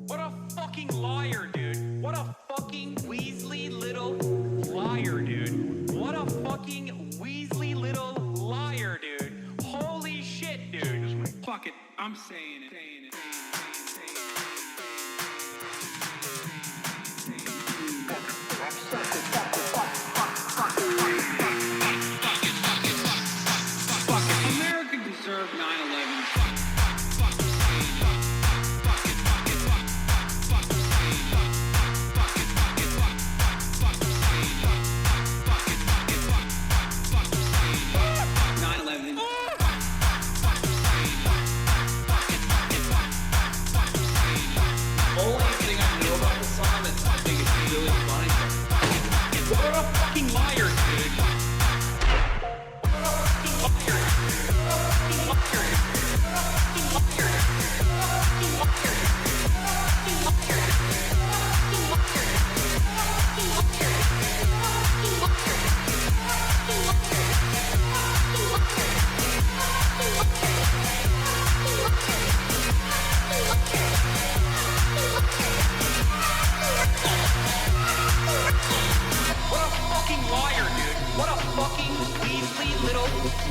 What a fucking liar, dude. What a fucking Weasley little liar, dude. What a fucking Weasley little liar, dude. Holy shit, dude. Fuck it. I'm saying it. America deserved 9/11.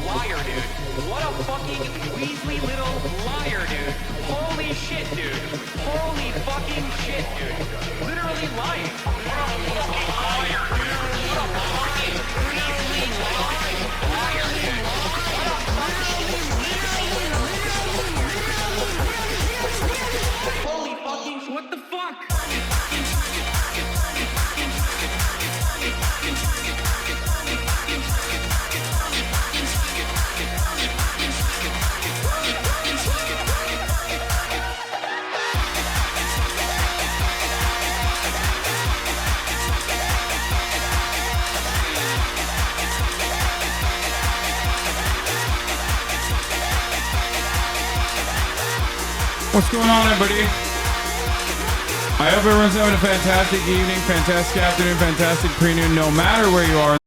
Liar, dude. What a fucking Weasley little liar, dude. Holy shit, dude. Holy fucking shit, dude. Literally lying. What a fucking liar, dude. What a fucking Weasley liar, dude. What a fucking... Holy fucking... What the fuck? What's going on, everybody? I hope everyone's having a fantastic evening, fantastic afternoon, fantastic pre-noon, no matter where you are.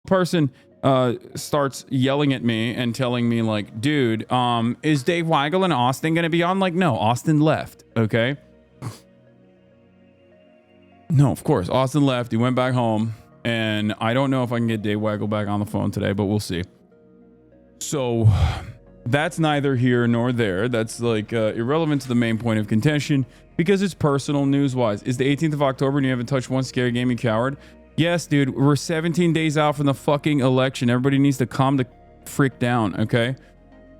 person starts yelling at me and telling me like, dude, is Dave Weigel and Austin gonna be on? Like, no, Austin left. Okay. No, of course, Austin left. He went back home, and I don't know if I can get Dave Weigel back on the phone today, but we'll see. So that's neither here nor there. That's like irrelevant to the main point of contention because it's personal news wise. Is the 18th of October and you haven't touched one scary game, you coward? Yes, dude, we're 17 days out from the fucking election. Everybody needs to calm the freak down, okay?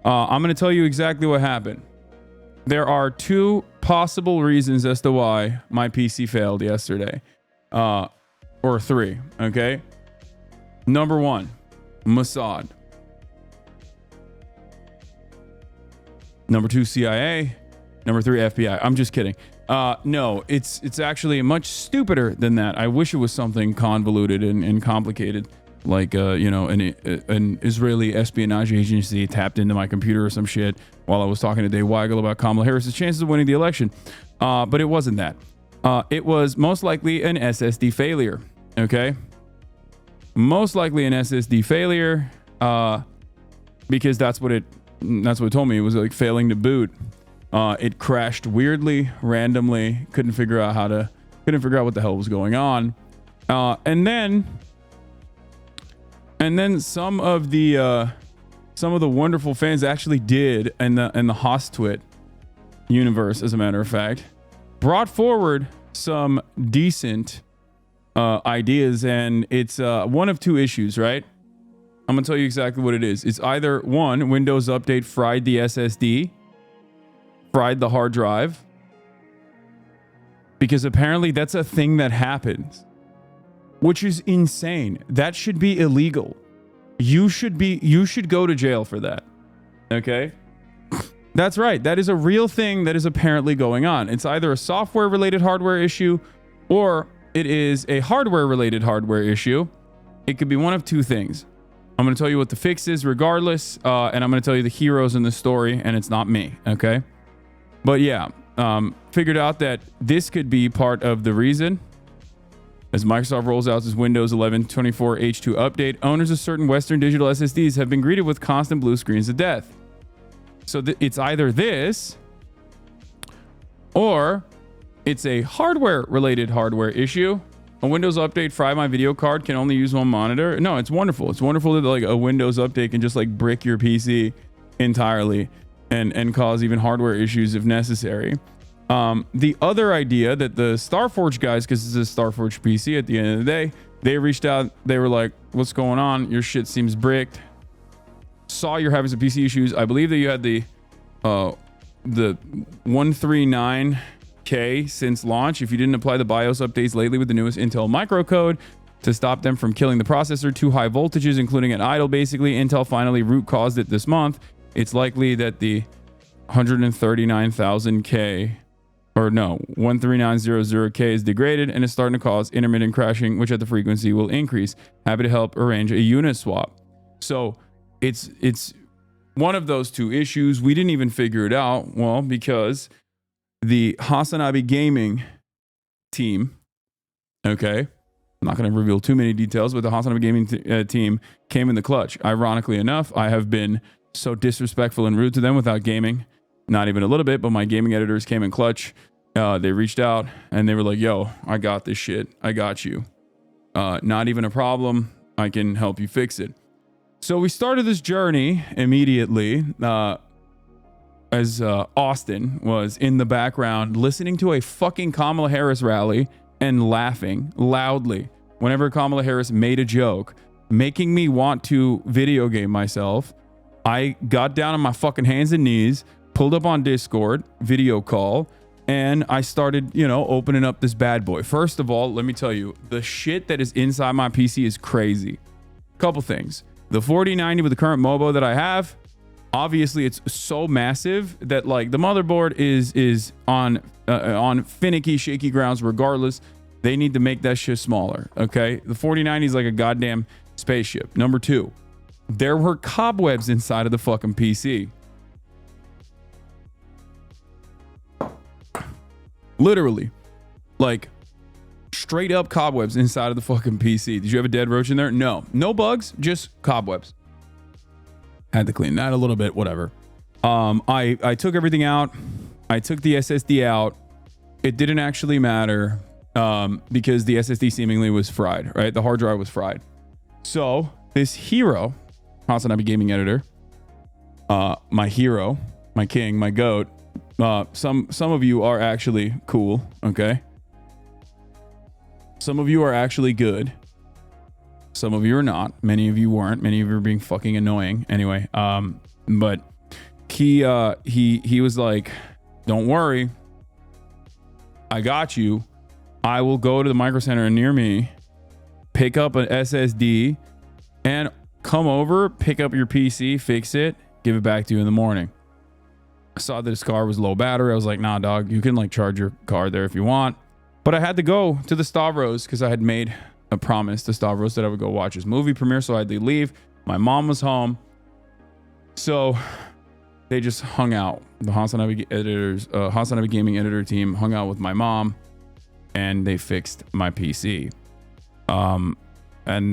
I'm going to tell you exactly what happened. There are two possible reasons as to why my PC failed yesterday. Or three, okay? Number one, Mossad. Number two, CIA. Number three, FBI. I'm just kidding. No, it's actually much stupider than that. I wish it was something convoluted and complicated, like an Israeli espionage agency tapped into my computer or some shit while I was talking to Dave Weigel about Kamala Harris's chances of winning the election. But it wasn't that. It was most likely an SSD failure. Okay, most likely an SSD failure, because that's what it told me. It was like failing to boot. It crashed weirdly, randomly. Couldn't figure out what the hell was going on. And then some of the wonderful fans actually did, in the Hostwit universe, as a matter of fact, brought forward some decent ideas, and it's one of two issues, right? I'm gonna tell you exactly what it is. It's either one, Windows Update fried the SSD, fried the hard drive, because apparently that's a thing that happens, which is insane. That should be illegal. You should go to jail for that. Okay? That's right. That is a real thing that is apparently going on. It's either a software related hardware issue or it is a hardware related hardware issue. It could be one of two things. I'm going to tell you what the fix is regardless, and I'm going to tell you the heroes in the story, and it's not me, okay? But yeah, figured out that this could be part of the reason. As Microsoft rolls out its Windows 11 24 H2 update, owners of certain Western digital SSDs have been greeted with constant blue screens of death. So it's either this, or it's a hardware-related hardware issue. A Windows update fried my video card, can only use one monitor. No, it's wonderful. It's wonderful that like a Windows update can just like brick your PC entirely and cause even hardware issues if necessary. The other idea that the Starforge guys, because it's a Starforge PC at the end of the day, they reached out. They were like, what's going on? Your shit seems bricked. Saw you're having some PC issues. I believe that you had the 139K since launch. If you didn't apply the BIOS updates lately with the newest Intel microcode to stop them from killing the processor, too high voltages, including at idle, basically, Intel finally root caused it this month. It's likely that the 139,000K, or no, 13900K is degraded and is starting to cause intermittent crashing, which at the frequency will increase. Happy to help arrange a unit swap. So it's one of those two issues. We didn't even figure it out. Well, because the Hasan Abi gaming team, okay, I'm not going to reveal too many details, but the Hasan Abi gaming team came in the clutch. Ironically enough, I have been so disrespectful and rude to them without gaming, not even a little bit, but my gaming editors came in clutch. They reached out and they were like, yo, I got this shit. I got you. Not even a problem. I can help you fix it. So we started this journey immediately, as Austin was in the background listening to a fucking Kamala Harris rally and laughing loudly whenever Kamala Harris made a joke, making me want to video game myself. I got down on my fucking hands and knees, pulled up on Discord, video call, and I started, opening up this bad boy. First of all, let me tell you, the shit that is inside my PC is crazy. Couple things. The 4090 with the current MOBO that I have, obviously it's so massive that like the motherboard is on finicky, shaky grounds regardless. They need to make that shit smaller, okay? The 4090 is like a goddamn spaceship. Number two, there were cobwebs inside of the fucking PC. Literally. Like, Straight up cobwebs inside of the fucking PC. Did you have a dead roach in there? No. No bugs, just cobwebs. Had to clean that a little bit, whatever. I took everything out. I took the SSD out. It didn't actually matter because the SSD seemingly was fried, right? The hard drive was fried. So this hero, Hasan Abi gaming editor, my hero, my king, my goat, some of you are actually cool, okay? Some of you are actually good. Some of you are not. Many of you weren't. Many of you are being fucking annoying. Anyway, but he was like, don't worry. I got you. I will go to the micro center near me, pick up an SSD, and come over, pick up your PC, fix it, give it back to you in the morning. I saw that his car was low battery. I was like, nah, dog, you can like charge your car there if you want. But I had to go to the Stavros because I had made a promise to Stavros that I would go watch his movie premiere. So I had to leave. My mom was home. So they just hung out. The Hasan Abi editors, Hasan Abi gaming editor team hung out with my mom and they fixed my PC. And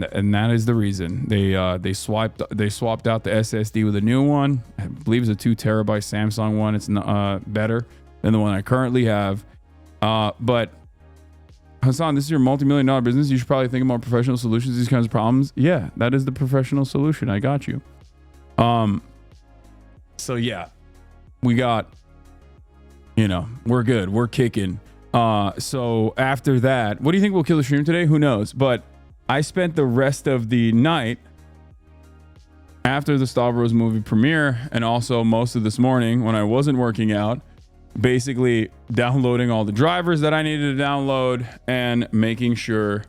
that is the reason they swapped out the SSD with a new one. I believe it's a 2 terabyte Samsung one. It's better than the one I currently have. But Hasan, this is your multi-million-dollar business. You should probably think about professional solutions to these kinds of problems. Yeah, that is the professional solution. I got you. So yeah, we got, we're good. We're kicking. So after that, what do you think will kill the stream today? Who knows? But I spent the rest of the night after the Stavros movie premiere and also most of this morning when I wasn't working out, basically downloading all the drivers that I needed to download and making sure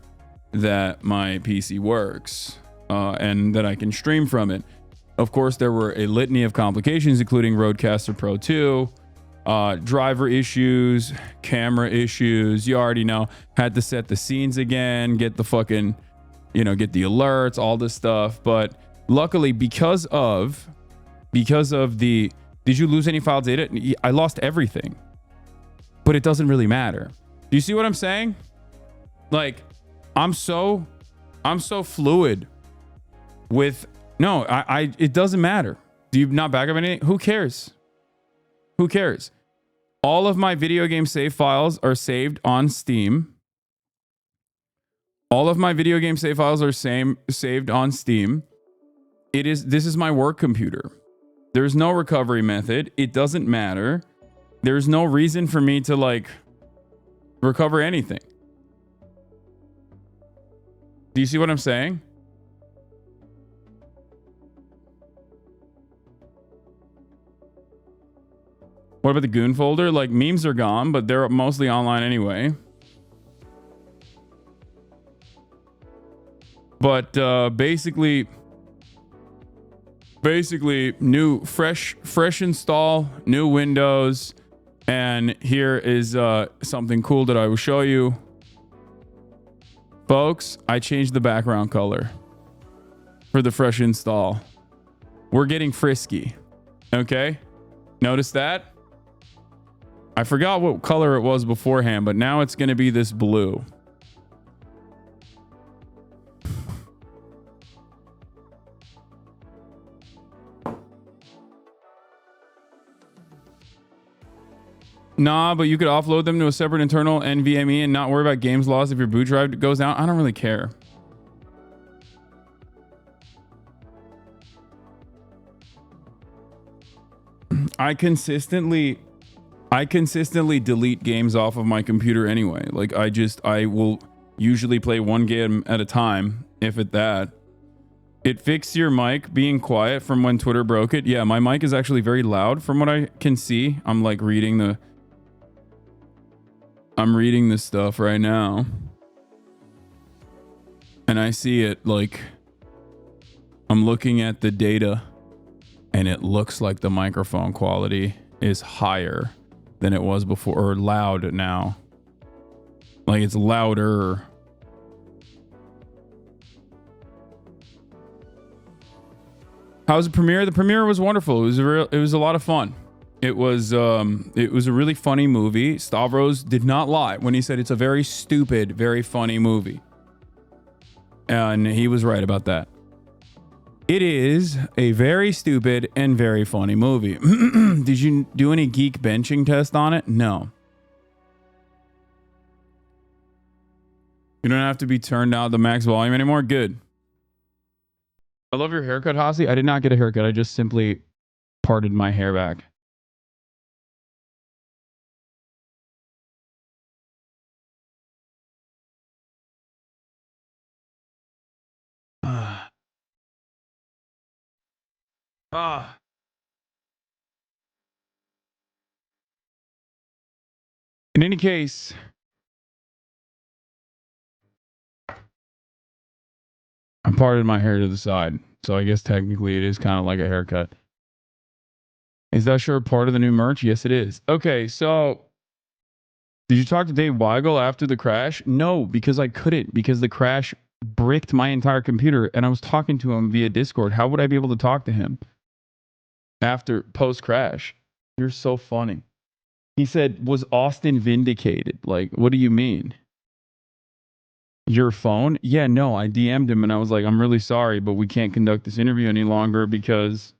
that my PC works and that I can stream from it. Of course, there were a litany of complications, including Rodecaster Pro 2, driver issues, camera issues. You already know. Had to set the scenes again, get the fucking, get the alerts, all this stuff. But luckily, because of the, did you lose any file data? I lost everything, but it doesn't really matter. Do you see what I'm saying? Like, I'm so fluid with, no, it doesn't matter. Do you not back up anything? Who cares? Who cares? All of my video game save files are saved on Steam. All of my video game save files are saved on Steam. This is my work computer. There's no recovery method. It doesn't matter. There's no reason for me to like recover anything. Do you see what I'm saying? What about the goon folder? Like, memes are gone, but they're mostly online anyway. But basically new fresh install, new Windows, and here is something cool that I will show you. Folks, I changed the background color for the fresh install. We're getting frisky. Okay? Notice that? I forgot what color it was beforehand, but now it's going to be this blue. Nah, but you could offload them to a separate internal NVMe and not worry about games lost if your boot drive goes down. I don't really care. I consistently delete games off of my computer anyway. Like I will usually play one game at a time, if at that. It fixed your mic being quiet from when Twitter broke it. Yeah, my mic is actually very loud from what I can see. I'm like reading this stuff right now. And I see it, like, I'm looking at the data and it looks like the microphone quality is higher than it was before, or loud now. Like, it's louder. How's the premiere? The premiere was wonderful. It was a lot of fun. It was a really funny movie. Stavros did not lie when he said it's a very stupid, very funny movie. And he was right about that. It is a very stupid and very funny movie. Did you do any geek benching test on it? No. You don't have to be turned down the max volume anymore? Good. I love your haircut, Hasi. I did not get a haircut. I just simply parted my hair back. In any case, I parted my hair to the side. So I guess technically it is kind of like a haircut. Is that sure part of the new merch? Yes, it is. Okay, so did you talk to Dave Weigel after the crash? No, because I couldn't, because the crash bricked my entire computer and I was talking to him via Discord. How would I be able to talk to him after post crash? You're so funny. He said, was Austin vindicated? Like, what do you mean? Your phone? Yeah, no, I DM'd him and I was like, I'm really sorry, but we can't conduct this interview any longer because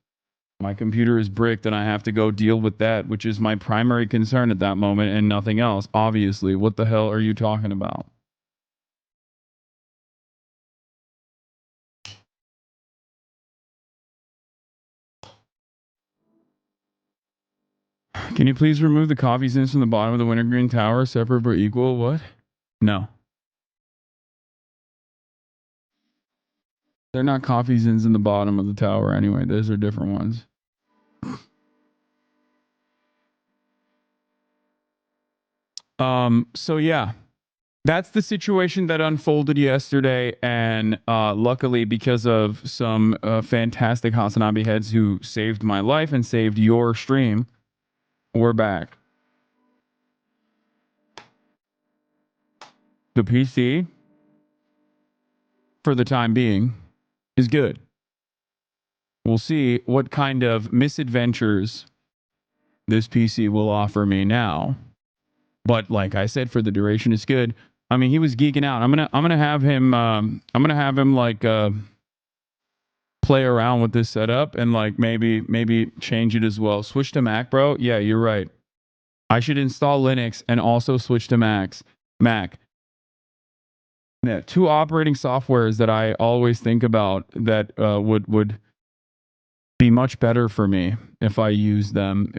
my computer is bricked and I have to go deal with that, which is my primary concern at that moment and nothing else. Obviously, what the hell are you talking about? Can you please remove the coffee sins from the bottom of the wintergreen tower, separate but equal? What? No. They're not coffee sins in the bottom of the tower anyway. Those are different ones. So yeah. That's the situation that unfolded yesterday, and luckily, because of some fantastic Hasan Abi heads who saved my life and saved your stream, we're back. The PC, for the time being, is good. We'll see what kind of misadventures this PC will offer me now. But like I said, for the duration, it's good. I mean, he was geeking out. I'm gonna have him. I'm gonna have him like play around with this setup and like maybe change it as well. Switch to Mac, bro. Yeah, you're right. I should install Linux and also switch to Mac. Yeah, two operating softwares that I always think about that would be much better for me if I use them.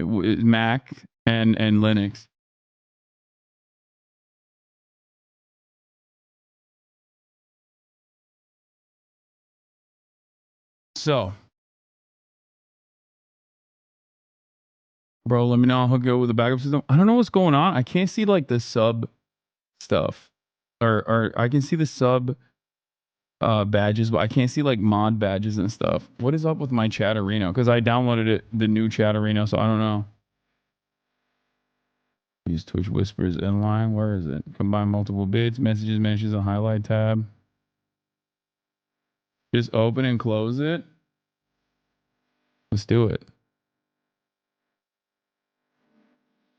Mac and Linux. So, bro, let me know. I'll hook you up with a backup system. I don't know what's going on. I can't see like the sub stuff, or I can see the sub badges, but I can't see like mod badges and stuff. What is up with my Chatterino? Because I downloaded it, the new Chatterino, so I don't know. Use Twitch Whispers inline. Where is it? Combine multiple bits, messages, mentions, a highlight tab. Just open and close it. Let's do it.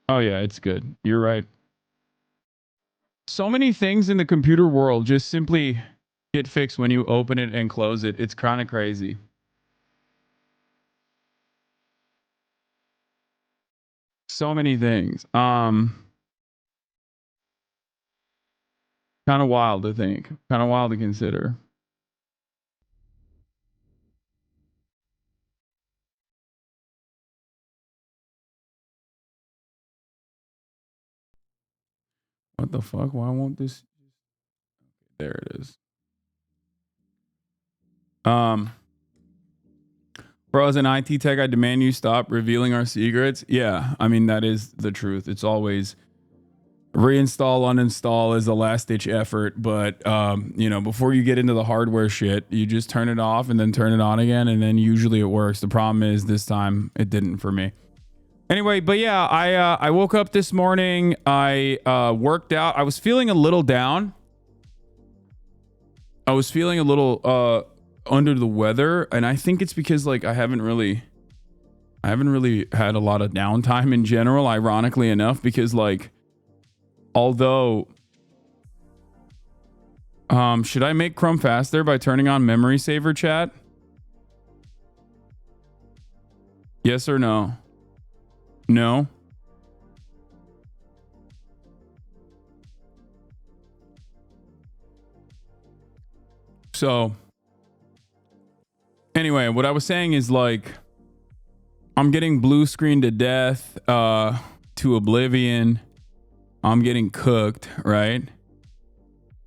Oh yeah, it's good. You're right. So many things in the computer world just simply get fixed when you open it and close it. It's kind of crazy. So many things. Kind of wild to think. Kind of wild to consider. What the fuck? Why won't this? There it is. Bro, as an IT tech, I demand you stop revealing our secrets. Yeah, I mean, that is the truth. It's always reinstall, uninstall is a last ditch effort. But, you know, before you get into the hardware shit, you just turn it off and then turn it on again. And then usually it works. The problem is this time it didn't for me. Anyway, but yeah, I woke up this morning. I worked out. I was feeling a little down. I was feeling a little under the weather, and I think it's because like I haven't really haven't really had a lot of downtime in general, ironically enough, because like, although, should I make Chrome faster by turning on memory saver chat? Yes or no? No. So anyway, what I was saying is like, I'm getting blue screen to death, to oblivion. I'm getting cooked, right?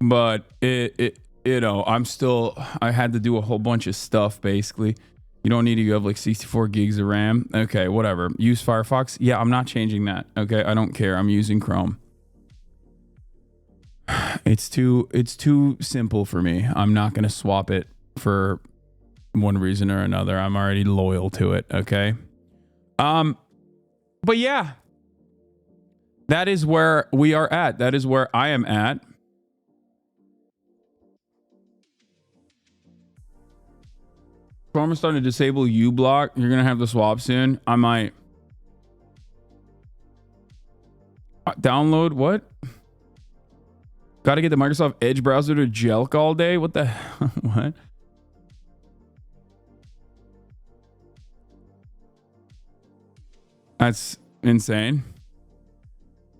But it you know, I had to do a whole bunch of stuff basically. You don't need to have like 64 gigs of RAM. Okay, whatever. Use Firefox. Yeah, I'm not changing that. Okay, I don't care. I'm using Chrome. It's too simple for me. I'm not going to swap it for one reason or another. I'm already loyal to it, okay? But yeah. That is where we are at. That is where I am at. Chrome is starting to disable uBlock. You're going to have the swap soon. I might download what? Got to get the Microsoft Edge browser to jelk all day. What the what? That's insane.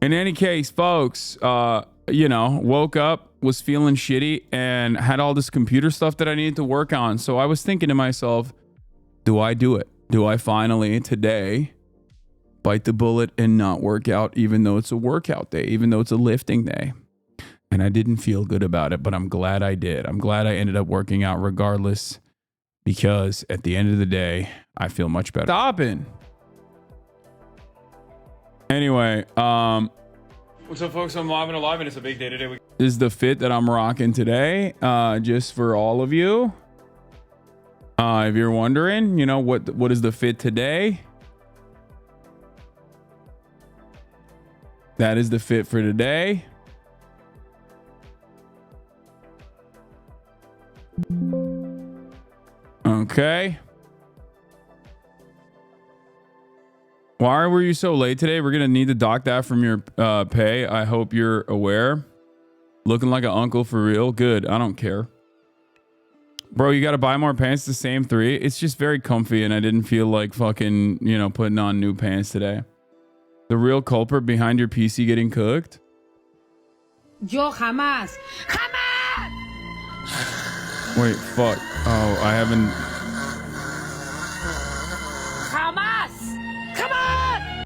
In any case, folks, you know, woke up, was feeling shitty, and had all this computer stuff that I needed to work on. So I was thinking to myself, do I do it? Do I finally today bite the bullet and not work out, even though it's a workout day, even though it's a lifting day? And I didn't feel good about it, but I'm glad I did. I'm glad I ended up working out regardless, because at the end of the day, I feel much better. Stopping. Anyway, What's up, folks? I'm live and alive, and it's a big day today. This is the fit that I'm rocking today, just for all of you. If you're wondering, you know, what is the fit today? That is the fit for today. Okay. Why were you so late today? We're gonna need to dock that from your pay. I hope you're aware. Looking like an uncle for real. Good. I don't care. Bro, you gotta buy more pants, the same 3. It's just very comfy, and I didn't feel like fucking, you know, putting on new pants today. The real culprit behind your PC getting cooked? Yo jamás. ¡Jamás! Wait, fuck. Oh, I haven't... ¡Jamás! Come on!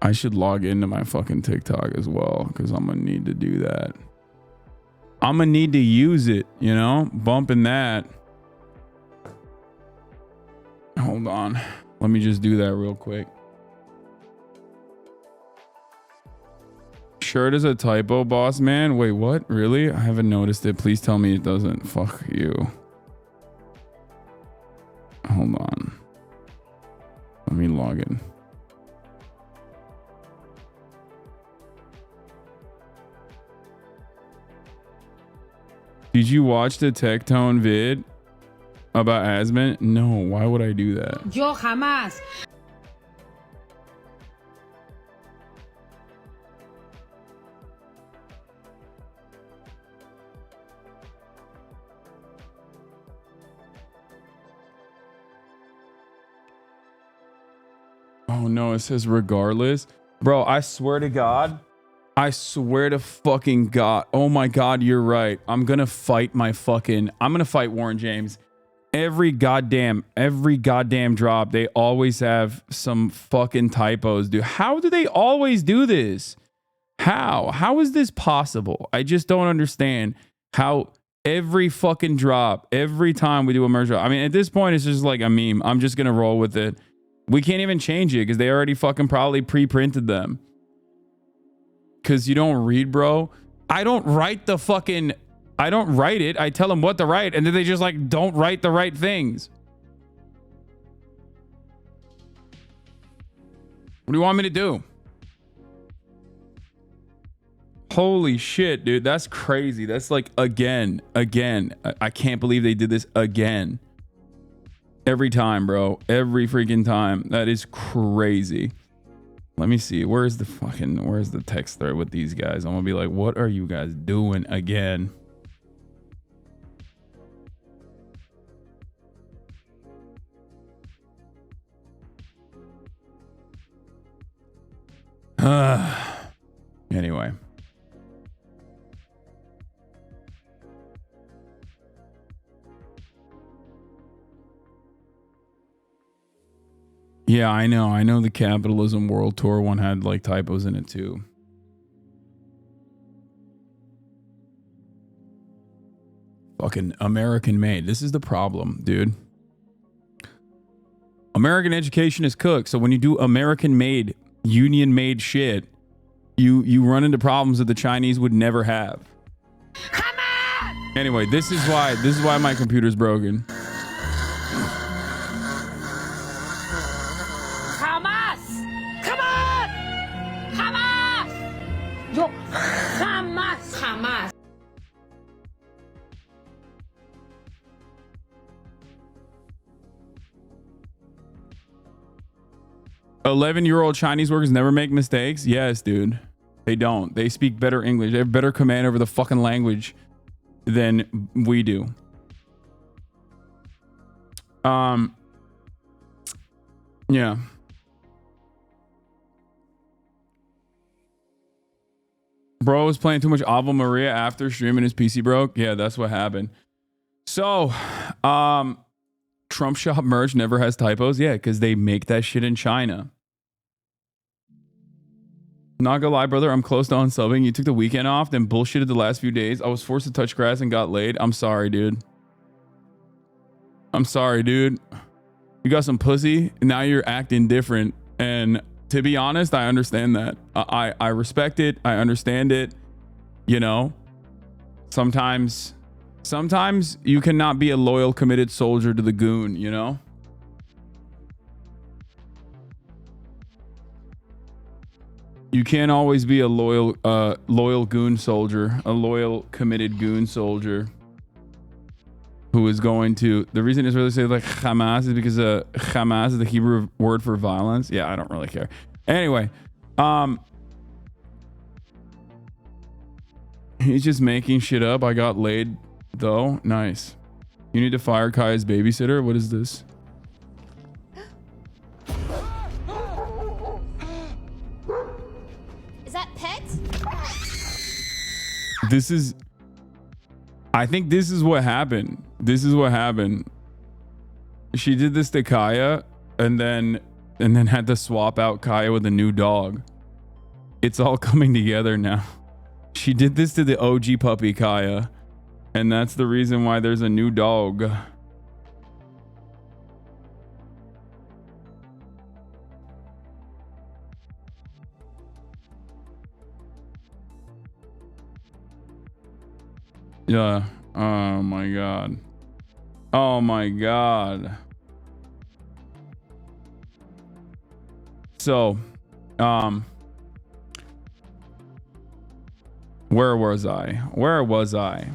I should log into my fucking TikTok as well, because I'm gonna need to do that. I'm gonna need to use it, you know? Bumping that. Hold on. Let me just do that real quick. Shirt is a typo, boss man. Wait, what? Really? I haven't noticed it. Please tell me it doesn't. Fuck you. Hold on. Let me log in. Did you watch the Tectone vid about asthma? No, why would I do that? Yo jamás. Oh no, it says regardless. Bro, I swear to God. I swear to fucking God. Oh my God, you're right. I'm gonna fight Warren James. Every goddamn drop, they always have some fucking typos, dude. How do they always do this? How is this possible? I just don't understand how every fucking drop, every time we do a merge drop. I mean, at this point, it's just like a meme. I'm just gonna roll with it. We can't even change it because they already fucking probably pre-printed them. Because you don't read, bro. I don't write it. I tell them what to write, and then they just like don't write the right things. What do you want me to do? Holy shit, dude. That's crazy. That's like again. I can't believe they did this again. Every time, bro. Every freaking time. That is crazy. Let me see. Where's the text thread with these guys? I'm gonna be like, what are you guys doing again? Anyway. Yeah, I know. I know the Capitalism World Tour one had like typos in it too. Fucking American made. This is the problem, dude. American education is cooked. So when you do American made, union made shit, you run into problems that the Chinese would never have. Come on! Anyway, this is why my computer's broken. Jamás! Come on! Jamás! Yo jamás, jamás. 11-year-old Chinese workers never make mistakes? Yes, dude. They don't. They speak better English. They have better command over the fucking language than we do. Yeah. Bro was playing too much Ave Maria after streaming, his PC broke. Yeah, that's what happened. So, Trump Shop merch never has typos. Yeah, because they make that shit in China. Not gonna lie, brother, I'm close to unsubbing. You took the weekend off, then bullshitted the last few days. I was forced to touch grass and got laid. I'm sorry, dude. I'm sorry, dude. You got some pussy, and now you're acting different. And to be honest, I understand that. I respect it. I understand it. You know, sometimes you cannot be a loyal, committed soldier to the goon, you know? You can't always be a loyal goon soldier, a loyal, committed goon soldier who is going to... The reason Israelis say like Hamas is because Hamas is the Hebrew word for violence. Yeah, I don't really care. Anyway, he's just making shit up. I got laid though. Nice. You need to fire Kaya's babysitter? What is this? Is that pet? This is... I think this is what happened. This is what happened. She did this to Kaya and then had to swap out Kaya with a new dog. It's all coming together now. She did this to the OG puppy Kaya, and that's the reason why there's a new dog. Yeah. Oh my god. Oh my god. So, where was I?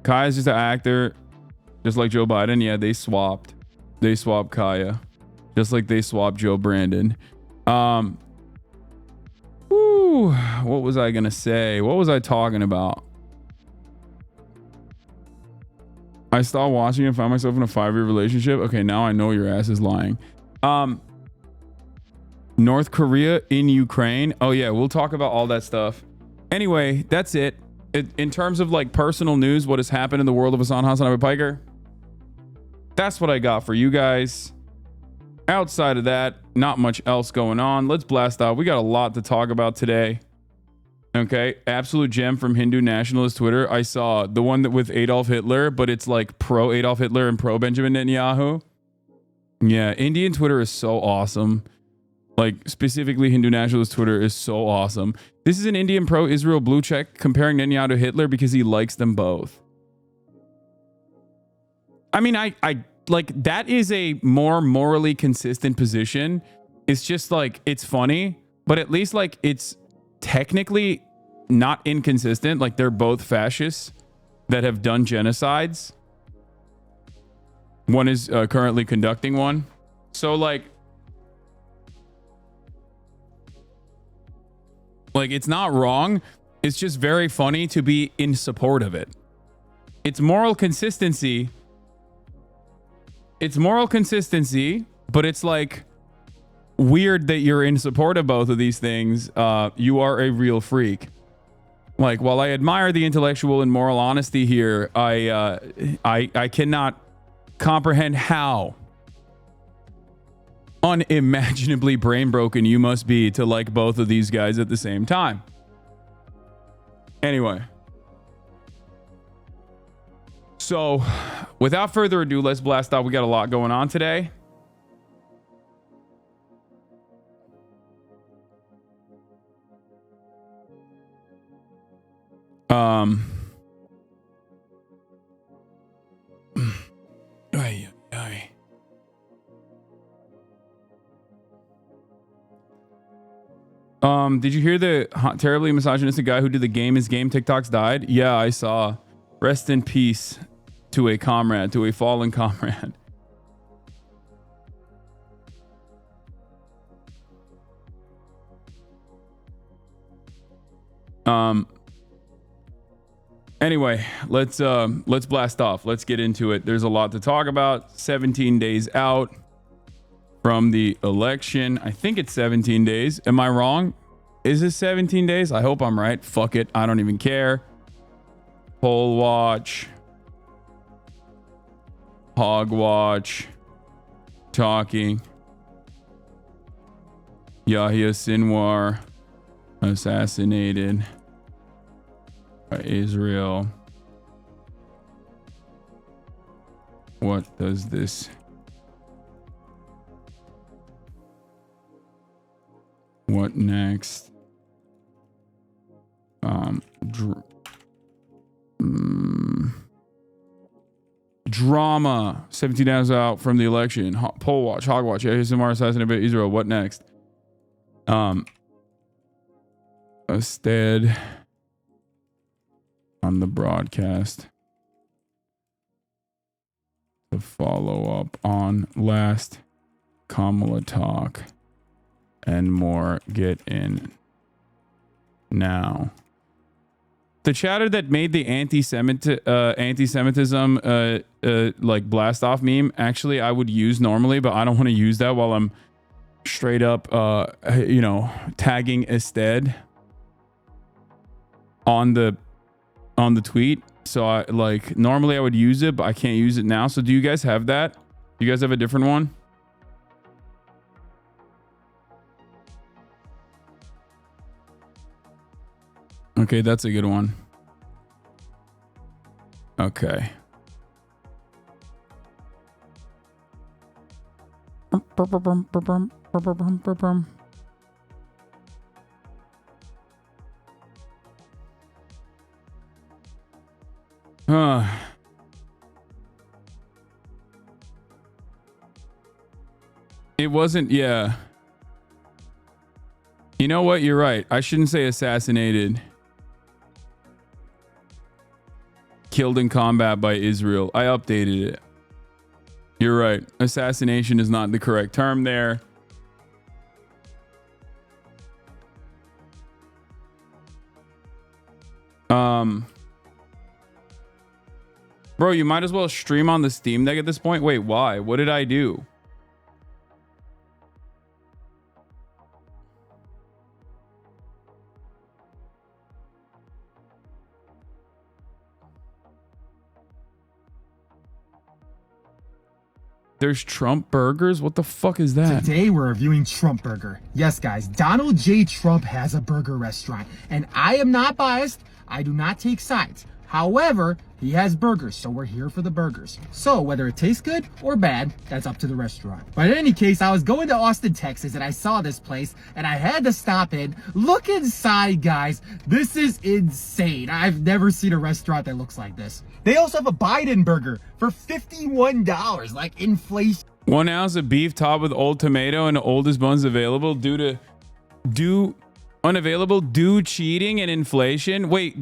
Kaya's just an actor, just like Joe Biden. Yeah, they swapped Kaya, just like they swapped Joe Brandon. Woo, what was I gonna say? What was I talking about? I stopped watching and found myself in a 5-year relationship. Okay, now I know your ass is lying. North Korea in Ukraine. Oh yeah, we'll talk about all that stuff. Anyway, that's it. In terms of like personal news, what has happened in the world of Hasan Abi Piker, that's what I got for you guys. Outside of that, not much else going on. Let's blast out. We got a lot to talk about today. Okay, absolute gem from Hindu nationalist Twitter. I saw the one that with Adolf Hitler, but it's like pro Adolf Hitler and pro Benjamin Netanyahu. Yeah, Indian Twitter is so awesome. Like specifically Hindu nationalist Twitter is so awesome. This is an Indian pro-Israel blue check comparing Netanyahu to Hitler because he likes them both. I mean, I like that is a more morally consistent position. It's just like, it's funny, but at least like it's technically not inconsistent. Like they're both fascists that have done genocides. One is currently conducting one. So like it's not wrong. It's just very funny to be in support of it. It's moral consistency. It's moral consistency, but it's like weird that you're in support of both of these things. You are a real freak. Like, while I admire the intellectual and moral honesty here, I cannot comprehend how unimaginably brain broken you must be to like both of these guys at the same time. Anyway. So, without further ado, let's blast off. We got a lot going on today. Did you hear the terribly misogynistic guy who did the game is game TikToks died? Yeah, I saw. Rest in peace to a comrade, to a fallen comrade. Anyway, let's blast off. Let's get into it. There's a lot to talk about. 17 days out from the election. I think it's 17 days. Am I wrong? Is it 17 days? I hope I'm right. Fuck it. I don't even care. Poll watch. Hog watch. Talking. Yahya Sinwar assassinated by Israel. What does this? What next? Drama. 17 hours out from the election. Poll watch. Hog watch. Yeah, here's some more assassinated by Israel. What next? Instead on the broadcast to follow up on last Kamala talk and more. Get in now. The chatter that made the anti-Semitism like blast off meme, actually I would use normally, but I don't want to use that while I'm straight up tagging Ested on the tweet. So I like normally I would use it, but I can't use it now. So do you guys have that? Do you guys have a different one? Okay, that's a good one. Okay. It wasn't, yeah. You know what? You're right. I shouldn't say assassinated. Killed in combat by Israel. I updated it. You're right. Assassination is not the correct term there. Bro, you might as well stream on the Steam Deck at this point. Wait, why? What did I do? There's Trump burgers? What the fuck is that? Today we're reviewing Trump Burger. Yes, guys, Donald J. Trump has a burger restaurant, and I am not biased. I do not take sides. However, he has burgers, so we're here for the burgers. So whether it tastes good or bad, that's up to the restaurant. But in any case, I was going to Austin, Texas, and I saw this place, and I had to stop in. Look inside, guys. This is insane. I've never seen a restaurant that looks like this. They also have a Biden burger for $51, like inflation. 1 ounce of beef topped with old tomato and oldest buns available due cheating and inflation. Wait,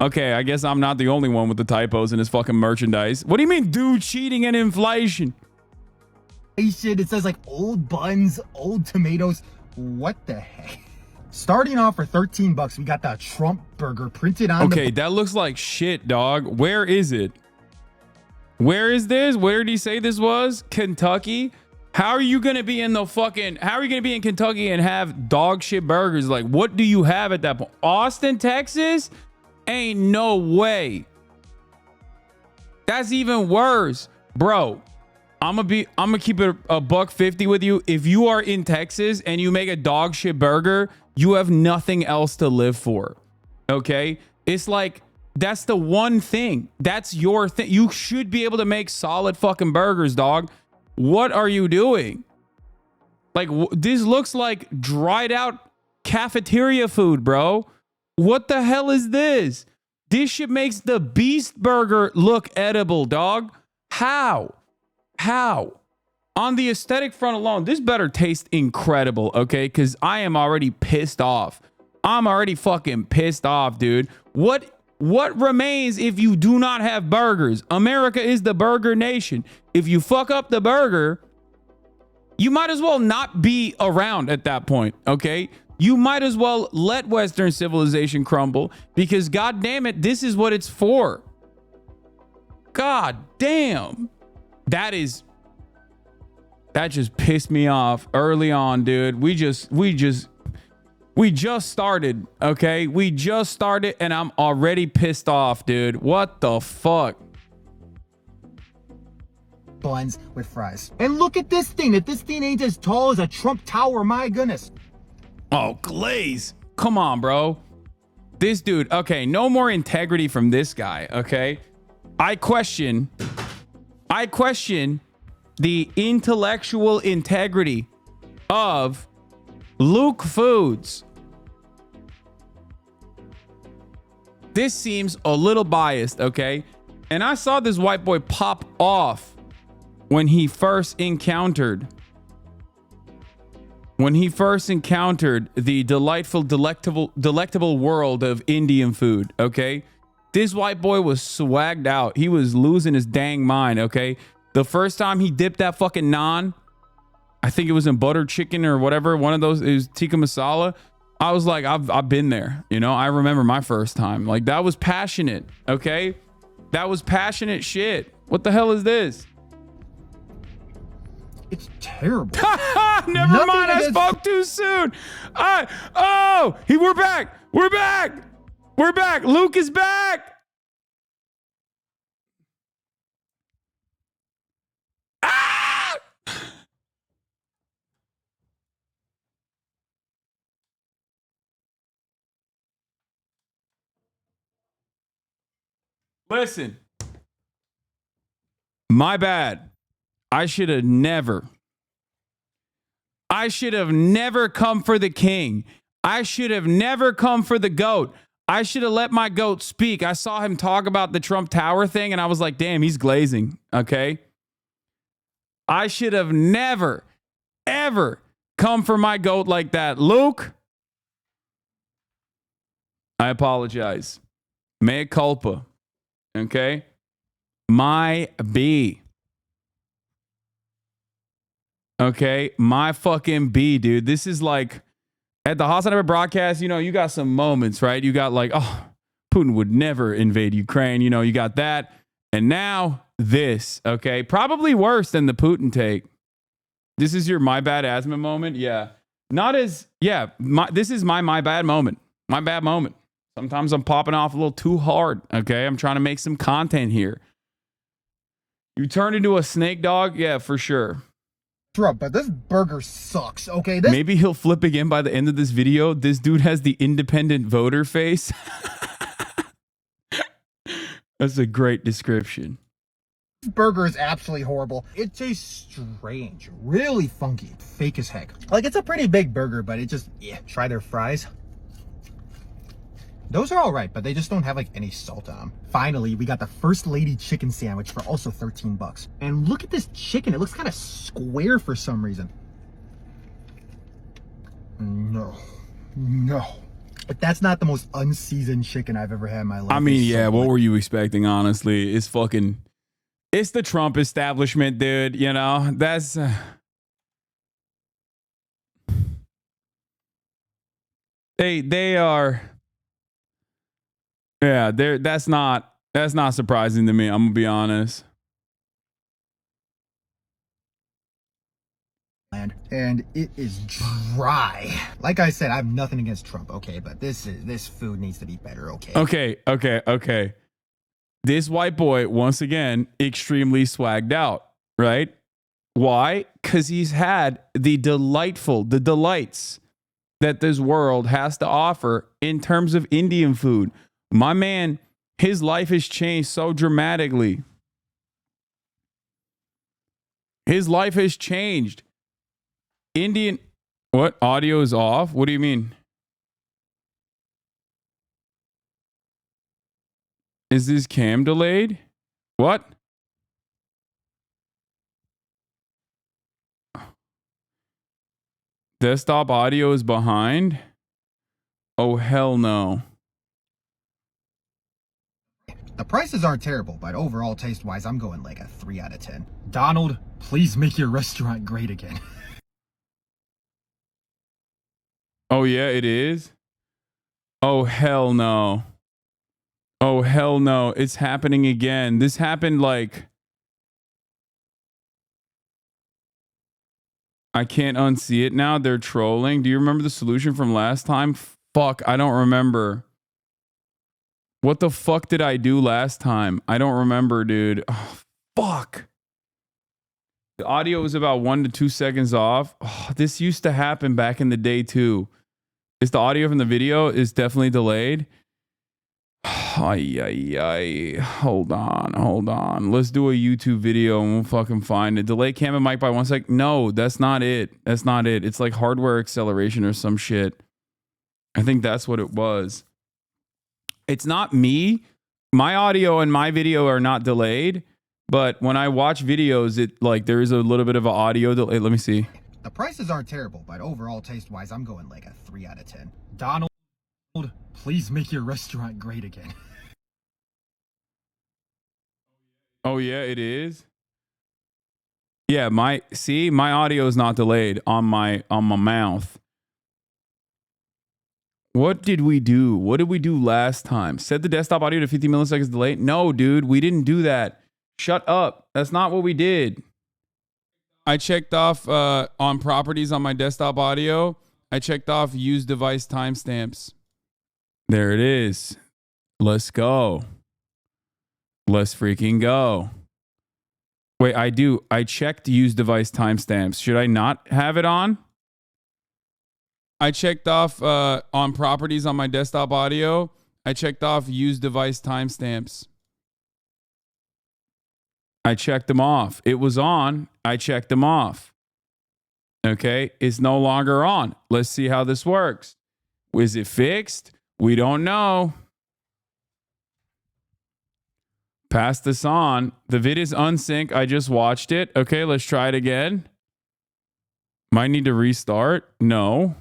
Okay, I guess I'm not the only one with the typos in his fucking merchandise. What do you mean, dude, cheating and inflation? Shit, it says like old buns, old tomatoes. What the heck? Starting off for 13 bucks, we got the Trump burger printed on Okay, that looks like shit, dog. Where is it? Where is this? Where did he say this was? Kentucky? How are you gonna be in Kentucky and have dog shit burgers? Like, what do you have at that point? Austin, Texas? Ain't no way. That's even worse. Bro, I'm gonna keep it a $1.50 with you. If you are in Texas and you make a dog shit burger, you have nothing else to live for. Okay? It's like, that's the one thing. That's your thing. You should be able to make solid fucking burgers, dog. What are you doing? Like, this looks like dried out cafeteria food, bro. What the hell is this? This shit makes the Beast Burger look edible, dog. How? On the aesthetic front alone, this better taste incredible, okay? Because I am already pissed off. I'm already fucking pissed off, dude. What remains if you do not have burgers? America is the burger nation. If you fuck up the burger, you might as well not be around at that point, okay? You might as well let Western civilization crumble, because god damn it, this is what it's for. God damn. That just pissed me off early on, dude. We just started, okay? We just started and I'm already pissed off, dude. What the fuck? buns with fries. And look at this thing. If this thing ain't as tall as a Trump Tower, my goodness. Oh, Glaze. Come on, bro. This dude, okay, no more integrity from this guy, okay? I question the intellectual integrity of Luke Foods. This seems a little biased, okay? And I saw this white boy pop off when he first encountered the delectable world of Indian food, okay? This white boy was swagged out. He was losing his dang mind, okay? The first time he dipped that fucking naan, I think it was in butter chicken or whatever, one of those, it was tikka masala. I was like, I've been there, you know? I remember my first time. Like, that was passionate, okay? That was passionate shit. What the hell is this? It's terrible. Never mind, I spoke too soon. We're back. We're back. We're back. Luke is back. Ah! Listen. My bad. I should have never come for the king. I should have never come for the GOAT. I should have let my GOAT speak. I saw him talk about the Trump Tower thing and I was like, damn, he's glazing. Okay. I should have never, ever come for my GOAT like that. Luke, I apologize. Mea culpa. Okay. My B. Okay, my fucking B, dude. This is like at the Hasan Abi broadcast, you know, you got some moments, right? You got like, oh, Putin would never invade Ukraine. You know, you got that. And now this, okay? Probably worse than the Putin take. This is your my bad asthma moment. Yeah. Not as, yeah, this is my bad moment. My bad moment. Sometimes I'm popping off a little too hard, okay? I'm trying to make some content here. You turned into a snake dog? Yeah, for sure. Trump, but this burger sucks, okay? Maybe he'll flip again by the end of this video. This dude has the independent voter face. That's a great description. This burger is absolutely horrible. It tastes strange, really funky, fake as heck. Like, it's a pretty big burger, but it just, yeah, try their fries. Those are all right, but they just don't have like any salt on them. Finally, we got the First Lady chicken sandwich for also 13 bucks. And look at this chicken. It looks kind of square for some reason. No. But that's not the most unseasoned chicken I've ever had in my life. I mean, It's so yeah, what good. were you expecting, honestly? It's the Trump establishment, dude. You know, that's... they are... Yeah, that's not surprising to me. I'm gonna be honest. And it is dry. Like I said, I have nothing against Trump, okay, but this food needs to be better, okay? Okay. This white boy, once again, extremely swagged out, right? Why? Because he's had the delights that this world has to offer in terms of Indian food. My man, his life has changed so dramatically. His life has changed. Indian, what? Audio is off? What do you mean? Is this cam delayed? What? Desktop audio is behind? Oh, hell no. The prices aren't terrible, but overall taste-wise, I'm going like a 3 out of 10. Donald, please make your restaurant great again. Oh, yeah, it is? Oh, hell no. Oh, hell no. It's happening again. This happened like... I can't unsee it now. They're trolling. Do you remember the solution from last time? Fuck, I don't remember. What the fuck did I do last time? I don't remember, dude. Oh, fuck. The audio was about 1 to 2 seconds off. Oh, this used to happen back in the day too. Is the audio from the video is definitely delayed? Ay. Hold on. Let's do a YouTube video and we'll fucking find it. Delay cam and mic by 1 sec. No, that's not it. It's like hardware acceleration or some shit. I think that's what it was. It's not me. My audio and my video are not delayed, but when I watch videos, it like there is a little bit of an audio delay. Let me see. The prices aren't terrible, but overall taste-wise, I'm going like a 3 out of 10. Donald, please make your restaurant great again. Oh yeah, it is. Yeah, my audio is not delayed on my mouth. What did we do? What did we do last time? Set the desktop audio to 50 milliseconds delay? No, dude, we didn't do that. Shut up. That's not what we did. I checked off on properties on my desktop audio. I checked off use device timestamps. There it is. Let's go. Let's freaking go. Wait, I checked use device timestamps. Should I not have it on? I checked off on properties on my desktop audio. I checked off use device timestamps. I checked them off. It was on. I checked them off. Okay, it's no longer on. Let's see how this works. Is it fixed? We don't know. Pass this on. The vid is unsync. I just watched it. Okay, let's try it again. Might need to restart. No.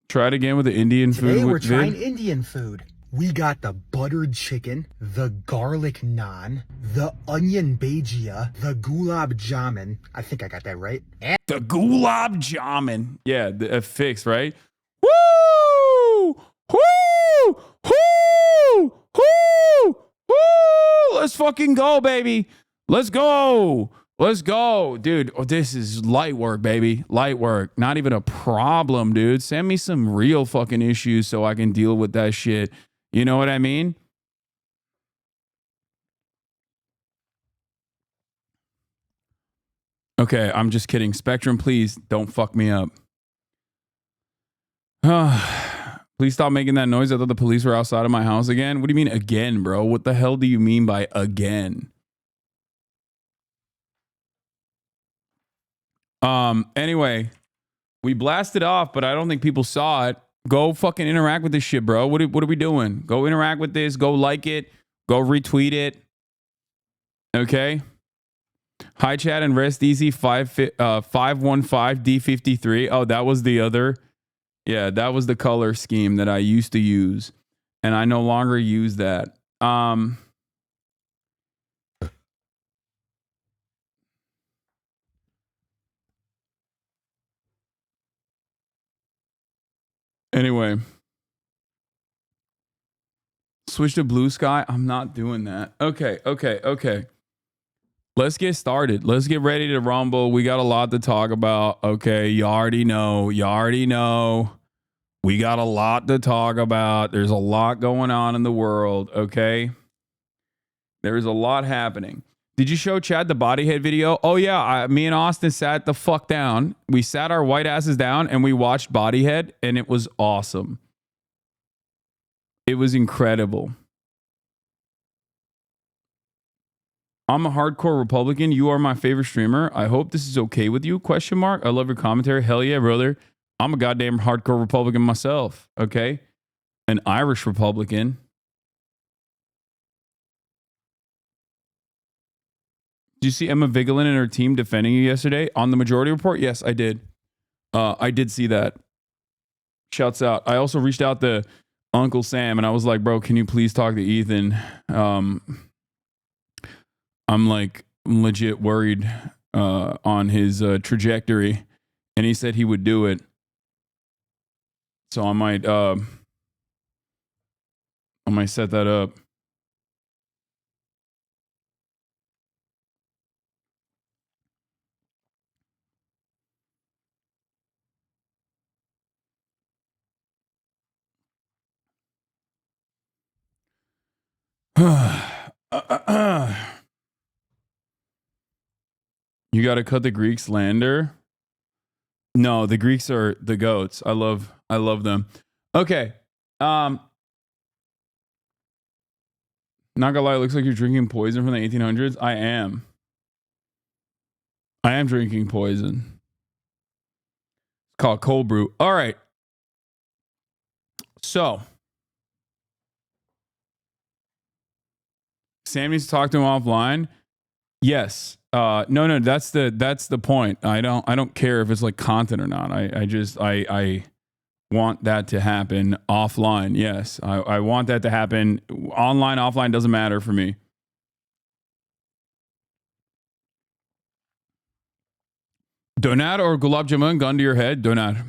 Try it again with the Indian food. Today we're trying Indian food. We got the buttered chicken, the garlic naan, the onion bhajia, the gulab jamun. I think I got that right. And the gulab jamun. Yeah, the fix, right? Woo! Woo! Woo! Woo! Woo! Let's fucking go, baby. Let's go. Let's go. Dude, oh, this is light work, baby. Light work. Not even a problem, dude. Send me some real fucking issues so I can deal with that shit. You know what I mean? Okay, I'm just kidding. Spectrum, please don't fuck me up. Please stop making that noise. I thought the police were outside of my house again. What do you mean again, bro? What the hell do you mean by again? Anyway, we blasted off, but I don't think people saw it. Go fucking interact with this shit, bro. What are we doing? Go interact with this. Go like it. Go retweet it. Okay? Hi chat and rest easy 515 D53. Oh, that was the other. Yeah, that was the color scheme that I used to use, and I no longer use that. Anyway, switch to blue sky. I'm not doing that. Okay. Let's get started. Let's get ready to rumble. We got a lot to talk about. Okay, you already know. We got a lot to talk about. There's a lot going on in the world, okay? There's a lot happening. Did you show Chad the bodyhead video? Oh yeah, me and Austin sat the fuck down. We sat our white asses down and we watched bodyhead, and it was awesome. It was incredible. I'm a hardcore Republican. You are my favorite streamer. I hope this is okay with you? Question mark. I love your commentary. Hell yeah, brother. I'm a goddamn hardcore Republican myself. Okay. An Irish Republican. Did you see Emma Vigeland and her team defending you yesterday on the Majority Report? Yes, I did. I did see that. Shouts out. I also reached out to Uncle Sam and I was like, bro, can you please talk to Ethan? I'm like legit worried on his trajectory, and he said he would do it. So I might set that up. You got to cut the Greek slander. No, the Greeks are the goats. I love them. Okay. Not gonna lie, it looks like you're drinking poison from the 1800s. I am drinking poison. It's called cold brew. All right. So Sam needs to talk to him offline. Yes. No, that's the point. I don't care if it's like content or not. I want that to happen offline. Yes. I want that to happen. Online, offline doesn't matter for me. Donat or gulab jamun, gun to your head? Donat.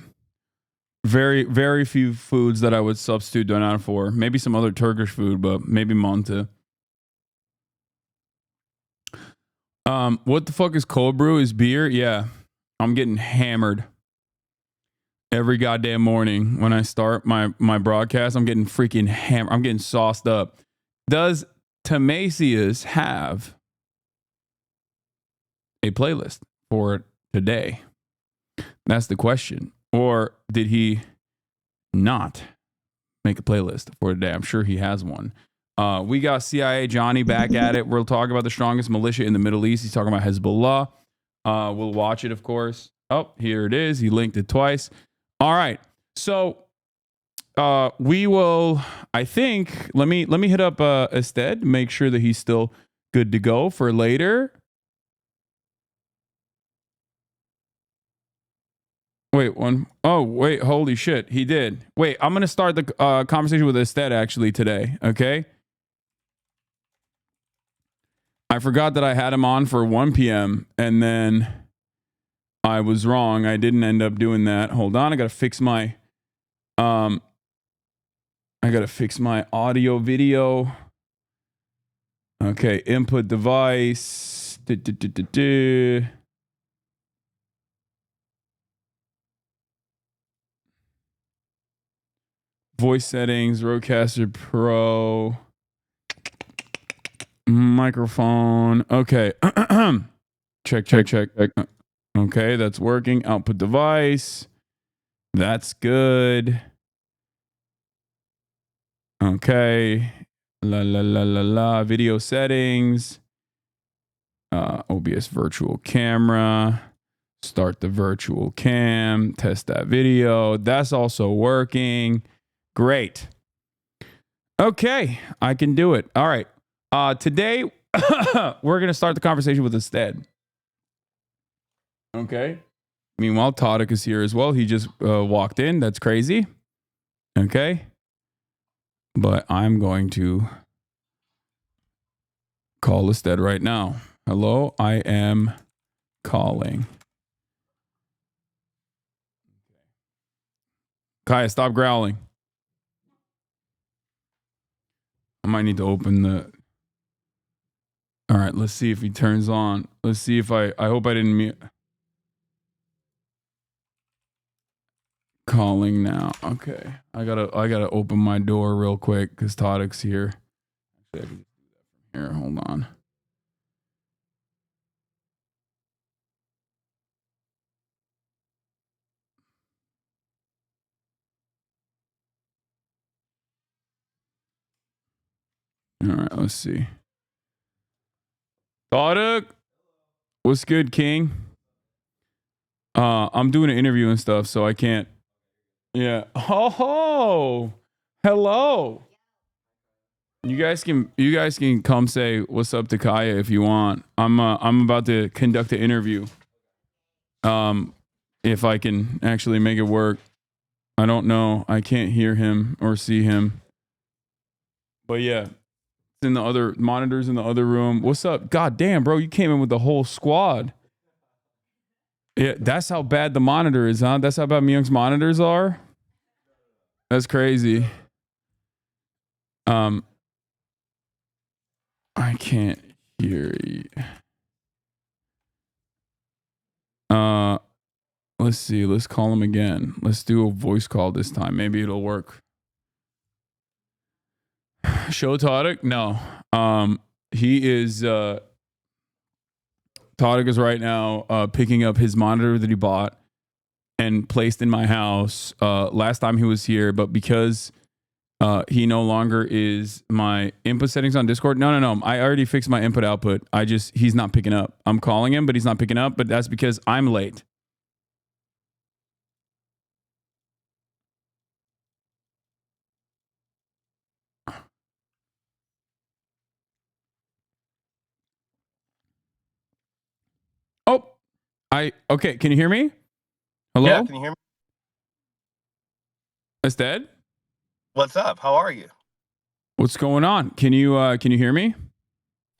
Very, very few foods that I would substitute donat for. Maybe some other Turkish food, but maybe manta. What the fuck is cold brew? Is beer? Yeah. I'm getting hammered every goddamn morning when I start my broadcast. I'm getting freaking hammered. I'm getting sauced up. Does Timasius have a playlist for today? That's the question. Or did he not make a playlist for today? I'm sure he has one. We got CIA Johnny back at it. We'll talk about the strongest militia in the Middle East. He's talking about Hezbollah. We'll watch it, of course. Oh, here it is. He linked it twice. All right. So we will, I think, let me hit up Ested, make sure that he's still good to go for later. Wait, one. Oh, wait. Holy shit. He did. Wait, I'm going to start the conversation with Ested actually today. Okay. I forgot that I had him on for 1 p.m. and then I was wrong. I didn't end up doing that. Hold on. I got to fix my audio video. Okay. Input device. Voice settings, Rodecaster Pro, microphone. Okay. check. Okay, that's working. Output device. That's good. Okay. La. Video settings. OBS virtual camera. Start the virtual cam. Test that video. That's also working. Great. Okay, I can do it. All right. Today, we're going to start the conversation with Ested. Okay. Meanwhile, Tadic is here as well. He just walked in. That's crazy. Okay. But I'm going to call Listed right now. Hello, I am calling. Kaya, stop growling. I might need to open the... All right, let's see if he turns on. Let's see if I hope I didn't mute. Calling now. Okay. I gotta open my door real quick because Tadic's here. Actually, I can just do that from here. Hold on. All right, let's see. Tadic, what's good, King? I'm doing an interview and stuff, so I can't. Yeah. Oh, hello. You guys can come say what's up to Kaya if you want. I'm about to conduct an interview. If I can actually make it work. I don't know. I can't hear him or see him. But yeah. It's in the other monitors in the other room. What's up? God damn, bro, you came in with the whole squad. Yeah, that's how bad the monitor is, huh? That's how bad Myung's monitors are. That's crazy. I can't hear you. Let's see. Let's call him again. Let's do a voice call this time. Maybe it'll work. Show Tadic? No. He is Tadic is right now picking up his monitor that he bought and placed in my house last time he was here, but because he no longer is my input settings on Discord. No. I already fixed my input output. He's not picking up. I'm calling him, but he's not picking up, but that's because I'm late. Oh, okay. Can you hear me? Hello? Yeah, can you hear me? It's dead? What's up? How are you? What's going on? Can you hear me?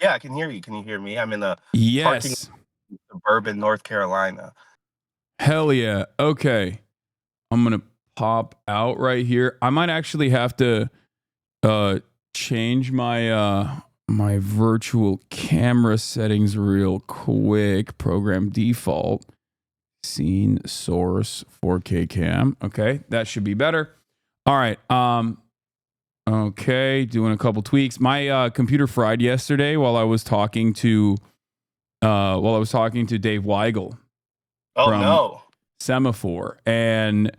Yeah, I can hear you. Can you hear me? I'm in a Yes. suburban North Carolina. Hell yeah. Okay. I'm going to pop out right here. I might actually have to change my my virtual camera settings real quick. Program default. Scene source 4K cam. Okay, that should be better. All right. Okay, doing a couple tweaks. My computer fried yesterday while I was talking to Dave Weigel. Oh from no. Semaphore, and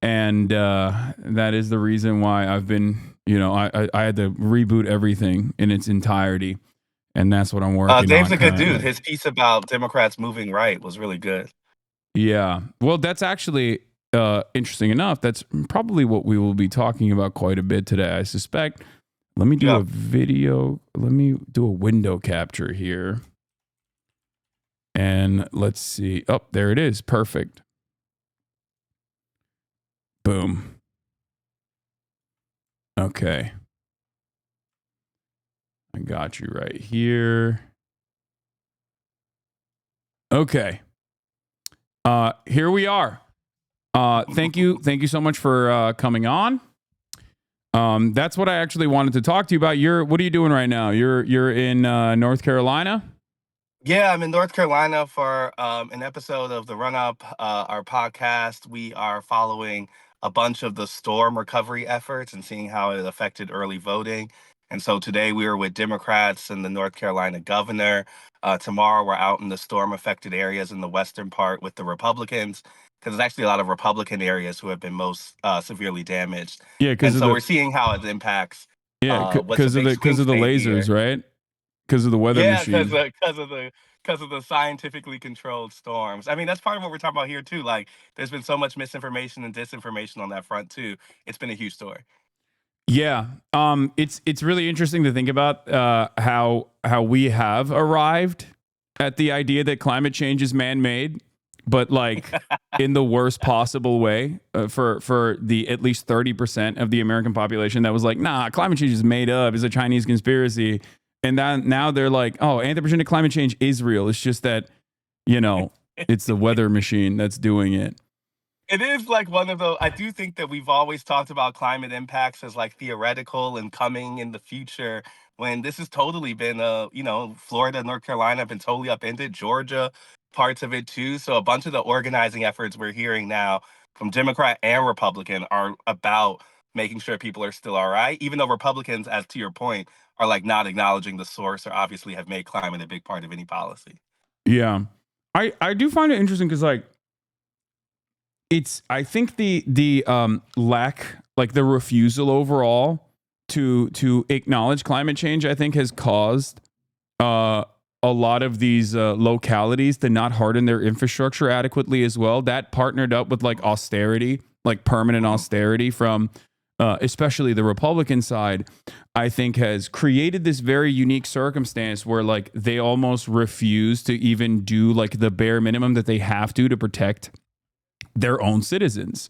that is the reason why I've been, I had to reboot everything in its entirety, and that's what I'm working on. Dave's a good currently. dude. His piece about Democrats moving right was really good. Yeah. Well, that's actually interesting enough. That's probably what we will be talking about quite a bit today, I suspect. Let me do a video. Let me do a window capture here. And let's see. Oh, there it is. Perfect. Boom. Okay. I got you right here. Okay. Here we are. Thank you so much for coming on. That's what I actually wanted to talk to you about. What are you doing right now? You're in North Carolina? Yeah, I'm in North Carolina for an episode of the Run Up, our podcast. We are following a bunch of the storm recovery efforts and seeing how it affected early voting. And so today we were with Democrats and the North Carolina governor. Tomorrow we're out in the storm affected areas in the western part with the Republicans, because there's actually a lot of Republican areas who have been most severely damaged. Yeah, and so we're seeing how it impacts. Yeah, because of the lasers, here. right? Because of the weather machine. Because of the scientifically controlled storms. I mean, that's part of what we're talking about here too. Like, there's been so much misinformation and disinformation on that front too. It's been a huge story. Yeah, it's really interesting to think about how we have arrived at the idea that climate change is man-made, but like in the worst possible way for the at least 30% of the American population that was like, nah, climate change is made up, it's a Chinese conspiracy. And then now they're like, oh, anthropogenic climate change is real. It's just that, you know, it's the weather machine that's doing it. It is like one of those. I do think that we've always talked about climate impacts as like theoretical and coming in the future, when this has totally been, Florida, North Carolina have been totally upended, Georgia, parts of it too. So a bunch of the organizing efforts we're hearing now from Democrat and Republican are about making sure people are still all right, even though Republicans, as to your point, are like not acknowledging the source or obviously have made climate a big part of any policy. Yeah. I do find it interesting because like I think the lack, like the refusal overall to acknowledge climate change, I think has caused a lot of these localities to not harden their infrastructure adequately as well. That partnered up with like austerity, like permanent austerity from especially the Republican side, I think has created this very unique circumstance where like they almost refuse to even do like the bare minimum that they have to protect their own citizens.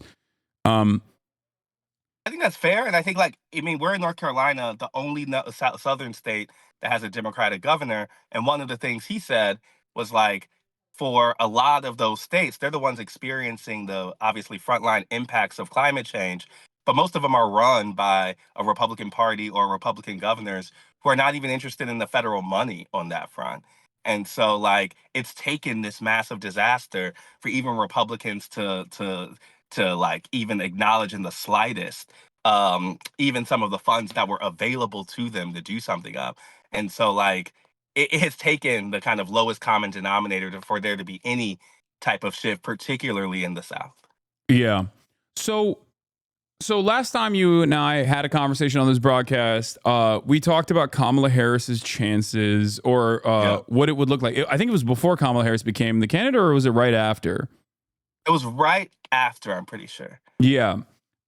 I think that's fair, and I think we're in North Carolina, the only southern state that has a Democratic governor, and one of the things he said was like, for a lot of those states, they're the ones experiencing the obviously frontline impacts of climate change, but most of them are run by a Republican Party or Republican governors who are not even interested in the federal money on that front. And so like it's taken this massive disaster for even Republicans to like even acknowledge in the slightest even some of the funds that were available to them to do something up. And so like it has taken the kind of lowest common denominator for there to be any type of shift, particularly in the South. Yeah. So last time you and I had a conversation on this broadcast, we talked about Kamala Harris's chances or what it would look like. I think it was before Kamala Harris became the candidate, or was it right after? It was right after, I'm pretty sure. Yeah.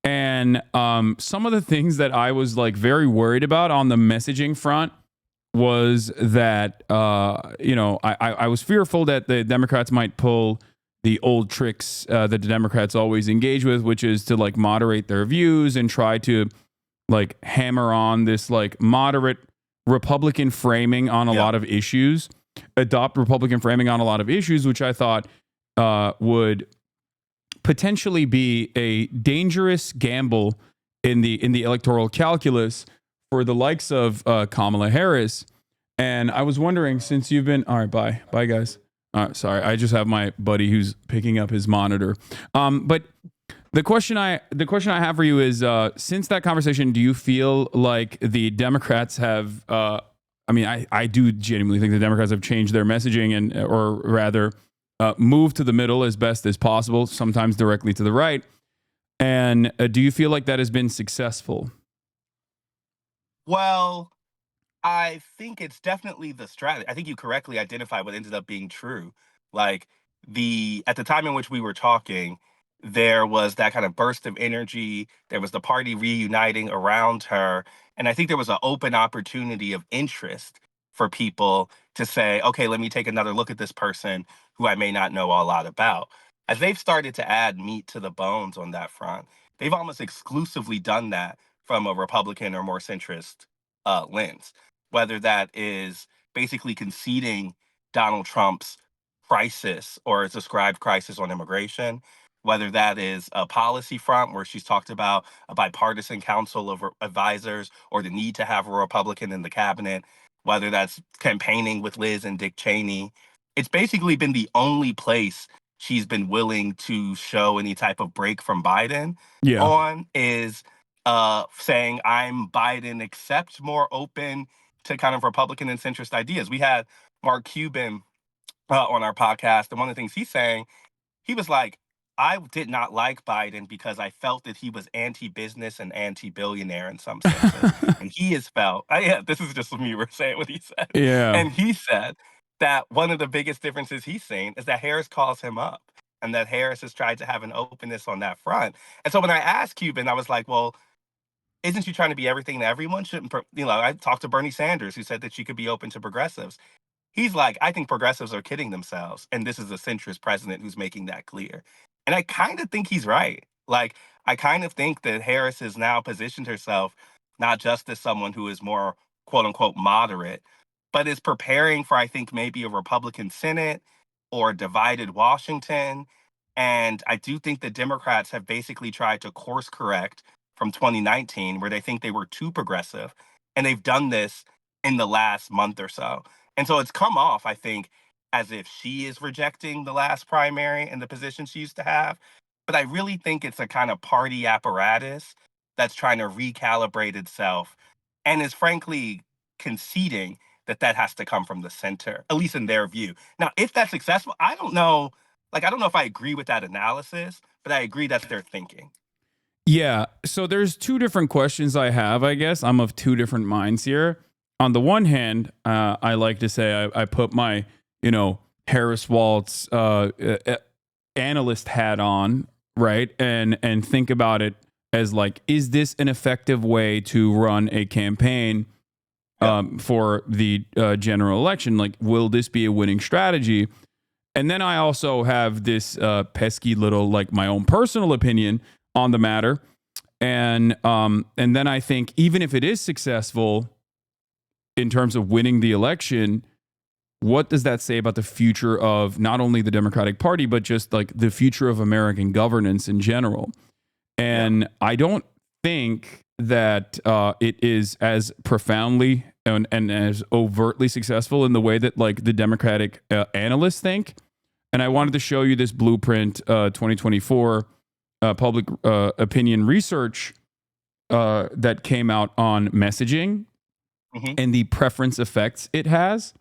And some of the things that I was like very worried about on the messaging front was that, I was fearful that the Democrats might pull the old tricks that the Democrats always engage with, which is to like moderate their views and try to like hammer on this like moderate Republican framing on a lot of issues, adopt Republican framing on a lot of issues, which I thought would potentially be a dangerous gamble in the electoral calculus for the likes of Kamala Harris. And I was wondering, since you've been all right, bye guys. Sorry, I just have my buddy who's picking up his monitor. But the question I have for you is, since that conversation, do you feel like the Democrats have? I do genuinely think the Democrats have changed their messaging or rather, moved to the middle as best as possible, sometimes directly to the right. And do you feel like that has been successful? Well, I think it's definitely the strategy. I think you correctly identified what ended up being true. Like at the time in which we were talking, there was that kind of burst of energy. There was the party reuniting around her. And I think there was an open opportunity of interest for people to say, okay, let me take another look at this person who I may not know a lot about. As they've started to add meat to the bones on that front, they've almost exclusively done that from a Republican or more centrist lens, whether that is basically conceding Donald Trump's crisis or its described crisis on immigration, whether that is a policy front where she's talked about a bipartisan council of advisors or the need to have a Republican in the cabinet, whether that's campaigning with Liz and Dick Cheney. It's basically been the only place she's been willing to show any type of break from Biden on is saying, I'm Biden, except more open to kind of Republican and centrist ideas. We had Mark Cuban on our podcast, and one of the things he's saying, he was like, I did not like Biden because I felt that he was anti-business and anti-billionaire in some senses. And he has felt, this is just me saying what he said. Yeah. And he said that one of the biggest differences he's seen is that Harris calls him up and that Harris has tried to have an openness on that front. And so when I asked Cuban, I was like, well, isn't she trying to be everything to everyone? I talked to Bernie Sanders, who said that she could be open to progressives. He's like, I think progressives are kidding themselves. And this is a centrist president who's making that clear. And I kind of think he's right. Like, I kind of think that Harris has now positioned herself not just as someone who is more quote unquote moderate, but is preparing for, I think, maybe a Republican Senate or a divided Washington. And I do think the Democrats have basically tried to course correct from 2019, where they think they were too progressive. And they've done this in the last month or so. And so it's come off, I think, as if she is rejecting the last primary and the position she used to have. But I really think it's a kind of party apparatus that's trying to recalibrate itself and is frankly conceding that that has to come from the center, at least in their view. Now, if that's successful, I don't know. Like, I don't know if I agree with that analysis, but I agree that's their thinking. Yeah. So there's two different questions I have, I guess. I'm of two different minds here. On the one hand, I like to say I put my, Harris Waltz analyst hat on, right? And think about it as like, is this an effective way to run a campaign for the general election? Like, will this be a winning strategy? And then I also have this pesky little, like, my own personal opinion on the matter. And then I think even if it is successful in terms of winning the election, what does that say about the future of not only the Democratic Party, but just like the future of American governance in general? And I don't think that it is as profoundly and as overtly successful in the way that like the Democratic analysts think. And I wanted to show you this blueprint 2024 public opinion research that came out on messaging and the preference effects it has.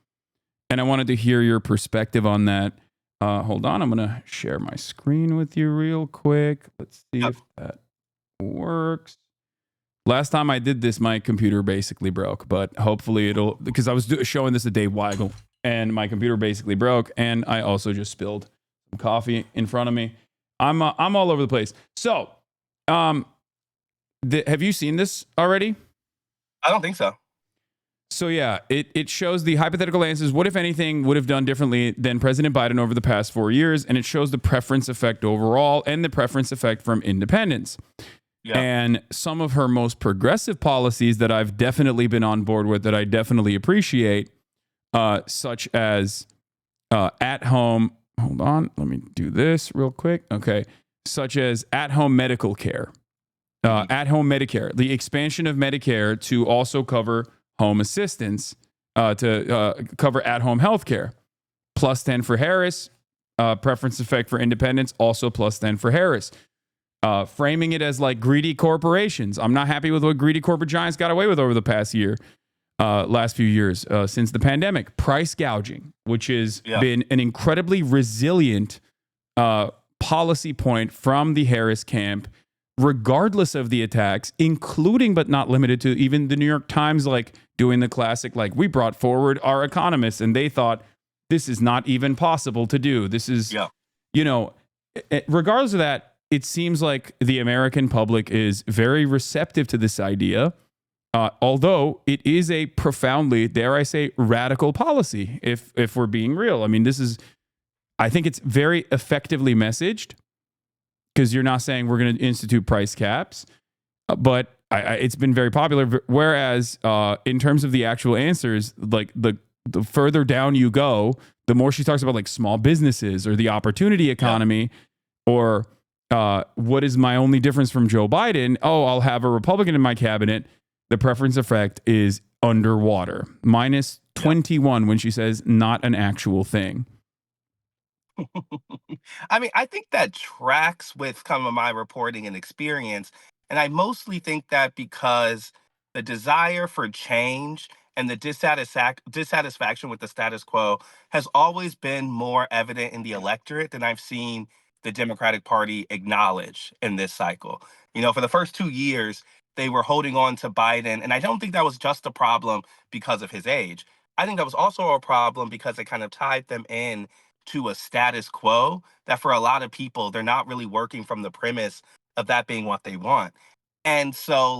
And I wanted to hear your perspective on that. Hold on, I'm going to share my screen with you real quick. Let's see if that works. Last time I did this, my computer basically broke, but hopefully it'll, because I was showing this to Dave Weigel and my computer basically broke. And I also just spilled some coffee in front of me. I'm all over the place. So, have you seen this already? I don't think so. So yeah, it shows the hypothetical answers. What, if anything, would have done differently than President Biden over the past 4 years? And it shows the preference effect overall and the preference effect from independents. Yeah. And some of her most progressive policies that I've definitely been on board with, that I definitely appreciate, such as at-home. Hold on, let me do this real quick. Okay, such as at-home medical care, at-home Medicare, the expansion of Medicare to also cover home assistance, to cover at-home healthcare. Plus 10 for Harris. Preference effect for independents, also plus 10 for Harris. Framing it as like greedy corporations. I'm not happy with what greedy corporate giants got away with over the past year, last few years, since the pandemic. Price gouging, which has been an incredibly resilient policy point from the Harris camp, regardless of the attacks, including but not limited to even the New York Times, like doing the classic, like, we brought forward our economists and they thought this is not even possible to do. This is, regardless of that, it seems like the American public is very receptive to this idea, although it is a profoundly, dare I say, radical policy, if we're being real. I mean, I think it's very effectively messaged, because you're not saying we're going to institute price caps, but it's been very popular. Whereas in terms of the actual answers, like the further down you go, the more she talks about like small businesses or the opportunity economy, or what is my only difference from Joe Biden? Oh, I'll have a Republican in my cabinet. The preference effect is underwater, minus 21 when she says not an actual thing. I mean, I think that tracks with some of my reporting and experience. And I mostly think that because the desire for change and the dissatisfaction with the status quo has always been more evident in the electorate than I've seen the Democratic Party acknowledge in this cycle. For the first 2 years, they were holding on to Biden. And I don't think that was just a problem because of his age. I think that was also a problem because it kind of tied them in to a status quo that for a lot of people, they're not really working from the premise of that being what they want. And so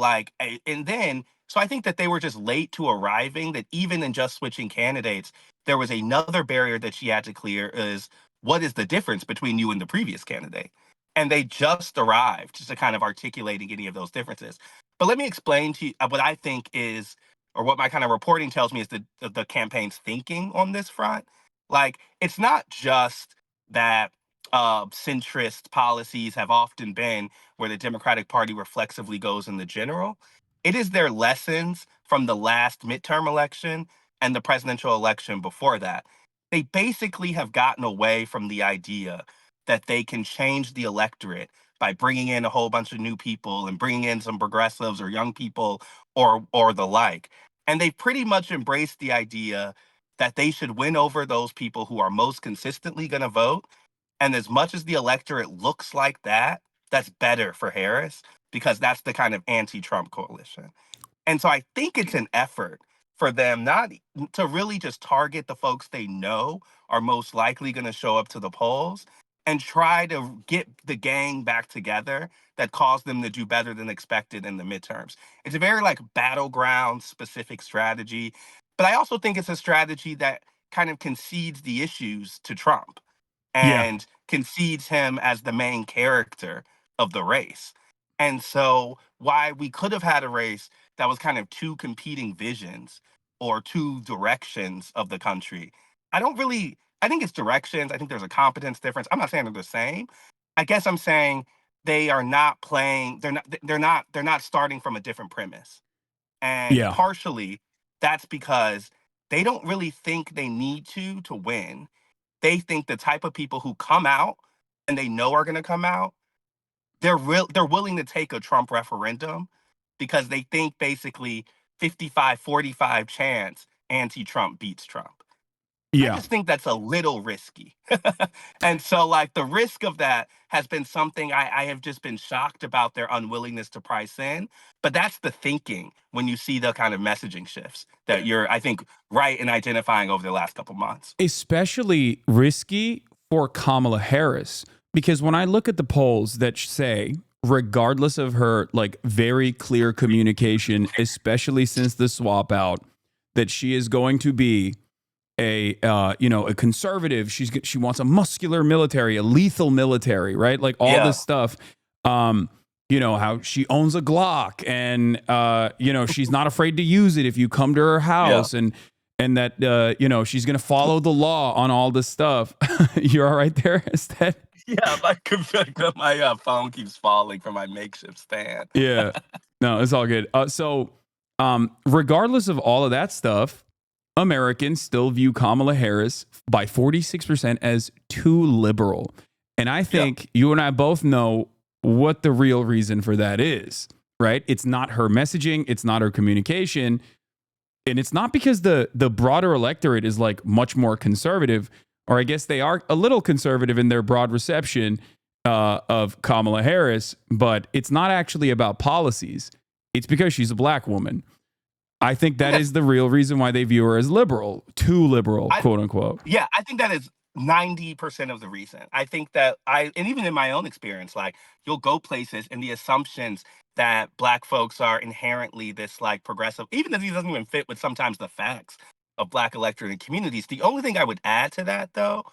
so I think that they were just late to arriving, that even in just switching candidates, there was another barrier that she had to clear is what is the difference between you and the previous candidate? And they just arrived to kind of articulating any of those differences. But let me explain to you what I think is, or what my kind of reporting tells me is the campaign's thinking on this front. Like, it's not just that centrist policies have often been where the Democratic Party reflexively goes in the general. It is their lessons from the last midterm election and the presidential election before that. They basically have gotten away from the idea that they can change the electorate by bringing in a whole bunch of new people and bringing in some progressives or young people or the like. And they pretty much embraced the idea that they should win over those people who are most consistently going to vote. And as much as the electorate looks like that, that's better for Harris because that's the kind of anti-Trump coalition. And so I think it's an effort for them not to really just target the folks they know are most likely going to show up to the polls and try to get the gang back together that caused them to do better than expected in the midterms. It's a very like battleground specific strategy, but I also think it's a strategy that kind of concedes the issues to Trump Yeah. and concedes him as the main character of the race. And so, why we could have had a race that was kind of two competing visions or two directions of the country. I think it's directions. I think there's a competence difference. I'm not saying they're the same. I guess I'm saying they are not playing, they're not starting from a different premise. And Yeah. partially that's because they don't really think they need to win. They think the type of people who come out and they know are going to come out, they're willing to take a Trump referendum because they think basically 55-45 chance anti-Trump beats Trump. I Yeah. just think that's a little risky. And so, like, the risk of that has been something I have just been shocked about their unwillingness to price in. But that's the thinking when you see the kind of messaging shifts that you're, I think, right in identifying over the last couple months. Especially risky for Kamala Harris, because when I look at the polls that say, regardless of her like very clear communication, especially since the swap out, that she is going to be a conservative. She wants a muscular military, a lethal military, right? Like all Yeah. this stuff. How she owns a Glock and she's not afraid to use it if you come to her house and that she's gonna follow the law on all this stuff. You're all right there, Instead. Yeah, my phone keeps falling from my makeshift stand. Yeah. No, it's all good. Regardless of all of that stuff, Americans still view Kamala Harris by 46% as too liberal. And I think you and I both know what the real reason for that is, right? It's not her messaging, it's not her communication, and it's not because the broader electorate is like much more conservative, or I guess they are a little conservative in their broad reception of Kamala Harris, but it's not actually about policies. It's because she's a black woman. I think that is the real reason why they view her as liberal, too liberal, quote unquote. Yeah, I think that is 90% of the reason. I think that and even in my own experience, like you'll go places and the assumptions that black folks are inherently this like progressive, even if he doesn't even fit with sometimes the facts of black electorate and communities. The only thing I would add to that though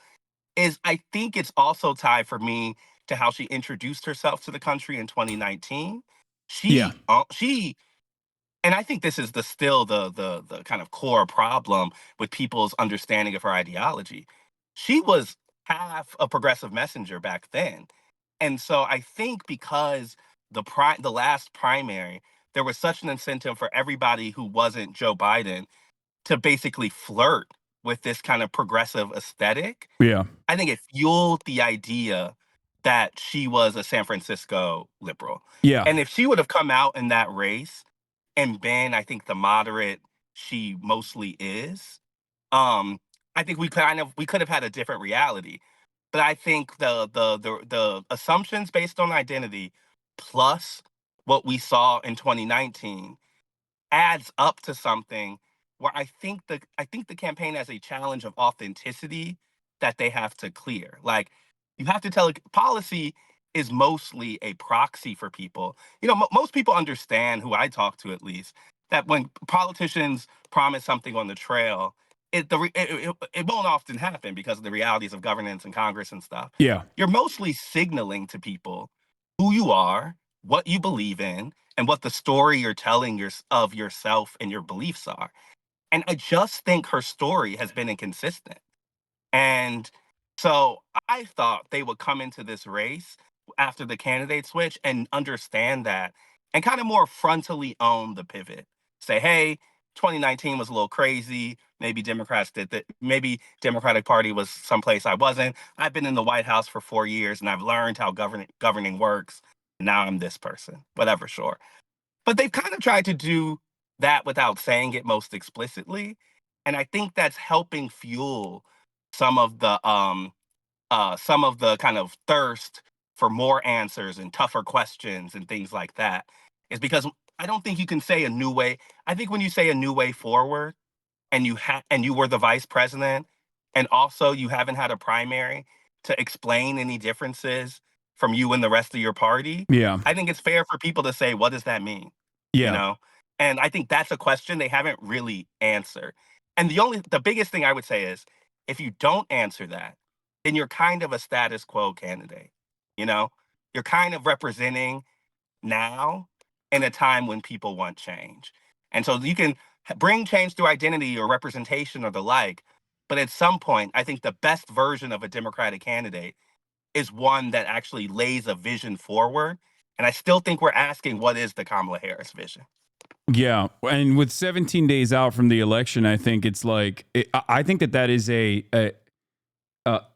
is I think it's also tied for me to how she introduced herself to the country in 2019. Yeah. She and I think this is the kind of core problem with people's understanding of her ideology. She was half a progressive messenger back then. And so I think because the last primary, there was such an incentive for everybody who wasn't Joe Biden to basically flirt with this kind of progressive aesthetic. Yeah. I think it fueled the idea that she was a San Francisco liberal. Yeah. And if she would have come out in that race and been, I think, the moderate she mostly is, I think we could have had a different reality. But I think the assumptions based on identity plus what we saw in 2019 adds up to something where I think the campaign has a challenge of authenticity that they have to clear. Like you have to tell policy is mostly a proxy for people. You know, most people understand, who I talk to at least, that when politicians promise something on the trail, it won't often happen because of the realities of governance and Congress and stuff. Yeah. You're mostly signaling to people who you are, what you believe in, and what the story you're telling of yourself and your beliefs are. And I just think her story has been inconsistent. And so I thought they would come into this race after the candidate switch and understand that and kind of more frontally own the pivot. Say, hey, 2019 was a little crazy. Maybe Democrats did that. Maybe Democratic Party was someplace I wasn't. I've been in the White House for 4 years and I've learned how governing works. Now I'm this person, whatever, sure. But they've kind of tried to do that without saying it most explicitly. And I think that's helping fuel some of the kind of thirst for more answers and tougher questions and things like that. Is because I don't think you can say a new way. I think when you say a new way forward and you were the vice president and also you haven't had a primary to explain any differences from you and the rest of your party, Yeah. I think it's fair for people to say, what does that mean? You Yeah. know? And I think that's a question they haven't really answered. And the biggest thing I would say is if you don't answer that, then you're kind of a status quo candidate. You know, you're kind of representing now in a time when people want change. And so you can bring change through identity or representation or the like. But at some point, I think the best version of a Democratic candidate is one that actually lays a vision forward. And I still think we're asking, what is the Kamala Harris vision? Yeah, and with 17 days out from the election, I think it's like I think that is I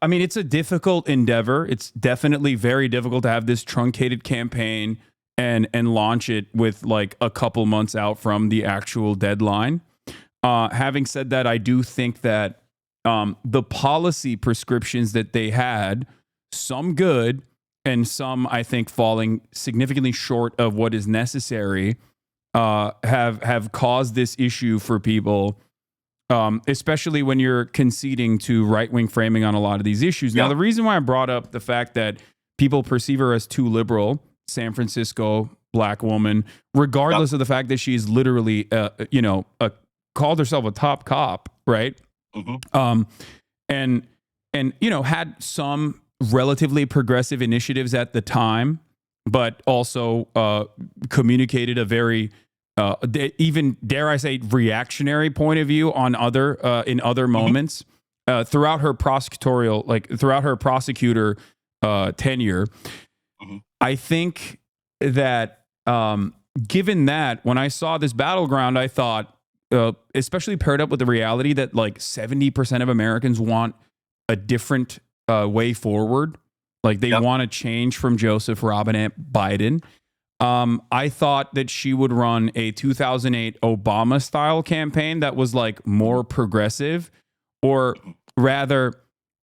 mean, it's a difficult endeavor. It's definitely very difficult to have this truncated campaign and launch it with like a couple months out from the actual deadline. Having said that, I do think that the policy prescriptions that they had, some good and some I think falling significantly short of what is necessary, have caused this issue for people, especially when you're conceding to right-wing framing on a lot of these issues. Now, the reason why I brought up the fact that people perceive her as too liberal, San Francisco black woman, regardless of the fact that she's literally, called herself a top cop, right? Mm-hmm. And had some relatively progressive initiatives at the time, but also communicated a very even, dare I say, reactionary point of view on in other moments throughout her prosecutor tenure. Mm-hmm. I think that given that, when I saw this battleground, I thought, especially paired up with the reality that like 70% of Americans want a different way forward, like they want to change from Joseph Robinette Biden. I thought that she would run a 2008 Obama style campaign that was like more progressive, or rather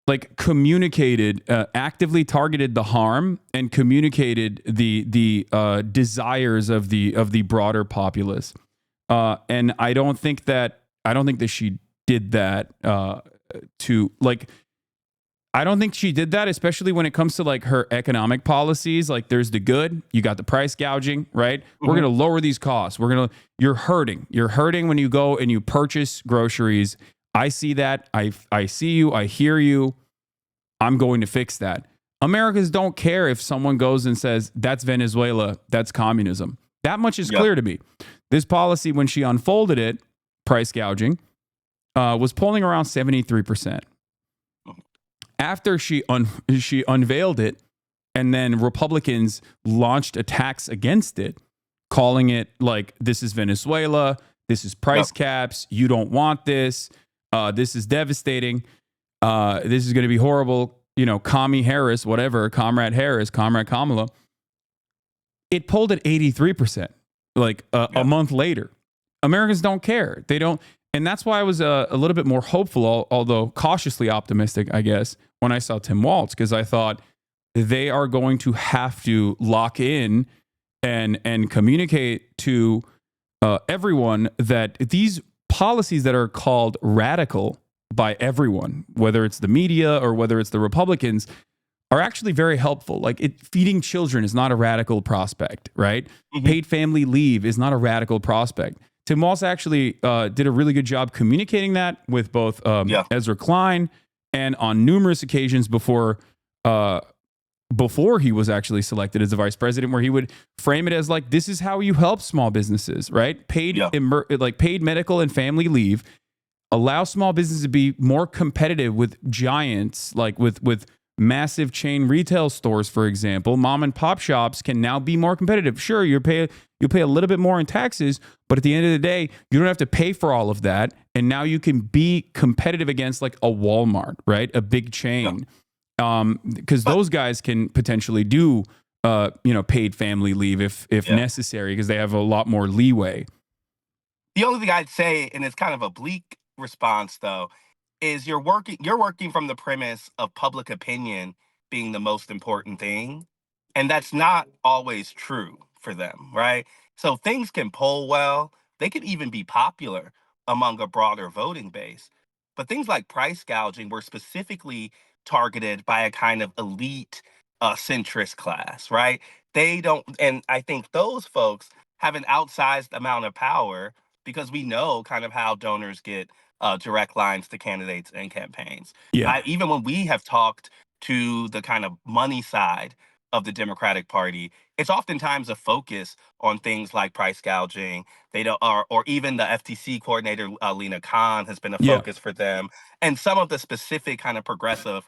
like communicated, actively targeted the harm and communicated the desires of the broader populace. And I don't think that she did that I don't think she did that, especially when it comes to like her economic policies. Like there's the good, you got the price gouging, right? Mm-hmm. We're going to lower these costs. You're hurting when you go and you purchase groceries. I see that. I see you. I hear you. I'm going to fix that. Americans don't care if someone goes and says, that's Venezuela, that's communism. That much is clear to me. This policy, when she unfolded it, price gouging, was polling around 73%. After she unveiled it, and then Republicans launched attacks against it, calling it like, this is Venezuela, this is price caps, you don't want this, this is devastating, this is going to be horrible, Comrade Harris, Comrade Kamala. It polled at 83%, a month later. Americans don't care. They don't. And that's why I was a little bit more hopeful, although cautiously optimistic, I guess, when I saw Tim Walz, because I thought they are going to have to lock in and communicate to everyone that these policies that are called radical by everyone, whether it's the media or whether it's the Republicans, are actually very helpful. Like feeding children is not a radical prospect, right? Mm-hmm. Paid family leave is not a radical prospect. Tim Walz actually did a really good job communicating that with both Ezra Klein and on numerous occasions before he was actually selected as the vice president, where he would frame it as like, this is how you help small businesses, right? Paid medical and family leave, allow small businesses to be more competitive with giants, like with massive chain retail stores, for example. Mom and pop shops can now be more competitive. Sure, you'll pay a little bit more in taxes, but at the end of the day, you don't have to pay for all of that. And now you can be competitive against like a Walmart, right? A big chain. Because those guys can potentially do, paid family leave if necessary, because they have a lot more leeway. The only thing I'd say, and it's kind of a bleak response though, is you're working from the premise of public opinion being the most important thing. And that's not always true for them, right? So things can poll well. They could even be popular among a broader voting base. But things like price gouging were specifically targeted by a kind of elite centrist class, right? They don't, and I think those folks have an outsized amount of power because we know kind of how donors get direct lines to candidates and campaigns. Yeah. Even when we have talked to the kind of money side of the Democratic Party, it's oftentimes a focus on things like price gouging. They don't, or even the FTC coordinator, Lena Khan, has been a focus for them, and some of the specific kind of progressive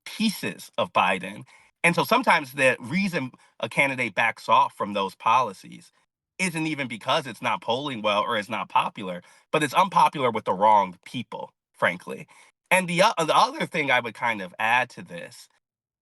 pieces of Biden. And so sometimes the reason a candidate backs off from those policies isn't even because it's not polling well or it's not popular, but it's unpopular with the wrong people, frankly. And the other thing I would kind of add to this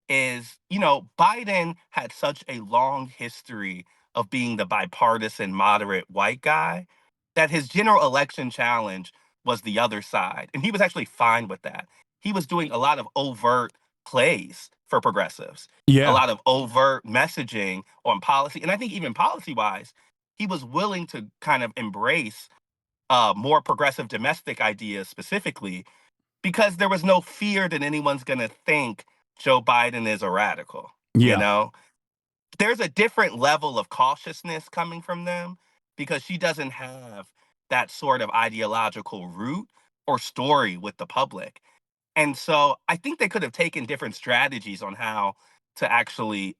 is, Biden had such a long history of being the bipartisan, moderate white guy that his general election challenge was the other side. And he was actually fine with that. He was doing a lot of overt plays for progressives, a lot of overt messaging on policy. And I think even policy-wise, he was willing to kind of embrace more progressive domestic ideas specifically, because there was no fear that anyone's going to think Joe Biden is a radical. There's a different level of cautiousness coming from them because she doesn't have that sort of ideological root or story with the public. And so I think they could have taken different strategies on how to actually,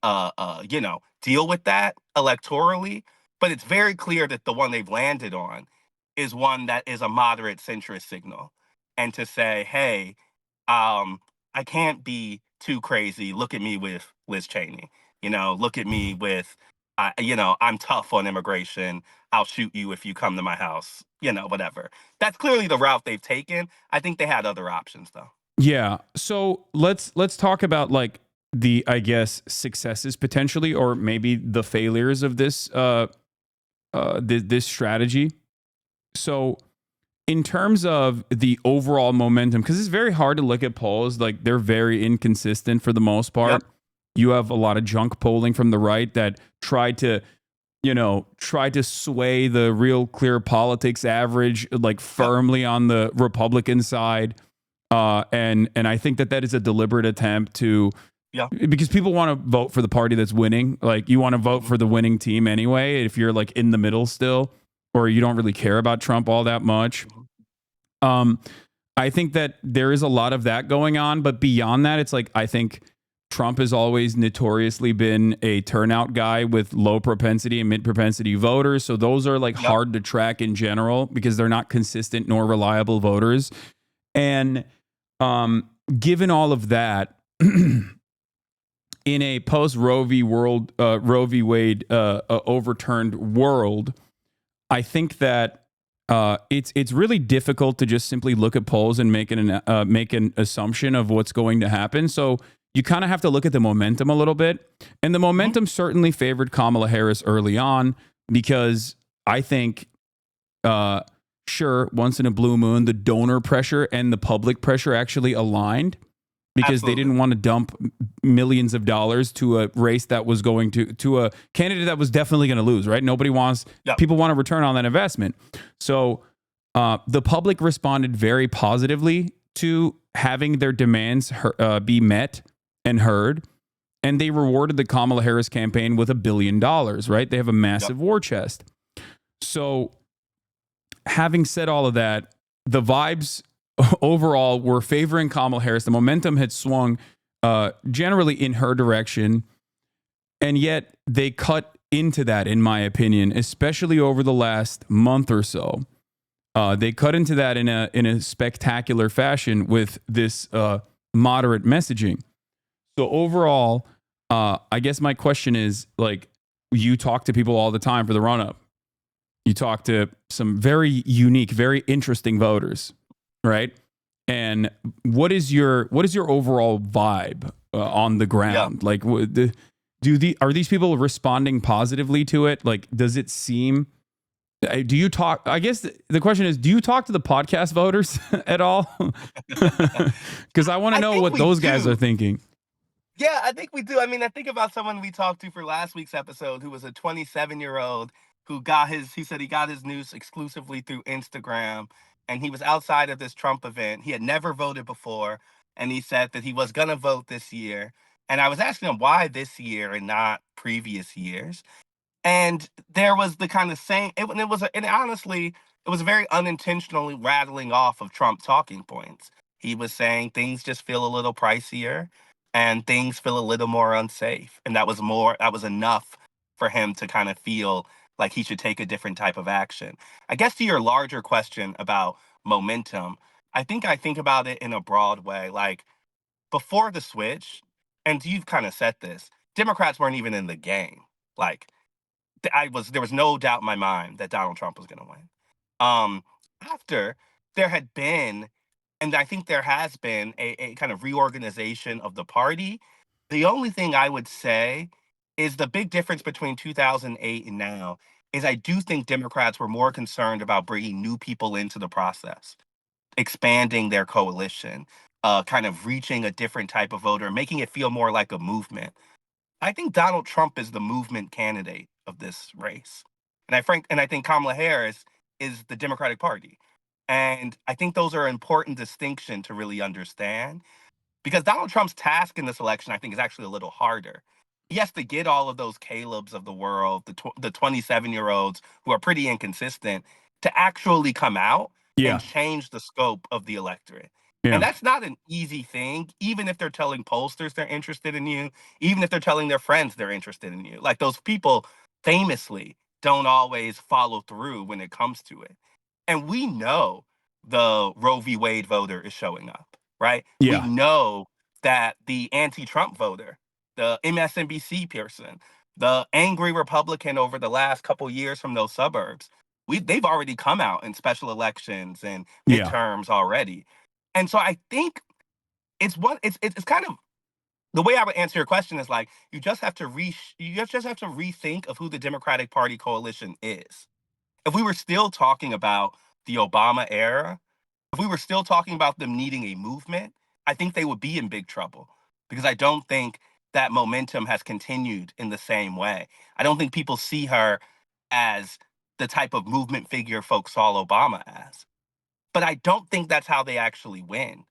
deal with that electorally. But it's very clear that the one they've landed on is one that is a moderate centrist signal. And to say, hey, I can't be too crazy. Look at me with Liz Cheney. Look at me with, I'm tough on immigration. I'll shoot you if you come to my house, whatever. That's clearly the route they've taken. I think they had other options, though. Yeah. So let's talk about like the, I guess, successes potentially, or maybe the failures of this this strategy. So in terms of the overall momentum, because it's very hard to look at polls, like they're very inconsistent for the most part. Yep. You have a lot of junk polling from the right that tried to sway the Real Clear Politics average like firmly on the Republican side. And I think that is a deliberate attempt to, because people want to vote for the party that's winning. Like you want to vote for the winning team anyway, if you're like in the middle still, or you don't really care about Trump all that much. I think that there is a lot of that going on, but beyond that, it's like, I think Trump has always notoriously been a turnout guy with low propensity and mid propensity voters. So those are like hard to track in general because they're not consistent nor reliable voters. And given all of that, in a post Roe v. Wade overturned world, I think that it's really difficult to just simply look at polls and make an assumption of what's going to happen. So you kind of have to look at the momentum a little bit. And the momentum certainly favored Kamala Harris early on because I think, sure, once in a blue moon, the donor pressure and the public pressure actually aligned because they didn't want to dump millions of dollars to a race that was going to a candidate that was definitely going to lose, right? Nobody wants, people want a return on that investment. So the public responded very positively to having their demands be met and heard. And they rewarded the Kamala Harris campaign with $1 billion, right? They have a massive war chest. So having said all of that, the vibes overall were favoring Kamala Harris. The momentum had swung generally in her direction, and yet they cut into that, in my opinion, especially over the last month or so. They cut into that in a spectacular fashion with this moderate messaging. So overall, I guess my question is, like, you talk to people all the time for the run-up. You talk to some very unique, very interesting voters, right? And what is your overall vibe on the ground? Yeah. Like, are these people responding positively to it? Like, does it seem? Do you talk? I guess the question is, do you talk to the podcast voters at all? Because I want to know what those guys are thinking. Yeah, I think we do. I mean, I think about someone we talked to for last week's episode who was a 27-year-old who he said he got his news exclusively through Instagram, and he was outside of this Trump event. He had never voted before, and he said that he was going to vote this year. And I was asking him why this year and not previous years. And there was the kind of same, and honestly, it was a very unintentionally rattling off of Trump talking points. He was saying things just feel a little pricier and things feel a little more unsafe. And that was enough for him to kind of feel like he should take a different type of action. I guess to your larger question about momentum, I think about it in a broad way. Like before the switch, and you've kind of said this, Democrats weren't even in the game. Like, there was no doubt in my mind that Donald Trump was going to win. After there had been, and I think there has been a kind of reorganization of the party. The only thing I would say is the big difference between 2008 and now is I do think Democrats were more concerned about bringing new people into the process, expanding their coalition, kind of reaching a different type of voter, making it feel more like a movement. I think Donald Trump is the movement candidate of this race. And I think Kamala Harris is the Democratic Party. And I think those are an important distinction to really understand because Donald Trump's task in this election, I think, is actually a little harder. He has to get all of those Calebs of the world, the 27-year-olds who are pretty inconsistent, to actually come out Yeah. and change the scope of the electorate. Yeah. And that's not an easy thing, even if they're telling pollsters they're interested in you, even if they're telling their friends they're interested in you. Like those people famously don't always follow through when it comes to it. And we know the Roe v. Wade voter is showing up, right? Yeah. We know that the anti-Trump voter, the MSNBC person, the angry Republican over the last couple years from those suburbs, they've already come out in special elections and Yeah. midterms already. And so I think it's kind of the way I would answer your question is like you just have to rethink of who the Democratic Party coalition is. If we were still talking about the Obama era, if we were still talking about them needing a movement, I think they would be in big trouble because I don't think that momentum has continued in the same way. I don't think people see her as the type of movement figure folks saw Obama as. But I don't think that's how they actually win.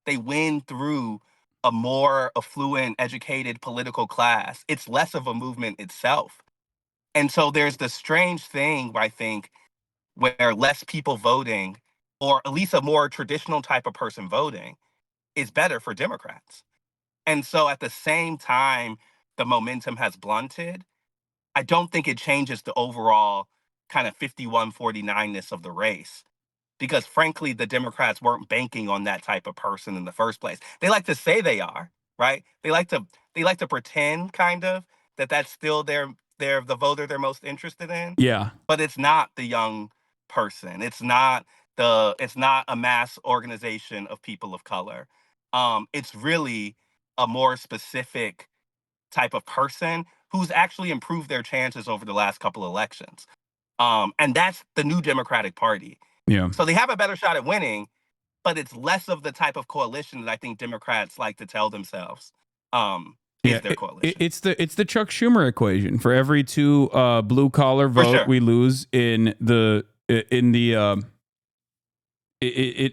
They win through a more affluent, educated political class. It's less of a movement itself. And so there's this strange thing where I think where less people voting, or at least a more traditional type of person voting, is better for Democrats. And so at the same time, the momentum has blunted. I don't think it changes the overall kind of 51-49-ness of the race because frankly, the Democrats weren't banking on that type of person in the first place. They like to say they are, right? They like to pretend kind of that that's still the voter they're most interested in. Yeah. But it's not the young person. It's not a mass organization of people of color. It's really a more specific type of person who's actually improved their chances over the last couple elections. And that's the new Democratic Party. Yeah. So they have a better shot at winning, but it's less of the type of coalition that I think Democrats like to tell themselves is their coalition. It's the Chuck Schumer equation. For every two blue collar vote we lose in the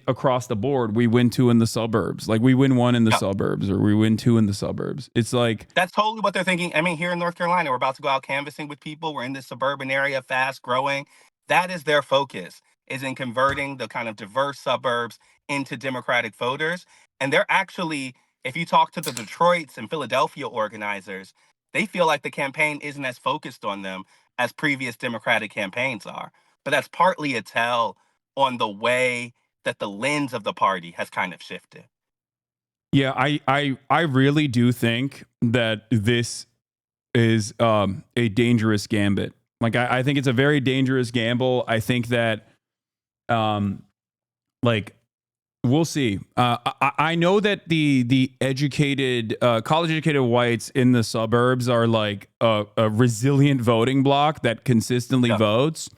across the board, we win two in the suburbs. Like we win one in the suburbs, or we win two in the suburbs. It's like that's totally what they're thinking. I mean, here in North Carolina, we're about to go out canvassing with people. We're in this suburban area, fast growing. That is their focus. is in converting the kind of diverse suburbs into Democratic voters. And they're actually, if you talk to the Detroits and Philadelphia organizers, they feel like the campaign isn't as focused on them as previous Democratic campaigns are. But that's partly a tell on the way that the lens of the party has kind of shifted. Yeah, I really do think that this is a dangerous gambit. Like I think it's a very dangerous gamble. I think that like we'll see. I know that the educated college educated whites in the suburbs are like a resilient voting bloc that consistently votes,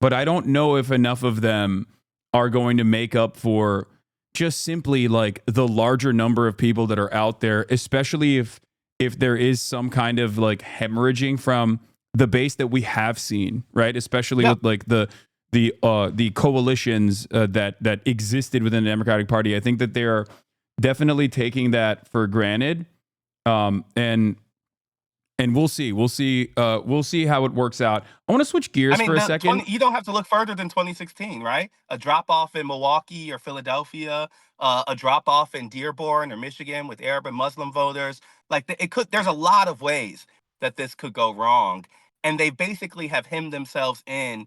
but I don't know if enough of them are going to make up for just simply like the larger number of people that are out there, especially if there is some kind of like hemorrhaging from the base that we have seen, right? Especially with like the coalitions that existed within the Democratic Party. I think that they're definitely taking that for granted, and we'll see. We'll see how it works out. I want to switch gears for a second. You don't have to look further than 2016, right? A drop off in Milwaukee or Philadelphia, a drop off in Dearborn or Michigan with Arab and Muslim voters. Like it could. There's a lot of ways that this could go wrong, and they basically have hemmed themselves in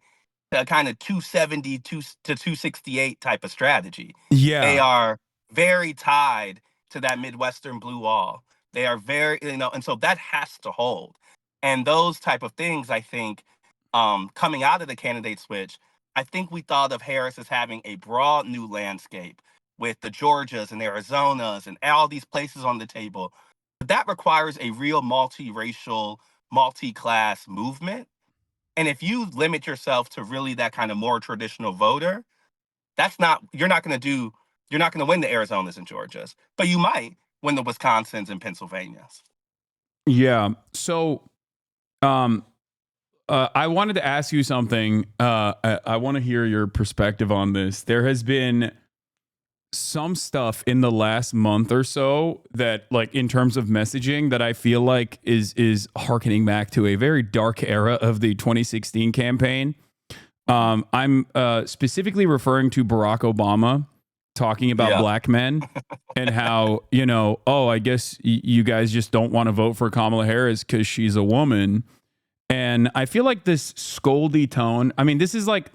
to a kind of 270 to 268 type of strategy. Yeah, They are very tied to that Midwestern blue wall. They are very, and so that has to hold. And those type of things, I think, coming out of the candidate switch, I think we thought of Harris as having a broad new landscape with the Georgias and Arizonas and all these places on the table. But that requires a real multiracial, multi-class movement. And if you limit yourself to really that kind of more traditional voter, you're not going to win the Arizonas and Georgias, but you might win the Wisconsins and Pennsylvanias. Yeah. So, I wanted to ask you something. I want to hear your perspective on this. There has been some stuff in the last month or so that, like, in terms of messaging, that I feel like is harkening back to a very dark era of the 2016 campaign. I'm specifically referring to Barack Obama talking about black men and how, I guess you guys just don't want to vote for Kamala Harris because she's a woman. And I feel like this scoldy tone, I mean, this is like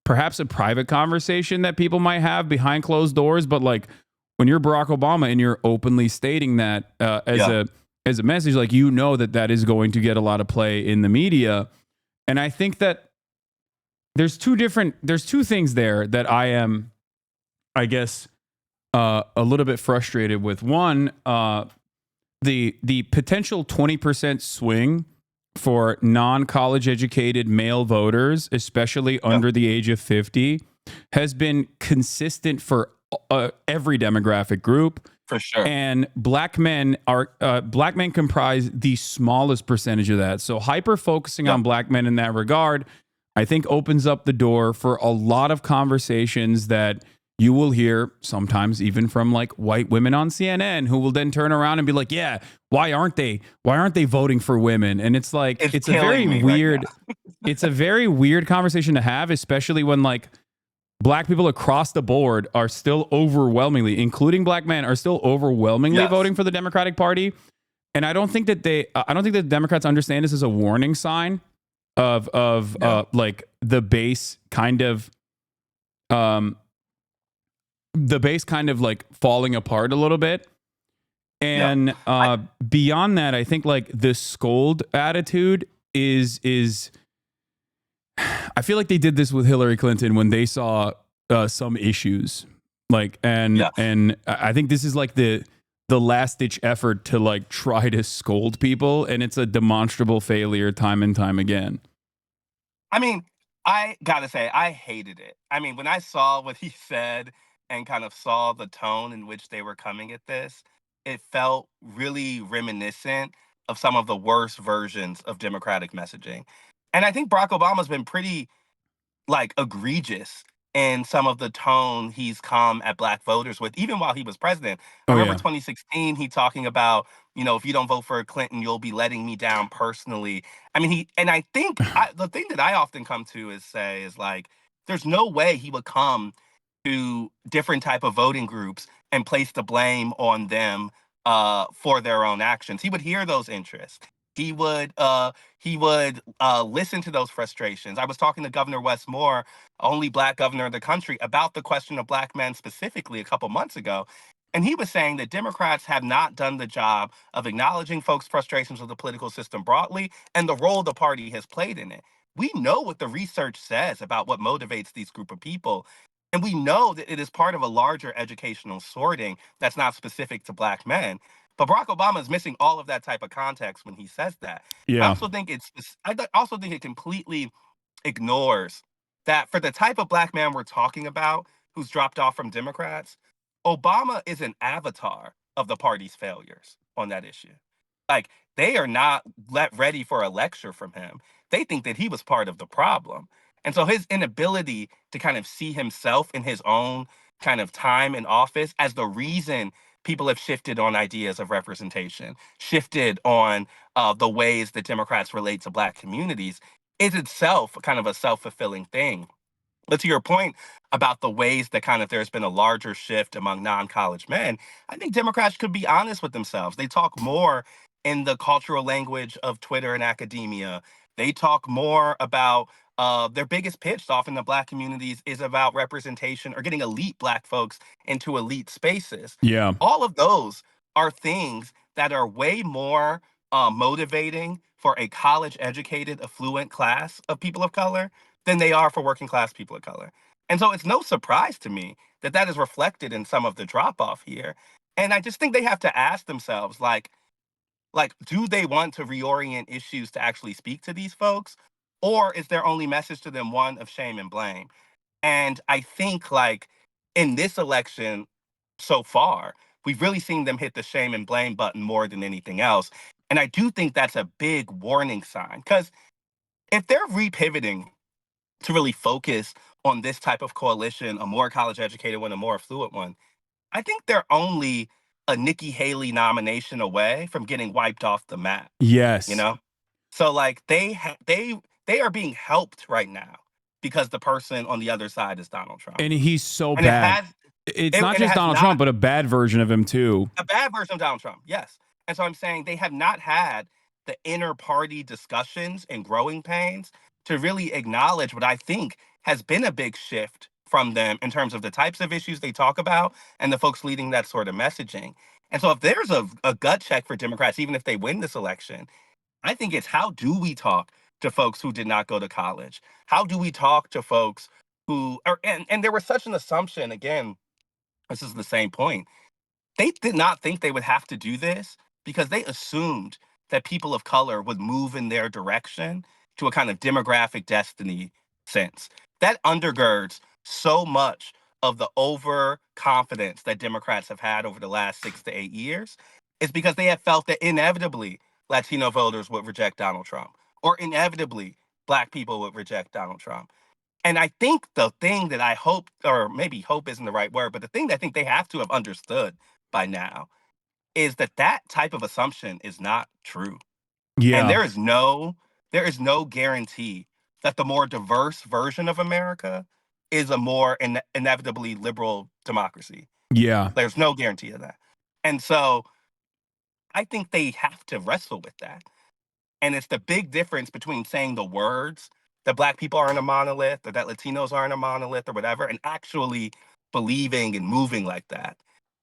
perhaps a private conversation that people might have behind closed doors, but like when you're Barack Obama and you're openly stating that as a message, like, that is going to get a lot of play in the media. And I think that there's two things there that I am, I guess, a little bit frustrated with. One, the potential 20% swing for non-college educated male voters, especially under the age of 50, has been consistent for every demographic group. For sure. And black men comprise the smallest percentage of that. So hyper focusing on black men in that regard, I think, opens up the door for a lot of conversations that you will hear sometimes even from like white women on CNN, who will then turn around and be like, yeah, why aren't they voting for women? And it's like, it's a very weird, it's a very weird conversation to have, especially when like black people across the board are still overwhelmingly, including black men, are still overwhelmingly voting for the Democratic Party. And I don't think that the Democrats understand this as a warning sign of like the base kind of like falling apart a little bit. And beyond that, I think like the scold attitude is I feel like they did this with Hillary Clinton when they saw some issues, like, and I think this is like the last ditch effort to like try to scold people, and it's a demonstrable failure time and time again. I mean, I gotta say, I hated it. I mean, when I saw what he said and kind of saw the tone in which they were coming at this, it felt really reminiscent of some of the worst versions of Democratic messaging. And I think Barack Obama's been pretty like egregious in some of the tone he's come at black voters with, even while he was president. I remember 2016, he talking about, if you don't vote for Clinton, you'll be letting me down personally. I mean, I think the thing that I often come to is like, there's no way he would come to different type of voting groups and place the blame on them for their own actions. He would hear those interests. He would listen to those frustrations. I was talking to Governor Wes Moore, only black governor in the country, about the question of black men specifically a couple months ago. And he was saying that Democrats have not done the job of acknowledging folks' frustrations with the political system broadly and the role the party has played in it. We know what the research says about what motivates these group of people. And we know that it is part of a larger educational sorting that's not specific to black men. But Barack Obama is missing all of that type of context when he says that. I Yeah. also think also think it completely ignores that for the type of black man we're talking about who's dropped off from Democrats, Obama is an avatar of the party's failures on that issue. Like, they are not ready for a lecture from him. They think that he was part of the problem. And so his inability to kind of see himself in his own kind of time in office as the reason people have shifted on ideas of representation, shifted on the ways that Democrats relate to black communities, is itself kind of a self-fulfilling thing. But to your point about the ways that kind of there's been a larger shift among non-college men, I think Democrats could be honest with themselves. They talk more in the cultural language of Twitter and academia. They talk more about their biggest pitch often in the black communities is about representation or getting elite black folks into elite spaces. Yeah. All of those are things that are way more motivating for a college educated, affluent class of people of color than they are for working class people of color. And so it's no surprise to me that that is reflected in some of the drop off here. And I just think they have to ask themselves, do they want to reorient issues to actually speak to these folks? Or is their only message to them one of shame and blame? And I think, like, in this election so far, we've really seen them hit the shame and blame button more than anything else. And I do think that's a big warning sign, because if they're repivoting to really focus on this type of coalition, a more college educated one, a more affluent one, I think they're only a Nikki Haley nomination away from getting wiped off the map, you Yes. know? So, like, they are being helped right now because the person on the other side is Donald Trump. And he's so And it bad. has It's it, not and it just has Donald not Trump, but a bad version of him too. a bad version of Donald Trump, yes. And so I'm saying they have not had the inner party discussions and growing pains to really acknowledge what I think has been a big shift from them in terms of the types of issues they talk about and the folks leading that sort of messaging. And so if there's a gut check for Democrats, even if they win this election, I think it's, how do we talk to folks who did not go to college? How do we talk to folks who are, and there was such an assumption, again, this is the same point. They did not think they would have to do this because they assumed that people of color would move in their direction to a kind of demographic destiny sense. That undergirds so much of the overconfidence that Democrats have had over the last 6 to 8 years, is because they have felt that inevitably Latino voters would reject Donald Trump, or inevitably black people would reject Donald Trump. And I think the thing that I hope, or maybe hope isn't the right word, but the thing that I think they have to have understood by now is that that type of assumption is not true. And Yeah. there is no guarantee that the more diverse version of America is a more inevitably liberal democracy. Yeah. There's no guarantee of that. And so I think they have to wrestle with that. And it's the big difference between saying the words that black people aren't a monolith or that Latinos aren't a monolith or whatever, and actually believing and moving like that.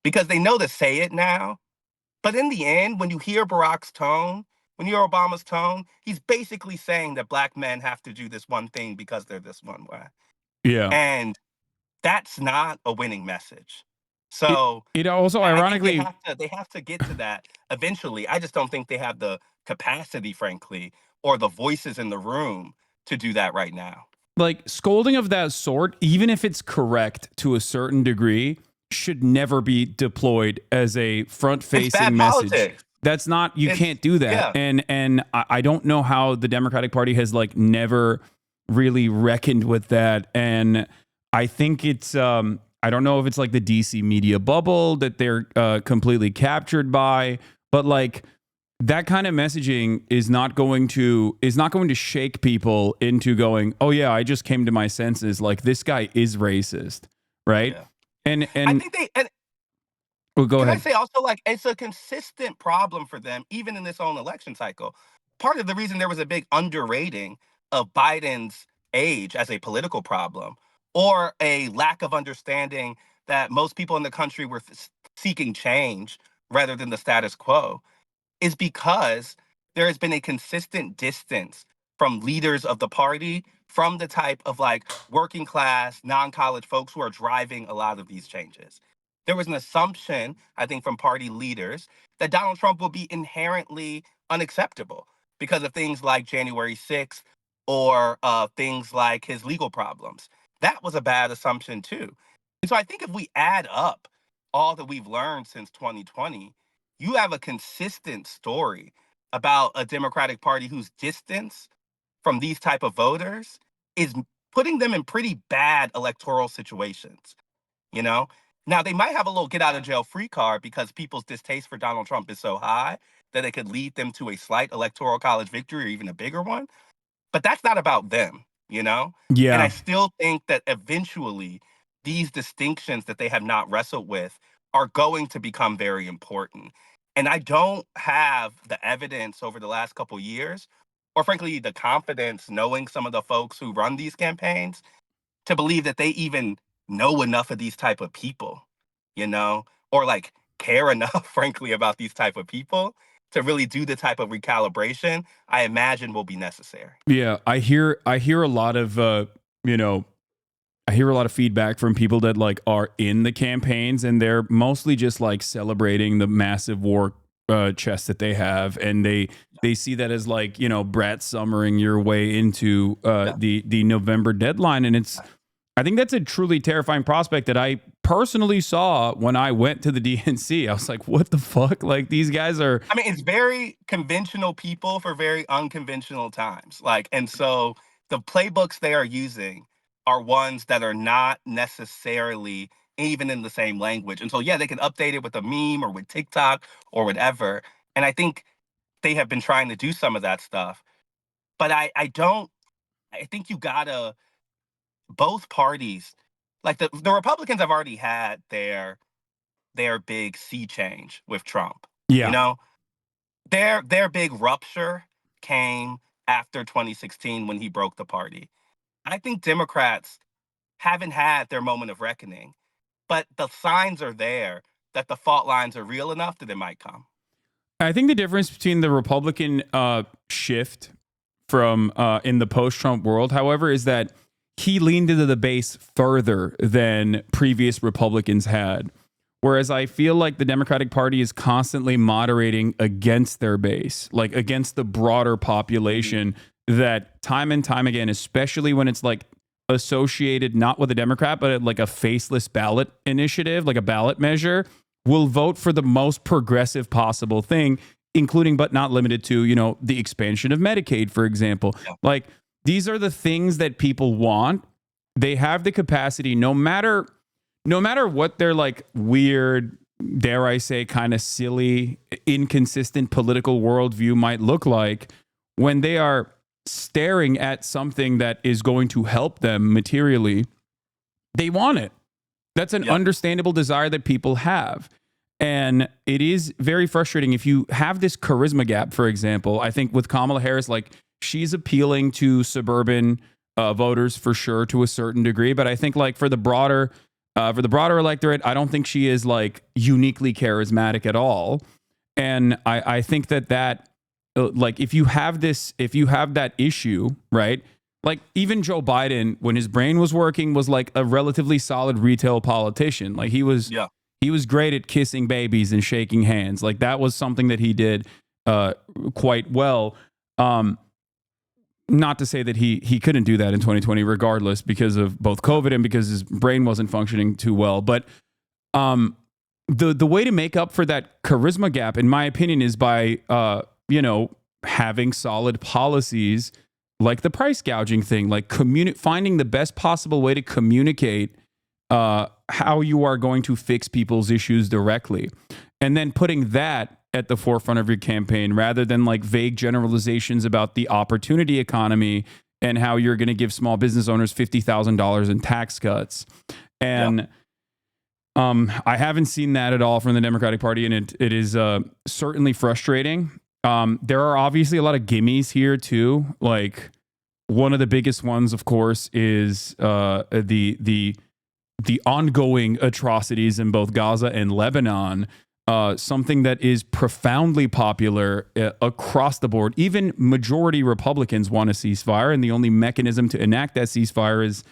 Because they know to say it now, but in the end, when you hear Barack's tone, when you hear Obama's tone, he's basically saying that black men have to do this one thing because they're this one way. Yeah. And that's not a winning message. It, So it also I think ironically, they have to get to that eventually. I just don't think they have the capacity, frankly, or the voices in the room to do that right now. like, scolding of that sort, even if it's correct to a certain degree, should never be deployed as a It's bad front-facing message. politics. That's not, you It's can't do that. yeah. And I don't know how the Democratic Party has like never really reckoned with that. And I think it's I don't know if it's like the DC media bubble that they're completely captured by, but like that kind of messaging is not going to shake people into going, oh yeah, I just came to my senses. Like, this guy is racist, right? Yeah. And I think they well, go can I ahead. say also, like, it's a consistent problem for them, even in this own election cycle. Part of the reason there was a big underrating of Biden's age as a political problem, or a lack of understanding that most people in the country were seeking change rather than the status quo, is because there has been a consistent distance from leaders of the party, from the type of like working class, non college folks who are driving a lot of these changes. There was an assumption, I think, from party leaders that Donald Trump will be inherently unacceptable because of things like January 6th, or things like his legal problems. That was a bad assumption, too. And so I think if we add up all that we've learned since 2020, you have a consistent story about a Democratic Party whose distance from these type of voters is putting them in pretty bad electoral situations. You know, now they might have a little get out of jail free card because people's distaste for Donald Trump is so high that it could lead them to a slight electoral college victory or even a bigger one. But that's not about them, you know? And I Yeah. still think that eventually these distinctions that they have not wrestled with are going to become very important. And I don't have the evidence over the last couple years, or frankly, the confidence knowing some of the folks who run these campaigns, to believe that they even know enough of these type of people, you know, or like care enough, frankly, about these type of people to really do the type of recalibration I imagine will be necessary. Yeah, I hear a lot of you know, I hear a lot of feedback from people that like are in the campaigns, and they're mostly just like celebrating the massive war chest that they have, and they see that as like, you know, brat summering your way into the November deadline. And it's, I think that's a truly terrifying prospect that I personally saw when I went to the DNC. I was like, what the fuck? Like, these guys are. I mean, it's very conventional people for very unconventional times. Like, and so the playbooks they are using are ones that are not necessarily even in the same language. And so, yeah, they can update it with a meme or with TikTok or whatever. And I think they have been trying to do some of that stuff. But I think you gotta, both parties, like the Republicans have already had their big sea change with Trump. You Yeah. know, their big rupture came after 2016 when he broke the party. I think Democrats haven't had their moment of reckoning, but the signs are there that the fault lines are real enough that it might come. I think the difference between the Republican shift from in the post-Trump world, however, is that he leaned into the base further than previous Republicans had. Whereas I feel like the Democratic Party is constantly moderating against their base, like against the broader population, that time and time again, especially when it's like associated not with a Democrat, but like a faceless ballot initiative, like a ballot measure, will vote for the most progressive possible thing, including but not limited to, you know, the expansion of Medicaid, for example. Yeah. Like, these are the things that people want. They have the capacity, no matter what their like weird, dare I say, kind of silly, inconsistent political worldview might look like, when they are staring at something that is going to help them materially, they want it. That's an understandable desire that people have. And it is very frustrating if you have this charisma gap, for example. I think with Kamala Harris, like, she's appealing to suburban voters for sure to a certain degree. But I think like for the broader electorate, I don't think she is like uniquely charismatic at all. And I think that like, if you have that issue, right? Like, even Joe Biden, when his brain was working, was like a relatively solid retail politician. Like, he was great at kissing babies and shaking hands. Like, that was something that he did quite well. Not to say that he couldn't do that in 2020, regardless, because of both COVID and because his brain wasn't functioning too well. But the way to make up for that charisma gap, in my opinion, is by having solid policies like the price gouging thing, like finding the best possible way to communicate how you are going to fix people's issues directly, and then putting that at the forefront of your campaign rather than like vague generalizations about the opportunity economy and how you're going to give small business owners $50,000 in tax cuts. And I haven't seen that at all from the Democratic Party, and it is certainly frustrating. There are obviously a lot of gimmies here too. Like one of the biggest ones, of course, is the ongoing atrocities in both Gaza and Lebanon. Something that is profoundly popular across the board. Even majority Republicans want a ceasefire, and the only mechanism to enact that ceasefire is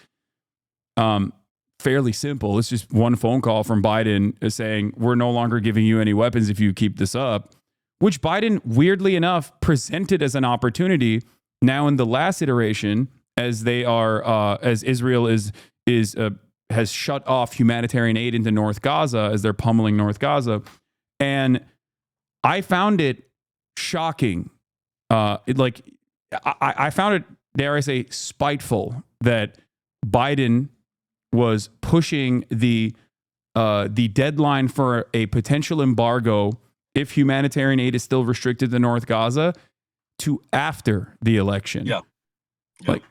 fairly simple. It's just one phone call from Biden saying, we're no longer giving you any weapons if you keep this up, which Biden, weirdly enough, presented as an opportunity now in the last iteration, as they are, as Israel has shut off humanitarian aid into North Gaza, as they're pummeling North Gaza. And I found it shocking. I found it, dare I say, spiteful that Biden was pushing the deadline for a potential embargo, if humanitarian aid is still restricted to North Gaza, to after the election. Yeah. Like,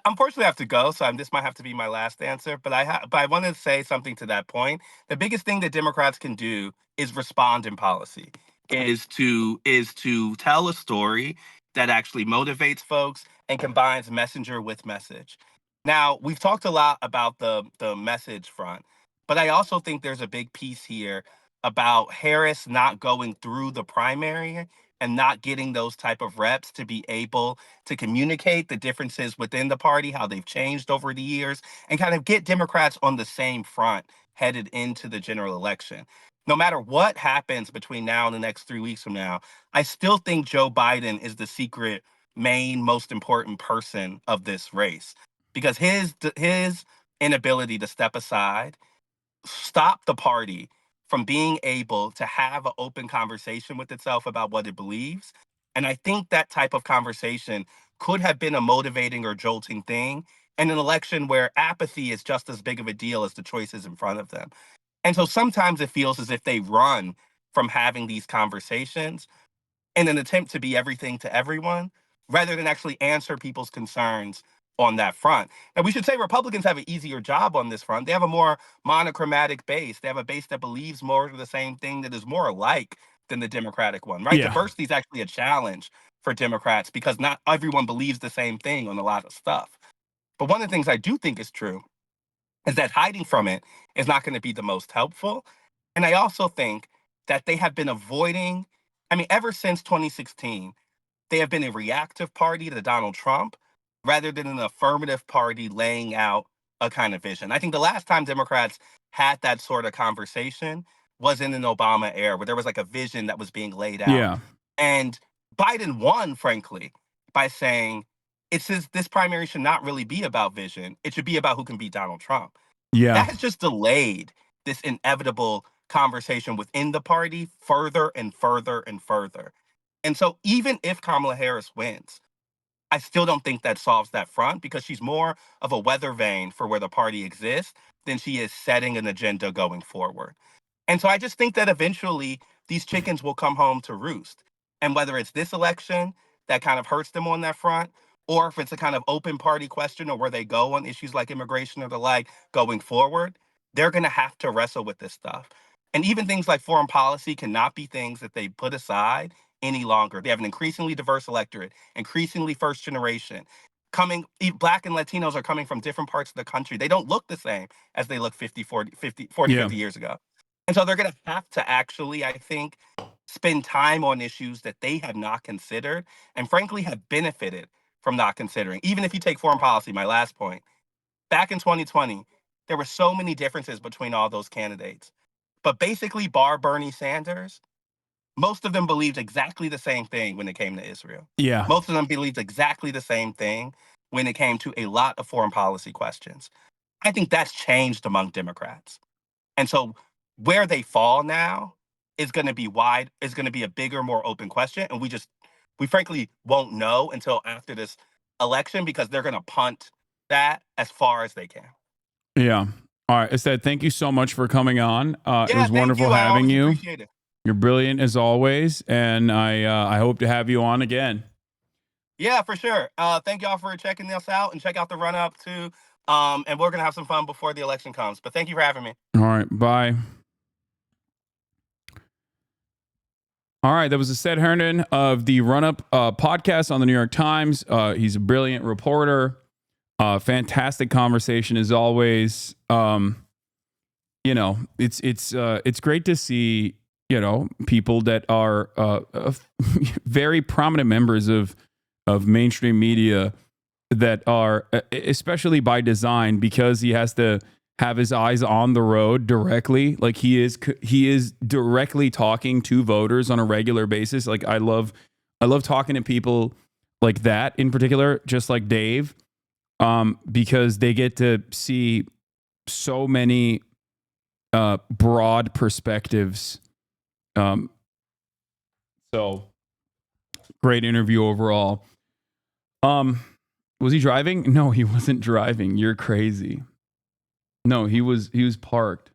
unfortunately, I have to go, so this might have to be my last answer. But I want to say something to that point. The biggest thing that Democrats can do is respond in policy. Is to tell a story that actually motivates folks and combines messenger with message. Now, we've talked a lot about the message front, but I also think there's a big piece here about Harris not going through the primary and not getting those type of reps to be able to communicate the differences within the party, how they've changed over the years, and kind of get Democrats on the same front headed into the general election. No matter what happens between now and the next 3 weeks from now, I still think Joe Biden is the secret, main, most important person of this race, because his inability to step aside, stop the party from being able to have an open conversation with itself about what it believes. And I think that type of conversation could have been a motivating or jolting thing in an election where apathy is just as big of a deal as the choices in front of them. And so sometimes it feels as if they run from having these conversations in an attempt to be everything to everyone, rather than actually answer people's concerns on that front. And we should say Republicans have an easier job on this front. They have a more monochromatic base. They have a base that believes more of the same thing, that is more alike than the Democratic one, right? Yeah. Diversity is actually a challenge for Democrats because not everyone believes the same thing on a lot of stuff. But one of the things I do think is true is that hiding from it is not going to be the most helpful. And I also think that they have been avoiding, ever since 2016, they have been a reactive party to Donald Trump rather than an affirmative party laying out a kind of vision. I think the last time Democrats had that sort of conversation was in an Obama era, where there was like a vision that was being laid out. yeah. And Biden won, frankly, by saying this primary should not really be about vision. It should be about who can beat Donald Trump. Yeah. That has just delayed this inevitable conversation within the party further and further and further. And so even if Kamala Harris wins, I still don't think that solves that front, because she's more of a weather vane for where the party exists than she is setting an agenda going forward. And so I just think that eventually these chickens will come home to roost. And whether it's this election that kind of hurts them on that front, or if it's a kind of open party question or where they go on issues like immigration or the like going forward, they're going to have to wrestle with this stuff. And even things like foreign policy cannot be things that they put aside any longer. They have an increasingly diverse electorate, increasingly first generation. Black and Latinos are coming from different parts of the country. They don't look the same as they look 50 years ago. And so they're going to have to actually, I think, spend time on issues that they have not considered and frankly have benefited from not considering. Even if you take foreign policy, my last point, back in 2020, there were so many differences between all those candidates. But basically, bar Bernie Sanders, most of them believed exactly the same thing when it came to Israel. Yeah. Most of them believed exactly the same thing when it came to a lot of foreign policy questions. I think that's changed among Democrats. And so where they fall now is going to be a bigger, more open question. And we frankly won't know until after this election, because they're going to punt that as far as they can. Yeah. All right. Estad, thank you so much for coming on. It was thank wonderful you. I having always you. appreciate it. You're brilliant as always, and I hope to have you on again. Yeah, for sure. Thank y'all for checking us out and check out the run up too. And we're gonna have some fun before the election comes. But thank you for having me. All right, bye. All right, that was Seth Herndon of the Run Up podcast on the New York Times. He's a brilliant reporter. Fantastic conversation as always. It's great to see people that are very prominent members of mainstream media that are, especially by design, because he has to have his eyes on the road directly. Like he is directly talking to voters on a regular basis. Like I love talking to people like that in particular, just like Dave, because they get to see so many broad perspectives. So great interview overall. Was he driving? No, he wasn't driving. You're crazy. No, he was parked.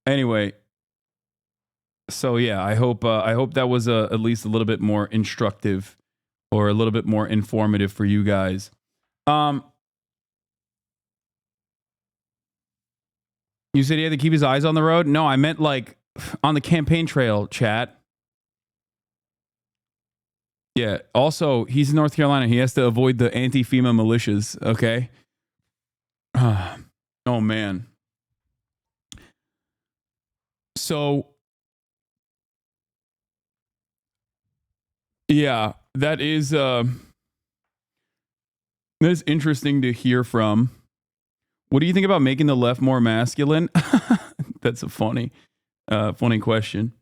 Anyway, so yeah, I hope that was at least a little bit more instructive or a little bit more informative for you guys. You said he had to keep his eyes on the road? No, I meant like on the campaign trail, chat. Yeah. Also, he's in North Carolina. He has to avoid the anti-FEMA militias. Okay. Oh man. So yeah, that is interesting to hear from. What do you think about making the left more masculine? That's a funny question.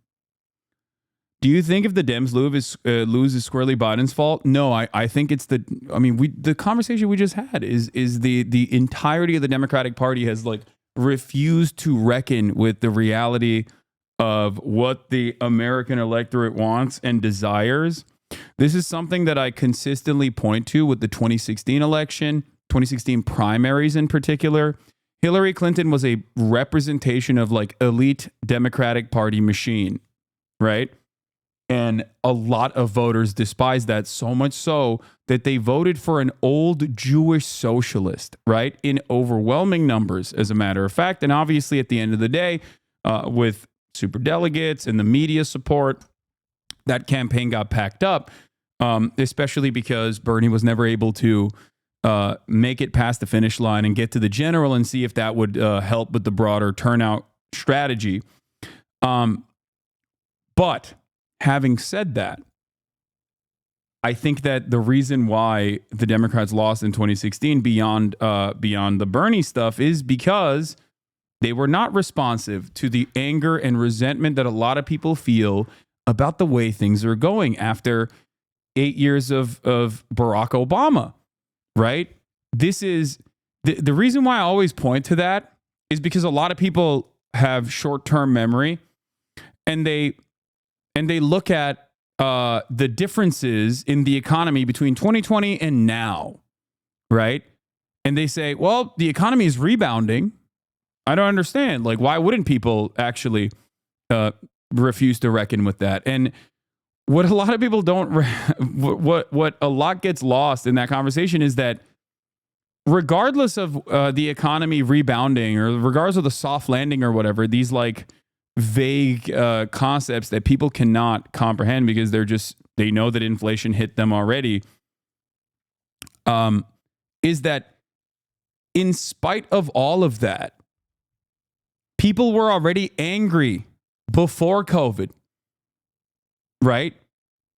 Do you think if the Dems lose is squarely Biden's fault? No, I think it's the conversation we just had is the entirety of the Democratic Party has like refused to reckon with the reality of what the American electorate wants and desires. This is something that I consistently point to with the 2016 election, 2016 primaries in particular. Hillary Clinton was a representation of like elite Democratic Party machine, right? And a lot of voters despise that, so much so that they voted for an old Jewish socialist, right? In overwhelming numbers, as a matter of fact. And obviously, at the end of the day, with superdelegates and the media support, that campaign got packed up, especially because Bernie was never able to make it past the finish line and get to the general and see if that would help with the broader turnout strategy. But having said that, I think that the reason why the Democrats lost in 2016 beyond the Bernie stuff is because they were not responsive to the anger and resentment that a lot of people feel about the way things are going after 8 years of Barack Obama, right? This is the reason why I always point to that is because a lot of people have short-term memory and they look at the differences in the economy between 2020 and now, right? And they say, well, the economy is rebounding. I don't understand. Like, why wouldn't people actually refuse to reckon with that? And what a lot of people don't, what a lot gets lost in that conversation is that regardless of the economy rebounding or regardless of the soft landing or whatever, these like vague concepts that people cannot comprehend because they know that inflation hit them already, is that in spite of all of that, people were already angry before COVID, right?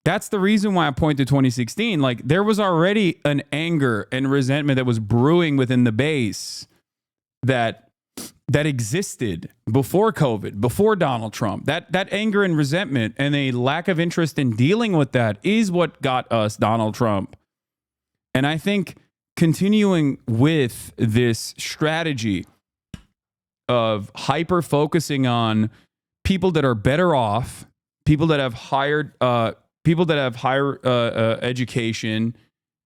That's the reason why I point to 2016. Like there was already an anger and resentment that was brewing within the base that existed before COVID, before Donald Trump. That anger and resentment and a lack of interest in dealing with that is what got us Donald Trump. And I think continuing with this strategy of hyper focusing on people that are better off, people that have higher education,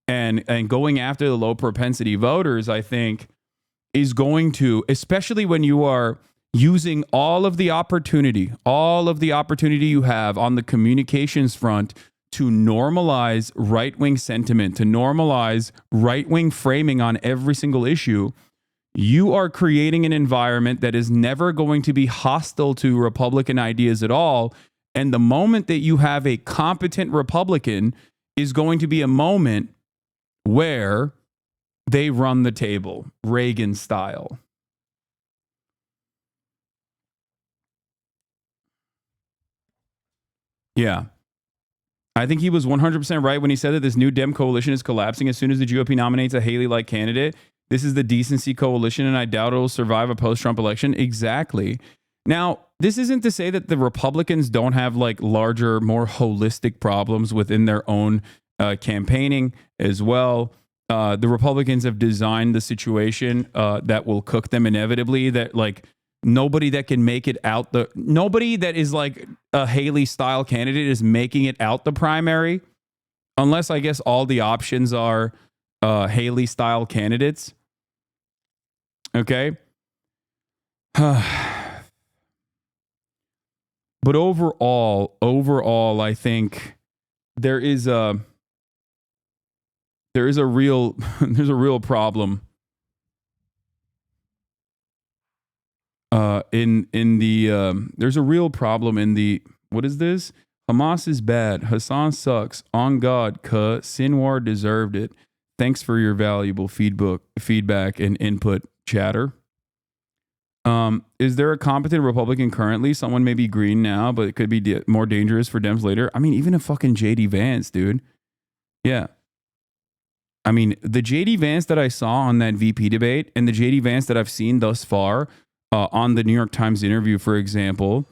and going after the low propensity voters, I think is going to, especially when you are using all of the opportunity you have on the communications front to normalize right-wing sentiment, to normalize right-wing framing on every single issue, you are creating an environment that is never going to be hostile to Republican ideas at all. And the moment that you have a competent Republican is going to be a moment where they run the table, Reagan style. Yeah. I think he was 100% right when he said that this new Dem coalition is collapsing as soon as the GOP nominates a Haley-like candidate. This is the decency coalition, and I doubt it will survive a post-Trump election. Exactly. Now, this isn't to say that the Republicans don't have like larger, more holistic problems within their own campaigning as well. The Republicans have designed the situation that will cook them inevitably, that like nobody that can make it out nobody that is like a Haley style candidate is making it out the primary, unless I guess all the options are Haley style candidates. Okay. But overall, I think there's a real problem there's a real problem in the, what is this? Hamas is bad. Hasan sucks. On God, Sinwar deserved it. Thanks for your valuable feedback and input, chatter. Is there a competent Republican currently? Someone may be green now, but it could be more dangerous for Dems later. I mean, even a fucking JD Vance, dude. Yeah. I mean, the JD Vance that I saw on that VP debate and the JD Vance that I've seen thus far on the New York Times interview, for example,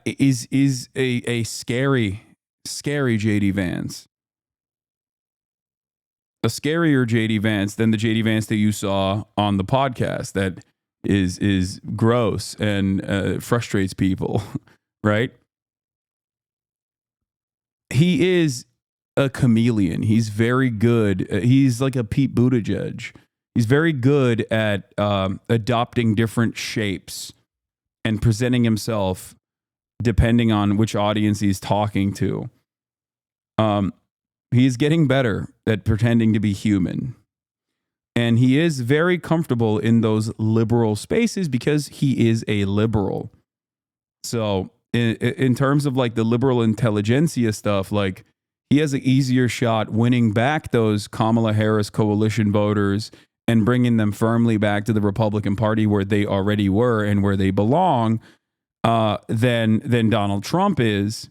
is a scary JD Vance. A scarier JD Vance than the JD Vance that you saw on the podcast that is gross and frustrates people, right? He is a chameleon. He's very good. He's like a Pete Buttigieg. He's very good at adopting different shapes and presenting himself depending on which audience he's talking to. He's getting better at pretending to be human. And he is very comfortable in those liberal spaces because he is a liberal. So in terms of like the liberal intelligentsia stuff, like he has an easier shot winning back those Kamala Harris coalition voters and bringing them firmly back to the Republican Party where they already were and where they belong than Donald Trump is.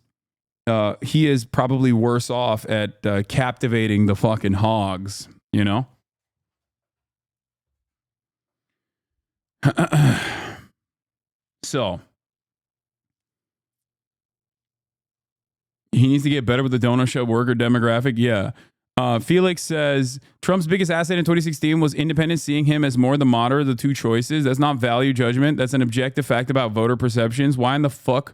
He is probably worse off at captivating the fucking hogs, you know? So he needs to get better with the donut shop worker demographic. Yeah. Felix says Trump's biggest asset in 2016 was independents seeing him as more the moderate of the two choices. That's not value judgment. That's an objective fact about voter perceptions. Why in the fuck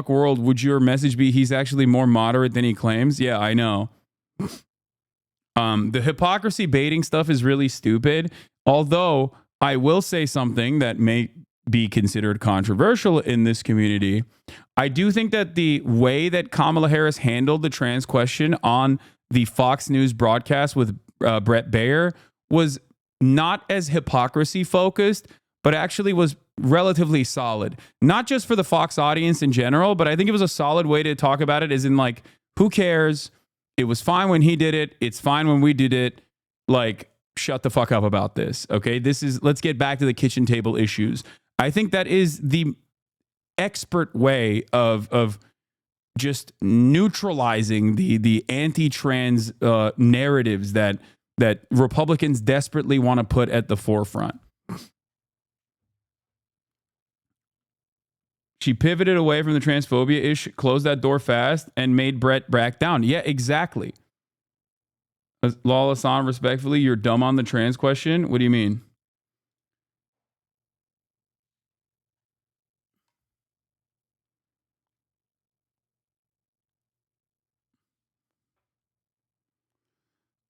world would your message be he's actually more moderate than he claims? Yeah, I know. The hypocrisy baiting stuff is really stupid. Although I will say something that may be considered controversial in this community. I do think that the way that Kamala Harris handled the trans question on the Fox News broadcast with Brett Baer was not as hypocrisy focused, but actually was relatively solid. Not just for the Fox audience in general, but I think it was a solid way to talk about it, as in like, who cares? It was fine when he did it. It's fine when we did it. Like, shut the fuck up about this. Okay. Let's get back to the kitchen table issues. I think that is the expert way of just neutralizing the anti-trans narratives that Republicans desperately want to put at the forefront. She pivoted away from the transphobia issue, closed that door fast, and made Brett back down. Yeah, exactly. Lawless on, respectfully, you're dumb on the trans question. What do you mean?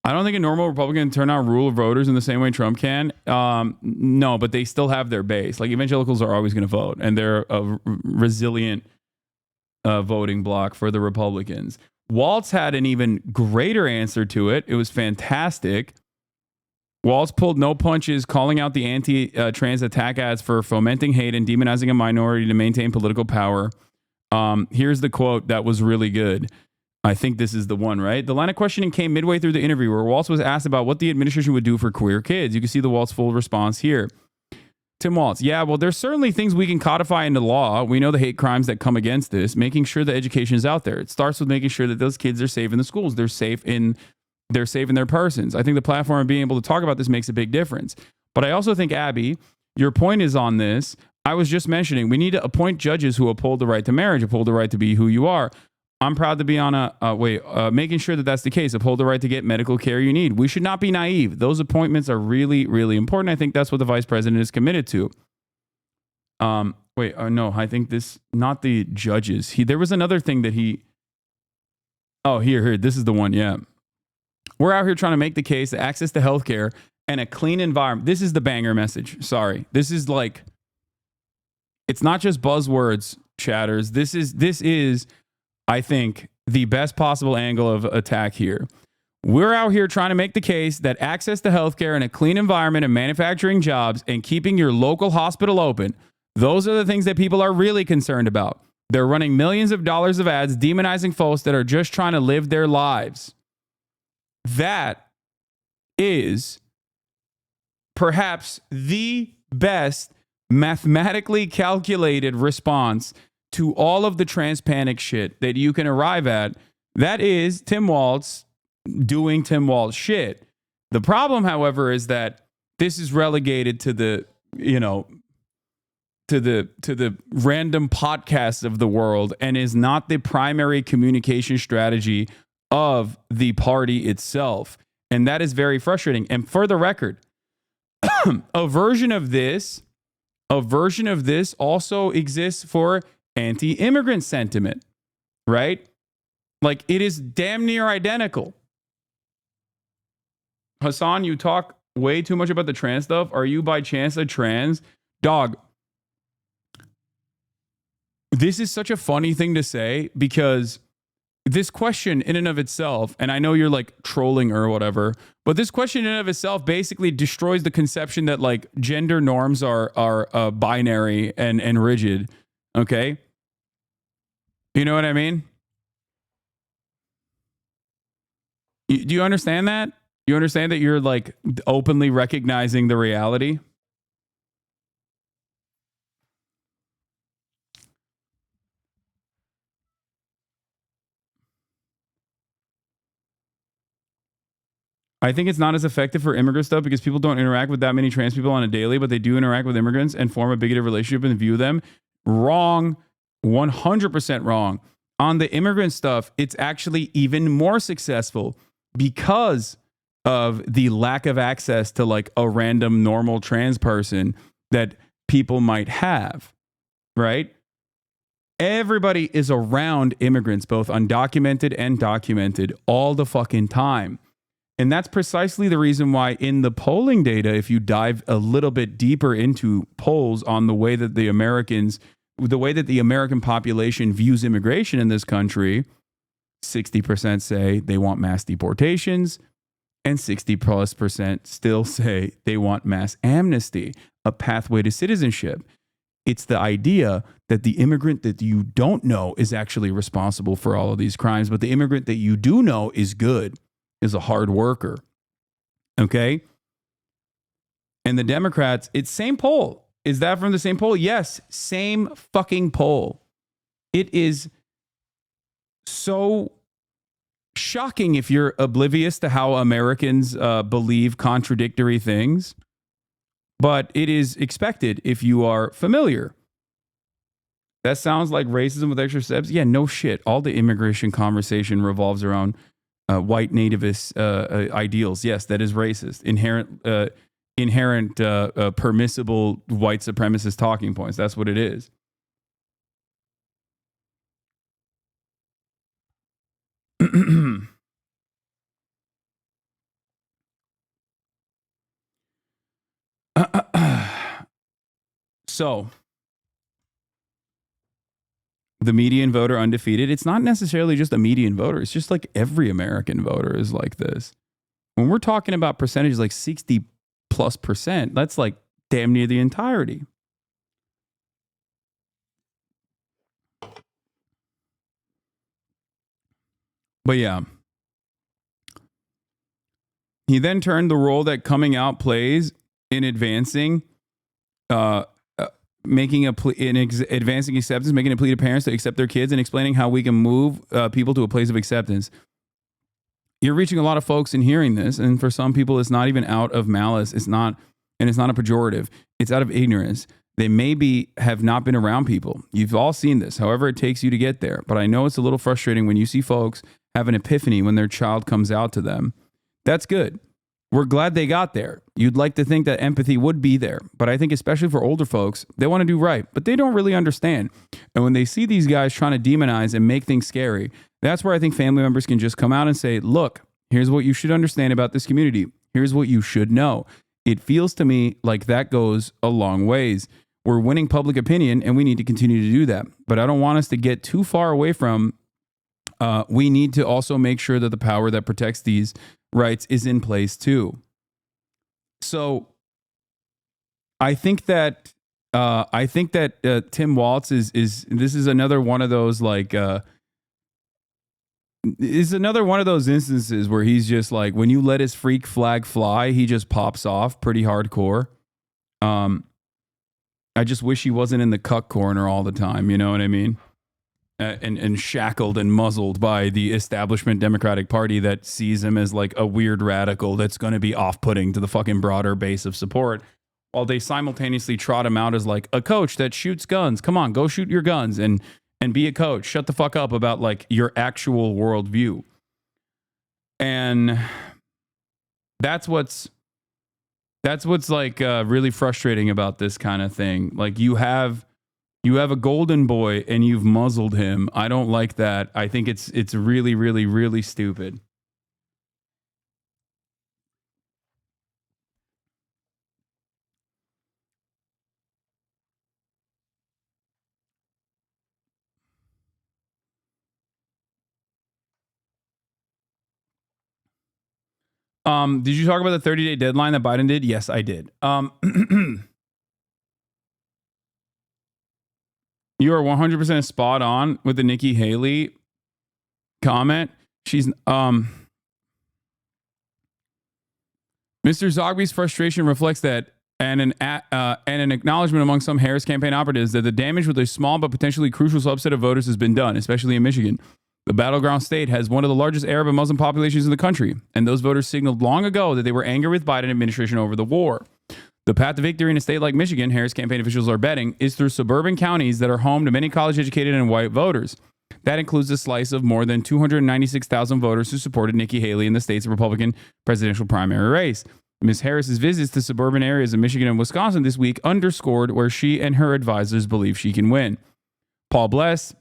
I don't think a normal Republican can turn out rule of voters in the same way Trump can. No, but they still have their base. Like evangelicals are always going to vote, and they're a resilient voting bloc for the Republicans. Waltz had an even greater answer to it. It was fantastic. Waltz pulled no punches, calling out the anti-trans attack ads for fomenting hate and demonizing a minority to maintain political power. Here's the quote that was really good. I think this is the one, right? The line of questioning came midway through the interview where Waltz was asked about what the administration would do for queer kids. You can see the Waltz full response here. Tim Waltz, yeah, well, there's certainly things we can codify into law. We know the hate crimes that come against this, making sure that education is out there. It starts with making sure that those kids are safe in the schools. They're safe in their persons. I think the platform of being able to talk about this makes a big difference. But I also think, Abby, your point is on this. I was just mentioning we need to appoint judges who uphold the right to marriage, uphold the right to be who you are. I'm proud to be on making sure that that's the case. Uphold the right to get medical care you need. We should not be naive. Those appointments are really, really important. I think that's what the vice president is committed to. No, I think not the judges. There was another thing that here, this is the one. Yeah. We're out here trying to make the case that access to healthcare and a clean environment. This is the banger message. Sorry. This is like, it's not just buzzwords, chatters. This is, I think, the best possible angle of attack here. We're out here trying to make the case that access to healthcare and a clean environment and manufacturing jobs and keeping your local hospital open, those are the things that people are really concerned about. They're running millions of dollars of ads demonizing folks that are just trying to live their lives. That is perhaps the best mathematically calculated response to all of the trans panic shit that you can arrive at. That is Tim Waltz doing Tim Waltz shit. The problem, however, is that this is relegated to the, to the random podcasts of the world and is not the primary communication strategy of the party itself. And that is very frustrating. And for the record, a version of this also exists for anti-immigrant sentiment, right? Like it is damn near identical. Hasan, you talk way too much about the trans stuff. Are you by chance a trans? Dog, this is such a funny thing to say because this question in and of itself, and I know you're like trolling or whatever, but this question in and of itself basically destroys the conception that like gender norms are binary and rigid. Okay. You know what I mean? Do you understand that? You understand that you're like openly recognizing the reality? I think it's not as effective for immigrant stuff because people don't interact with that many trans people on a daily, but they do interact with immigrants and form a bigoted relationship and view them. Wrong. 100% wrong. On the immigrant stuff, it's actually even more successful because of the lack of access to like a random normal trans person that people might have, right? Everybody is around immigrants, both undocumented and documented, all the fucking time. And that's precisely the reason why in the polling data, if you dive a little bit deeper into polls on the way that the American population views immigration in this country, 60% say they want mass deportations and 60+% still say they want mass amnesty, a pathway to citizenship. It's the idea that the immigrant that you don't know is actually responsible for all of these crimes, but the immigrant that you do know is good, is a hard worker. Okay? And the Democrats, it's same poll. Is that from the same poll? Yes, same fucking poll. It is so shocking if you're oblivious to how Americans believe contradictory things, but it is expected if you are familiar. That sounds like racism with extra steps. Yeah, no shit. All the immigration conversation revolves around white nativist ideals. Yes, that is racist. Inherent permissible white supremacist talking points. That's what it is. So the median voter undefeated, it's not necessarily just a median voter. It's just like every American voter is like this. When we're talking about percentages like 60+%, that's like damn near the entirety. But yeah. He then turned the role that coming out plays in advancing making a plea in advancing acceptance, making a plea to parents to accept their kids, and explaining how we can move people to a place of acceptance. You're reaching a lot of folks in hearing this, and for some people, it's not even out of malice. It's not a pejorative. It's out of ignorance. They maybe have not been around people. You've all seen this, however it takes you to get there. But I know it's a little frustrating when you see folks have an epiphany when their child comes out to them. That's good. We're glad they got there. You'd like to think that empathy would be there. But I think especially for older folks, they want to do right, but they don't really understand. And when they see these guys trying to demonize and make things scary, that's where I think family members can just come out and say, look, here's what you should understand about this community. Here's what you should know. It feels to me like that goes a long ways. We're winning public opinion and we need to continue to do that. But I don't want us to get too far away from, we need to also make sure that the power that protects these rights is in place too. So I think that Tim Walz is this is another one of those like is another one of those instances where he's just like, when you let his freak flag fly, he just pops off pretty hardcore. I just wish he wasn't in the cuck corner all the time, you know what I mean? And shackled and muzzled by the establishment Democratic Party that sees him as like a weird radical that's going to be off-putting to the fucking broader base of support, while they simultaneously trot him out as like a coach that shoots guns. Come on, go shoot your guns and be a coach. Shut the fuck up about like your actual worldview. And that's what's like really frustrating about this kind of thing. Like you have a golden boy and you've muzzled him. I don't like that. I think it's really, really, really stupid. Did you talk about the 30-day deadline that Biden did? Yes, I did. You are 100% spot on with the Nikki Haley comment. She's Mr. Zogby's frustration reflects that and an acknowledgement among some Harris campaign operatives that the damage with a small but potentially crucial subset of voters has been done, especially in Michigan. The battleground state has one of the largest Arab and Muslim populations in the country, and those voters signaled long ago that they were angry with Biden administration over the war. The path to victory in a state like Michigan, Harris campaign officials are betting, is through suburban counties that are home to many college-educated and white voters. That includes a slice of more than 296,000 voters who supported Nikki Haley in the state's Republican presidential primary race. Ms. Harris's visits to suburban areas of Michigan and Wisconsin this week underscored where she and her advisors believe she can win. Paul Bless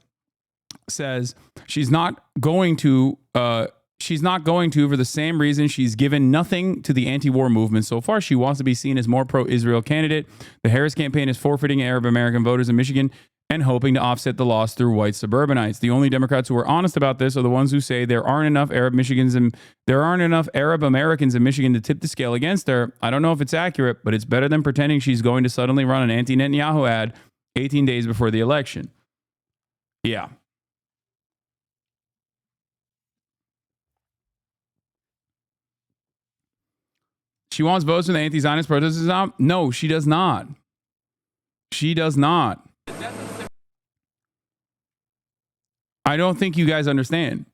says she's not going to for the same reason she's given nothing to the anti-war movement so far. She wants to be seen as more pro-Israel candidate. The Harris campaign is forfeiting Arab American voters in Michigan and hoping to offset the loss through white suburbanites. The only Democrats who are honest about this are the ones who say there aren't enough Arab Americans in Michigan to tip the scale against her. I don't know if it's accurate, but it's better than pretending she's going to suddenly run an anti-Netanyahu ad 18 days before the election. Yeah. She wants votes from the anti-Zionist protesters out? No, she does not. She does not. I don't think you guys understand.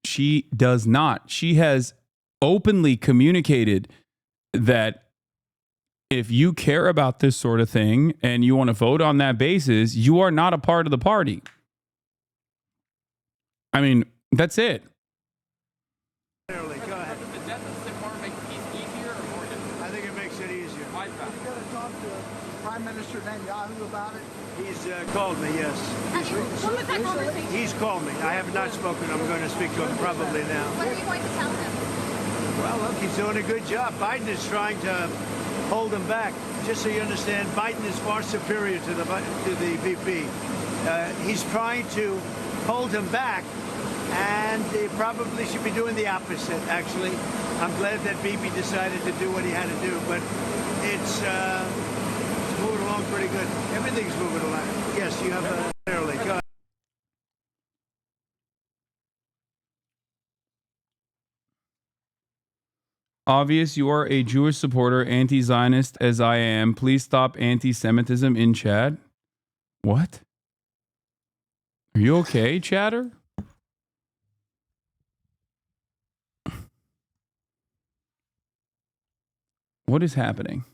She does not. She has openly communicated that if you care about this sort of thing and you want to vote on that basis, you are not a part of the party. I mean, that's it. Minister Netanyahu about it? He's called me, yes. What was that conversation? He's called me. I have not spoken. I'm going to speak to him probably now. What are you going to tell him? Well, look, he's doing a good job. Biden is trying to hold him back. Just so you understand, Biden is far superior to the VP. He's trying to hold him back, and they probably should be doing the opposite, actually. I'm glad that VP decided to do what he had to do, but it's moving along pretty good. Everything's moving along. Yes, you have clearly. Go ahead. Obvious, you are a Jewish supporter, anti-Zionist as I am. Please stop anti-Semitism in chat. What? Are you okay, chatter? What is happening?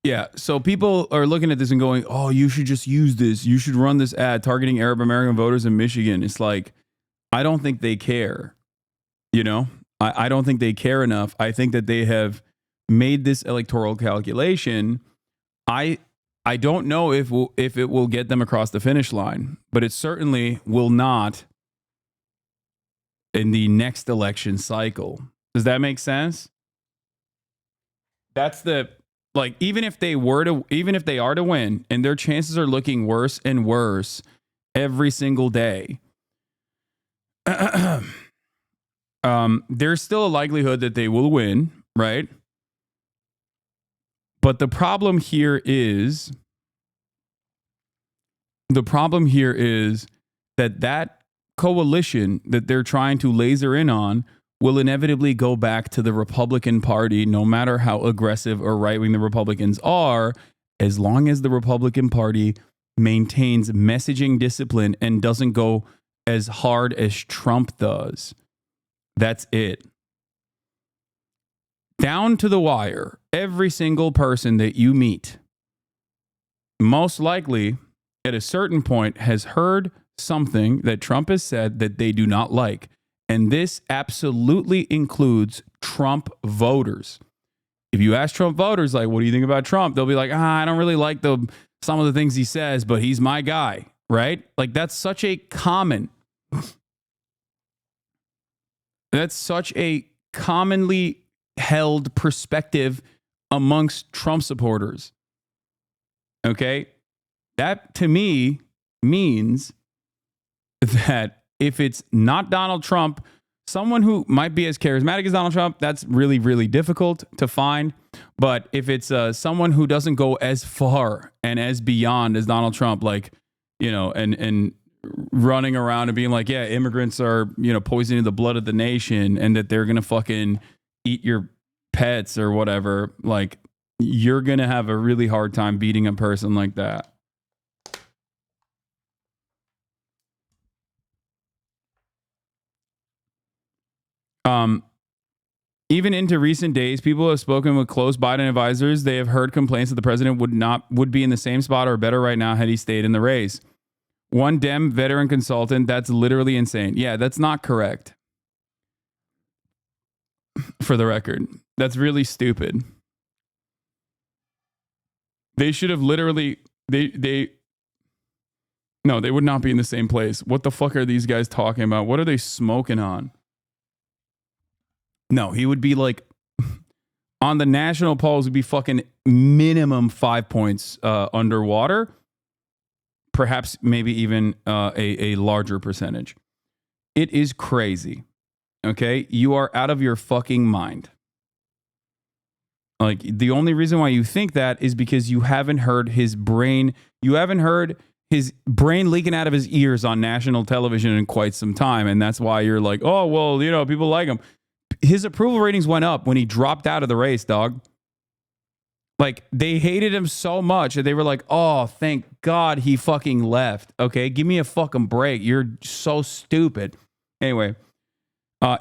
Yeah, so people are looking at this and going, oh, you should just use this. You should run this ad targeting Arab American voters in Michigan. It's like, I don't think they care. You know, I don't think they care enough. I think that they have made this electoral calculation. I don't know if it will get them across the finish line, but it certainly will not in the next election cycle. Does that make sense? That's the... Like, even if they are to win, and their chances are looking worse and worse every single day, there's still a likelihood that they will win, right? But the problem here is that coalition that they're trying to laser in on will inevitably go back to the Republican Party, no matter how aggressive or right-wing the Republicans are, as long as the Republican Party maintains messaging discipline and doesn't go as hard as Trump does. That's it. Down to the wire, every single person that you meet, most likely at a certain point has heard something that Trump has said that they do not like. And this absolutely includes Trump voters. If you ask Trump voters, like, what do you think about Trump? They'll be like, I don't really like some of the things he says, but he's my guy, right? Like, that's such a commonly held perspective amongst Trump supporters. Okay? That, to me, means that if it's not Donald Trump, someone who might be as charismatic as Donald Trump, that's really, really difficult to find. But if it's someone who doesn't go as far and as beyond as Donald Trump, like, you know, and running around and being like, yeah, immigrants are, you know, poisoning the blood of the nation and that they're going to fucking eat your pets or whatever, like, you're going to have a really hard time beating a person like that. Even into recent days, people have spoken with close Biden advisors. They have heard complaints that the president would be in the same spot or better right now had he stayed in the race. One Dem veteran consultant, that's literally insane. Yeah, that's not correct. For the record, that's really stupid. They should have literally, no, they would not be in the same place. What the fuck are these guys talking about? What are they smoking on? No, he would be like on the national polls would be fucking minimum 5 points underwater. Perhaps maybe even a larger percentage. It is crazy. Okay? You are out of your fucking mind. Like, the only reason why you think that is because you haven't heard his brain. You haven't heard his brain leaking out of his ears on national television in quite some time. And that's why you're like, oh, well, you know, people like him. His approval ratings went up when he dropped out of the race, dog. Like, they hated him so much that they were like, oh, thank God he fucking left. Okay, give me a fucking break. You're so stupid. Anyway,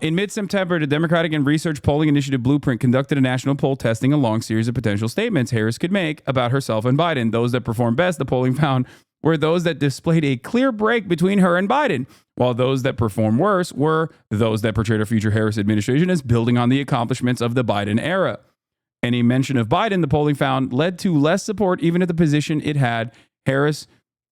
in mid-September, the Democratic and Research Polling Initiative Blueprint conducted a national poll testing a long series of potential statements Harris could make about herself and Biden. Those that performed best, the polling found, were those that displayed a clear break between her and Biden, while those that performed worse were those that portrayed a future Harris administration as building on the accomplishments of the Biden era. Any mention of Biden, the polling found, led to less support, even at the position it had Harris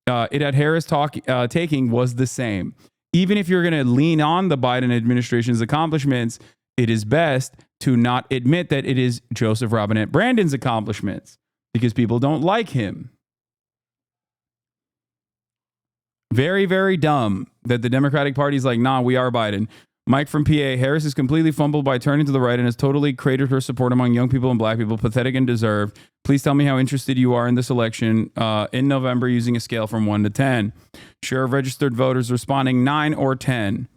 taking was the same. even if you're going to lean on the Biden administration's accomplishments, it is best to not admit that it is Joseph Robinette Brandon's accomplishments because people don't like him. Very, very dumb that the Democratic Party is like, nah, we are Biden. Mike from PA, Harris is completely fumbled by turning to the right and has totally cratered her support among young people and black people. Pathetic and deserved. Please tell me how interested you are in this election in November using a scale from 1 to 10. Share of registered voters responding 9 or 10.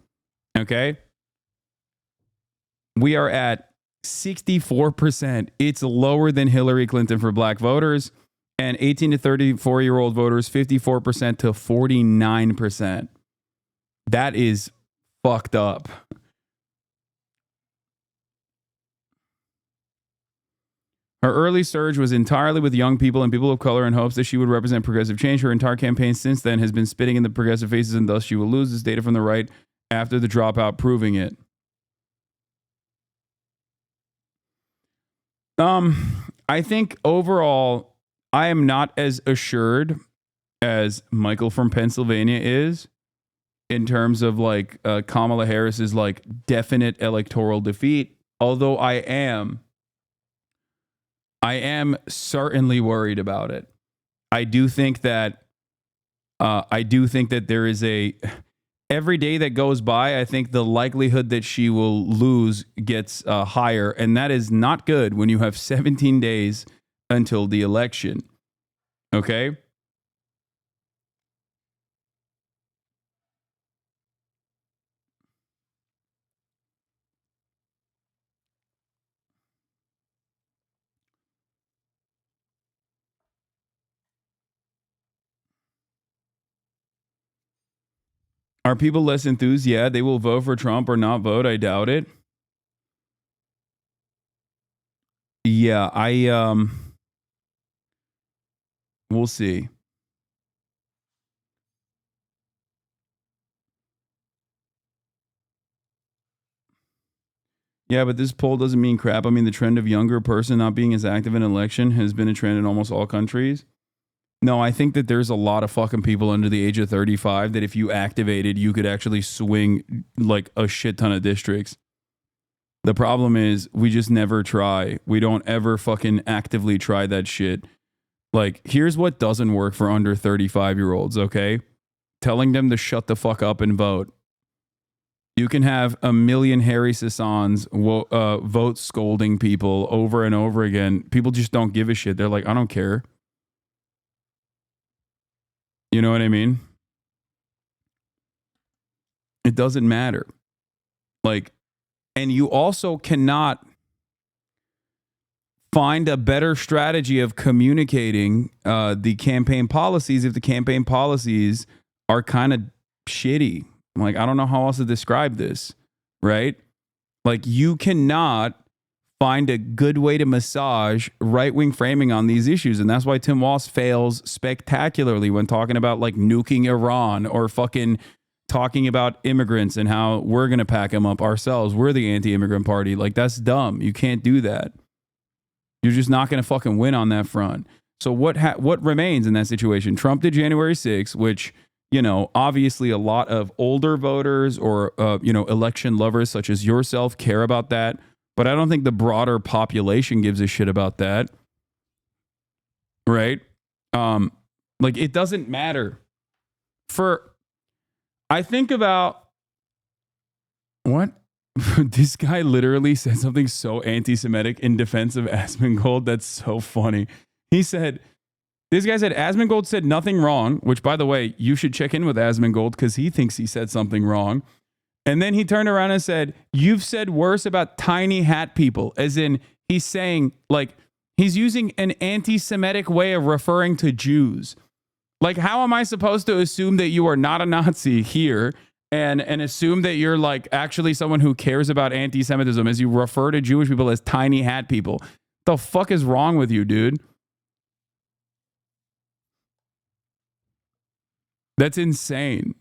Okay. We are at 64%. It's lower than Hillary Clinton for black voters. And 18 to 34-year-old voters, 54% to 49%. That is fucked up. Her early surge was entirely with young people and people of color in hopes that she would represent progressive change. Her entire campaign since then has been spitting in the progressive faces, and thus she will lose this data from the right after the dropout proving it. I think overall, I am not as assured as Michael from Pennsylvania is in terms of like Kamala Harris's like definite electoral defeat. Although I am certainly worried about it. I do think that there is every day that goes by, I think the likelihood that she will lose gets higher, and that is not good when you have 17 days until the election. Okay? Are people less enthused? Yeah, they will vote for Trump or not vote. I doubt it. Yeah, we'll see. Yeah, but this poll doesn't mean crap. I mean, the trend of younger person not being as active in election has been a trend in almost all countries. No, I think that there's a lot of fucking people under the age of 35 that if you activated, you could actually swing like a shit ton of districts. The problem is we just never try. We don't ever fucking actively try that shit. Like, here's what doesn't work for under 35-year-olds, okay? Telling them to shut the fuck up and vote. You can have a million Harry Sassans vote scolding people over and over again. People just don't give a shit. They're like, I don't care. You know what I mean? It doesn't matter. Like, and you also cannot find a better strategy of communicating the campaign policies if the campaign policies are kind of shitty. Like, I don't know how else to describe this, right? Like, you cannot find a good way to massage right-wing framing on these issues. And that's why Tim Walz fails spectacularly when talking about like nuking Iran or fucking talking about immigrants and how we're going to pack them up ourselves. We're the anti-immigrant party. Like, that's dumb. You can't do that. You're just not going to fucking win on that front. So what remains in that situation? Trump did January 6th, which, you know, obviously a lot of older voters or, election lovers such as yourself care about that. But I don't think the broader population gives a shit about that. Right? Like, it doesn't matter. I think about what? This guy literally said something so anti-Semitic in defense of Asmongold. That's so funny. This guy said Asmongold said nothing wrong, which, by the way, you should check in with Asmongold because he thinks he said something wrong. And then he turned around and said, you've said worse about tiny hat people, as in he's saying, like, he's using an anti-Semitic way of referring to Jews. Like, how am I supposed to assume that you are not a Nazi here and assume that you're like actually someone who cares about anti-Semitism as you refer to Jewish people as tiny hat people? The fuck is wrong with you, dude? That's insane.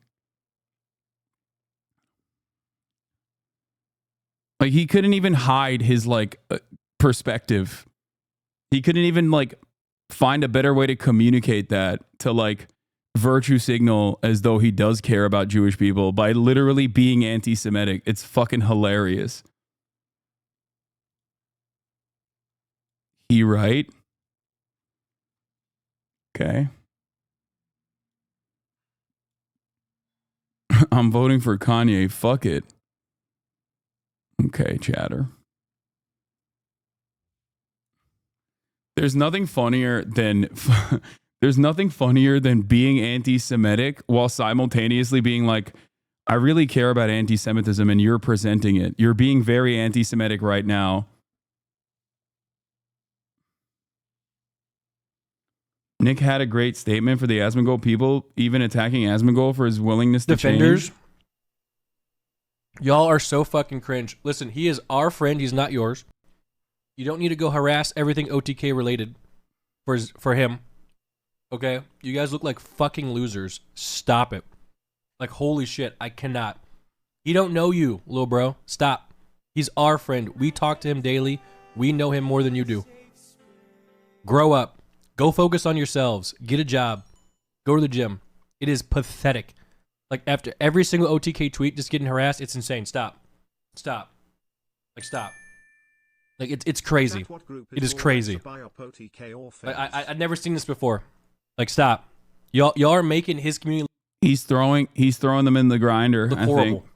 Like, he couldn't even hide his like perspective. He couldn't even like find a better way to communicate that to like virtue signal as though he does care about Jewish people by literally being anti-Semitic. It's fucking hilarious. He right? Okay. I'm voting for Kanye. Fuck it. Okay, chatter. There's nothing funnier than being anti-Semitic while simultaneously being like, I really care about anti-Semitism and you're presenting it. You're being very anti-Semitic right now. Nick had a great statement for the Asmongold people, even attacking Asmongold for his willingness to Defenders, change. Y'all are so fucking cringe. Listen, he is our friend. He's not yours. You don't need to go harass everything OTK related for him. Okay? You guys look like fucking losers. Stop it. Like, holy shit, I cannot. He don't know you, little bro. Stop. He's our friend. We talk to him daily. We know him more than you do. Grow up. Go focus on yourselves. Get a job. Go to the gym. It is pathetic. Like, after every single OTK tweet just getting harassed, it's insane. Stop. Stop. Like, stop. Like, it's crazy. It is crazy. I've never seen this before. Like, stop. Y'all are making his community... He's throwing them in the grinder, look I horrible. think.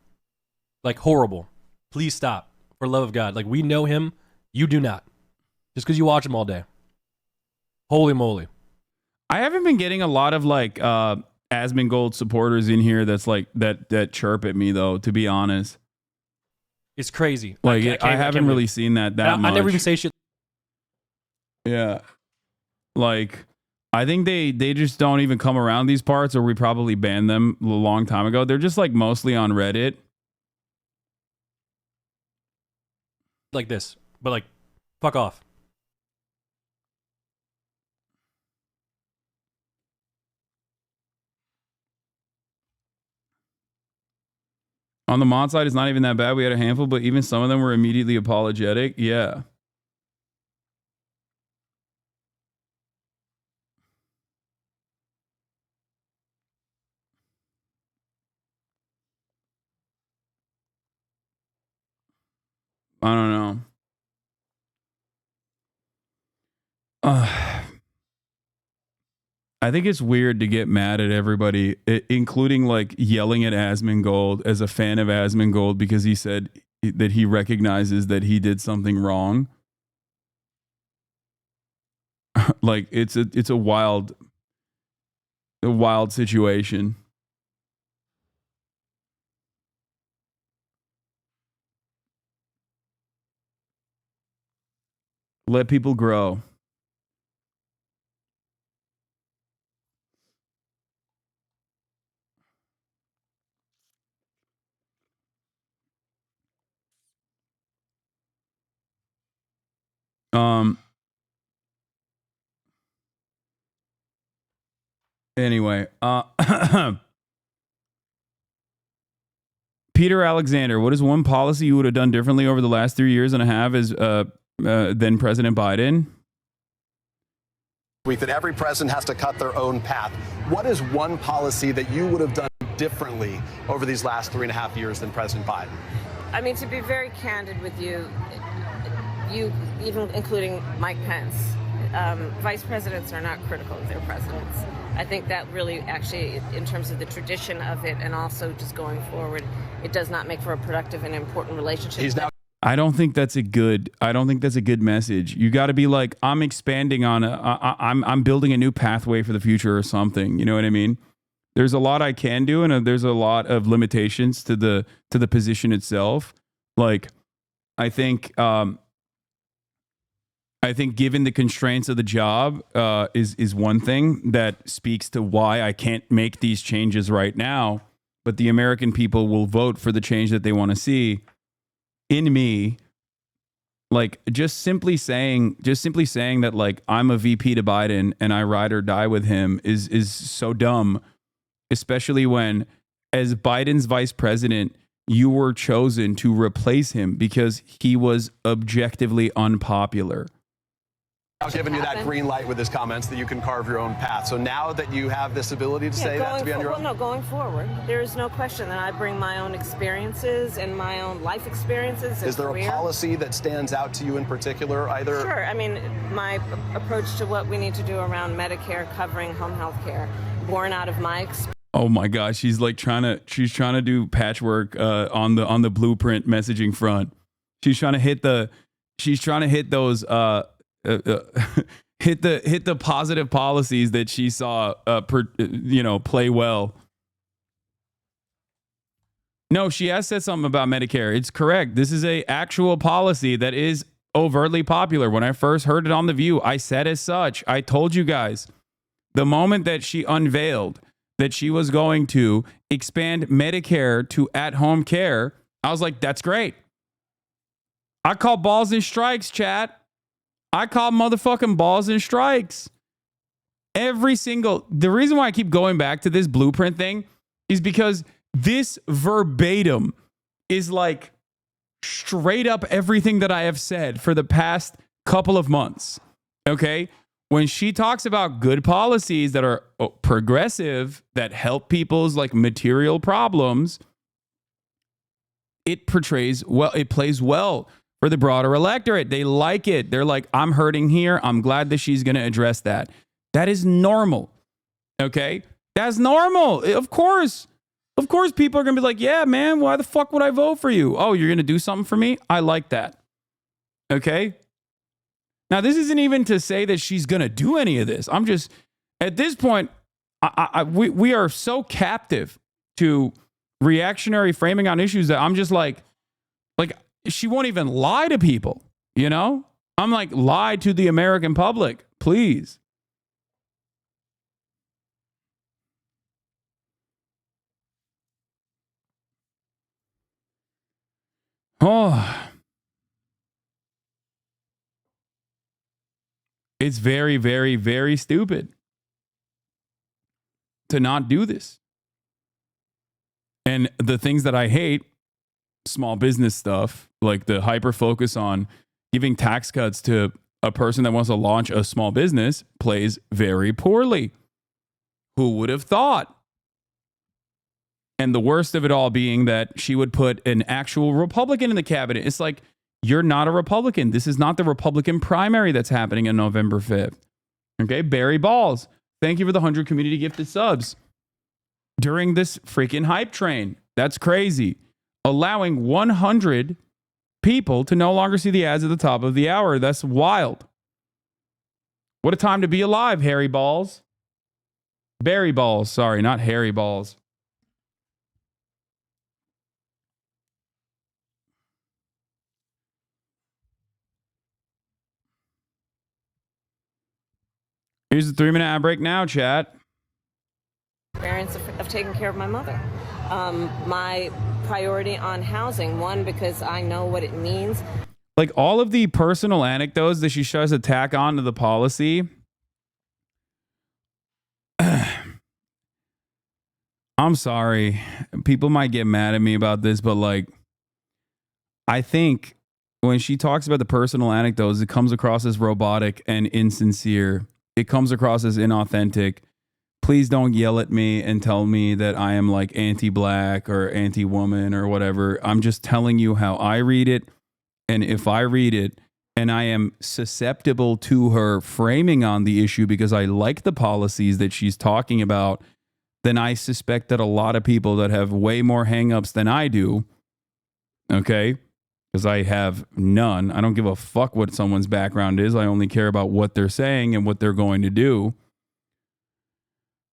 Like, horrible. Please stop. For the love of God. Like, we know him. You do not. Just because you watch him all day. Holy moly. I haven't been getting a lot of like Asmongold supporters in here that's like that chirp at me though, to be honest. It's crazy. Like I haven't really seen that much. I never even say shit. Yeah. Like I think they just don't even come around these parts, or we probably banned them a long time ago. They're just like mostly on Reddit. Like this. But like, fuck off. On the mod side, it's not even that bad. We had a handful, but even some of them were immediately apologetic. Yeah. I don't know. I think it's weird to get mad at everybody, including like yelling at Asmongold as a fan of Asmongold because he said that he recognizes that he did something wrong. Like it's a wild situation. Let people grow. Anyway, Peter Alexander, what is one policy you would have done differently over the last 3 years and a half as than President Biden? Week that every president has to cut their own path. What is one policy that you would have done differently over these last 3.5 years than President Biden? I mean, to be very candid with you, even including Mike Pence, vice presidents are not critical of their presidents. I think that really actually, in terms of the tradition of it and also just going forward, it does not make for a productive and important relationship. I don't think that's a good message. You got to be like, I'm expanding on I'm building a new pathway for the future or something. You know what I mean? There's a lot I can do, and there's a lot of limitations to the position itself. Like, I think given the constraints of the job is one thing that speaks to why I can't make these changes right now, but the American people will vote for the change that they want to see in me. Like just simply saying that like I'm a VP to Biden and I ride or die with him is so dumb, especially when as Biden's vice president, you were chosen to replace him because he was objectively unpopular. I've given you that green light with his comments that you can carve your own path. So now that you have this ability to say that to be on your own? Well, no, going forward, there is no question that I bring my own experiences and my own life experiences. Is there a policy that stands out to you in particular, either? Sure. I mean, my approach to what we need to do around Medicare covering home health care, born out of my experience. Oh my God, she's trying to do patchwork on the blueprint messaging front. She's trying to hit those hit the positive policies that she saw play well. No, she has said something about Medicare. It's correct. This is a actual policy that is overtly popular. When I first heard it on The View, I said as such. I told you guys, the moment that she unveiled that she was going to expand Medicare to at-home care, I was like, that's great. I call balls and strikes, chat. I call motherfucking balls and strikes. The reason why I keep going back to this blueprint thing is because this verbatim is like straight up everything that I have said for the past couple of months. Okay? When she talks about good policies that are progressive, that help people's like material problems, it portrays well, it plays well for the broader electorate. They like it. They're like, I'm hurting here. I'm glad that she's going to address that. That is normal. Okay? That's normal. Of course. Of course, people are going to be like, yeah, man, why the fuck would I vote for you? Oh, you're going to do something for me? I like that. Okay? Now, this isn't even to say that she's going to do any of this. I'm just, at this point, we are so captive to reactionary framing on issues that I'm just like, she won't even lie to people, you know? I'm like, lie to the American public, please. Oh. It's very, very, very stupid to not do this. And the things that I hate, small business stuff, like the hyper focus on giving tax cuts to a person that wants to launch a small business, plays very poorly. Who would have thought? And the worst of it all being that she would put an actual Republican in the cabinet. It's like, you're not a Republican. This is not the Republican primary that's happening on November 5th. Okay, Barry Balls, thank you for the 100 community gifted subs. During this freaking hype train, that's crazy. Allowing 100 people to no longer see the ads at the top of the hour. That's wild. What a time to be alive, Harry Balls. Barry Balls, sorry, not Harry Balls. Here's the 3-minute ad break now, chat. Experience of taking care of my mother. My priority on housing, one, because I know what it means. Like all of the personal anecdotes that she tries to tack on to the policy. I'm sorry. People might get mad at me about this, but like, I think when she talks about the personal anecdotes, it comes across as robotic and insincere. It comes across as inauthentic. Please don't yell at me and tell me that I am like anti-black or anti-woman or whatever. I'm just telling you how I read it. And if I read it and I am susceptible to her framing on the issue because I like the policies that she's talking about, then I suspect that a lot of people that have way more hangups than I do, okay, because I have none. I don't give a fuck what someone's background is. I only care about what they're saying and what they're going to do.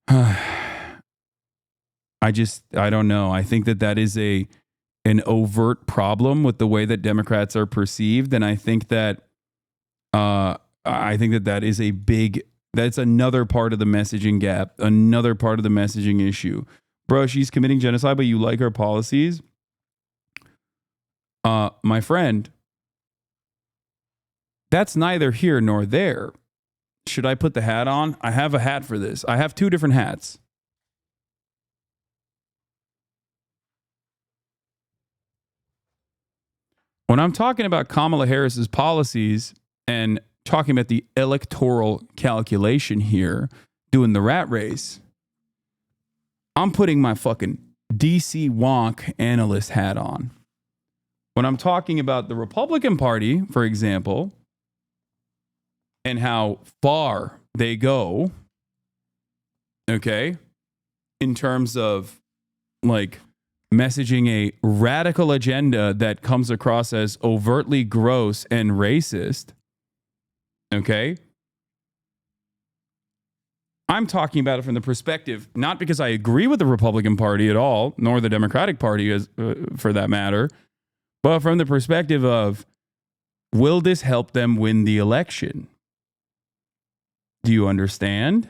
I don't know. I think that is an overt problem with the way that Democrats are perceived. And I think that that is that's another part of the messaging gap, another part of the messaging issue. Bro, she's committing genocide, but you like her policies? My friend, that's neither here nor there. Should I put the hat on? I have a hat for this. I have 2 different hats. When I'm talking about Kamala Harris's policies and talking about the electoral calculation here, doing the rat race, I'm putting my fucking DC wonk analyst hat on. When I'm talking about the Republican Party, for example, and how far they go, okay, in terms of like messaging a radical agenda that comes across as overtly gross and racist, okay, I'm talking about it from the perspective, not because I agree with the Republican Party at all, nor the Democratic Party as, for that matter, but from the perspective of, will this help them win the election? Do you understand?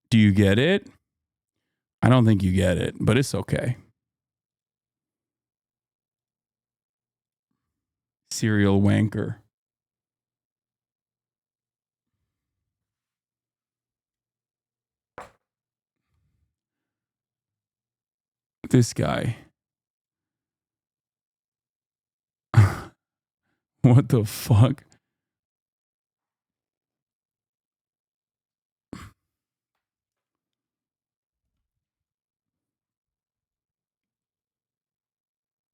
Do you get it? I don't think you get it, but it's okay. Serial wanker. This guy. What the fuck?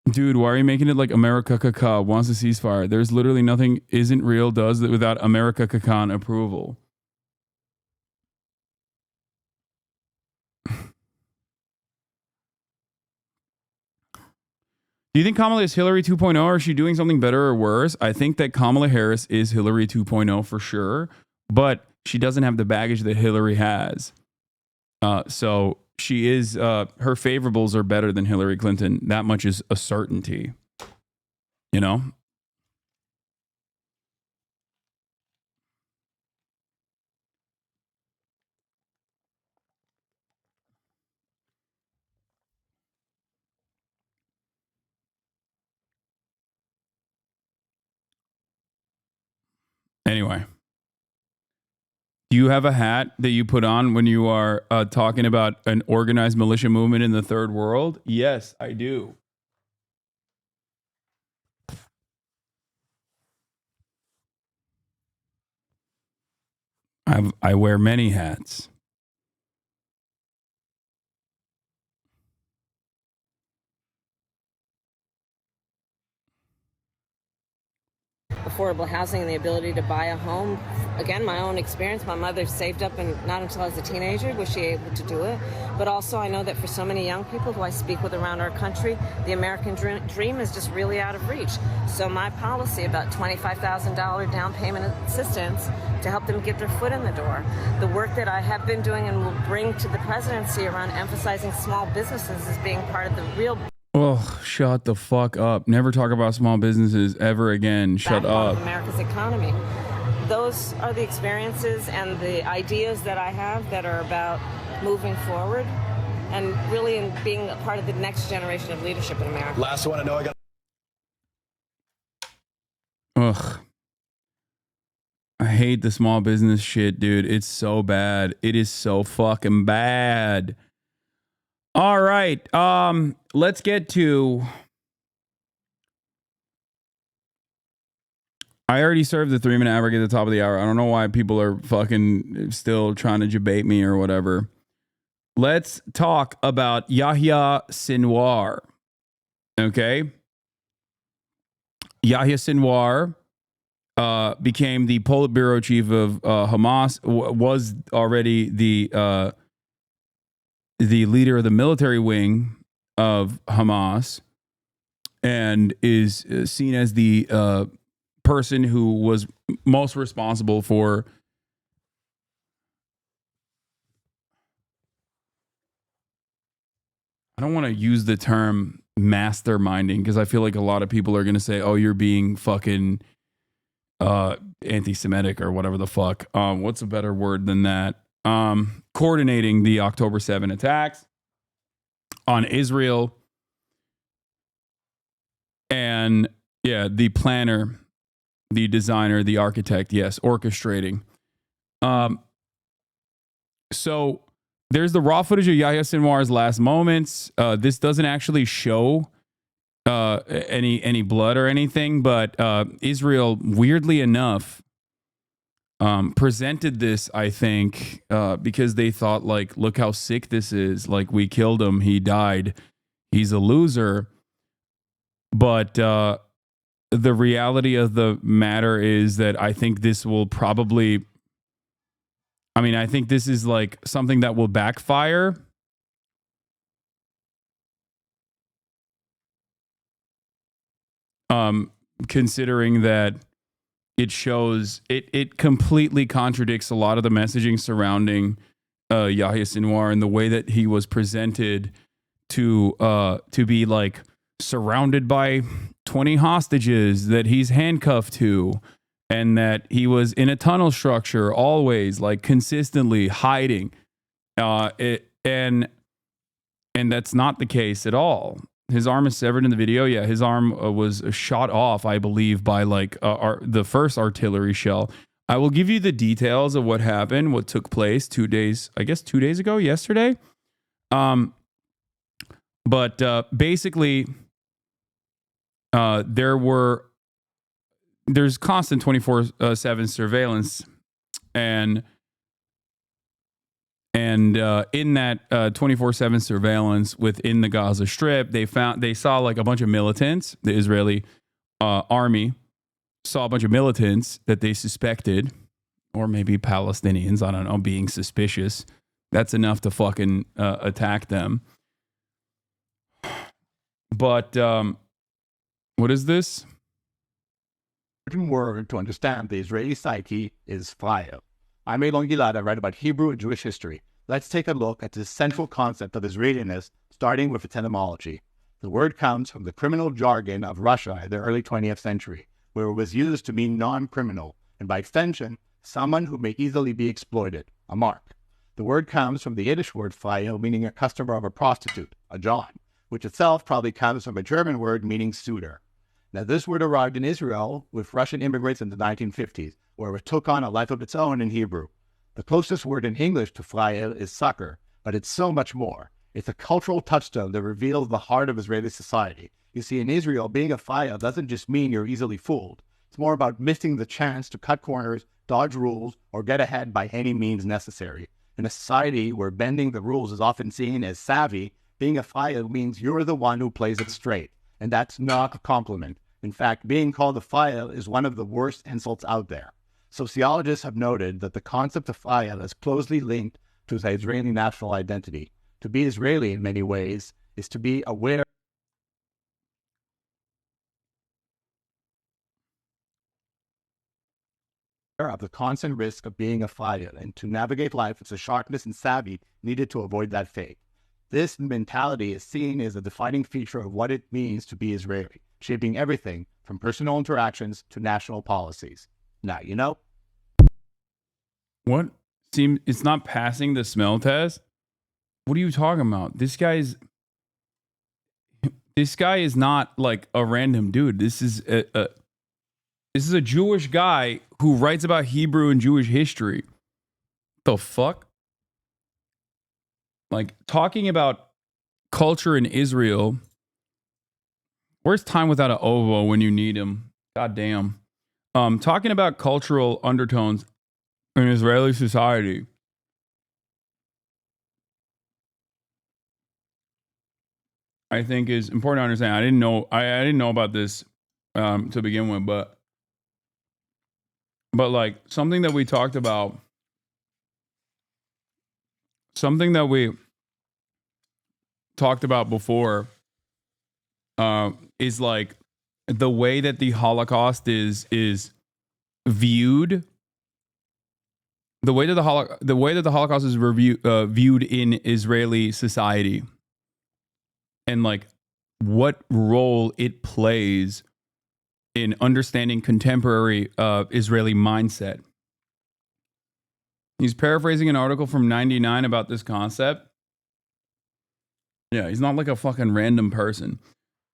Dude, why are you making it like America Kaka wants a ceasefire? There's literally nothing isn't real does that without America Kakan approval. Do you think Kamala is Hillary 2.0 or is she doing something better or worse? I think that Kamala Harris is Hillary 2.0 for sure, but she doesn't have the baggage that Hillary has. So she is, her favorables are better than Hillary Clinton. That much is a certainty. You know? Anyway. Do you have a hat that you put on when you are talking about an organized militia movement in the third world? Yes, I do. I wear many hats. Affordable housing and the ability to buy a home. Again, my own experience, my mother saved up, and not until I was a teenager was she able to do it. But also I know that for so many young people who I speak with around our country, the American dream is just really out of reach. So my policy about $25,000 down payment assistance to help them get their foot in the door. The work that I have been doing and will bring to the presidency around emphasizing small businesses as being part of the real Oh, shut the fuck up. Never talk about small businesses ever again. Shut up. of America's economy. Those are the experiences and the ideas that I have that are about moving forward and really in being a part of the next generation of leadership in America. Last one, I know I got. Ugh. I hate the small business shit, dude. It's so bad. It is so fucking bad. All right. Let's get to. I already served the 3-minute average at the top of the hour. I don't know why people are fucking still trying to debate me or whatever. Let's talk about Yahya Sinwar. Okay. Yahya Sinwar became the Politburo chief of Hamas, was already the leader of the military wing of Hamas, and is seen as the person who was most responsible for I don't want to use the term masterminding because I feel like a lot of people are going to say, oh, you're being fucking anti-Semitic or whatever the fuck. What's a better word than that? Coordinating the October 7 attacks on Israel. And yeah, the planner, the designer, the architect, yes, orchestrating. So there's the raw footage of Yahya Sinwar's last moments. This doesn't actually show any blood or anything, but Israel, weirdly enough, presented this, I think, because they thought, like, look how sick this is. Like, we killed him. He died. He's a loser. But the reality of the matter is that I think this will probably, I mean, I think this is like something that will backfire. Considering that it shows, it completely contradicts a lot of the messaging surrounding Yahya Sinwar and the way that he was presented to be like surrounded by 20 hostages that he's handcuffed to, and that he was in a tunnel structure always, like consistently hiding. And that's not the case at all. His arm is severed in the video. Yeah, his arm was shot off, I believe, by like the first artillery shell. I will give you the details of what happened, what took place 2 days, I guess 2 days ago, yesterday. But basically, there's constant 24/7 surveillance, and in that 24/7 surveillance within the Gaza Strip, they saw like a bunch of militants. The Israeli army saw a bunch of militants that they suspected, or maybe Palestinians, I don't know, being suspicious. That's enough to fucking attack them. But what is this? Important word to understand the Israeli psyche is fire. I'm Elon Gilad. I write about Hebrew and Jewish history. Let's take a look at the central concept of Israeliness, starting with its etymology. The word comes from the criminal jargon of Russia in the early 20th century, where it was used to mean non-criminal, and by extension, someone who may easily be exploited, a mark. The word comes from the Yiddish word fire, meaning a customer of a prostitute, a John, which itself probably comes from a German word meaning suitor. Now, this word arrived in Israel with Russian immigrants in the 1950s, where it took on a life of its own in Hebrew. The closest word in English to fire is sucker, but it's so much more. It's a cultural touchstone that reveals the heart of Israeli society. You see, in Israel, being a fire doesn't just mean you're easily fooled. It's more about missing the chance to cut corners, dodge rules, or get ahead by any means necessary. In a society where bending the rules is often seen as savvy, being a fire means you're the one who plays it straight. And that's not a compliment. In fact, being called a fire is one of the worst insults out there. Sociologists have noted that the concept of fire is closely linked to the Israeli national identity. To be Israeli in many ways is to be aware of the constant risk of being a fire, and to navigate life with the sharpness and savvy needed to avoid that fate. This mentality is seen as a defining feature of what it means to be Israeli, shaping everything from personal interactions to national policies. Now, you know. What? It's not passing the smell test? What are you talking about? This guy is not like a random dude. This is a Jewish guy who writes about Hebrew and Jewish history. The fuck? Like, talking about culture in Israel. Where's time without an ovo when you need him? God damn. Talking about cultural undertones in Israeli society. I think is important to understand. I didn't know about this to begin with, but like something that we talked about, before, is like the way that the Holocaust is viewed. The way that the Holocaust is viewed in Israeli society, and like what role it plays in understanding contemporary Israeli mindset. He's paraphrasing an article from '99 about this concept. Yeah, he's not like a fucking random person.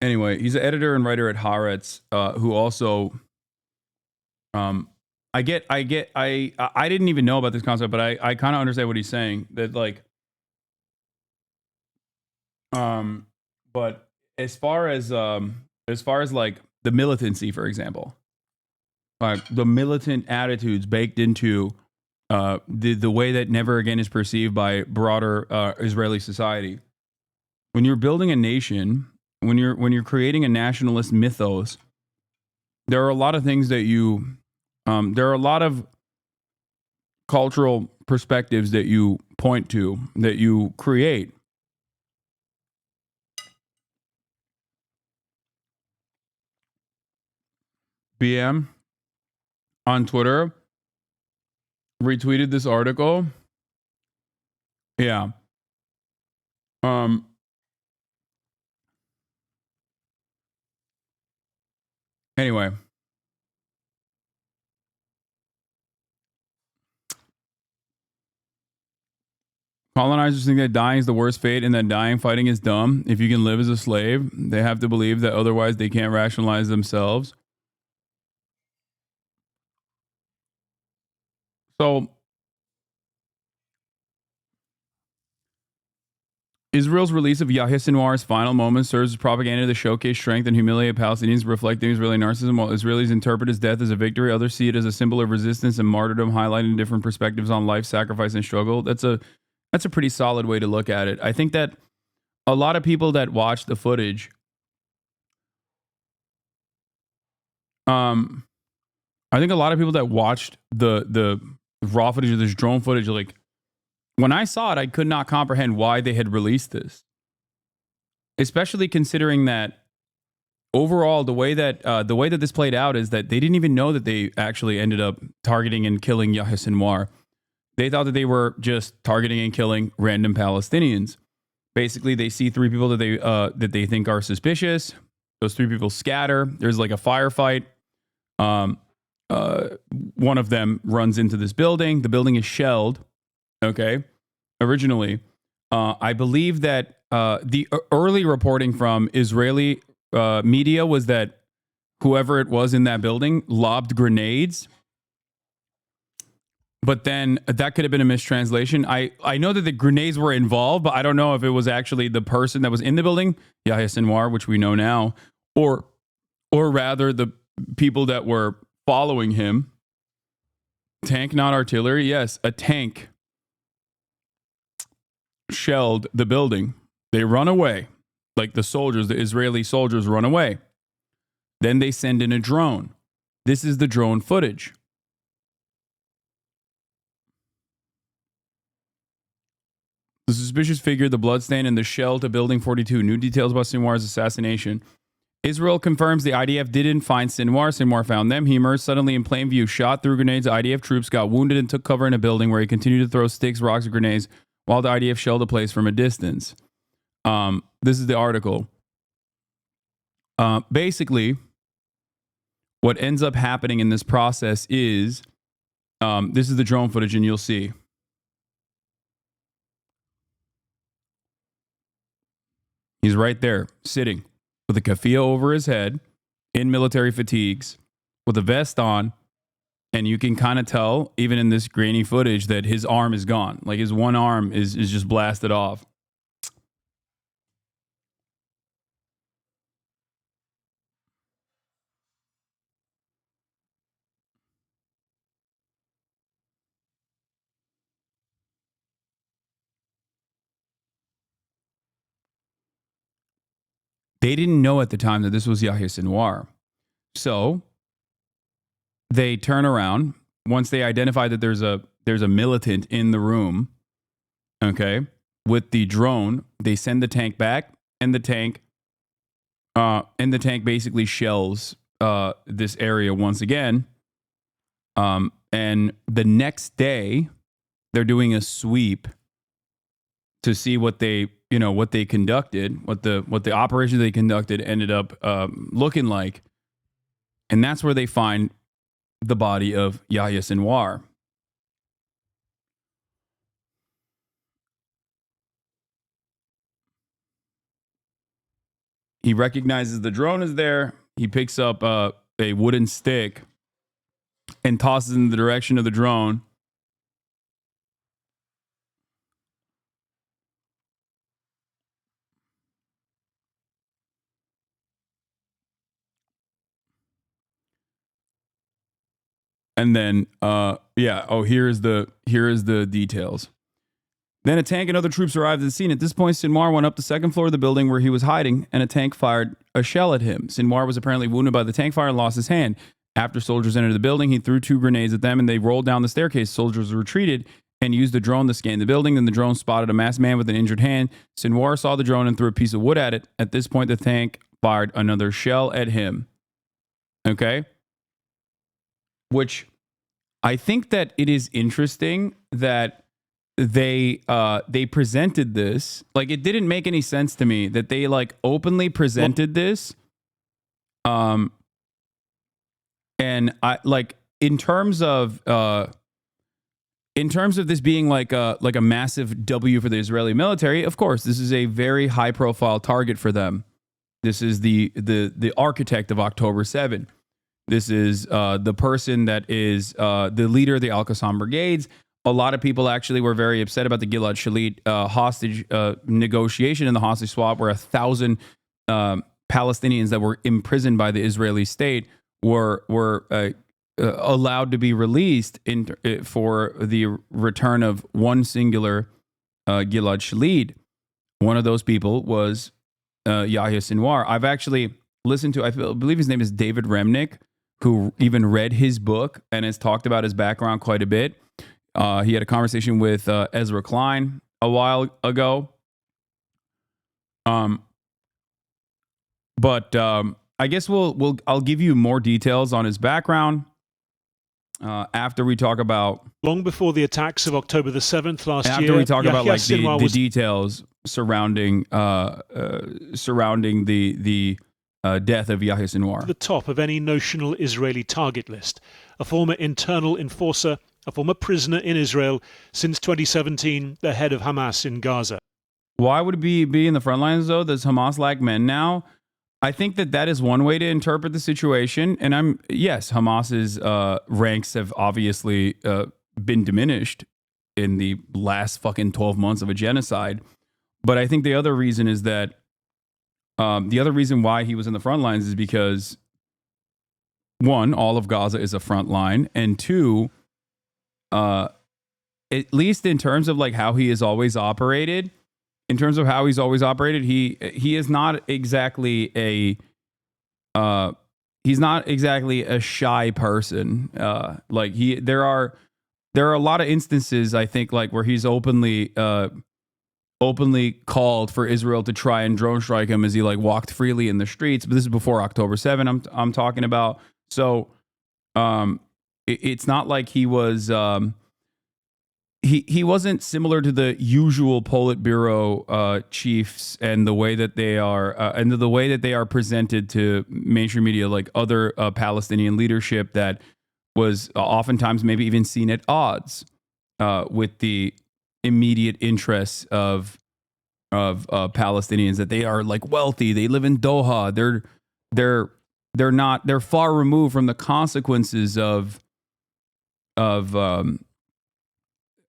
Anyway, he's an editor and writer at Haaretz, who also, I didn't even know about this concept, but I kind of understand what he's saying. That like, but as far as like the militancy, for example, the militant attitudes baked into the way that never again is perceived by broader Israeli society. When you're building a nation, when you're creating a nationalist mythos, there are a lot of things that there are a lot of cultural perspectives that you point to, that you create. BM on Twitter retweeted this article. Yeah. Anyway. Colonizers think that dying is the worst fate and that dying fighting is dumb. If you can live as a slave, they have to believe that otherwise they can't rationalize themselves. So, Israel's release of Yahya Sinwar's final moments serves as propaganda to showcase strength and humiliate Palestinians, reflecting Israeli narcissism. While Israelis interpret his death as a victory, others see it as a symbol of resistance and martyrdom, highlighting different perspectives on life, sacrifice, and struggle. That's a pretty solid way to look at it. I think that a lot of people that watch the footage, I think a lot of people that watched the raw footage of this drone footage, like when I saw it, I could not comprehend why they had released this, especially considering that overall the way that this played out is that they didn't even know that they actually ended up targeting and killing Yahya Sinwar. They thought that they were just targeting and killing random Palestinians. Basically, they see three people that they think are suspicious. Those three people scatter. There's like a firefight. One of them runs into this building. The building is shelled. Okay. Originally, I believe that the early reporting from Israeli media was that whoever it was in that building lobbed grenades. But then that could have been a mistranslation. I know that the grenades were involved, but I don't know if it was actually the person that was in the building, Yahya Sinwar, which we know now, or rather the people that were following him. Tank, not artillery. Yes, a tank shelled the building. They run away. Like the Israeli soldiers run away. Then they send in a drone. This is the drone footage. The suspicious figure, the bloodstain, and the shell to Building 42. New details about Sinwar's assassination. Israel confirms the IDF didn't find Sinwar. Sinwar found them. He emerged suddenly in plain view, shot through grenades. IDF troops got wounded and took cover in a building where he continued to throw sticks, rocks, and grenades while the IDF shelled the place from a distance. This is the article. Basically, what ends up happening in this process is, this is the drone footage, and you'll see. He's right there, sitting with a keffiyeh over his head, in military fatigues, with a vest on, and you can kind of tell, even in this grainy footage, that his arm is gone. Like his one arm is just blasted off. They didn't know at the time that this was Yahya Sinwar. So they turn around once they identify that there's a militant in the room. Okay, with the drone, they send the tank back, and the tank basically shells this area once again. And the next day, they're doing a sweep to see what they conducted, what the operation they conducted ended up looking like. And that's where they find the body of Yahya Sinwar. He recognizes the drone is there. He picks up a wooden stick and tosses in the direction of the drone. And then, here is the details. Then a tank and other troops arrived at the scene. At this point, Sinwar went up the second floor of the building where he was hiding, and a tank fired a shell at him. Sinwar was apparently wounded by the tank fire and lost his hand. After soldiers entered the building, he threw 2 grenades at them, and they rolled down the staircase. Soldiers retreated and used the drone to scan the building. Then the drone spotted a masked man with an injured hand. Sinwar saw the drone and threw a piece of wood at it. At this point, the tank fired another shell at him. Okay? Which I think that it is interesting that they presented this, like, it didn't make any sense to me that they like openly presented this, and I like in terms of this being like a massive W for the Israeli military. Of course, this is a very high profile target for them. This is the architect of October 7. This is the person that is the leader of the Al-Qassam brigades. A lot of people actually were very upset about the Gilad Shalit hostage negotiation and the hostage swap, where 1,000 Palestinians that were imprisoned by the Israeli state were allowed to be released for the return of one singular Gilad Shalit. One of those people was Yahya Sinwar. I've actually listened to, I believe his name is David Remnick, who even read his book and has talked about his background quite a bit. He had a conversation with Ezra Klein a while ago. But I guess I'll give you more details on his background after we talk about long before the attacks of October the 7th last year. After we talk about like Sinwar the details surrounding the death of Yahya Sinwar. The top of any notional Israeli target list. A former internal enforcer, a former prisoner in Israel, since 2017, the head of Hamas in Gaza. Why would it be in the front lines, though? Does Hamas lack men now? I think that is one way to interpret the situation. And Hamas's ranks have obviously been diminished in the last fucking 12 months of a genocide. But I think the other reason is that the other reason why he was in the front lines is because, one, all of Gaza is a front line, and two, at least in terms of like how he has always operated, he is not exactly a shy person. There are a lot of instances, I think, like where he's openly called for Israel to try and drone strike him as he like walked freely in the streets. But this is before October 7. I'm talking about. So it's not like he was he wasn't similar to the usual Politburo chiefs and the way that they are presented to mainstream media, like other Palestinian leadership that was oftentimes maybe even seen at odds with the immediate interests of Palestinians, that they are like wealthy, they live in Doha, they're far removed from the consequences of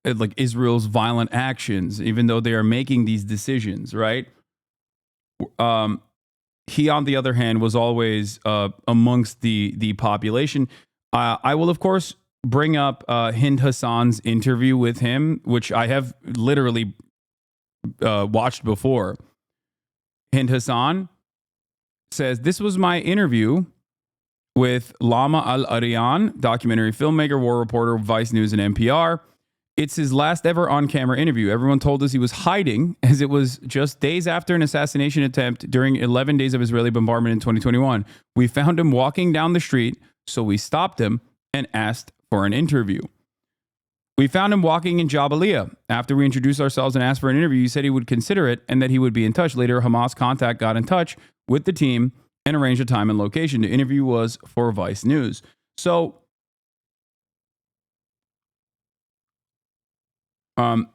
like Israel's violent actions, even though they are making these decisions, right? He, on the other hand, was always amongst the population. I will, of course, bring up Hind Hasan's interview with him, which I have literally watched before. Hind Hasan says, "This was my interview with Lama Al-Arian, documentary filmmaker, war reporter, Vice News, and NPR. It's his last ever on-camera interview. Everyone told us he was hiding, as it was just days after an assassination attempt during 11 days of Israeli bombardment in 2021. We found him walking down the street, so we stopped him and asked for an interview. We found him walking in Jabalia. After we introduced ourselves and asked for an interview, he said he would consider it and that he would be in touch. Later, Hamas contact got in touch with the team and arranged a time and location. The interview was for Vice News." So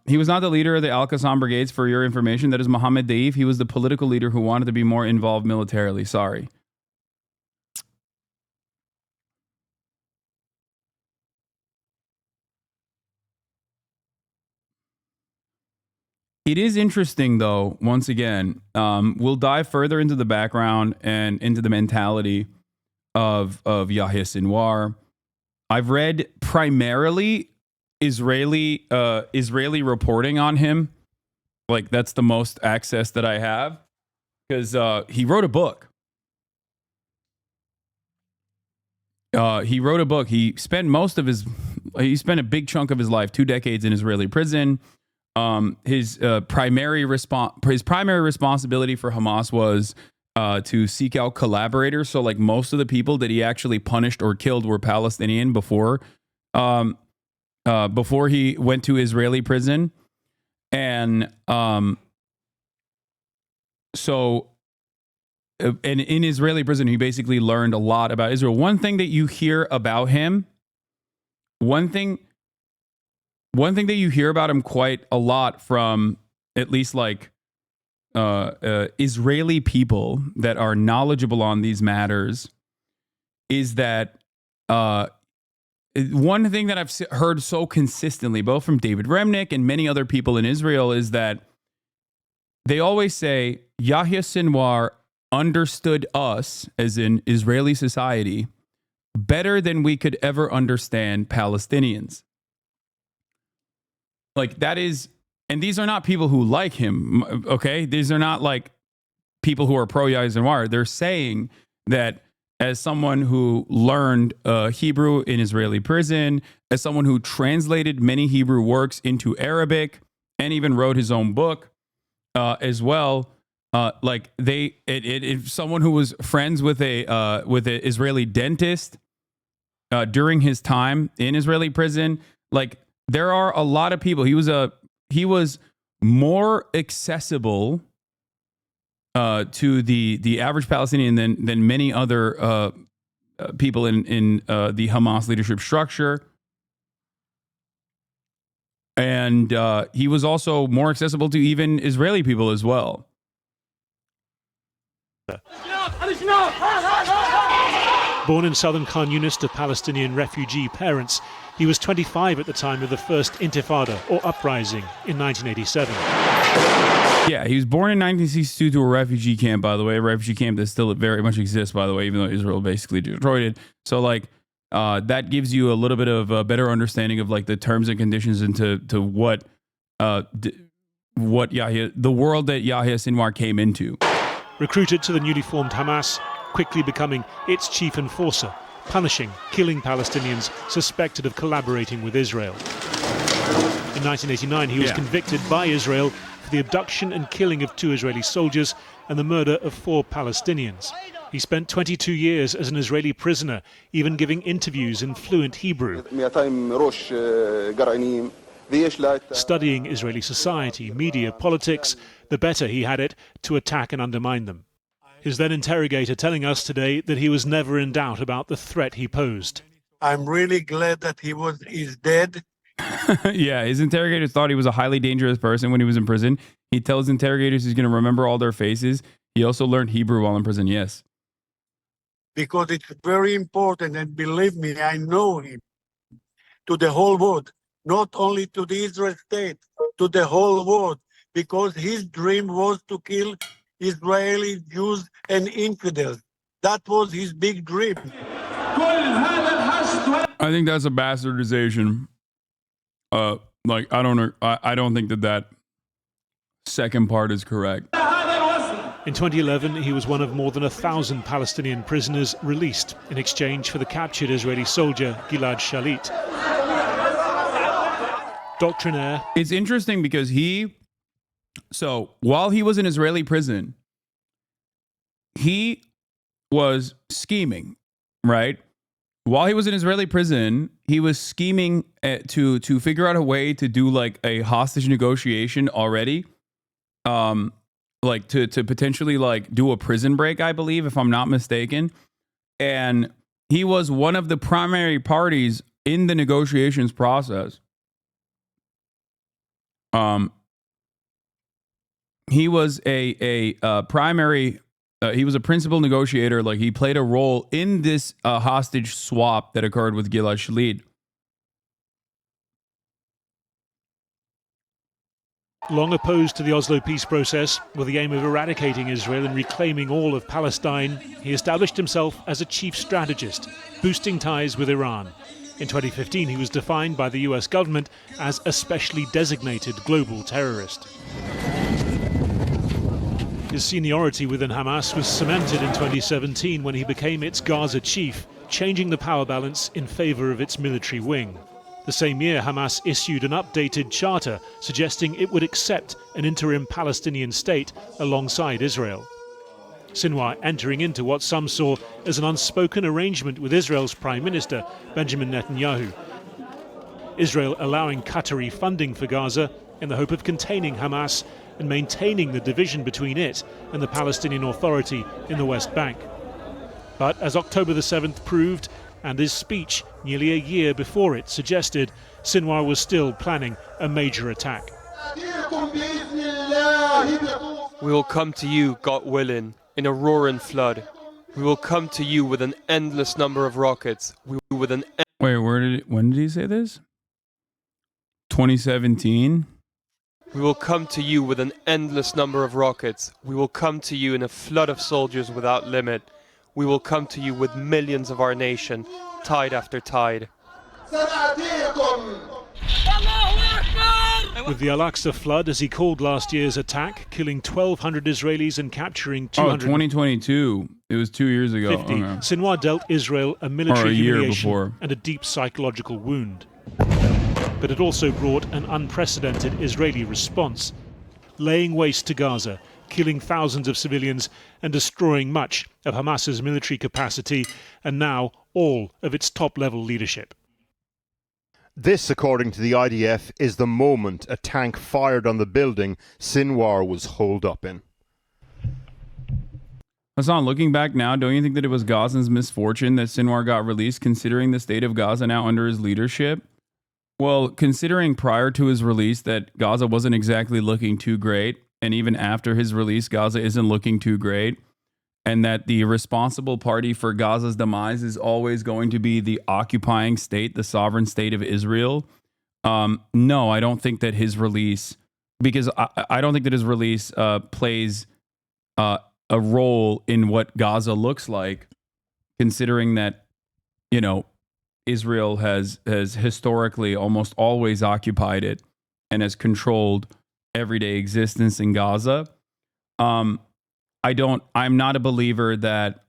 he was not the leader of the Al-Qassam brigades, for your information. That is Mohammed Daif. He was the political leader who wanted to be more involved militarily. Sorry. It is interesting, though, once again, we'll dive further into the background and into the mentality of Yahya Sinwar. I've read primarily Israeli reporting on him. Like, that's the most access that I have, because he wrote a book. He spent a big chunk of his life, 2 decades in Israeli prison. His primary responsibility for Hamas was to seek out collaborators. So, like, most of the people that he actually punished or killed were Palestinian before he went to Israeli prison. And and in Israeli prison, he basically learned a lot about Israel. One thing that you hear about him, one thing that you hear about him quite a lot from at least like Israeli people that are knowledgeable on these matters, is that one thing that I've heard so consistently, both from David Remnick and many other people in Israel, is that they always say Yahya Sinwar understood us, as in Israeli society, better than we could ever understand Palestinians. Like, that is, and these are not people who like him, okay? These are not like people who are pro Yahya Sinwar. They're saying that as someone who learned Hebrew in Israeli prison, as someone who translated many Hebrew works into Arabic and even wrote his own book as well, if someone who was friends with an Israeli dentist during his time in Israeli prison, like, there are a lot of people. He was more accessible to the average Palestinian than many other people in the Hamas leadership structure. And he was also more accessible to even Israeli people as well. Born in southern Khan Yunis to Palestinian refugee parents, he was 25 at the time of the first Intifada, or uprising, in 1987. Yeah, he was born in 1962 to a refugee camp, by the way, a refugee camp that still very much exists, by the way, even though Israel basically destroyed it. So, like, that gives you a little bit of a better understanding of, like, the terms and conditions into what the world that Yahya Sinwar came into. Recruited to the newly formed Hamas, quickly becoming its chief enforcer, punishing, killing Palestinians suspected of collaborating with Israel. In 1989, he was convicted by Israel for the abduction and killing of 2 Israeli soldiers and the murder of 4 Palestinians. He spent 22 years as an Israeli prisoner, even giving interviews in fluent Hebrew. Studying Israeli society, media, politics, the better he had it to attack and undermine them. His then interrogator telling us today that he was never in doubt about the threat he posed. I'm really glad that he's dead. Yeah, his interrogators thought he was a highly dangerous person when he was in prison. He tells interrogators he's going to remember all their faces. He also learned Hebrew while in prison, yes. Because it's very important, and believe me, I know him, to the whole world, not only to the Israel state, to the whole world, because his dream was to kill Israeli Jews and infidels. That was his big dream. I think that's a bastardization. I don't think that second part is correct. In 2011, he was one of more than 1,000 Palestinian prisoners released in exchange for the captured Israeli soldier Gilad Shalit. Doctrinaire. It's interesting because while he was in Israeli prison, he was scheming, right? While he was in Israeli prison, he was scheming to figure out a way to do like a hostage negotiation already. Like to potentially like do a prison break, I believe, if I'm not mistaken. And he was one of the primary parties in the negotiations process. He was a primary. He was a principal negotiator. Like, he played a role in this hostage swap that occurred with Gilad Shalit. Long opposed to the Oslo peace process, with the aim of eradicating Israel and reclaiming all of Palestine, he established himself as a chief strategist, boosting ties with Iran. In 2015, he was defined by the US government as a specially designated global terrorist. His seniority within Hamas was cemented in 2017 when he became its Gaza chief, changing the power balance in favor of its military wing. The same year, Hamas issued an updated charter suggesting it would accept an interim Palestinian state alongside Israel. Sinwar entering into what some saw as an unspoken arrangement with Israel's Prime Minister, Benjamin Netanyahu. Israel allowing Qatari funding for Gaza in the hope of containing Hamas and maintaining the division between it and the Palestinian Authority in the West Bank. But as October the 7th proved, and his speech nearly a year before it suggested, Sinwar was still planning a major attack. We will come to you, God willing, in a roaring flood. We will come to you with an endless number of rockets. Wait, when did he say this? 2017? We will come to you with an endless number of rockets. We will come to you in a flood of soldiers without limit. We will come to you with millions of our nation, tide after tide. With the Al-Aqsa flood, as he called last year's attack, killing 1,200 Israelis and capturing 200... 2022. It was 2 years ago. 50. Okay. Sinwar dealt Israel a military Or a year humiliation before. and a deep psychological wound. But it also brought an unprecedented Israeli response, laying waste to Gaza, killing thousands of civilians and destroying much of Hamas's military capacity and now all of its top-level leadership. This, according to the IDF, is the moment a tank fired on the building Sinwar was holed up in. Hasan, looking back now, don't you think that it was Gazan's misfortune that Sinwar got released, considering the state of Gaza now under his leadership? Well, considering prior to his release that Gaza wasn't exactly looking too great, and even after his release, Gaza isn't looking too great, and that the responsible party for Gaza's demise is always going to be the occupying state, the sovereign state of Israel. No, I don't think that his release, because I don't think that his release plays a role in what Gaza looks like, considering that, you know, Israel has historically almost always occupied it and has controlled everyday existence in Gaza. I'm not a believer that,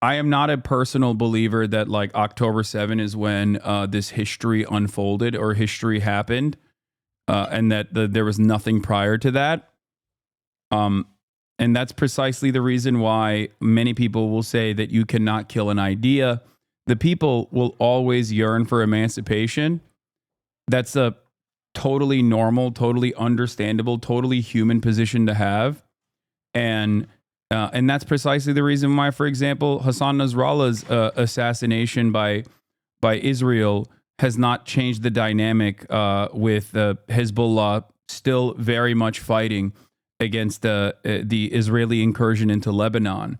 I am not a personal believer that like October 7 is when this history unfolded or history happened, and that there was nothing prior to that. And that's precisely the reason why many people will say that you cannot kill an idea. The people will always yearn for emancipation. That's a totally normal, totally understandable, totally human position to have. And that's precisely the reason why, for example, Hassan Nasrallah's assassination by Israel has not changed the dynamic with Hezbollah still very much fighting against the Israeli incursion into Lebanon,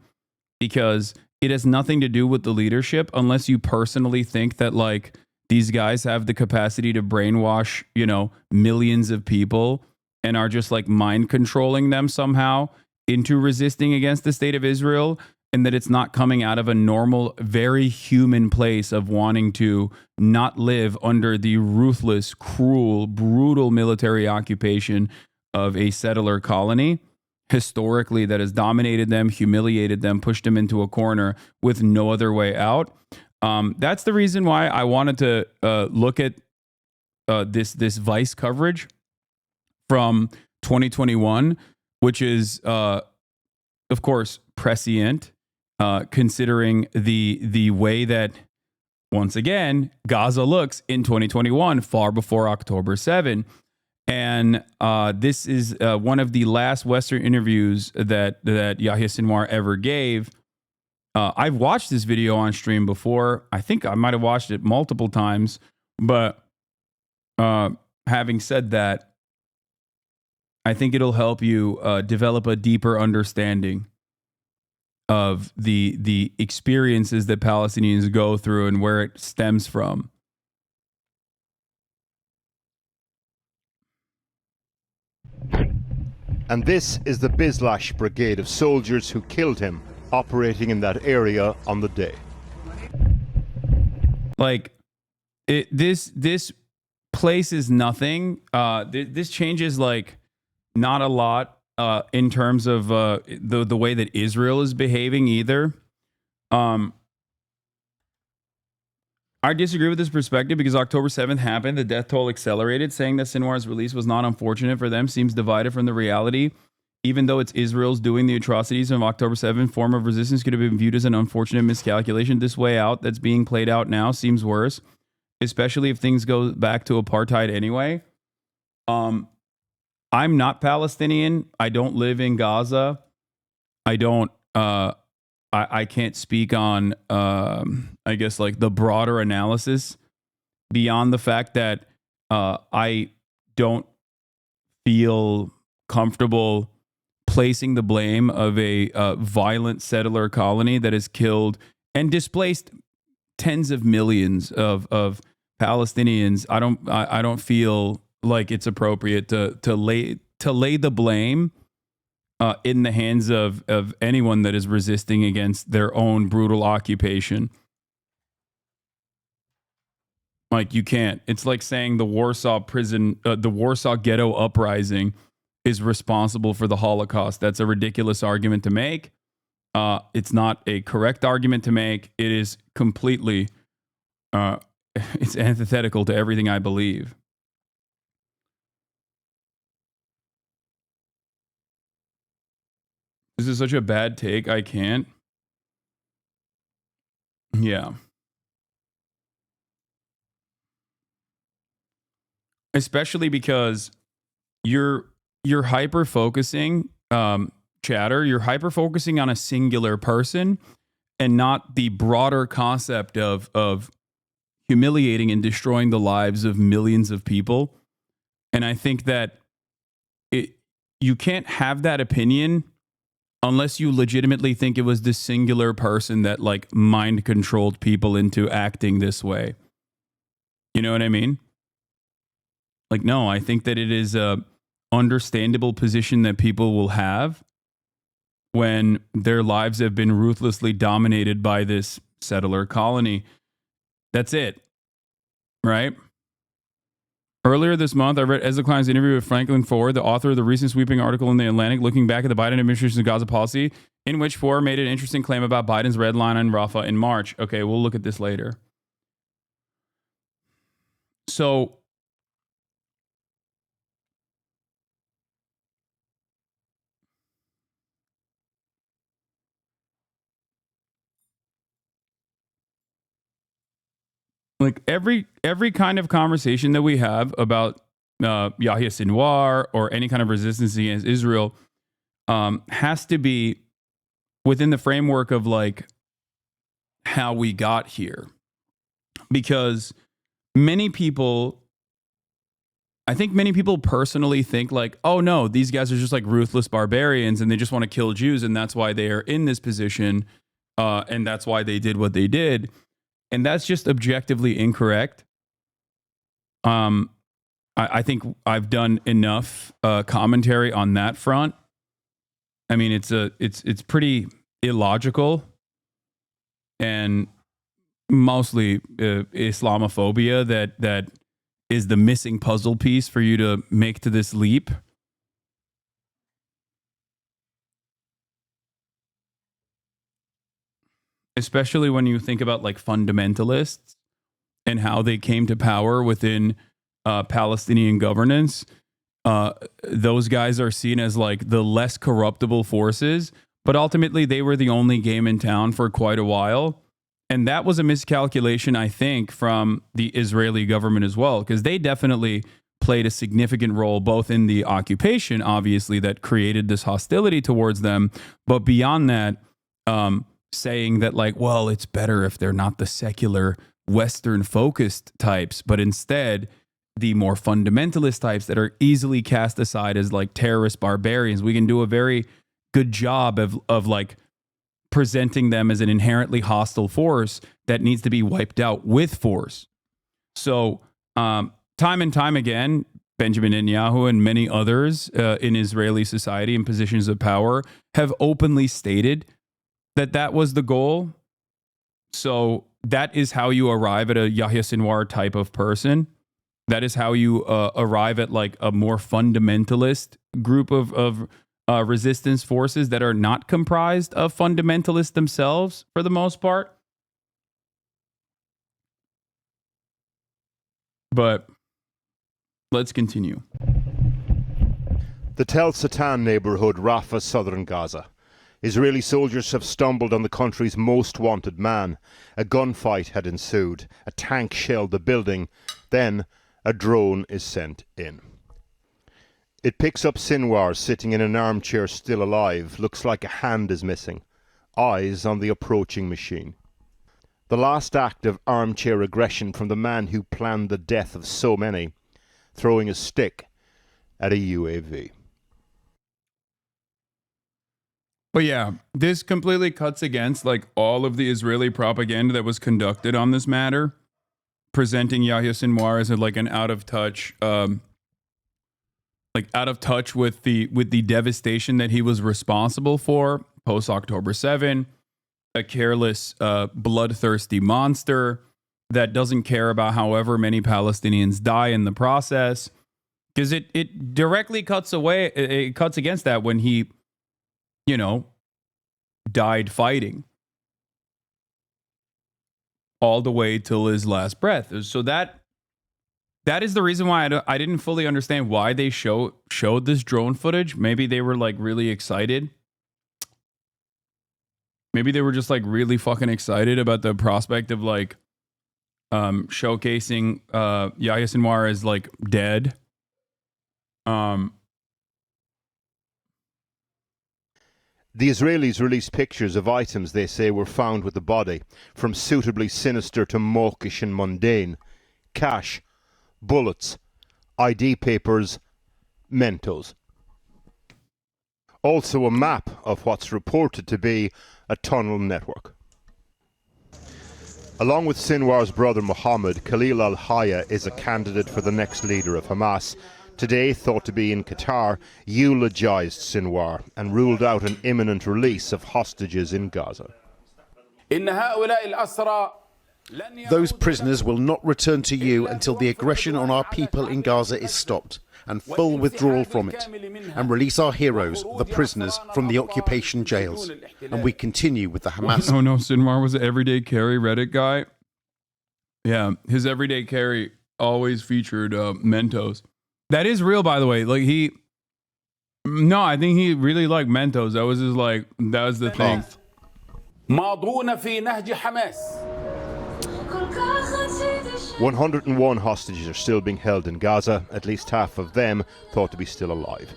because it has nothing to do with the leadership unless you personally think that like these guys have the capacity to brainwash, you know, millions of people and are just like mind controlling them somehow into resisting against the state of Israel, and that it's not coming out of a normal, very human place of wanting to not live under the ruthless, cruel, brutal military occupation of a settler colony historically that has dominated them, humiliated them, pushed them into a corner with no other way out. That's the reason why I wanted to look at this Vice coverage from 2021, which is, of course, prescient, considering the way that, once again, Gaza looks in 2021, far before October 7. And this is one of the last Western interviews that Yahya Sinwar ever gave. I've watched this video on stream before. I think I might have watched it multiple times. But having said that, I think it'll help you develop a deeper understanding of the experiences that Palestinians go through and where it stems from. And this is the Bizlash brigade of soldiers who killed him, operating in that area on the day. Like, this place is nothing. This changes like not a lot in terms of the way that Israel is behaving either. I disagree with this perspective because October 7th happened. The death toll accelerated. Saying that Sinwar's release was not unfortunate for them seems divided from the reality. Even though it's Israel's doing the atrocities of October 7th, form of resistance could have been viewed as an unfortunate miscalculation. This way out that's being played out now seems worse, especially if things go back to apartheid anyway. I'm not Palestinian. I don't live in Gaza. I don't I can't speak on I guess like the broader analysis beyond the fact that I don't feel comfortable placing the blame of a violent settler colony that has killed and displaced tens of millions of Palestinians. I don't feel like it's appropriate to lay the blame in the hands of anyone that is resisting against their own brutal occupation. Like, you can't. It's like saying the Warsaw ghetto uprising is responsible for the Holocaust. That's a ridiculous argument to make. It's not a correct argument to make. It is completely, it's antithetical to everything I believe. This is such a bad take. I can't. Yeah. Especially because you're hyper focusing, chatter. You're hyper focusing on a singular person and not the broader concept of humiliating and destroying the lives of millions of people. And I think that you can't have that opinion unless you legitimately think it was this singular person that like mind controlled people into acting this way. You know what I mean? Like, no, I think that it is a understandable position that people will have when their lives have been ruthlessly dominated by this settler colony. That's it. Right? Earlier this month, I read Ezra Klein's interview with Franklin Ford, the author of the recent sweeping article in The Atlantic, looking back at the Biden administration's Gaza policy, in which Ford made an interesting claim about Biden's red line on Rafah in March. Okay, we'll look at this later. So, like every kind of conversation that we have about Yahya Sinwar or any kind of resistance against Israel has to be within the framework of like how we got here. Because I think many people personally think like, oh no, these guys are just like ruthless barbarians and they just want to kill Jews and that's why they are in this position and that's why they did what they did. And that's just objectively incorrect. I think I've done enough commentary on that front. I mean, it's pretty illogical and mostly Islamophobia that is the missing puzzle piece for you to make to this leap. Especially when you think about like fundamentalists and how they came to power within Palestinian governance. Those guys are seen as like the less corruptible forces, but ultimately they were the only game in town for quite a while. And that was a miscalculation, I think, from the Israeli government as well, because they definitely played a significant role both in the occupation, obviously, that created this hostility towards them. But beyond that, saying that like, well, it's better if they're not the secular Western focused types, but instead the more fundamentalist types that are easily cast aside as like terrorist barbarians. We can do a very good job of like presenting them as an inherently hostile force that needs to be wiped out with force. So time and time again, Benjamin Netanyahu and many others in Israeli society in positions of power have openly stated that was the goal. So that is how you arrive at a Yahya Sinwar type of person. That is how you arrive at like a more fundamentalist group of resistance forces that are not comprised of fundamentalists themselves for the most part. But let's continue. The Tel Satan neighborhood, Rafah, southern Gaza. Israeli soldiers have stumbled on the country's most wanted man. A gunfight had ensued. A tank shelled the building. Then a drone is sent in. It picks up Sinwar sitting in an armchair still alive. Looks like a hand is missing. Eyes on the approaching machine. The last act of armchair aggression from the man who planned the death of so many. Throwing a stick at a UAV. But yeah, this completely cuts against like all of the Israeli propaganda that was conducted on this matter, presenting Yahya Sinwar as like an out of touch with the devastation that he was responsible for post October 7, a careless, bloodthirsty monster that doesn't care about however many Palestinians die in the process, because it directly cuts against that when he, died fighting all the way till his last breath. So that is the reason why I didn't fully understand why they showed this drone footage. Maybe they were like really excited. Maybe they were just like really fucking excited about the prospect of like showcasing Yahya Sinwar as like dead. The Israelis released pictures of items they say were found with the body, from suitably sinister to mawkish and mundane. Cash, bullets, ID papers, Mentos. Also a map of what's reported to be a tunnel network. Along with Sinwar's brother Mohammed, Khalil al-Hayya is a candidate for the next leader of Hamas. Today, thought to be in Qatar, eulogized Sinwar and ruled out an imminent release of hostages in Gaza. Those prisoners will not return to you until the aggression on our people in Gaza is stopped and full withdrawal from it, and release our heroes, the prisoners, from the occupation jails. And we continue with the Hamas. Oh no, Sinwar was an everyday carry Reddit guy. Yeah, his everyday carry always featured Mentos. That is real, by the way. Like I think he really liked Mentos. That was the thing. 101 hostages are still being held in Gaza, at least half of them thought to be still alive.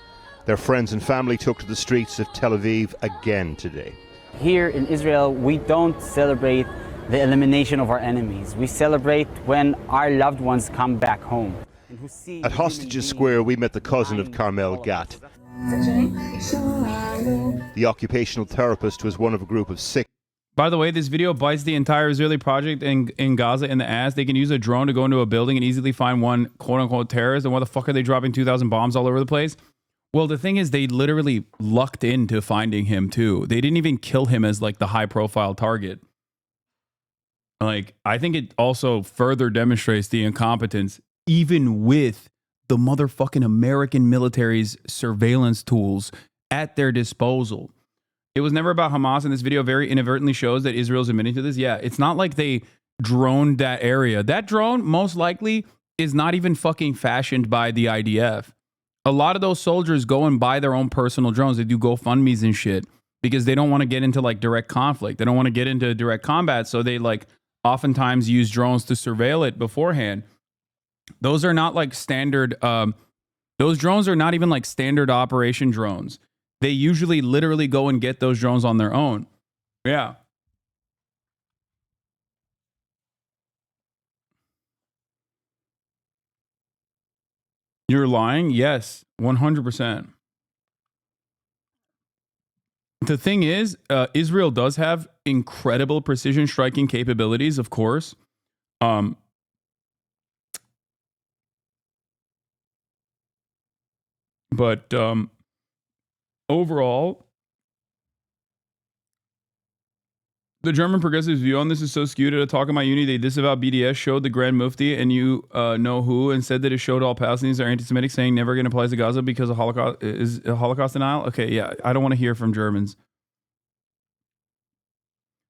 Their friends and family took to the streets of Tel Aviv again today. Here in Israel, we don't celebrate the elimination of our enemies. We celebrate when our loved ones come back home. At Hostages Square, we met the cousin of Carmel Gat. The occupational therapist was one of a group of 6. By the way, this video bites the entire Israeli project in Gaza in the ass. They can use a drone to go into a building and easily find one quote-unquote terrorist. And why the fuck are they dropping 2,000 bombs all over the place? Well, the thing is, they literally lucked into finding him, too. They didn't even kill him as, like, the high-profile target. Like, I think it also further demonstrates the incompetence, even with the motherfucking American military's surveillance tools at their disposal. It was never about Hamas, and this video very inadvertently shows that Israel's admitting to this. Yeah, it's not like they droned that area. That drone, most likely, is not even fucking fashioned by the IDF. A lot of those soldiers go and buy their own personal drones. They do GoFundMes and shit because they don't want to get into like direct conflict. They don't want to get into direct combat, so they like oftentimes use drones to surveil it beforehand. Those are not like standard, those drones are not even like standard operation drones. They usually literally go and get those drones on their own. Yeah. You're lying? Yes, 100%. The thing is, Israel does have incredible precision striking capabilities, of course. But overall, The German progressives' view on this is so skewed at a talk in my uni. They disavow BDS, showed the Grand Mufti, and you know who, and said that it showed all Palestinians are anti-Semitic, saying never again applies to Gaza because of Holocaust is a Holocaust denial. Okay, yeah, I don't want to hear from Germans.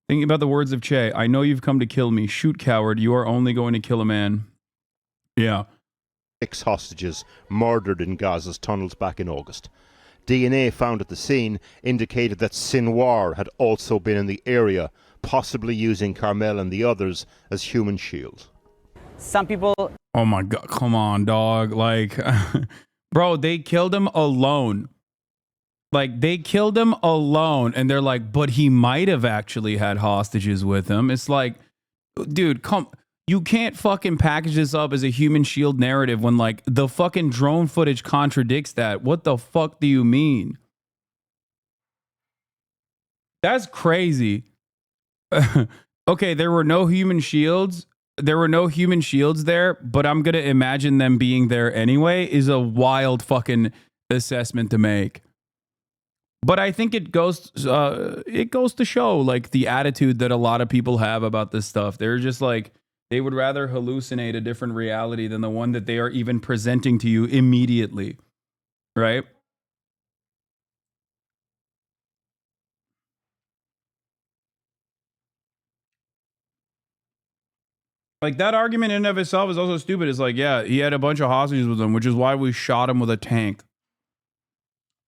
Thinking about the words of Che, I know you've come to kill me. Shoot, coward. You are only going to kill a man. Yeah. 6 hostages murdered in Gaza's tunnels back in August. DNA found at the scene indicated that Sinwar had also been in the area, possibly using Carmel and the others as human shields. Some people... Oh my God, come on, dog. Like, bro, they killed him alone. Like, they killed him alone, and they're like, but he might have actually had hostages with him. It's like, dude, you can't fucking package this up as a human shield narrative when, like, the fucking drone footage contradicts that. What the fuck do you mean? That's crazy. Okay, there were no human shields. There were no human shields there, but I'm going to imagine them being there anyway is a wild fucking assessment to make. But I think it goes to show, like, the attitude that a lot of people have about this stuff. They're just like, they would rather hallucinate a different reality than the one that they are even presenting to you immediately, right? Like, that argument in and of itself is also stupid. It's like, yeah, he had a bunch of hostages with him, which is why we shot him with a tank.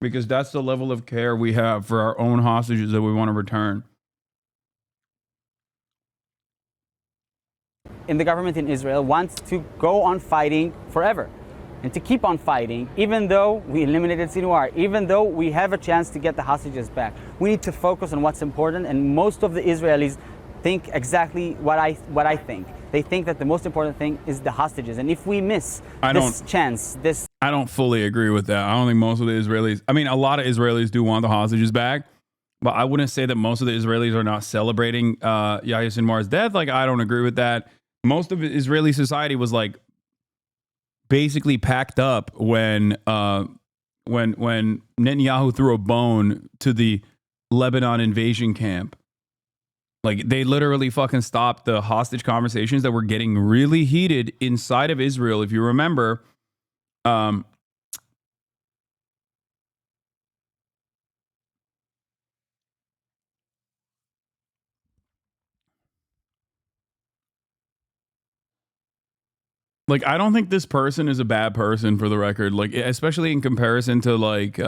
Because that's the level of care we have for our own hostages that we want to return. In the government in Israel wants to go on fighting forever and to keep on fighting, even though we eliminated Sinwar, even though we have a chance to get the hostages back. We need to focus on what's important, and most of the Israelis think exactly what I think. They think that the most important thing is the hostages, and if we miss this chance, I don't fully agree with that. I don't think most of the Israelis, I mean, a lot of Israelis do want the hostages back, but I wouldn't say that most of the Israelis are not celebrating Yahya Sinwar's death. Like, I don't agree with that. Most of Israeli society was like basically packed up when Netanyahu threw a bone to the Lebanon invasion camp. Like, they literally fucking stopped the hostage conversations that were getting really heated inside of Israel. If you remember, like, I don't think this person is a bad person, for the record. Like, especially in comparison to, like,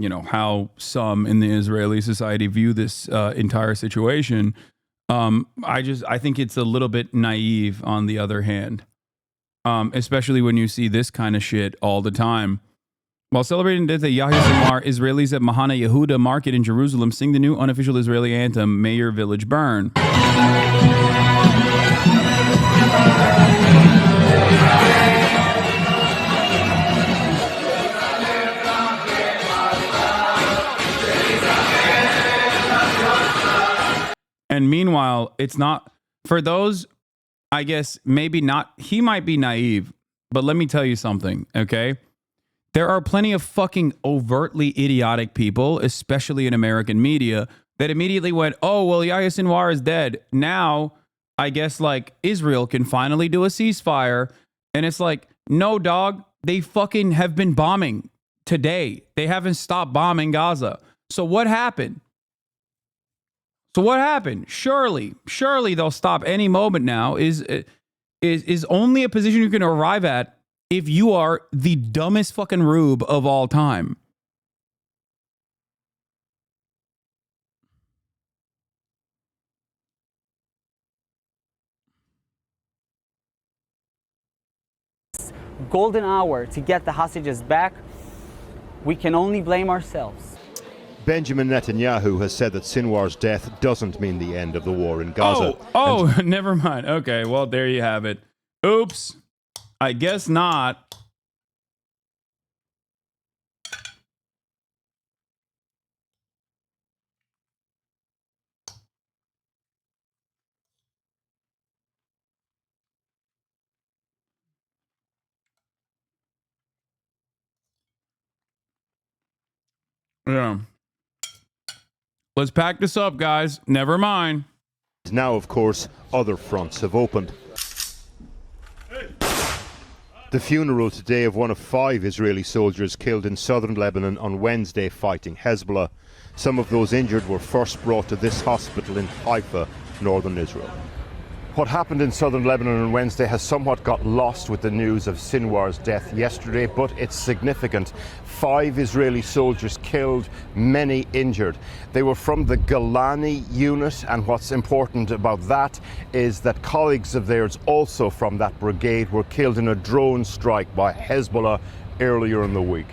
you know, how some in the Israeli society view this entire situation. I think it's a little bit naive on the other hand, especially when you see this kind of shit all the time. While celebrating the death of Yahya Sinwar, Israelis at Mahana Yehuda Market in Jerusalem sing the new unofficial Israeli anthem, May Your Village Burn. And meanwhile, it's not, for those, I guess, maybe not, he might be naive, but let me tell you something, okay? There are plenty of fucking overtly idiotic people, especially in American media, that immediately went, oh, well, Yahya Sinwar is dead. Now, I guess, like, Israel can finally do a ceasefire. And it's like, no, dog, they fucking have been bombing today. They haven't stopped bombing Gaza. So what happened? Surely they'll stop any moment now. Is only a position you can arrive at if you are the dumbest fucking rube of all time. golden hour to get the hostages back, we can only blame ourselves. Benjamin Netanyahu has said that Sinwar's death doesn't mean the end of the war in Gaza. Oh, never mind. Okay, well, there you have it. Oops. I guess not. Yeah. Let's pack this up, guys. Never mind. Now, of course, other fronts have opened. The funeral today of one of 5 Israeli soldiers killed in southern Lebanon on Wednesday fighting Hezbollah. Some of those injured were first brought to this hospital in Haifa, northern Israel. What happened in southern Lebanon on Wednesday has somewhat got lost with the news of Sinwar's death yesterday, but it's significant. 5 Israeli soldiers killed, many injured. They were from the Golani unit, and what's important about that is that colleagues of theirs also from that brigade were killed in a drone strike by Hezbollah earlier in the week.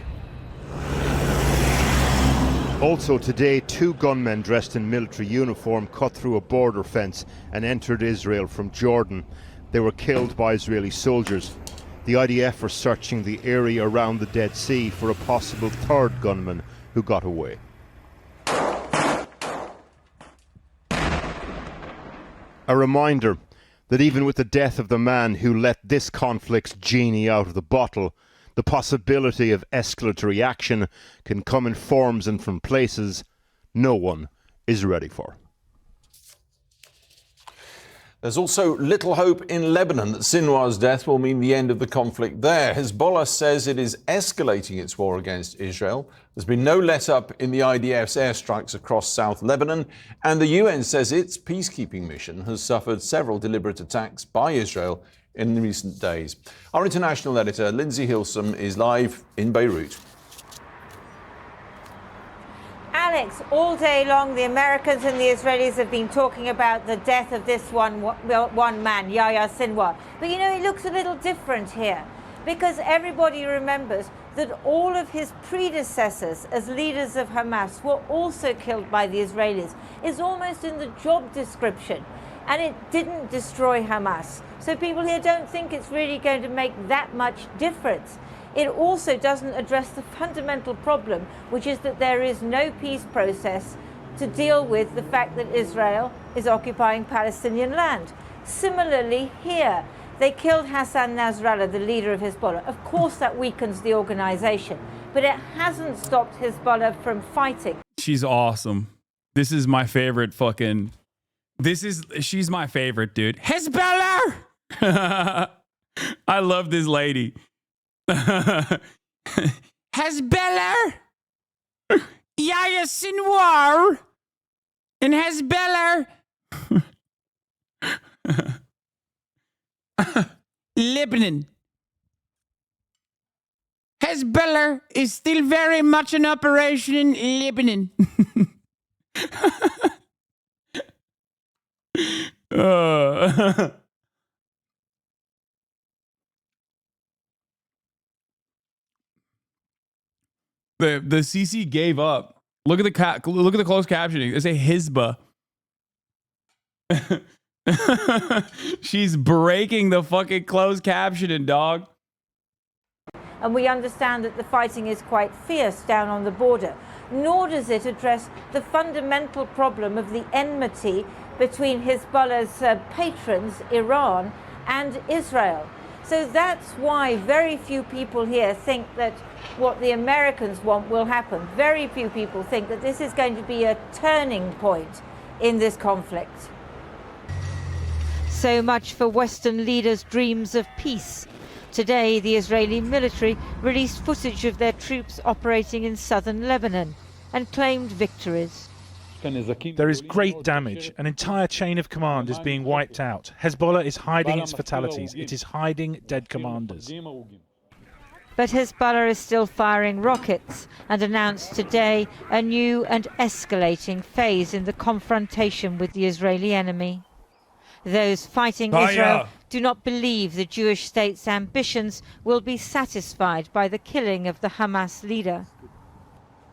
Also today, 2 gunmen dressed in military uniform cut through a border fence and entered Israel from Jordan. They were killed by Israeli soldiers. The IDF are searching the area around the Dead Sea for a possible 3rd gunman who got away. A reminder that even with the death of the man who let this conflict's genie out of the bottle, the possibility of escalatory action can come in forms and from places no one is ready for. There's also little hope in Lebanon that Sinwar's death will mean the end of the conflict there. Hezbollah says it is escalating its war against Israel. There's been no let-up in the IDF's airstrikes across South Lebanon, and the UN says its peacekeeping mission has suffered several deliberate attacks by Israel in recent days. Our international editor, Lindsay Hilsum, is live in Beirut. Alex, all day long, the Americans and the Israelis have been talking about the death of this one man, Yahya Sinwar. But you know, it looks a little different here because everybody remembers that all of his predecessors as leaders of Hamas were also killed by the Israelis. It's almost in the job description. And it didn't destroy Hamas. So people here don't think it's really going to make that much difference. It also doesn't address the fundamental problem, which is that there is no peace process to deal with the fact that Israel is occupying Palestinian land. Similarly here, they killed Hassan Nasrallah, the leader of Hezbollah. Of course that weakens the organization, but it hasn't stopped Hezbollah from fighting. She's awesome. This is my favorite fucking... She's my favorite, dude. Hezbollah! I love this lady. Hezbollah! Yahya Sinwar! And Hezbollah! Lebanon. Hezbollah is still very much in operation in Lebanon. The CC gave up. Look at the closed captioning. They say Hizbah. She's breaking the fucking closed captioning, dog. And we understand that the fighting is quite fierce down on the border. Nor does it address the fundamental problem of the enmity between Hezbollah's patrons, Iran, and Israel. So that's why very few people here think that what the Americans want will happen. Very few people think that this is going to be a turning point in this conflict. So much for Western leaders' dreams of peace. Today, the Israeli military released footage of their troops operating in southern Lebanon and claimed victories. There is great damage. An entire chain of command is being wiped out. Hezbollah is hiding its fatalities. It is hiding dead commanders. But Hezbollah is still firing rockets and announced today a new and escalating phase in the confrontation with the Israeli enemy. Those fighting Israel do not believe the Jewish state's ambitions will be satisfied by the killing of the Hamas leader.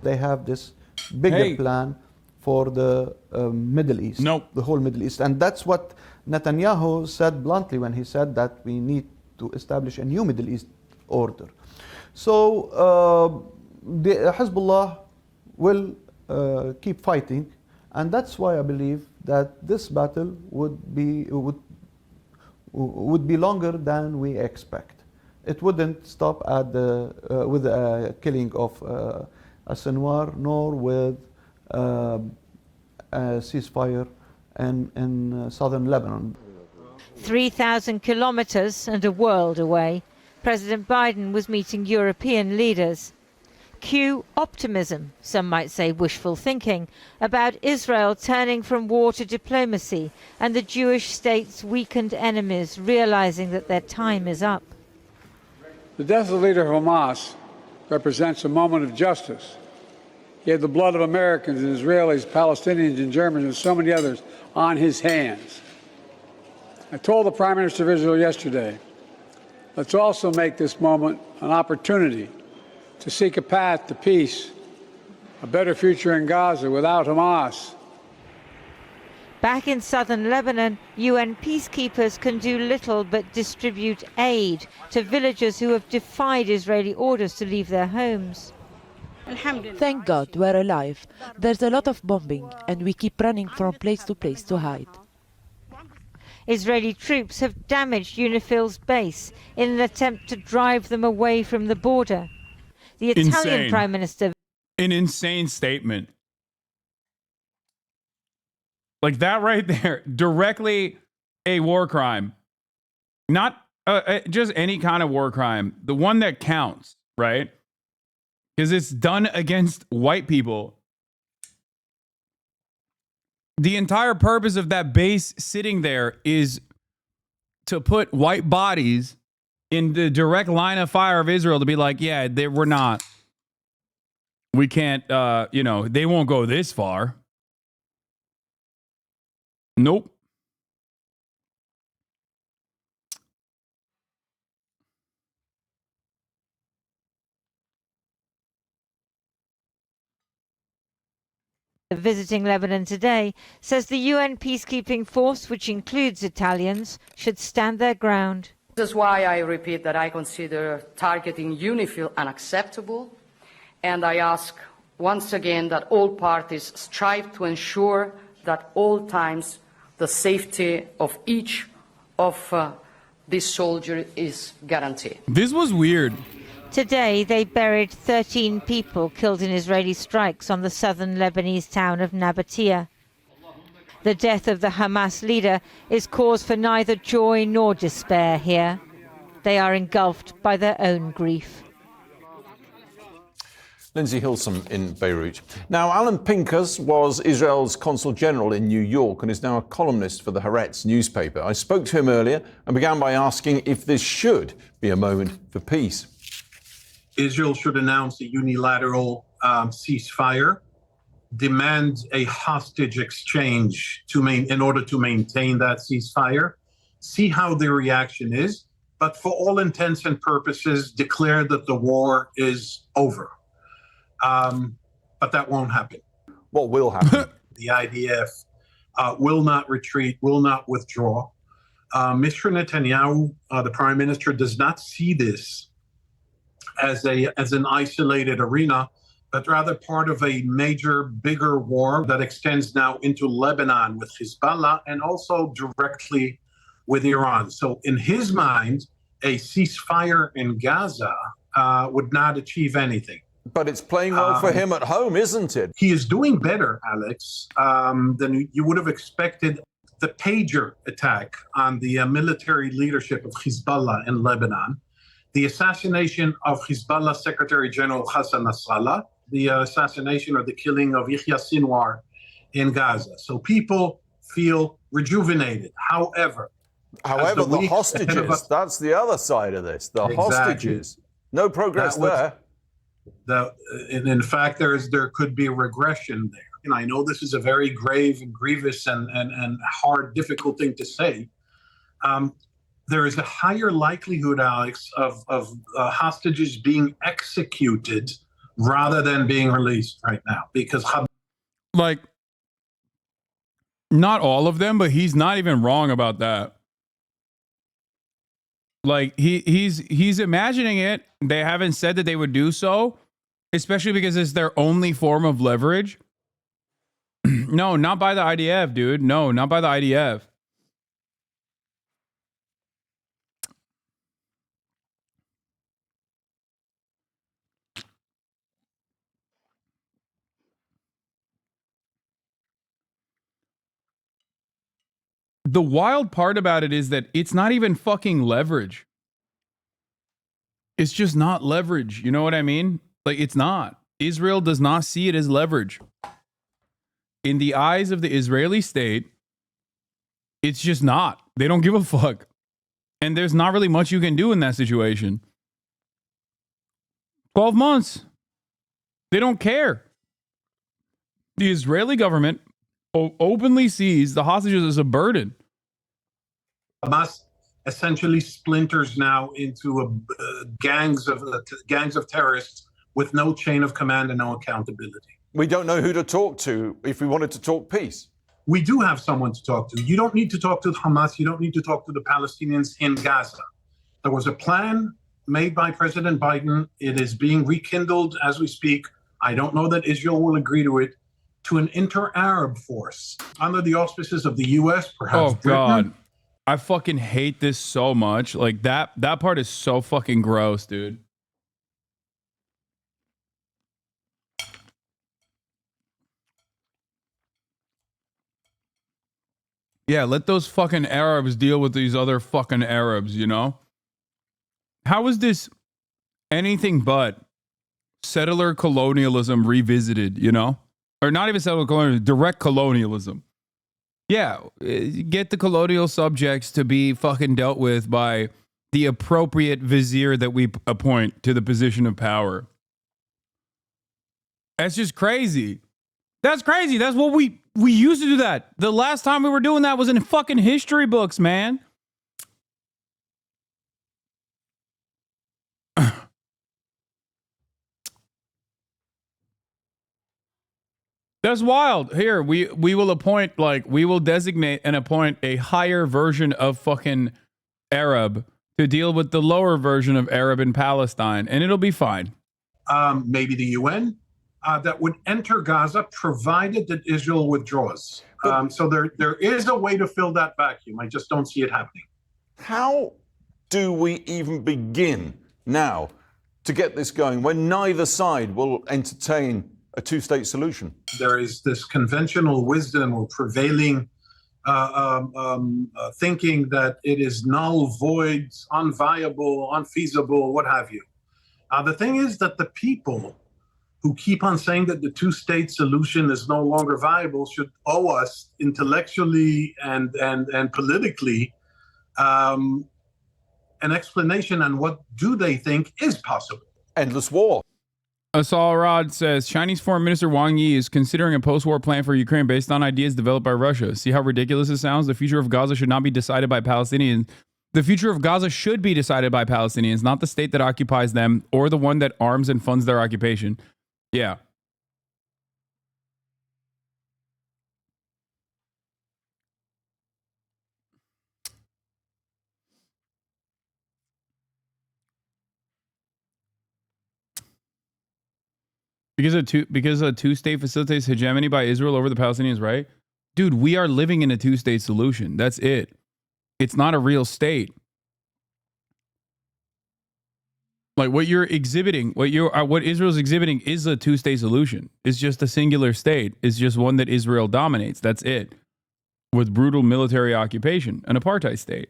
They have this bigger plan for the Middle East, the whole Middle East. And that's what Netanyahu said bluntly when he said that we need to establish a new Middle East order. So the Hezbollah will keep fighting, and that's why I believe that this battle would be longer than we expect. It wouldn't stop at with the killing of Sinwar, nor with ceasefire in southern Lebanon. 3,000 kilometers and a world away, President Biden was meeting European leaders. Cue optimism, some might say wishful thinking, about Israel turning from war to diplomacy and the Jewish state's weakened enemies realizing that their time is up. The death of the leader of Hamas represents a moment of justice. He had the blood of Americans and Israelis, Palestinians and Germans and so many others on his hands. I told the Prime Minister of Israel yesterday, let's also make this moment an opportunity to seek a path to peace, a better future in Gaza without Hamas. Back in southern Lebanon, UN peacekeepers can do little but distribute aid to villagers who have defied Israeli orders to leave their homes. Thank God we're alive. There's a lot of bombing and we keep running from place to hide. Israeli troops have damaged UNIFIL's base in an attempt to drive them away from the border. The Italian Prime Minister... An insane statement. Like that right there, directly a war crime. Not just any kind of war crime. The one that counts, right? Because it's done against white people. The entire purpose of that base sitting there is to put white bodies in the direct line of fire of Israel to be like, yeah, we're not. We can't, they won't go this far. Nope. visiting Lebanon today, says the UN peacekeeping force, which includes Italians, should stand their ground. This is why I repeat that I consider targeting UNIFIL unacceptable, and I ask once again that all parties strive to ensure that all times the safety of each of these soldiers is guaranteed. This was weird. Today, they buried 13 people killed in Israeli strikes on the southern Lebanese town of Nabatea. The death of the Hamas leader is cause for neither joy nor despair here. They are engulfed by their own grief. Lindsay Hilsum in Beirut. Now, Alan Pincus was Israel's consul general in New York and is now a columnist for the Haaretz newspaper. I spoke to him earlier and began by asking if this should be a moment for peace. Israel should announce a unilateral ceasefire, demand a hostage exchange in order to maintain that ceasefire, see how the reaction is, but for all intents and purposes, declare that the war is over. But that won't happen. What will happen? The IDF will not retreat, will not withdraw. Mr. Netanyahu, the prime minister, does not see this as an isolated arena, but rather part of a major, bigger war that extends now into Lebanon with Hezbollah and also directly with Iran. So in his mind, a ceasefire in Gaza would not achieve anything. But it's playing well for him at home, isn't it? He is doing better, Alex, than you would have expected. The pager attack on the military leadership of Hezbollah in Lebanon, the assassination of Hezbollah Secretary General Hassan Nasrallah, the assassination or the killing of Yahya Sinwar in Gaza. So people feel rejuvenated. However, the hostages, that's the other side of this. The hostages. No progress there. In fact, there could be a regression there. And I know this is a very grave and grievous and hard, difficult thing to say. There is a higher likelihood, Alex, of hostages being executed rather than being released right now, because like, not all of them, but he's not even wrong about that. Like he's imagining it. They haven't said that they would do so, especially because it's their only form of leverage. No, not by the IDF, dude. No, not by the IDF. the wild part about it is that it's not even fucking leverage. It's just not leverage. You know what I mean? Like, it's not. Israel does not see it as leverage. In the eyes of the Israeli state, it's just not. They don't give a fuck. And there's not really much you can do in that situation. 12 months. They don't care. The Israeli government openly sees the hostages as a burden. Hamas essentially splinters now into gangs of terrorists with no chain of command and no accountability. We don't know who to talk to if we wanted to talk peace. We do have someone to talk to. You don't need to talk to Hamas. You don't need to talk to the Palestinians in Gaza. There was a plan made by President Biden. It is being rekindled as we speak. I don't know that Israel will agree to it, to an inter-Arab force under the auspices of the U.S., perhaps Britain. God. I fucking hate this so much. Like, that part is so fucking gross, dude. Yeah, let those fucking Arabs deal with these other fucking Arabs, you know? How is this anything but settler colonialism revisited, you know? Or not even settler colonialism, direct colonialism. Yeah, get the colonial subjects to be fucking dealt with by the appropriate vizier that we appoint to the position of power. That's just crazy. That's crazy. That's what we used to do that. The last time we were doing that was in fucking history books, man. That's wild. Here, we will appoint, like, we will designate and appoint a higher version of fucking Arab to deal with the lower version of Arab in Palestine, and it'll be fine. Maybe the UN that would enter Gaza, provided that Israel withdraws. So there is a way to fill that vacuum. I just don't see it happening. How do we even begin now to get this going when neither side will entertain a two-state solution? There is this conventional wisdom or prevailing thinking that it is null, void, unviable, unfeasible, what have you. The thing is that the people who keep on saying that the two-state solution is no longer viable should owe us intellectually and politically an explanation on what do they think is possible. Endless war. Asal Rod says, Chinese Foreign Minister Wang Yi is considering a post-war plan for Ukraine based on ideas developed by Russia. See how ridiculous it sounds? The future of Gaza should not be decided by Palestinians. The future of Gaza should be decided by Palestinians, not the state that occupies them or the one that arms and funds their occupation. Yeah. Because a two-state facilitates hegemony by Israel over the Palestinians, right? Dude, we are living in a two-state solution. That's it. It's not a real state. Like, what you're exhibiting, what Israel's exhibiting is a two-state solution. It's just a singular state. It's just one that Israel dominates. That's it. With brutal military occupation, an apartheid state.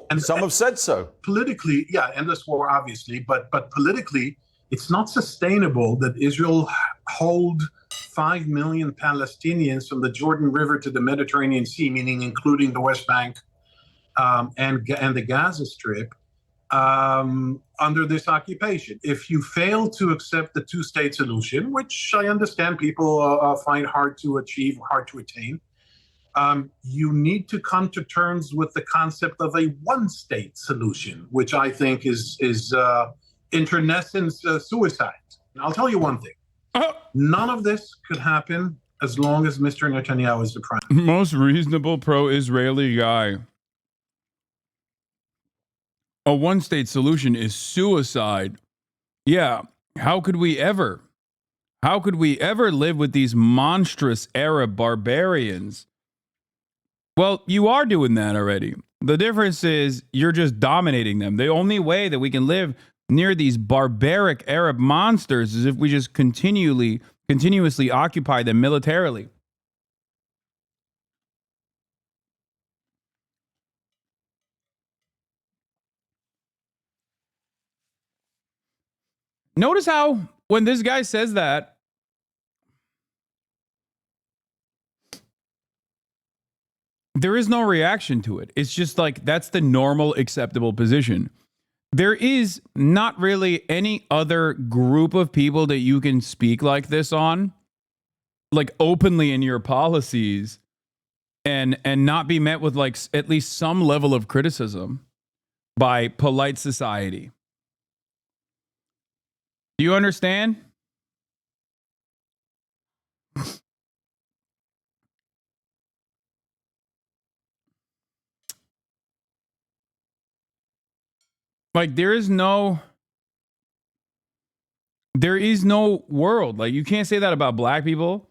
And some have said so. Politically, yeah, endless war, obviously, but politically, it's not sustainable that Israel hold 5 million Palestinians from the Jordan River to the Mediterranean Sea, meaning including the West Bank and the Gaza Strip, under this occupation. If you fail to accept the two-state solution, which I understand people find hard to achieve, hard to attain, you need to come to terms with the concept of a one-state solution, which I think is internecine suicide. And I'll tell you one thing. None of this could happen as long as Mr. Netanyahu is the prime. Most reasonable pro-Israeli guy. A one-state solution is suicide. Yeah, how could we ever live with these monstrous Arab barbarians? Well, you are doing that already. The difference is you're just dominating them. The only way that we can live near these barbaric Arab monsters is if we just continually continuously occupy them militarily. Notice how when this guy says that, there is no reaction to it. It's just like, that's the normal acceptable position. There is not really any other group of people that you can speak like this on, like openly in your policies, and not be met with like at least some level of criticism by polite society. Do you understand? Like there is no world. Like you can't say that about black people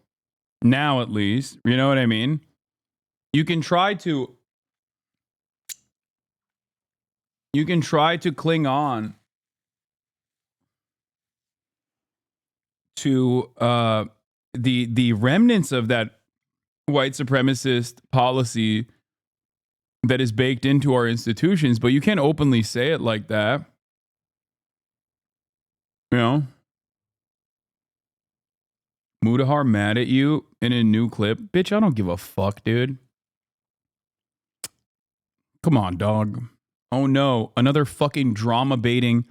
now, at least. You know what I mean? You can try to cling on to the remnants of that white supremacist policy that is baked into our institutions, but you can't openly say it like that. You know? Mudahar mad at you in a new clip. Bitch, I don't give a fuck, dude. Come on, dog. Oh no, another fucking drama baiting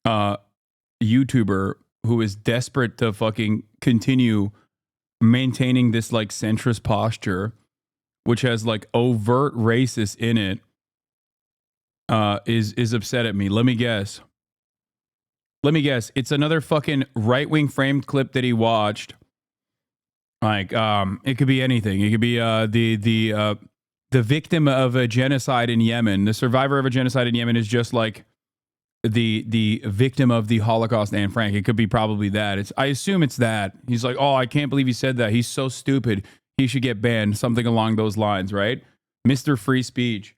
YouTuber who is desperate to fucking continue maintaining this like centrist posture, which has like overt racist in it, is upset at me. Let me guess. It's another fucking right-wing framed clip that he watched. Like, it could be anything. It could be the victim of a genocide in Yemen. The survivor of a genocide in Yemen is just like the victim of the Holocaust, Anne Frank. It could be probably that. I assume it's that. He's like, oh, I can't believe he said that. He's so stupid. He should get banned. Something along those lines, right? Mr. Free Speech.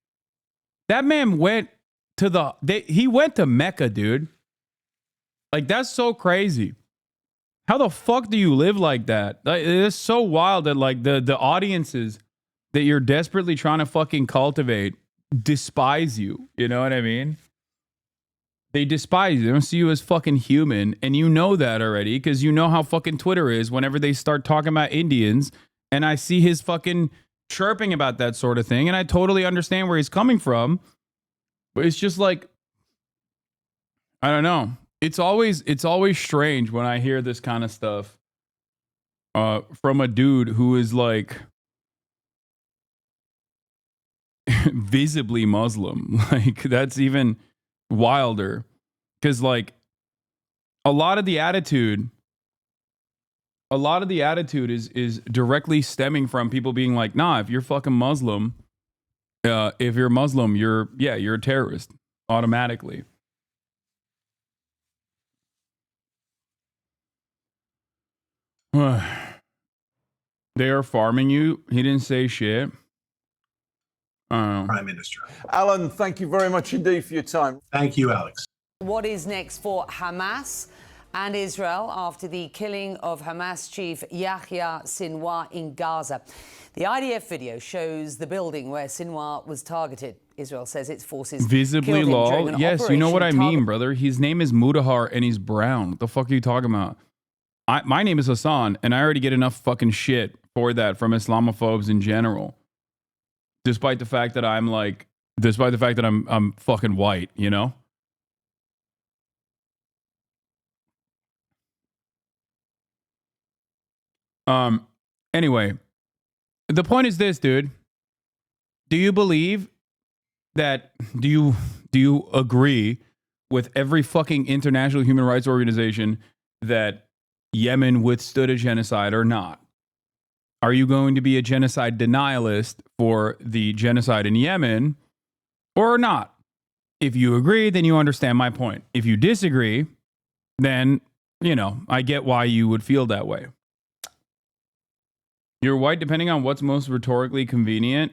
That man went to he went to Mecca, dude. Like, that's so crazy. How the fuck do you live like that? It's so wild that like the audiences that you're desperately trying to fucking cultivate despise you. You know what I mean? They despise you. They don't see you as fucking human. And you know that already because you know how fucking Twitter is whenever they start talking about Indians. And I see his fucking chirping about that sort of thing. And I totally understand where he's coming from. But it's just like, I don't know. It's always strange when I hear this kind of stuff from a dude who is like visibly Muslim. Like that's even wilder because like a lot of the attitude is directly stemming from people being like, nah, if you're fucking Muslim, if you're Muslim, you're a terrorist automatically. They are farming you. He didn't say shit. Prime Minister. Alan, thank you very much indeed for your time. Thank you, Alex. What is next for Hamas and Israel after the killing of Hamas chief Yahya Sinwar in Gaza? The IDF video shows the building where Sinwar was targeted. Israel says its forces visibly killed him during lol. an Yes, you know what I operation mean, brother. His name is Mudahar and he's brown. What the fuck are you talking about? My name is Hasan, and I already get enough fucking shit for that from Islamophobes in general. Despite the fact that I'm fucking white, you know? Anyway, the point is this, dude. Do you believe that do you agree with every fucking international human rights organization that Yemen withstood a genocide or not? Are you going to be a genocide denialist for the genocide in Yemen or not? If you agree, then you understand my point. If you disagree, then, you know, I get why you would feel that way. You're white depending on what's most rhetorically convenient.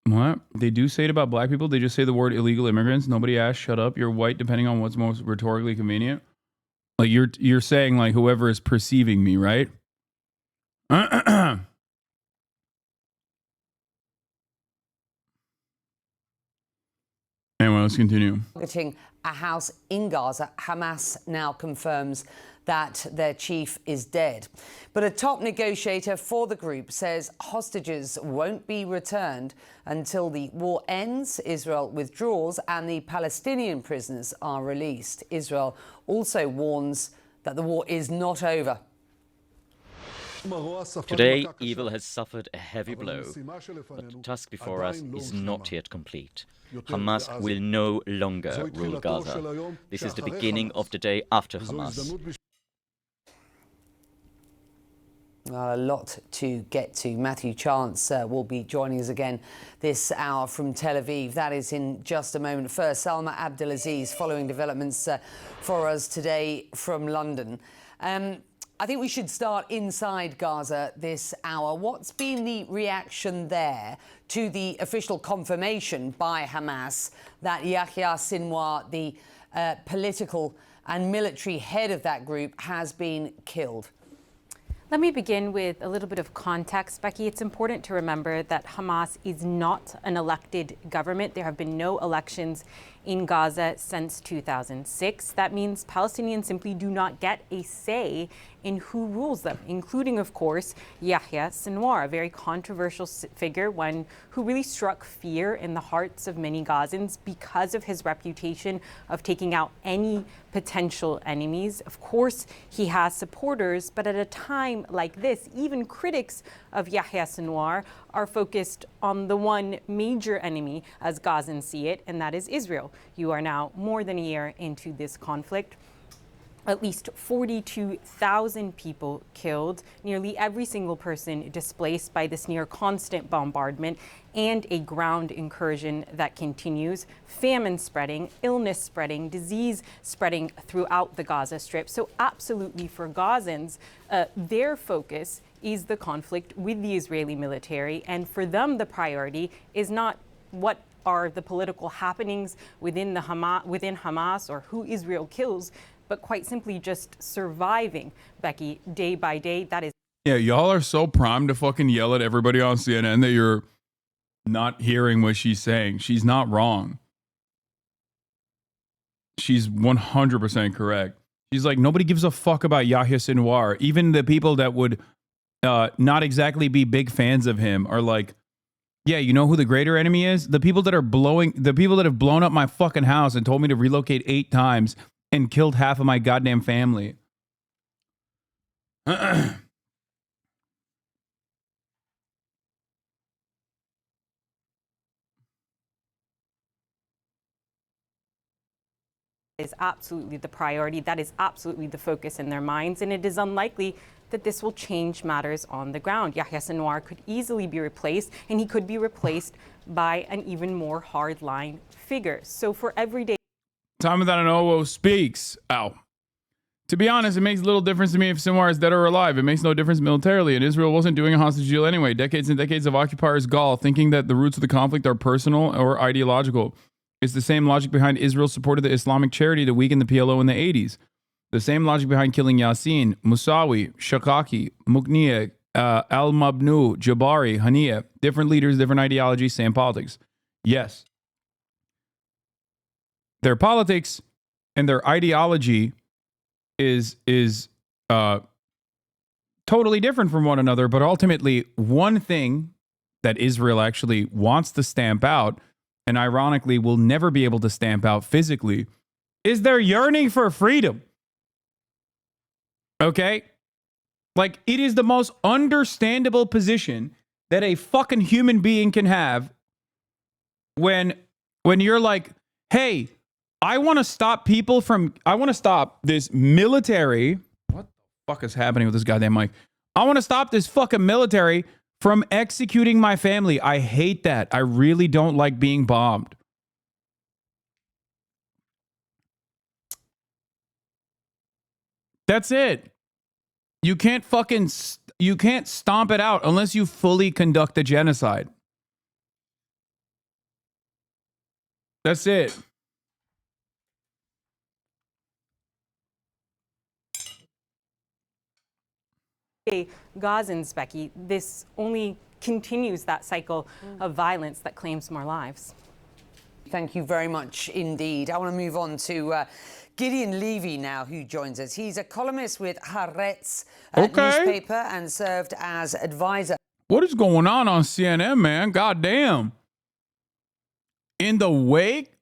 What? They do say it about black people. They just say the word illegal immigrants. Nobody asked, shut up. You're white depending on what's most rhetorically convenient. Like you're saying like whoever is perceiving me, right? Anyway, let's continue. Targeting a house in Gaza, Hamas now confirms that their chief is dead. But a top negotiator for the group says hostages won't be returned until the war ends, Israel withdraws, and the Palestinian prisoners are released. Israel also warns that the war is not over. Today, evil has suffered a heavy blow, but the task before us is not yet complete. Hamas will no longer rule Gaza. This is the beginning of the day after Hamas. A lot to get to. Matthew Chance will be joining us again this hour from Tel Aviv. That is in just a moment. First, Salma Abdelaziz following developments for us today from London. I think we should start inside Gaza this hour. What's been the reaction there to the official confirmation by Hamas that Yahya Sinwar, the political and military head of that group, has been killed? Let me begin with a little bit of context, Becky. It's important to remember that Hamas is not an elected government. There have been no elections in Gaza since 2006. That means Palestinians simply do not get a say in who rules them, including, of course, Yahya Sinwar, a very controversial figure, one who really struck fear in the hearts of many Gazans because of his reputation of taking out any potential enemies. Of course, he has supporters, but at a time like this, even critics of Yahya Sinwar are focused on the one major enemy, as Gazans see it, and that is Israel. You are now more than a year into this conflict. At least 42,000 people killed, nearly every single person displaced by this near constant bombardment, and a ground incursion that continues, famine spreading, illness spreading, disease spreading throughout the Gaza Strip. So absolutely for Gazans, their focus is the conflict with the Israeli military, and for them the priority is not what are the political happenings within Hamas or who Israel kills, but quite simply just surviving, Becky, day by day. That is. Yeah, y'all are so primed to fucking yell at everybody on CNN that you're not hearing what she's saying. She's not wrong. She's 100% correct. She's like, nobody gives a fuck about Yahya Sinwar. Even the people that would not exactly be big fans of him are like, yeah, you know who the greater enemy is? The people that have blown up my fucking house and told me to relocate 8 times and killed half of my goddamn family. Is absolutely the priority. That is absolutely the focus in their minds, and it is unlikely that this will change matters on the ground. Yahya Sinwar could easily be replaced, and he could be replaced by an even more hardline figure. So for everyday... Time without an OO speaks. Ow. To be honest, it makes little difference to me if Sinwar is dead or alive. It makes no difference militarily, and Israel wasn't doing a hostage deal anyway. Decades and decades of occupiers' gall, thinking that the roots of the conflict are personal or ideological. It's the same logic behind Israel's support of the Islamic charity to weaken the PLO in the 80s. The same logic behind killing Yassin, Musawi, Shakaki, Mughniyeh, Al-Mabnu, Jabari, Haniyeh. Different leaders, different ideologies, same politics. Yes. Their politics and their ideology is totally different from one another, but ultimately one thing that Israel actually wants to stamp out, and ironically will never be able to stamp out physically, is their yearning for freedom. Okay? Like, it is the most understandable position that a fucking human being can have when you're like, hey, I want to stop this military. What the fuck is happening with this goddamn mic? I want to stop this fucking military from executing my family. I hate that. I really don't like being bombed. That's it. You can't stomp it out unless you fully conduct a genocide. That's it. Gazans, Becky, this only continues that cycle of violence that claims more lives. Thank you very much indeed. I want to move on to Gideon Levy now, who joins us. He's a columnist with Haaretz newspaper and served as advisor. What is going on CNN, man? God damn. In the wake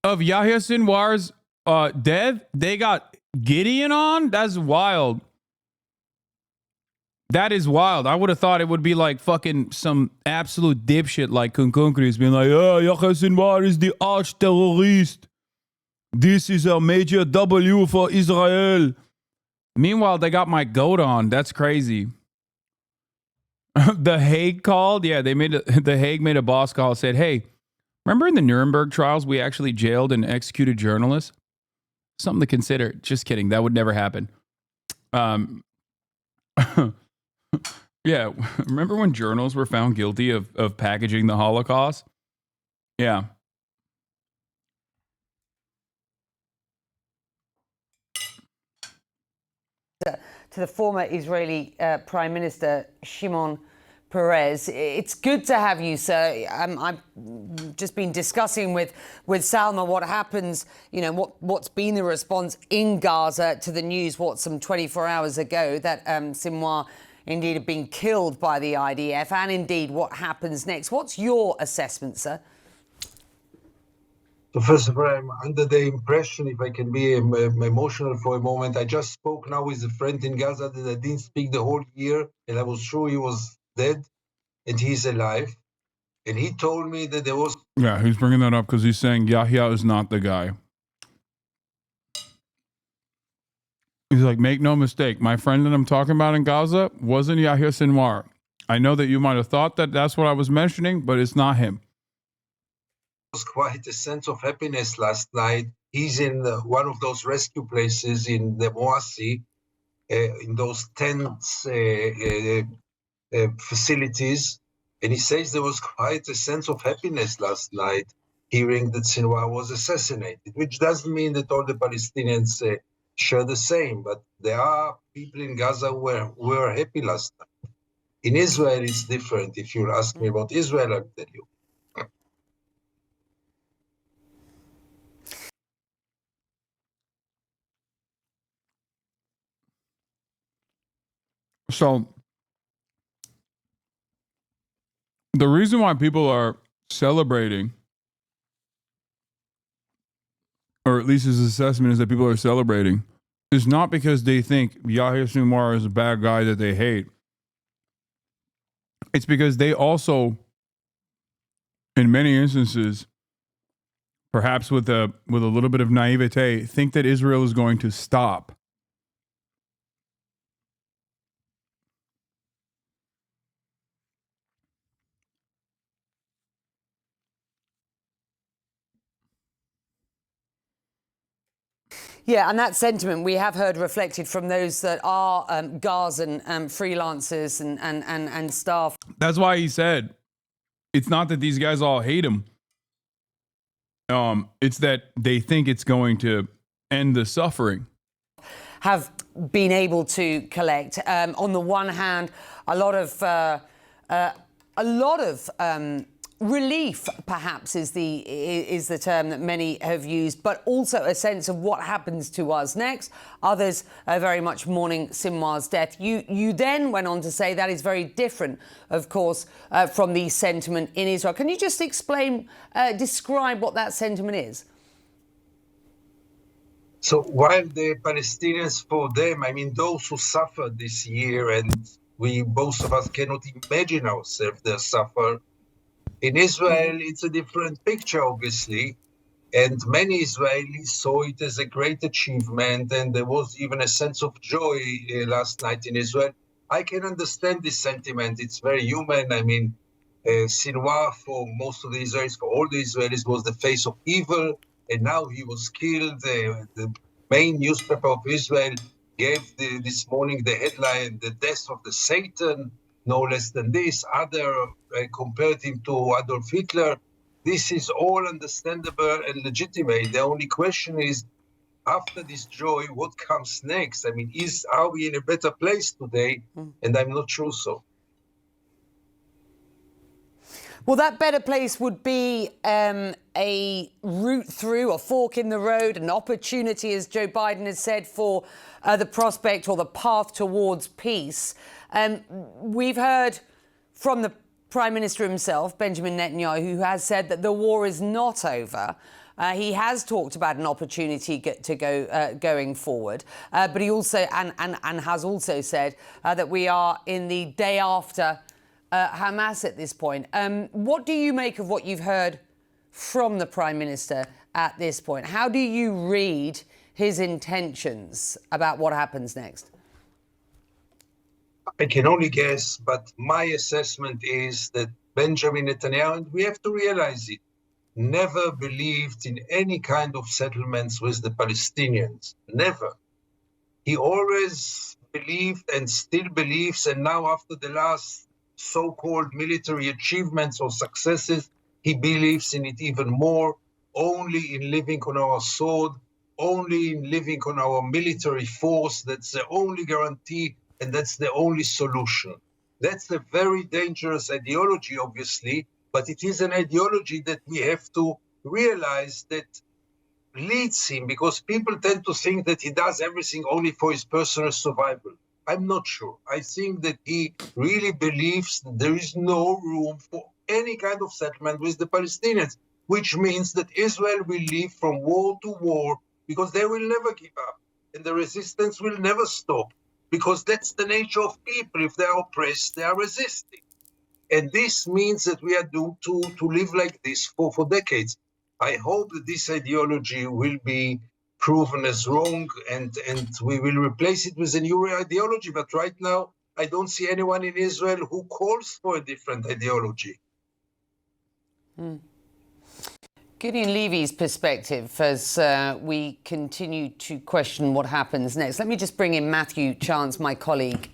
of Yahya Sinwar's death, they got Gideon on? That's wild. That is wild. I would have thought it would be like fucking some absolute dipshit like Kunkunkris being like, oh, Yahya Sinwar is the arch-terrorist. This is a major W for Israel. Meanwhile, they got my goat on. That's crazy. The Hague called. Yeah, the Hague made a boss call, said, hey, remember in the Nuremberg trials, we actually jailed and executed journalists? Something to consider. Just kidding. That would never happen. Yeah, remember when journalists were found guilty of packaging the Holocaust? Yeah. To the former Israeli Prime Minister Shimon Peres. It's good to have you, sir. I've just been discussing with Salma what happens, you know, what's been the response in Gaza to the news, some 24 hours ago, that Sinwar indeed had been killed by the IDF, and indeed what happens next. What's your assessment, sir? So first of all, I'm under the impression, if I can be emotional for a moment, I just spoke now with a friend in Gaza that I didn't speak the whole year, and I was sure he was dead, and he's alive. And he told me that there was... Yeah, he's bringing that up because he's saying Yahya is not the guy. He's like, make no mistake, my friend that I'm talking about in Gaza wasn't Yahya Sinwar. I know that you might have thought that that's what I was mentioning, but it's not him. Was quite a sense of happiness last night. He's in one of those rescue places in the Moasi, in those tents facilities, and he says there was quite a sense of happiness last night hearing that Sinwar was assassinated, which doesn't mean that all the Palestinians share the same, but there are people in Gaza who were happy last night. In Israel, it's different. If you ask me about Israel, I'll tell you. So, the reason why people are celebrating, or at least his assessment is that people are celebrating, is not because they think Yahya Sinwar is a bad guy that they hate. It's because they also, in many instances, perhaps with a little bit of naivete, think that Israel is going to stop. Yeah, and that sentiment we have heard reflected from those that are Gazan freelancers and staff. That's why he said, it's not that these guys all hate him. It's that they think it's going to end the suffering. Have been able to collect. On the one hand, a lot of relief, perhaps, is the term that many have used, but also a sense of what happens to us next. Others are very much mourning Sinwar's death. You then went on to say that is very different, of course, from the sentiment in Israel. Can you just describe what that sentiment is? So while the Palestinians, for them, I mean, those who suffered this year, and both of us cannot imagine ourselves their suffer. In Israel, it's a different picture, obviously, and many Israelis saw it as a great achievement, and there was even a sense of joy last night in Israel. I can understand this sentiment. It's very human. I mean, Sinwar, for most of the Israelis, for all the Israelis, was the face of evil, and now he was killed. The main newspaper of Israel gave this morning the headline, "The Death of the Satan," no less than this. Other compared him to Adolf Hitler. This is all understandable and legitimate. The only question is, after this joy, what comes next? I mean, are we in a better place today? And I'm not sure so. Well, that better place would be a route through, a fork in the road, an opportunity, as Joe Biden has said, for the prospect or the path towards peace. We've heard from the Prime Minister himself, Benjamin Netanyahu, who has said that the war is not over. He has talked about an opportunity going forward, but he also and has also said that we are in the day after Hamas at this point. What do you make of what you've heard from the Prime Minister at this point? How do you read his intentions about what happens next? I can only guess, but my assessment is that Benjamin Netanyahu, and we have to realize it, never believed in any kind of settlements with the Palestinians. Never. He always believed and still believes, and now after the last so-called military achievements or successes, he believes in it even more, only in living on our sword, only in living on our military force. That's the only guarantee, and that's the only solution. That's a very dangerous ideology, obviously, but it is an ideology that we have to realize that leads him, because people tend to think that he does everything only for his personal survival. I'm not sure. I think that he really believes that there is no room for any kind of settlement with the Palestinians, which means that Israel will live from war to war, because they will never give up, and the resistance will never stop, because that's the nature of people. If they are oppressed, they are resisting. And this means that we are doomed to live like this for decades. I hope that this ideology will be proven as wrong, and we will replace it with a new ideology. But right now, I don't see anyone in Israel who calls for a different ideology. Gideon Levy's perspective as we continue to question what happens next. Let me just bring in Matthew Chance, my colleague.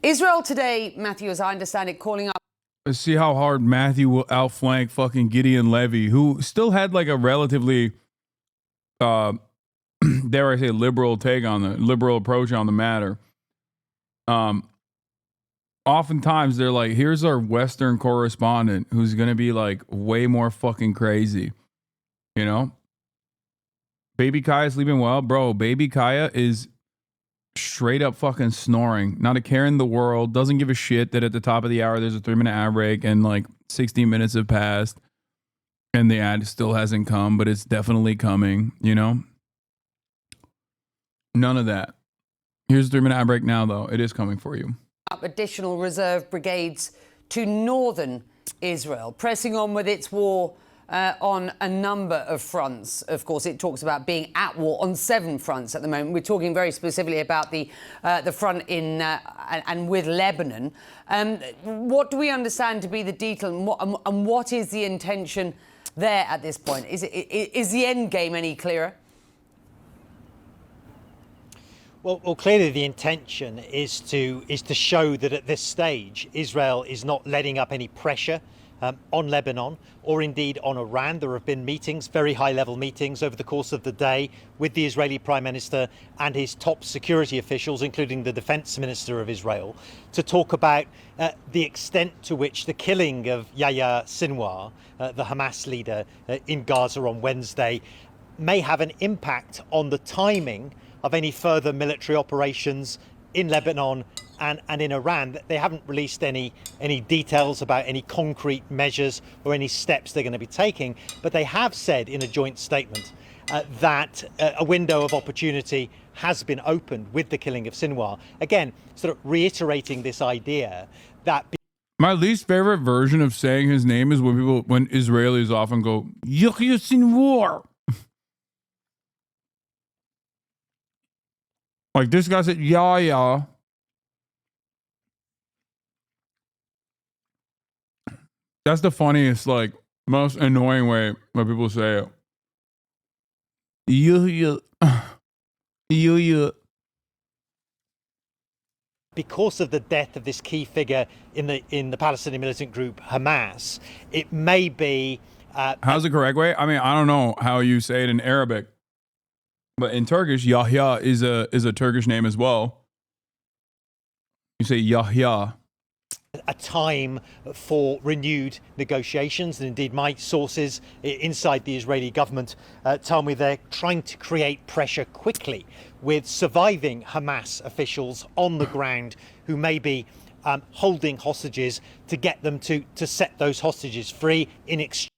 Israel today, Matthew, as I understand it, calling up. Let's see how hard Matthew will outflank fucking Gideon Levy, who still had like a relatively, dare I say, liberal approach on the matter. Oftentimes they're like, here's our Western correspondent who's going to be like way more fucking crazy. You know? Baby Kaya sleeping well? Bro, Baby Kaya is straight up fucking snoring. Not a care in the world. Doesn't give a shit that at the top of the hour there's a 3-minute ad break and like 16 minutes have passed and the ad still hasn't come, but it's definitely coming, you know? None of that. Here's a 3-minute ad break now, though. It is coming for you. Up additional reserve brigades to northern Israel, pressing on with its war on a number of fronts. Of course, it talks about being at war on 7 fronts at the moment. We're talking very specifically about the front in and with Lebanon. What do we understand to be the detail, and what is the intention there at this point? Is the end game any clearer? Well, clearly the intention is to show that at this stage Israel is not letting up any pressure on Lebanon or indeed on Iran. There have been meetings, very high-level meetings over the course of the day with the Israeli Prime Minister and his top security officials, including the Defense Minister of Israel, to talk about the extent to which the killing of Yahya Sinwar, the Hamas leader in Gaza on Wednesday, may have an impact on the timing of any further military operations in Lebanon and in Iran. They haven't released any details about any concrete measures or any steps they're going to be taking, but they have said in a joint statement that a window of opportunity has been opened with the killing of Sinwar. Again, sort of reiterating this idea that... My least favorite version of saying his name is when Israelis often go, Yahya Sinwar. Like this guy said, yeah. That's the funniest, like, most annoying way when people say it. Yeah. Because of the death of this key figure in the Palestinian militant group Hamas, it may be... How's the correct way? I mean, I don't know how you say it in Arabic. But in Turkish, Yahya is a Turkish name as well. You say Yahya. A time for renewed negotiations, and indeed my sources inside the Israeli government tell me they're trying to create pressure quickly with surviving Hamas officials on the ground who may be holding hostages to get them to set those hostages free in exchange.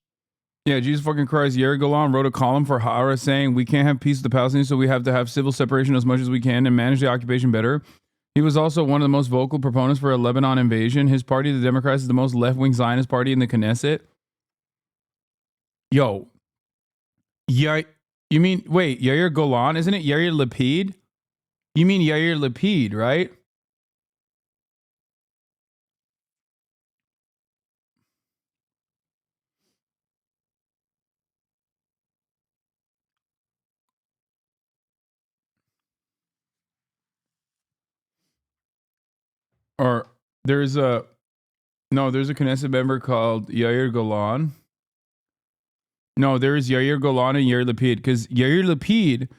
Yeah, Jesus fucking Christ. Yair Golan wrote a column for Hara saying we can't have peace with the Palestinians, so we have to have civil separation as much as we can and manage the occupation better. He was also one of the most vocal proponents for a Lebanon invasion. His party, the Democrats, is the most left-wing Zionist party in the Knesset. Yo. You mean, wait, Yair Golan? Isn't it Yair Lapid? You mean Yair Lapid, right? Or there's a Knesset member called Yair Golan. No, there is Yair Golan and Yair Lapid, because Yair Lapid,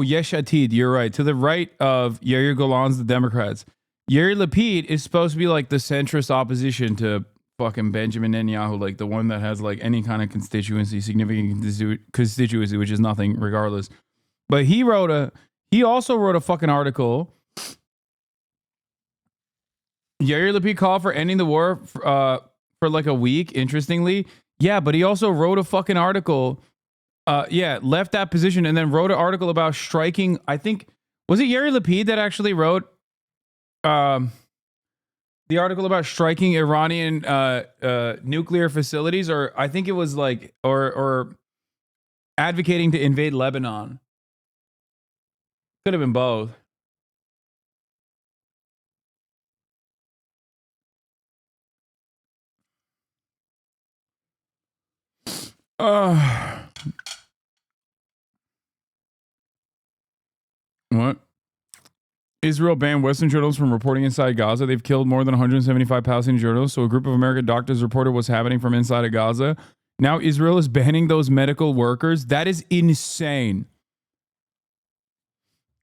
Yesh Atid, you're right. To the right of Yair Golan's the Democrats. Yair Lapid is supposed to be like the centrist opposition to fucking Benjamin Netanyahu, like the one that has like any kind of constituency, significant constituency, which is nothing regardless. But he also wrote a fucking article. Yair Lapid called for ending the war for like a week, interestingly. Yeah, but he also wrote a fucking article. Left that position and then wrote an article about striking. I think, was it Yair Lapid that actually wrote the article about striking Iranian nuclear facilities? Or I think it was like, or advocating to invade Lebanon. Could have been both. What? Israel banned Western journalists from reporting inside Gaza. They've killed more than 175 Palestinian journalists. So a group of American doctors reported what's happening from inside of Gaza. Now Israel is banning those medical workers. That is insane.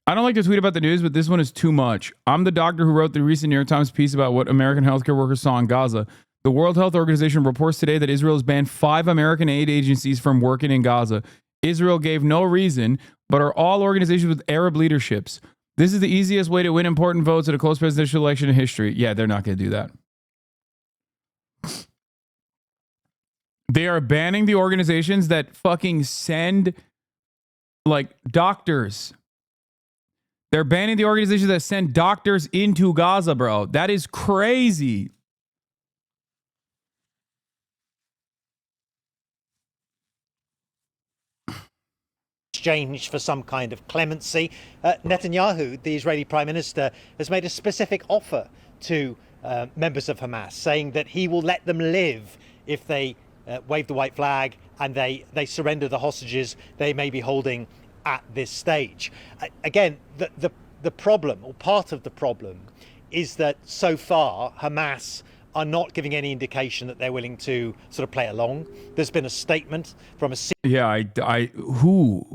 I don't like to tweet about the news, but this one is too much. I'm the doctor who wrote the recent New York Times piece about what American healthcare workers saw in Gaza. The World Health Organization reports today that Israel has banned 5 American aid agencies from working in Gaza. Israel gave no reason, but are all organizations with Arab leaderships. This is the easiest way to win important votes at a close presidential election in history. Yeah, they're not going to do that. They are banning the organizations that fucking send, like, doctors. They're banning the organizations that send doctors into Gaza, bro. That is crazy. Exchange for some kind of clemency. Netanyahu, the Israeli Prime Minister, has made a specific offer to members of Hamas, saying that he will let them live if they wave the white flag and they surrender the hostages they may be holding at this stage. Again, the problem, or part of the problem, is that so far Hamas are not giving any indication that they're willing to sort of play along. There's been a statement from a... Yeah, who?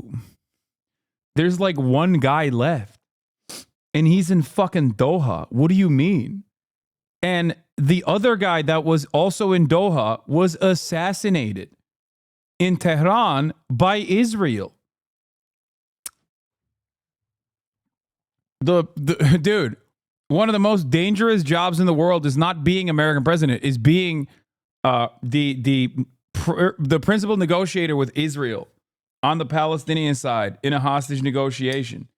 There's like one guy left. And he's in fucking Doha. What do you mean? And the other guy that was also in Doha was assassinated in Tehran by Israel. Dude, one of the most dangerous jobs in the world is not being American president, is being the principal negotiator with Israel on the Palestinian side in a hostage negotiation.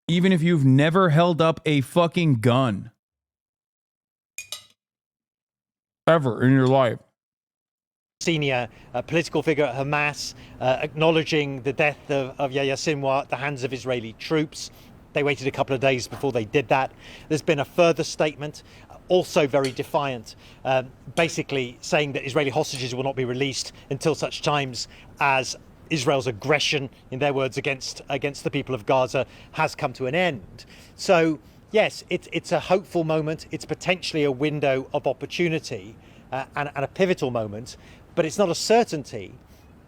Even if you've never held up a fucking gun ever in your life. Senior political figure at Hamas acknowledging the death of Yahya Sinwar at the hands of Israeli troops. They waited a couple of days before they did that. There's been a further statement, also very defiant, basically saying that Israeli hostages will not be released until such times as Israel's aggression, in their words, against the people of Gaza has come to an end. So, yes, it's a hopeful moment. It's potentially a window of opportunity and a pivotal moment, but it's not a certainty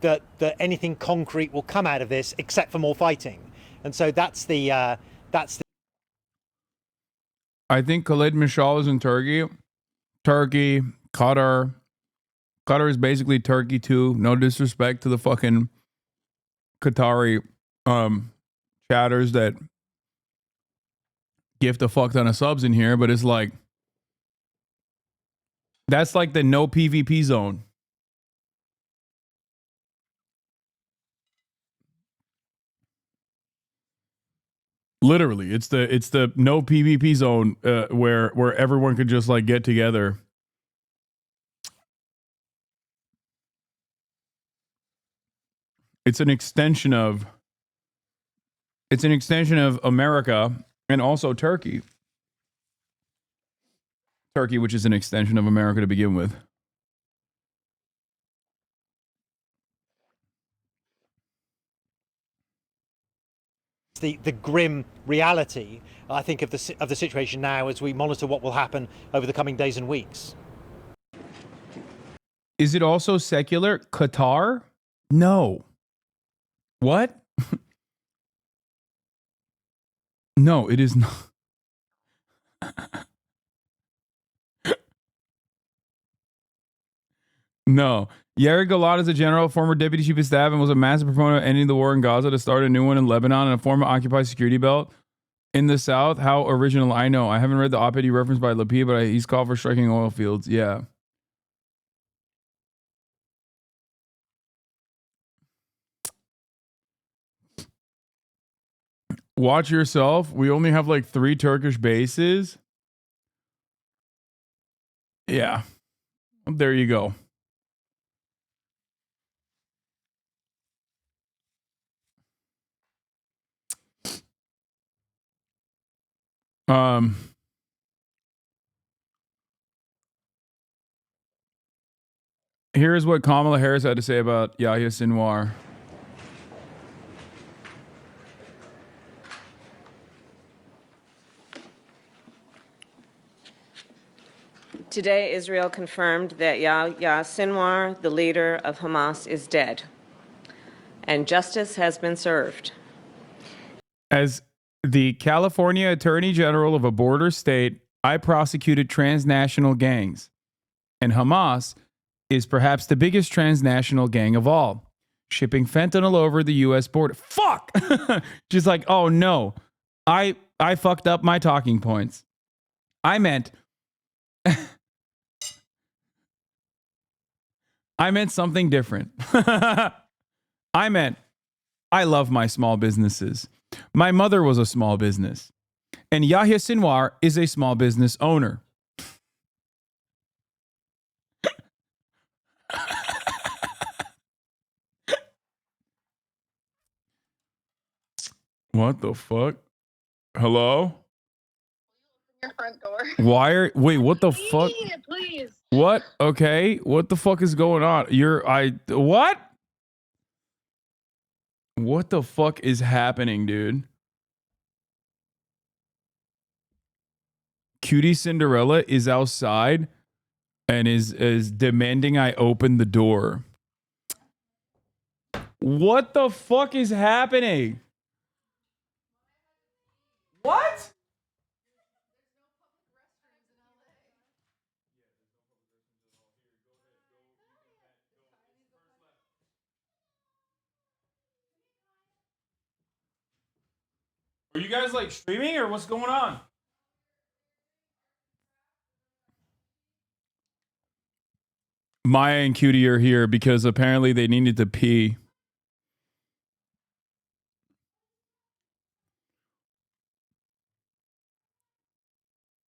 that anything concrete will come out of this except for more fighting. And so that's the I think Khalid Mashal is in Turkey. Turkey, Qatar. Qatar is basically Turkey too. No disrespect to the fucking Qatari chatters that gift a fuck ton of subs in here, but it's like that's like the no PvP zone. Literally, it's the no PvP zone where everyone could just like get together. It's an extension of America and also Turkey. Turkey, which is an extension of America to begin with. the grim reality, I think, of the situation now as we monitor what will happen over the coming days and weeks. Is it also secular? Qatar? No. What? No, it is not. No. Yair Galad is a general, former deputy chief of staff, and was a massive proponent of ending the war in Gaza to start a new one in Lebanon and a former occupied security belt in the south. How original. I know. I haven't read the op-ed referenced by Lapid, but he's called for striking oil fields. Yeah. Watch yourself. We only have like 3 Turkish bases. Yeah. There you go. Here's what Kamala Harris had to say about Yahya Sinwar. Today, Israel confirmed that Yahya Sinwar, the leader of Hamas, is dead, and justice has been served. As the California Attorney General of a border state, I prosecuted transnational gangs, and Hamas is perhaps the biggest transnational gang of all, shipping fentanyl over the U.S. border. Fuck! Just like, oh no, I fucked up my talking points. I meant something different. I meant I love my small businesses. My mother was a small business, and Yahya Sinwar is a small business owner. What the fuck? Hello? Your front door. Wait, what the fuck? Please. What? Okay. What the fuck is going on? What? What the fuck is happening, dude? Cutie Cinderella is outside and is demanding I open the door. What the fuck is happening? What? Are you guys like streaming or what's going on? Maya and Cutie are here because apparently they needed to pee.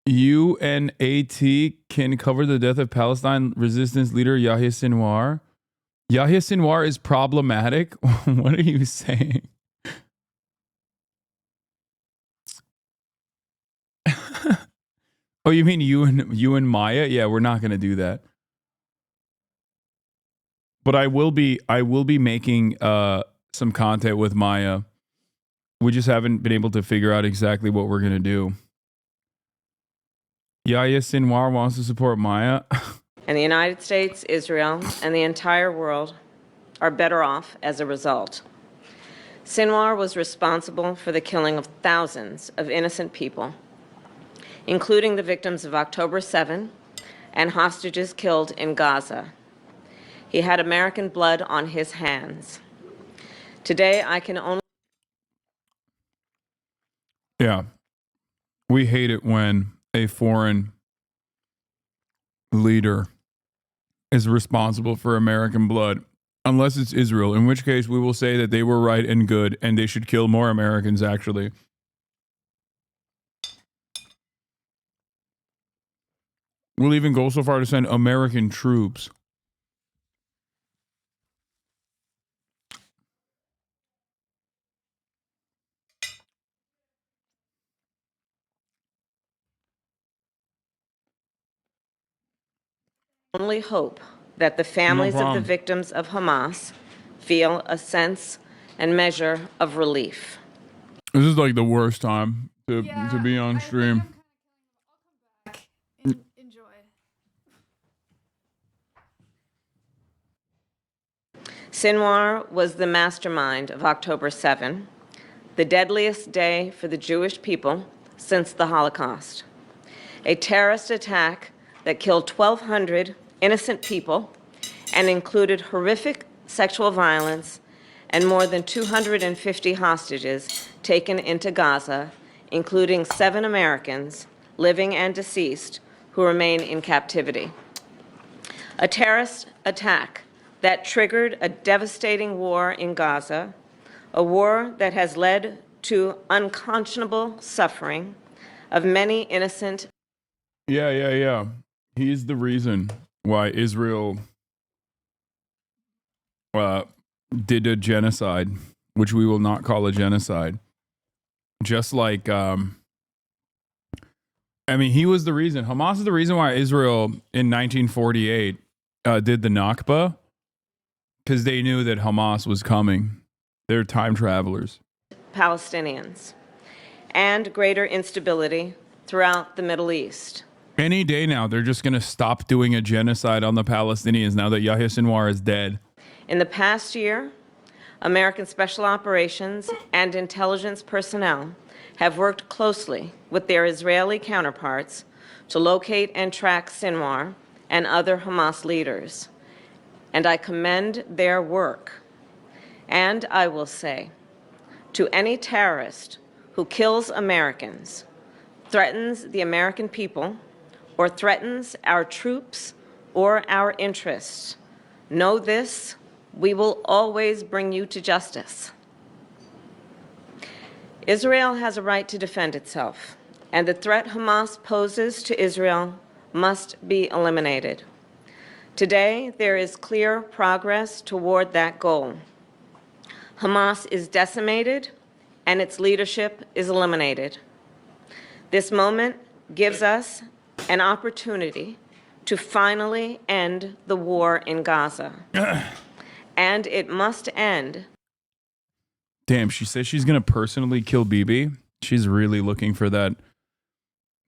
UNAT can cover the death of Palestine resistance leader Yahya Sinwar. Yahya Sinwar is problematic? What are you saying? Oh, you mean you and Maya? Yeah, we're not going to do that. But I will be making some content with Maya. We just haven't been able to figure out exactly what we're going to do. Yahya Sinwar wants to support Maya. And the United States, Israel, and the entire world are better off as a result. Sinwar was responsible for the killing of thousands of innocent people, including the victims of October 7 and hostages killed in Gaza. He had American blood on his hands. Today, I can only... Yeah. We hate it when a foreign leader is responsible for American blood, unless it's Israel, in which case we will say that they were right and good and they should kill more Americans, actually. We'll even go so far to send American troops. only hope that the families of the victims of Hamas feel a sense and measure of relief. This is like the worst time to be on stream. Sinwar was the mastermind of October 7, the deadliest day for the Jewish people since the Holocaust. A terrorist attack that killed 1,200 innocent people and included horrific sexual violence and more than 250 hostages taken into Gaza, including 7 Americans, living and deceased, who remain in captivity. A terrorist attack that triggered a devastating war in Gaza, a war that has led to unconscionable suffering of many innocent. Yeah. He's the reason why Israel did a genocide, which we will not call a genocide. Just like, he was the reason. Hamas is the reason why Israel in 1948 did the Nakba, because they knew that Hamas was coming. They're time travelers. Palestinians, and greater instability throughout the Middle East. Any day now, they're just going to stop doing a genocide on the Palestinians now that Yahya Sinwar is dead. In the past year, American special operations and intelligence personnel have worked closely with their Israeli counterparts to locate and track Sinwar and other Hamas leaders. And I commend their work. And I will say, to any terrorist who kills Americans, threatens the American people, or threatens our troops or our interests, know this: we will always bring you to justice. Israel has a right to defend itself, and the threat Hamas poses to Israel must be eliminated. Today, there is clear progress toward that goal. Hamas is decimated, and its leadership is eliminated. This moment gives us an opportunity to finally end the war in Gaza. And it must end. Damn, she says she's going to personally kill Bibi. She's really looking for that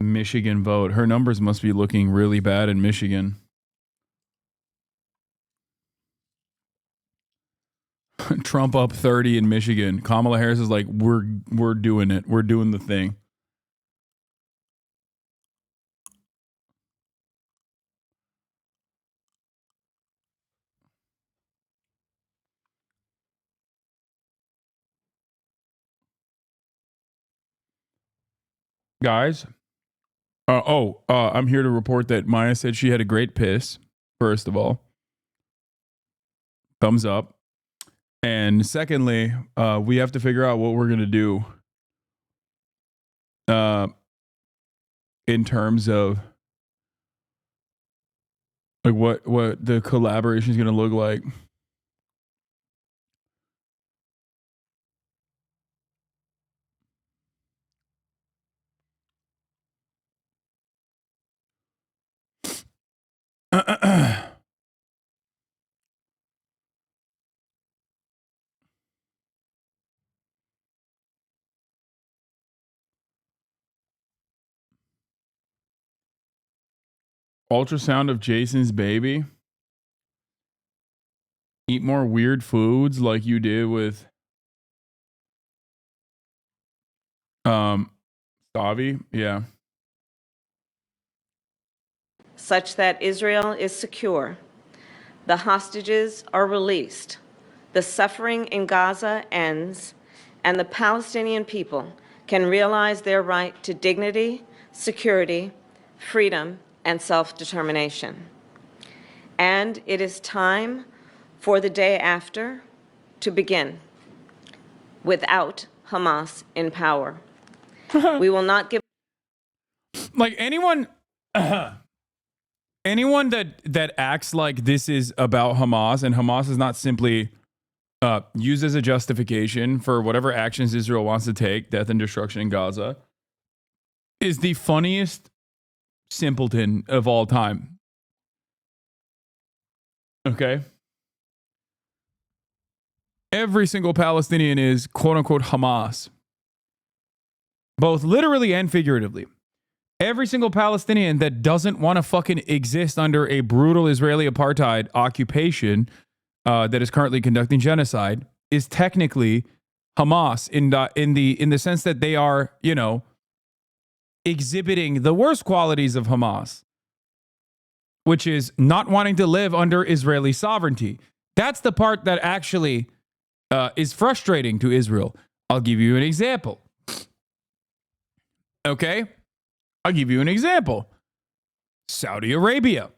Michigan vote. Her numbers must be looking really bad in Michigan. Trump up 30 in Michigan. Kamala Harris is like, we're doing it. We're doing the thing. Guys, I'm here to report that Maya said she had a great piss, first of all. Thumbs up. And secondly, we have to figure out what we're going to do in terms of like what the collaboration is going to look like. Ultrasound of Jason's baby. Eat more weird foods like you did with Savi. Yeah. Such that Israel is secure, the hostages are released, the suffering in Gaza ends, and the Palestinian people can realize their right to dignity, security, freedom, and self-determination. And it is time for the day after to begin without Hamas in power. We will not give... Like anyone that acts like this is about Hamas and Hamas is not simply used as a justification for whatever actions Israel wants to take, death and destruction in Gaza, is the funniest simpleton of all time. Okay? Every single Palestinian is quote unquote Hamas, both literally and figuratively. Every single Palestinian that doesn't want to fucking exist under a brutal Israeli apartheid occupation that is currently conducting genocide is technically Hamas in the sense that they are, you know, exhibiting the worst qualities of Hamas, which is not wanting to live under Israeli sovereignty. That's the part that actually is frustrating to Israel. I'll give you an example. Okay? I'll give you an example. Saudi Arabia.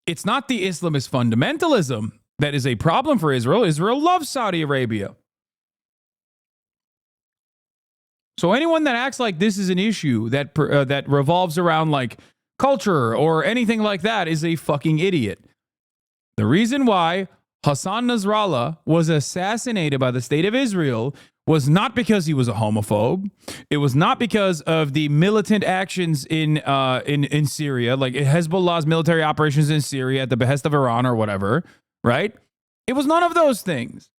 It's not the Islamist fundamentalism that is a problem for Israel. Israel loves Saudi Arabia. So anyone that acts like this is an issue that that revolves around like culture or anything like that is a fucking idiot. The reason why Hassan Nasrallah was assassinated by the state of Israel was not because he was a homophobe. It was not because of the militant actions in Syria, like Hezbollah's military operations in Syria at the behest of Iran or whatever, right? It was none of those things.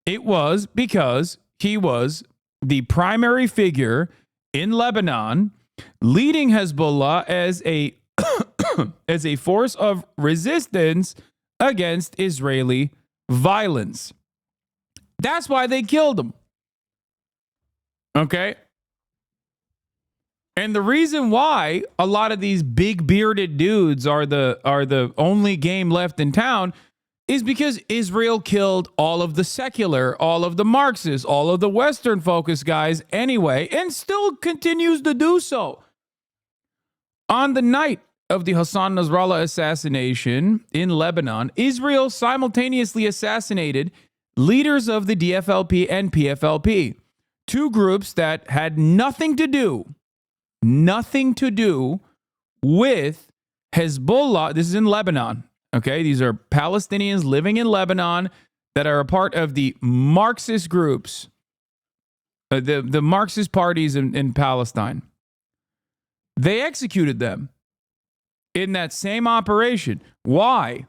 It was because he was the primary figure in Lebanon, leading Hezbollah as a as a force of resistance against Israeli violence. That's why they killed him. Okay? And the reason why a lot of these big bearded dudes are the only game left in town is because Israel killed all of the secular, all of the Marxists, all of the Western focused guys anyway, and still continues to do so. On the night of the Hassan Nasrallah assassination in Lebanon, Israel simultaneously assassinated leaders of the DFLP and PFLP, two groups that had nothing to do with Hezbollah. This is in Lebanon. Okay, these are Palestinians living in Lebanon that are a part of the Marxist groups, the Marxist parties in Palestine. They executed them in that same operation. Why?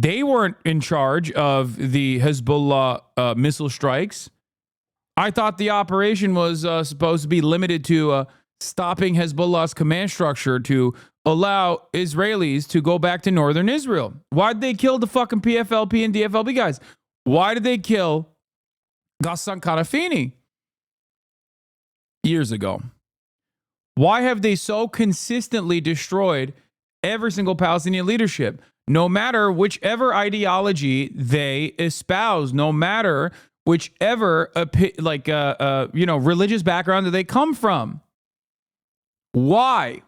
They weren't in charge of the Hezbollah missile strikes. I thought the operation was supposed to be limited to stopping Hezbollah's command structure to allow Israelis to go back to northern Israel. Why did they kill the fucking PFLP and DFLP guys? Why did they kill Ghassan Kanafini years ago? Why have they so consistently destroyed every single Palestinian leadership? No matter whichever ideology they espouse, no matter whichever religious background that they come from. Why?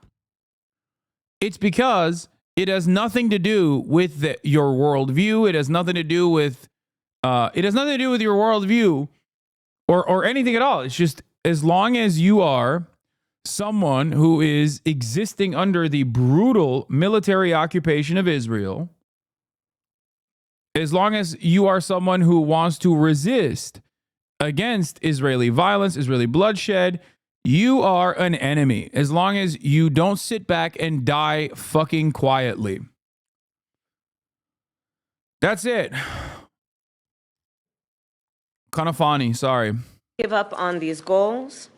It's because it has nothing to do with your worldview. It has nothing to do with your worldview or anything at all. It's just as long as you are someone who is existing under the brutal military occupation of Israel, as long as you are someone who wants to resist against Israeli violence, Israeli bloodshed, you are an enemy. As long as you don't sit back and die fucking quietly. That's it. Kanafani, sorry. Give up on these goals,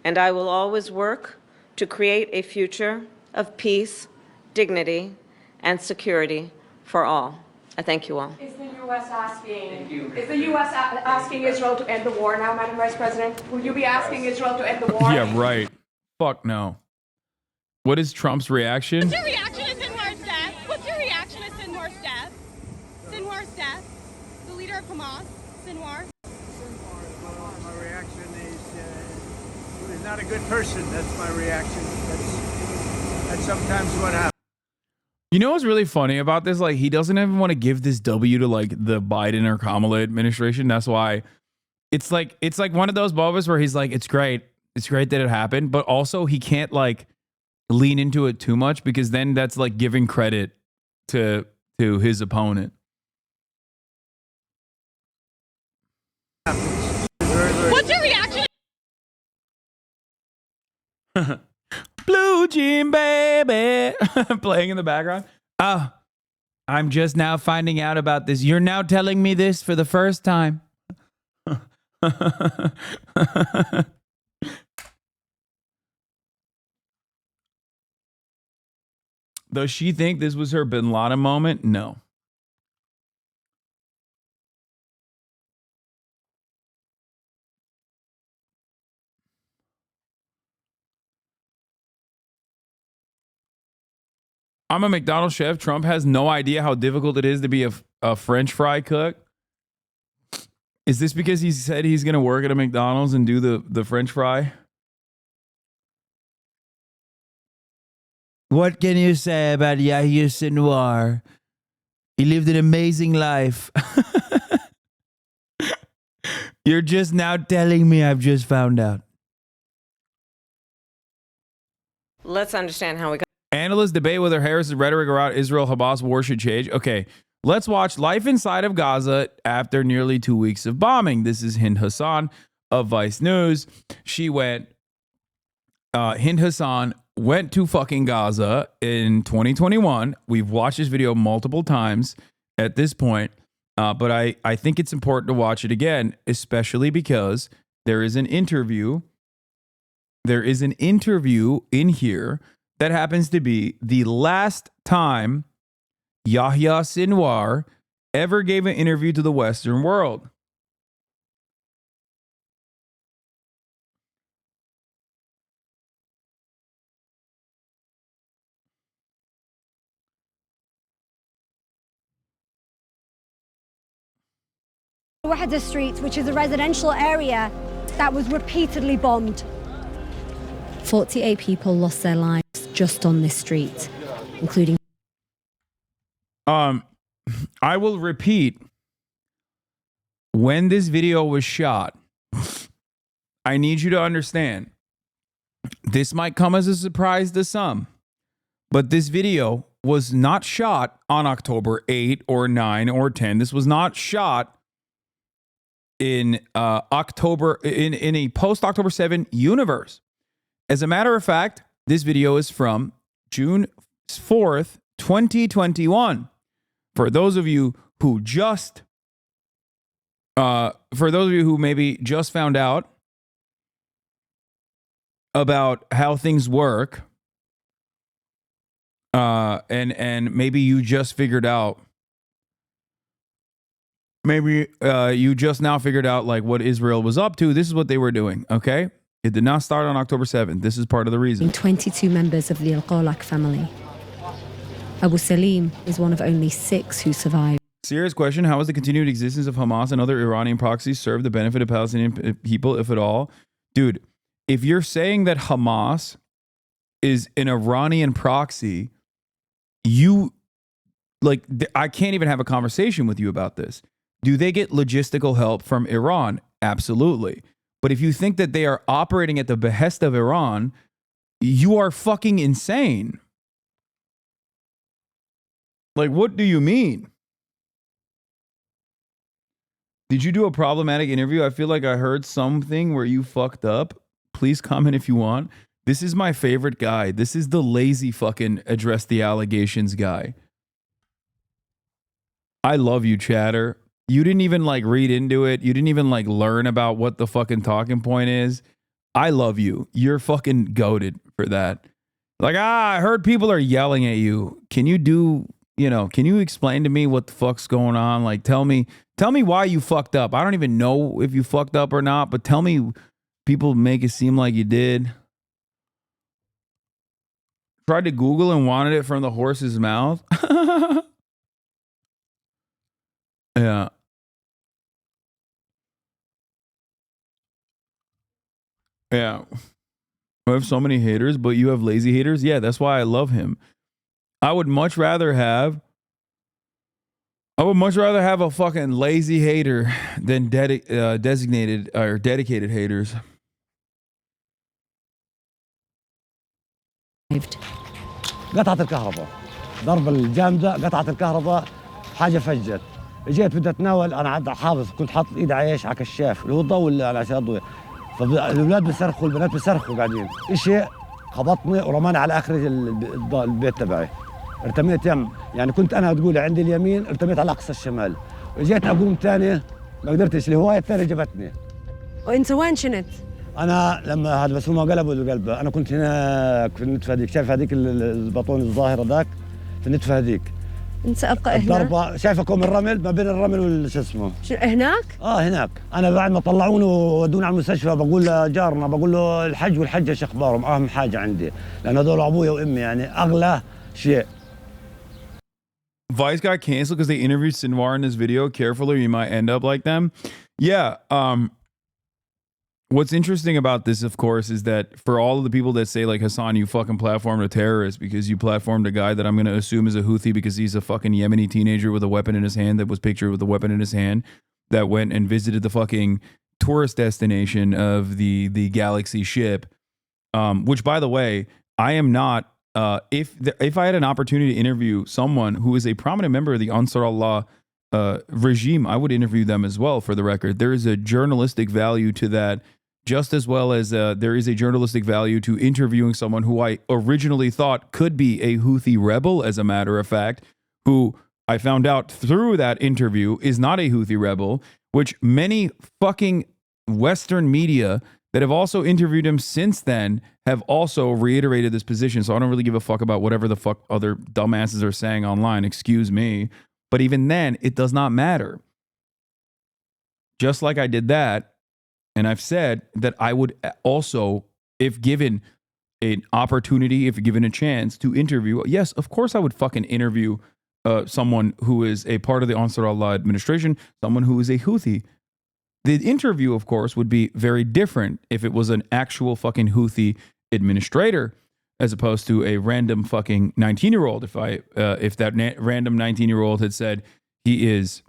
and I will always work to create a future of peace, dignity, and security for all. I thank you all. Is the U.S. asking Israel to end the war now, Madam Vice President? Will you be asking Israel to end the war? Yeah, right. Fuck no. What is Trump's reaction? What's your reaction to Sinwar's death? What's your reaction to Sinwar's death? Sinwar's death? The leader of Hamas, Sinwar? My reaction is he's not a good person. That's my reaction. That's sometimes what happens. You know what's really funny about this? Like, he doesn't even want to give this W to like the Biden or Kamala administration. That's why it's like one of those moments where he's like, it's great that it happened, but also he can't like lean into it too much because then that's like giving credit to his opponent. What's your reaction? Blue Jean Baby playing in the background. Oh, I'm just now finding out about this. You're now telling me this for the first time. Does she think this was her Bin Laden moment? No. I'm a McDonald's chef. Trump has no idea how difficult it is to be a French fry cook. Is this because he said he's going to work at a McDonald's and do the French fry? What can you say about Yahya Sinwar? He lived an amazing life. You're just now telling me I've just found out. Let's understand how we got. Analysts debate whether Harris's rhetoric around Israel-Hamas war should change. Okay, let's watch Life Inside of Gaza after nearly 2 weeks of bombing. This is Hind Hasan of Vice News. She went, Hind Hasan went to fucking Gaza in 2021. We've watched this video multiple times at this point, but I think it's important to watch it again, especially because there is an interview. There is an interview in here that happens to be the last time Yahya Sinwar ever gave an interview to the Western world. Wahda Street, which is a residential area that was repeatedly bombed. 48 people lost their lives just on this street, including. I will repeat. When this video was shot, I need you to understand. This might come as a surprise to some, but this video was not shot on October 8 or 9 or 10. This was not shot in October in a post-October 7 universe. As a matter of fact, this video is from June 4th, 2021. For those of you who maybe just found out about how things work, and maybe you just figured out, you just now figured out like what Israel was up to. This is what they were doing, okay? It did not start on October 7th. This is part of the reason. 22 members of the Al-Qawlaq family. Abu Salim is one of only 6 who survived. Serious question. How has the continued existence of Hamas and other Iranian proxies served the benefit of Palestinian people, if at all? Dude, if you're saying that Hamas is an Iranian proxy, I can't even have a conversation with you about this. Do they get logistical help from Iran? Absolutely. But if you think that they are operating at the behest of Iran, you are fucking insane. Like, what do you mean? Did you do a problematic interview? I feel like I heard something where you fucked up. Please comment if you want. This is my favorite guy. This is the lazy fucking address the allegations guy. I love you, chatter. You didn't even like read into it. You didn't even like learn about what the fucking talking point is. I love you. You're fucking goated for that. Like, I heard people are yelling at you. Can you do you know, can you explain to me what the fuck's going on? Like, tell me why you fucked up. I don't even know if you fucked up or not, but tell me. People make it seem like you did. Tried to Google and wanted it from the horse's mouth. Yeah. Yeah. I have so many haters, but you have lazy haters. Yeah, that's why I love him. I would much rather have a fucking lazy hater than designated or dedicated haters. قطعت الكهرباء ضرب الجامدة قطعت الكهرباء حاجة فجت جيت بدي اتناول انا عاد حافظ كنت حاطط ايدي على ايش على كشاف اللي هو الضوء اللي على عشان الضوء فالاولاد بيصرخوا البنات بيصرخوا قاعدين شيء خبطني ورماني على اخر البيت تبعي ارتميت يعني كنت انا تقول عندي اليمين ارتميت على اقصى الشمال وجيت اقوم ثاني ما قدرتش الهوايه الثانيه جبتني. وانت وين شنت؟ انا لما هذا بس هم قلبوا القلب انا كنت هناك في النتفه هذيك شايف هذيك البطون الظاهره ذاك في النتفه هذيك انت ابقى هنا الضربه شايفكم الرمل ما بين الرمل والشو اسمه هناك؟ هناك انا بعد ما طلعوني وودوني على المستشفى بقول لجارنا بقول له الحج والحجه شو اخبارهم اهم حاجه عندي لان هذول ابويا وامي يعني اغلى شيء. Vice got canceled because they interviewed Sinwar in this video. Careful or you might end up like them. Yeah. What's interesting about this, of course, is that for all of the people that say, like, Hasan, you fucking platformed a terrorist because you platformed a guy that I'm going to assume is a Houthi because he's a fucking Yemeni teenager with a weapon in his hand that was pictured with a weapon in his hand that went and visited the fucking tourist destination of the Galaxy ship. Which, by the way, I am not, if I had an opportunity to interview someone who is a prominent member of the Ansar Allah regime, I would interview them as well, for the record. There is a journalistic value to that, just as well as there is a journalistic value to interviewing someone who I originally thought could be a Houthi rebel, as a matter of fact, who I found out through that interview is not a Houthi rebel, which many fucking Western media that have also interviewed him since then have also reiterated this position. So I don't really give a fuck about whatever the fuck other dumbasses are saying online. Excuse me. But even then, it does not matter. Just like I did that, and I've said that I would also, if given an opportunity, if given a chance to interview, yes, of course I would fucking interview someone who is a part of the Ansar Allah administration, someone who is a Houthi. The interview, of course, would be very different if it was an actual fucking Houthi administrator, as opposed to a random fucking 19-year-old. If that random 19-year-old had said he is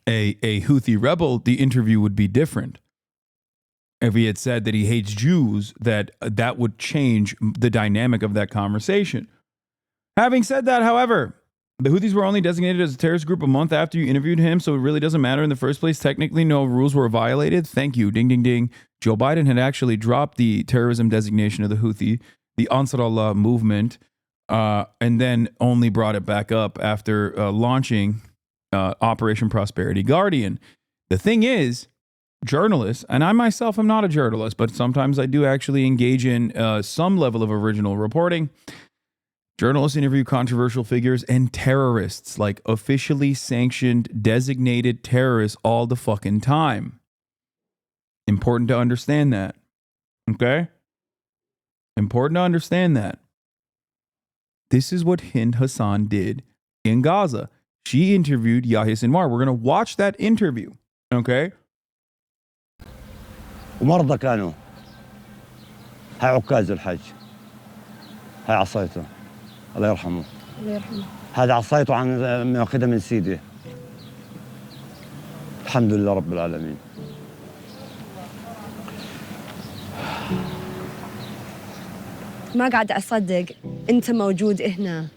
a Houthi rebel, the interview would be different. If he had said that he hates Jews, that would change the dynamic of that conversation. Having said that, however, the Houthis were only designated as a terrorist group a month after you interviewed him, so it really doesn't matter in the first place. Technically, no rules were violated. Thank you. Ding, ding, ding. Joe Biden had actually dropped the terrorism designation of the Houthi, the Ansar Allah movement, and then only brought it back up after launching Operation Prosperity Guardian. The thing is, journalists, and I myself am not a journalist, but sometimes I do actually engage in some level of original reporting. Journalists interview controversial figures and terrorists, like officially sanctioned, designated terrorists, all the fucking time. Important to understand that. Okay? Important to understand that. This is what Hind Hasan did in Gaza. She interviewed Yahya Sinwar. We're going to watch that interview. Okay? ومرضى كانوا هاي عكاز الحج هاي عصايته الله يرحمه هذا عصايته عن ماخذها من سيدي الحمد لله رب العالمين. ما قاعد أصدق أنت موجود هنا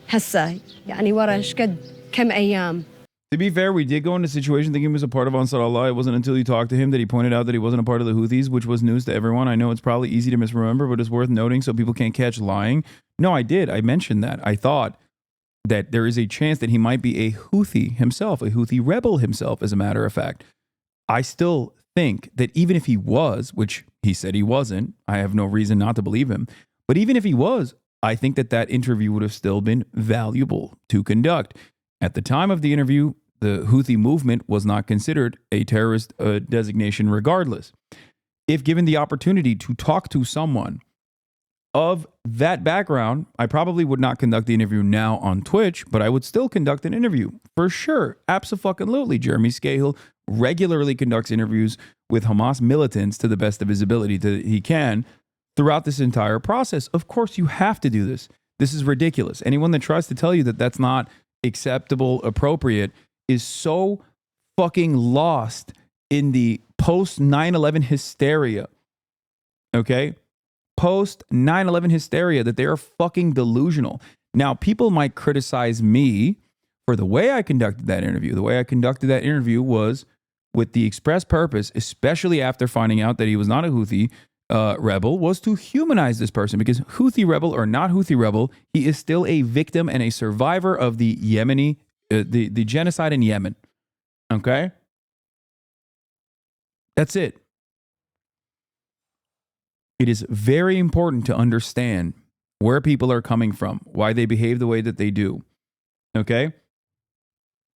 هسه يعني ورا شقد كم أيام. To be fair, we did go into a situation thinking he was a part of Ansar Allah. It wasn't until you talked to him that he pointed out that he wasn't a part of the Houthis, which was news to everyone. I know it's probably easy to misremember, but it's worth noting so people can't catch lying. No, I did. I mentioned that. I thought that there is a chance that he might be a Houthi himself, a Houthi rebel himself, as a matter of fact. I still think that even if he was, which he said he wasn't, I have no reason not to believe him, but even if he was, I think that that interview would have still been valuable to conduct. At the time of the interview, the Houthi movement was not considered a terrorist designation regardless. If given the opportunity to talk to someone of that background, I probably would not conduct the interview now on Twitch, but I would still conduct an interview for sure. Abso-fucking-lutely. Jeremy Scahill regularly conducts interviews with Hamas militants to the best of his ability that he can throughout this entire process. Of course, you have to do this. This is ridiculous. Anyone that tries to tell you that that's not acceptable, appropriate, is so fucking lost in the post 9/11 hysteria. Okay? Post 9/11 hysteria that they are fucking delusional. Now, people might criticize me for the way I conducted that interview. The way I conducted that interview was with the express purpose, especially after finding out that he was not a Houthi rebel, was to humanize this person, because Houthi rebel or not Houthi rebel, he is still a victim and a survivor of the Yemeni, the genocide in Yemen. Okay? That's it. It is very important to understand where people are coming from, why they behave the way that they do. Okay?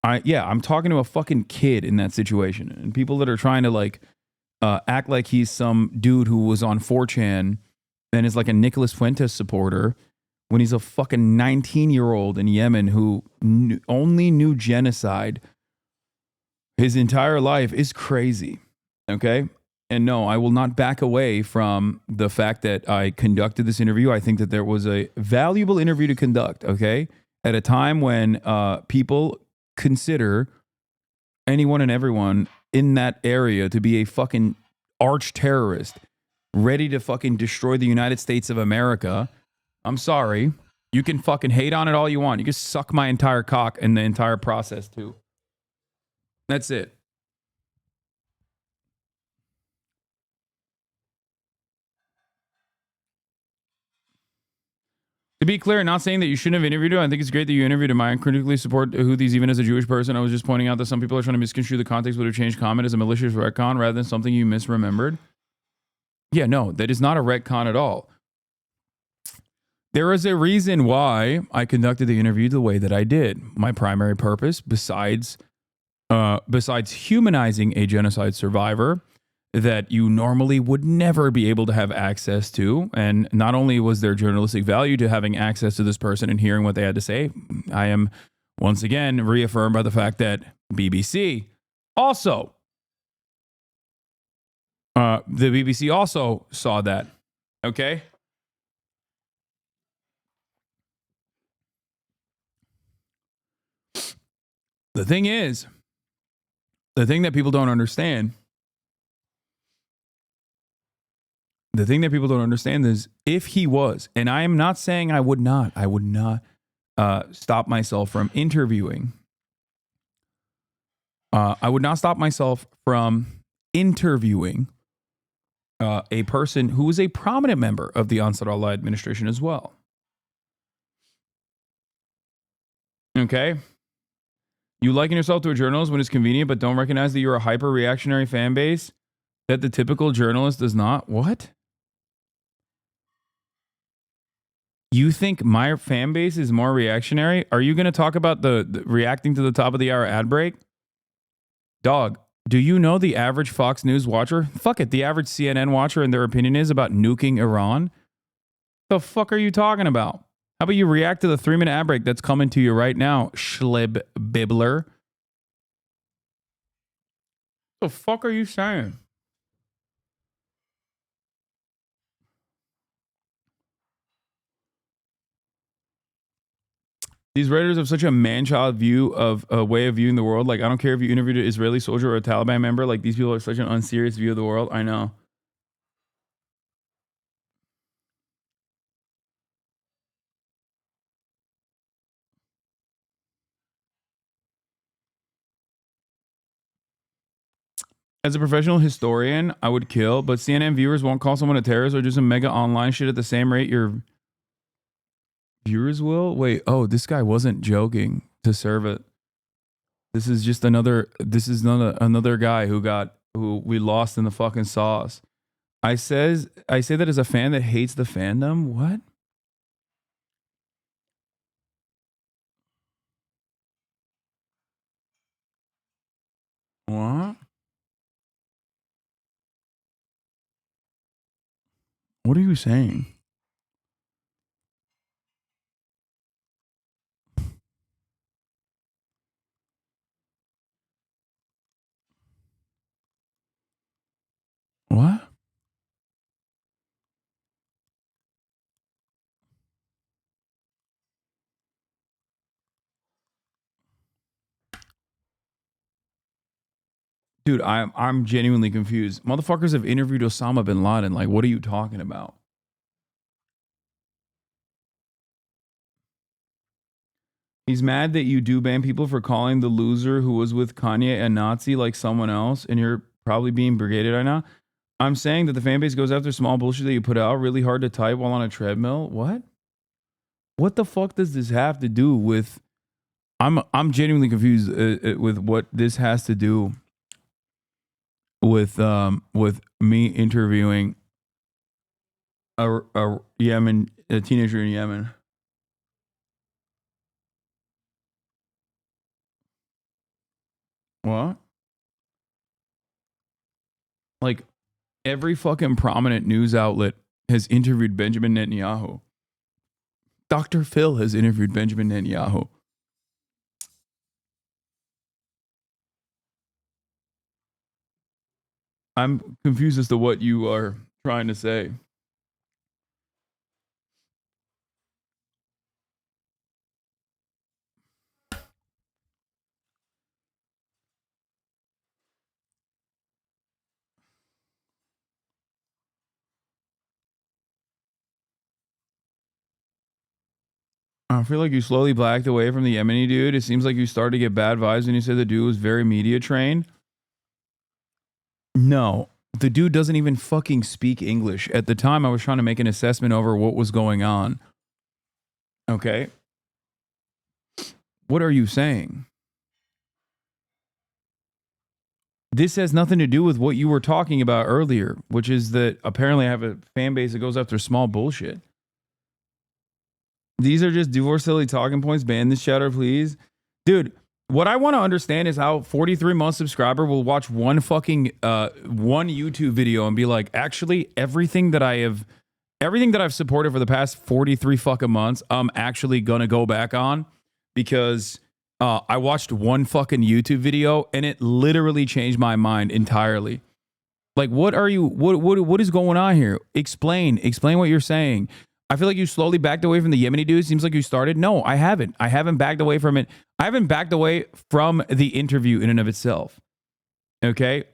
I'm talking to a fucking kid in that situation, and people that are trying to like act like he's some dude who was on 4chan and is like a Nicholas Fuentes supporter when he's a fucking 19-year-old in Yemen who only knew genocide his entire life is crazy. Okay? And no, I will not back away from the fact that I conducted this interview. I think that there was a valuable interview to conduct, okay? At a time when people consider anyone and everyone in that area to be a fucking arch terrorist, ready to fucking destroy the United States of America. I'm sorry. You can fucking hate on it all you want. You can suck my entire cock and the entire process too. That's it. To be clear, not saying that you shouldn't have interviewed him. I think it's great that you interviewed him. I critically support Houthis even as a Jewish person. I was just pointing out that some people are trying to misconstrue the context would have changed comment as a malicious retcon rather than something you misremembered. Yeah, no, that is not a retcon at all. There is a reason why I conducted the interview the way that I did. My primary purpose, besides humanizing a genocide survivor that you normally would never be able to have access to. And not only was there journalistic value to having access to this person and hearing what they had to say, I am once again reaffirmed by the fact that BBC also, the BBC also saw that. Okay? The thing is, the thing that people don't understand is if he was, and I am not saying I would not stop myself from interviewing. I would not stop myself from interviewing a person who was a prominent member of the Ansar Allah administration as well. Okay? You liken yourself to a journalist when it's convenient, but don't recognize that you're a hyper-reactionary fan base that the typical journalist does not? What? You think my fan base is more reactionary? Are you going to talk about the reacting to the top of the hour ad break? Dog, do you know the average Fox News watcher? Fuck it, the average CNN watcher and their opinion is about nuking Iran? The fuck are you talking about? How about you react to the 3-minute ad break that's coming to you right now, Schlib Bibbler? The fuck are you saying? These writers have such a man-child view of a way of viewing the world. Like, I don't care if you interviewed an Israeli soldier or a Taliban member. Like, these people have such an unserious view of the world. I know. As a professional historian, I would kill, but CNN viewers won't call someone a terrorist or do some mega online shit at the same rate your viewers will? Wait, oh, this guy wasn't joking to serve it. This is just another guy who we lost in the fucking sauce. I say that as a fan that hates the fandom. What? What are you saying? What? Dude, I'm genuinely confused. Motherfuckers have interviewed Osama bin Laden. Like, what are you talking about? He's mad that you do ban people for calling the loser who was with Kanye a Nazi like someone else, and you're probably being brigaded right now. I'm saying that the fan base goes after small bullshit that you put out, really hard to type while on a treadmill. What? What the fuck does this have to do with? I'm genuinely confused with what this has to do with me interviewing a teenager in Yemen. What? Like, every fucking prominent news outlet has interviewed Benjamin Netanyahu. Dr. Phil has interviewed Benjamin Netanyahu. I'm confused as to what you are trying to say. I feel like you slowly blacked away from the Yemeni dude. It seems like you started to get bad vibes when you said the dude was very media trained. No, the dude doesn't even fucking speak English. At the time, I was trying to make an assessment over what was going on. Okay. What are you saying? This has nothing to do with what you were talking about earlier, which is that apparently I have a fan base that goes after small bullshit. These are just divorce silly talking points. Ban this chatter, please. Dude, what I want to understand is how 43-month subscriber will watch one fucking one YouTube video and be like, actually, everything that I've supported for the past 43 fucking months, I'm actually gonna go back on because I watched one fucking YouTube video and it literally changed my mind entirely. Like, what is going on here? Explain what you're saying. I feel like you slowly backed away from the Yemeni dude. Seems like you started. No, I haven't. I haven't backed away from it. I haven't backed away from the interview in and of itself. Okay?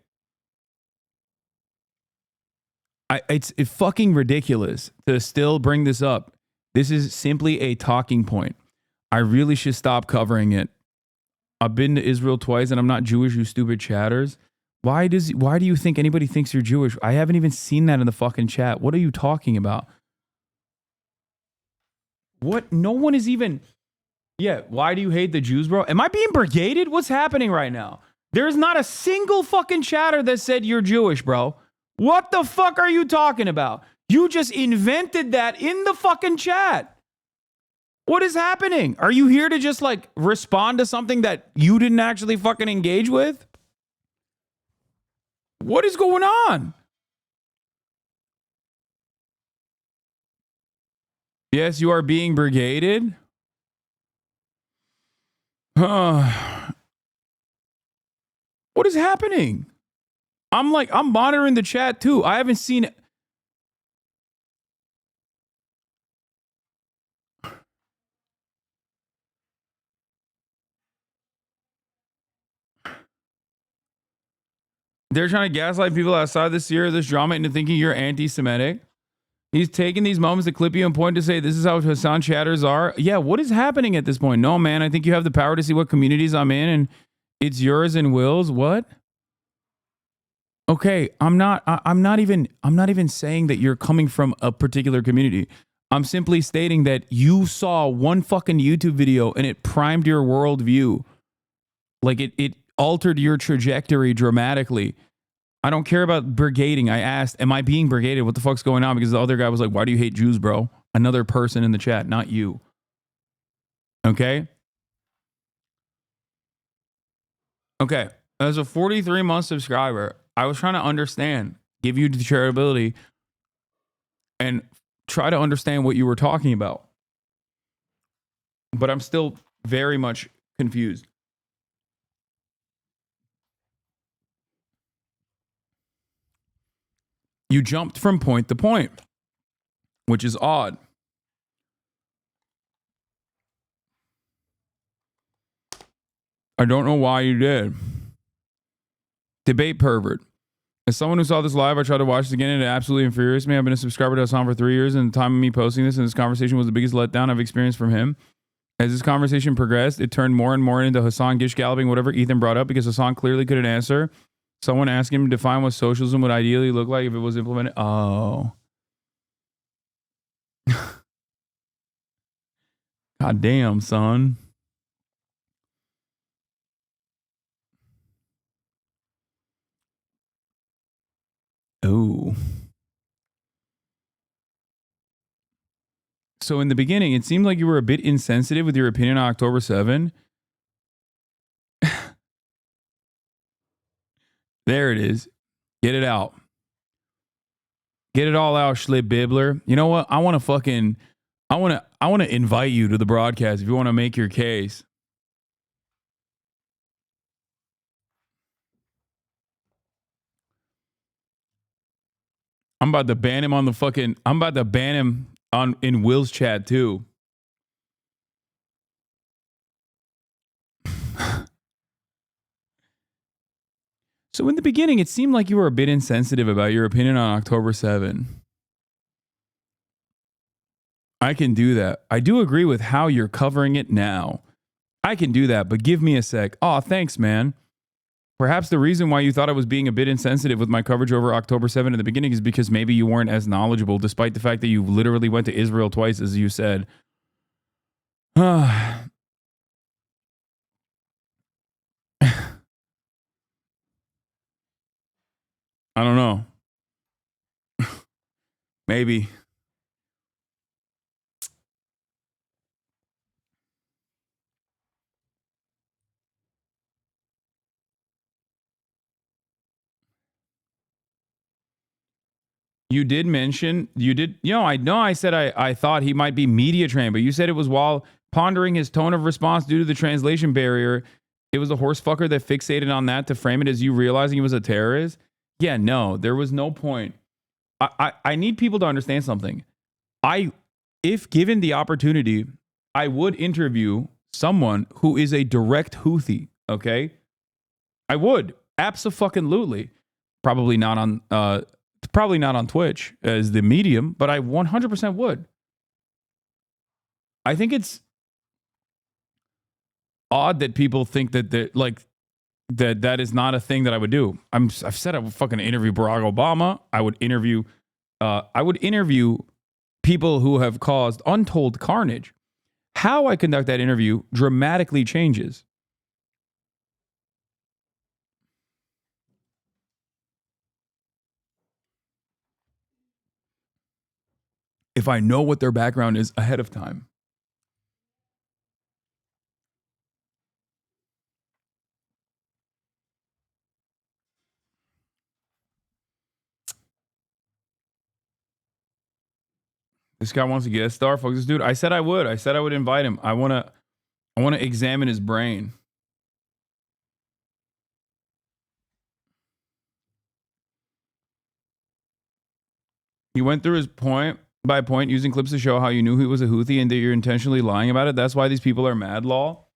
It's fucking ridiculous to still bring this up. This is simply a talking point. I really should stop covering it. I've been to Israel twice and I'm not Jewish, you stupid chatters. Why do you think anybody thinks you're Jewish? I haven't even seen that in the fucking chat. What are you talking about? What? No one is even... Yeah, why do you hate the Jews, bro? Am I being brigaded? What's happening right now? There's not a single fucking chatter that said you're Jewish, bro. What the fuck are you talking about? You just invented that in the fucking chat. What is happening? Are you here to just like respond to something that you didn't actually fucking engage with? What is going on? Yes, you are being brigaded. What is happening? I'm monitoring the chat too. I haven't seen it. They're trying to gaslight people outside this year, this drama, into thinking you're anti-Semitic. He's taking these moments to clip you and point to say, this is how Hasan chatters are. Yeah, what is happening at this point? No, man, I think you have the power to see what communities I'm in, and it's yours and Will's. What? Okay, I'm not even saying that you're coming from a particular community. I'm simply stating that you saw one fucking YouTube video and it primed your worldview. Like it altered your trajectory dramatically. I don't care about brigading. I asked, am I being brigaded? What the fuck's going on? Because the other guy was like, why do you hate Jews, bro? Another person in the chat, not you. Okay? Okay. As a 43-month subscriber, I was trying to understand, give you the charitability. and try to understand what you were talking about. But I'm still very much confused. You jumped from point to point, which is odd. I don't know why you did. Debate pervert. As someone who saw this live, I tried to watch it again and it absolutely infuriates me. I've been a subscriber to Hasan for 3 years, and the time of me posting this and this conversation was the biggest letdown I've experienced from him. As this conversation progressed, it turned more and more into Hasan gish galloping whatever Ethan brought up because Hasan clearly couldn't answer. Someone asked him to define what socialism would ideally look like if it was implemented. Oh. God damn, son. Oh. So in the beginning, it seemed like you were a bit insensitive with your opinion on October 7. There it is. Get it out. Get it all out, Schlip Bibbler. You know what? I want to invite you to the broadcast if you want to make your case. I'm about to ban him on in Will's chat too. So in the beginning, it seemed like you were a bit insensitive about your opinion on October 7. I can do that. I do agree with how you're covering it now. I can do that, but give me a sec. Oh, thanks, man. Perhaps the reason why you thought I was being a bit insensitive with my coverage over October 7 in the beginning is because maybe you weren't as knowledgeable, despite the fact that you literally went to Israel twice, as you said. I don't know. Maybe. You did mention, I said I thought he might be media trained, but you said it was while pondering his tone of response due to the translation barrier. It was a horse fucker that fixated on that to frame it as you realizing he was a terrorist. Yeah, no, there was no point. I need people to understand something. If given the opportunity, I would interview someone who is a direct Houthi, okay? I would. Abso-fucking-lutely. Probably not on Twitch as the medium, but I 100% would. I think it's odd that people think that that is not a thing that I would do. I've said I would fucking interview Barack Obama. I would interview people who have caused untold carnage. How I conduct that interview dramatically changes. If I know what their background is ahead of time. This guy wants to get a star. Fuck this dude. I said I would. I said I would invite him. I want to examine his brain. He went through his point by point using clips to show how you knew he was a Houthi and that you're intentionally lying about it. That's why these people are mad, law.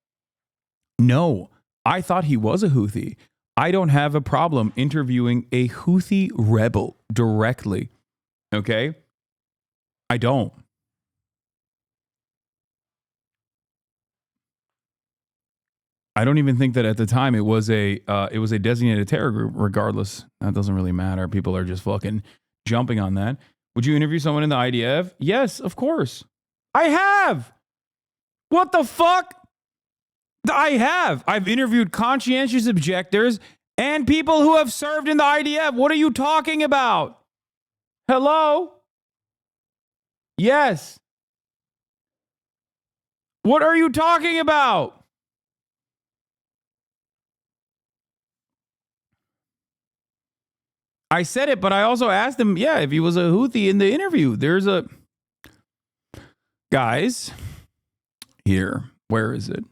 No, I thought he was a Houthi. I don't have a problem interviewing a Houthi rebel directly. Okay? I don't. I don't even think that at the time it was a designated terror group. Regardless, that doesn't really matter. People are just fucking jumping on that. Would you interview someone in the IDF? Yes, of course. I have. What the fuck? I have. I've interviewed conscientious objectors and people who have served in the IDF. What are you talking about? Hello? Yes. What are you talking about? I said it, but I also asked him, yeah, if he was a Houthi in the interview. There's a... Guys, here, where is it?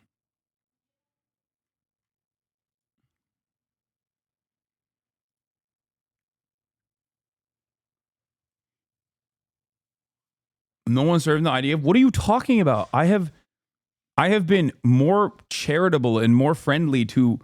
No one served in the IDF. What are you talking about? I have been more charitable and more friendly to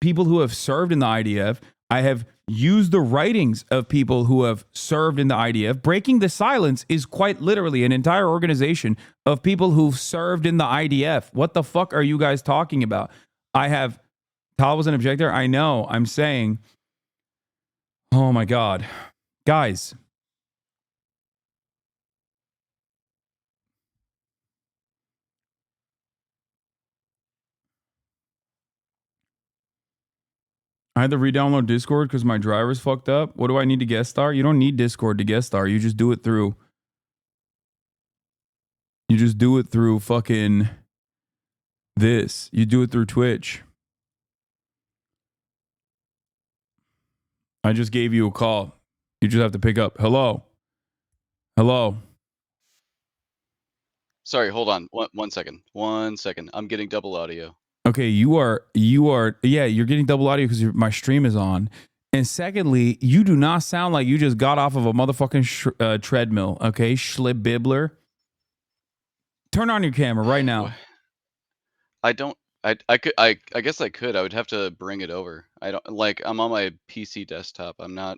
people who have served in the IDF. I have used the writings of people who have served in the IDF. Breaking the Silence is quite literally an entire organization of people who've served in the IDF. What the fuck are you guys talking about? Tal was an objector. I know. I'm saying, oh my God. Guys. I had to re-download Discord because my driver's fucked up. What do I need to guest star? You don't need Discord to guest star. You just do it through fucking this. You do it through Twitch. I just gave you a call. You just have to pick up. Hello. Hello. Sorry, hold on. One second. 1 second. I'm getting double audio. Okay, you're getting double audio because my stream is on. And secondly, you do not sound like you just got off of a motherfucking treadmill. Okay, Schlib-Bibbler. Turn on your camera right now. I guess I could. I would have to bring it over. I'm on my PC desktop. I'm not.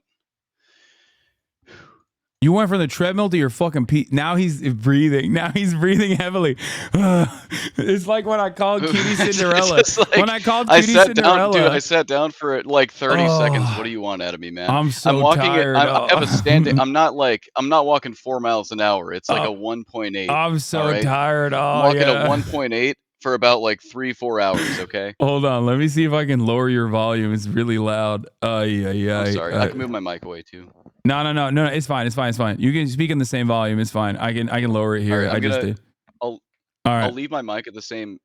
You went from the treadmill to your fucking now he's breathing. Now he's breathing heavily. It's like when I called Cutie Cinderella. When I called Cutie Cinderella. I sat down for like 30 seconds. What do you want out of me, man? I'm so tired. I have a standing. I'm not walking 4 miles an hour. It's like a 1.8. I'm so tired. I'm walking a 1.8 for about like 3-4 hours. Okay. Hold on. Let me see if I can lower your volume. It's really loud. Yeah. I'm sorry. I can move my mic away too. No. It's fine. You can speak in the same volume. It's fine. I can lower it here. Right, All right. I'll leave my mic at the same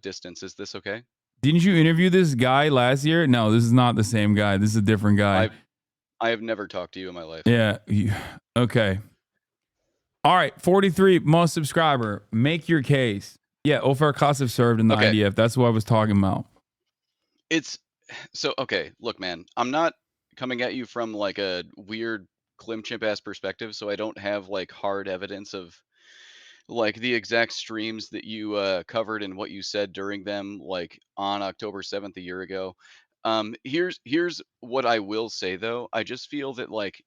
distance. Is this okay? Didn't you interview this guy last year? No, this is not the same guy. This is a different guy. I have never talked to you in my life. Yeah. Okay. All right. 43 most subscriber. Make your case. Yeah. Ofer Kasif served in the IDF. That's what I was talking about. Okay. Look, man, I'm not coming at you from like a weird Klim chimp ass perspective, so I don't have like hard evidence of like the exact streams that you covered and what you said during them, like on October 7th a year ago. Here's what I will say though. I just feel that like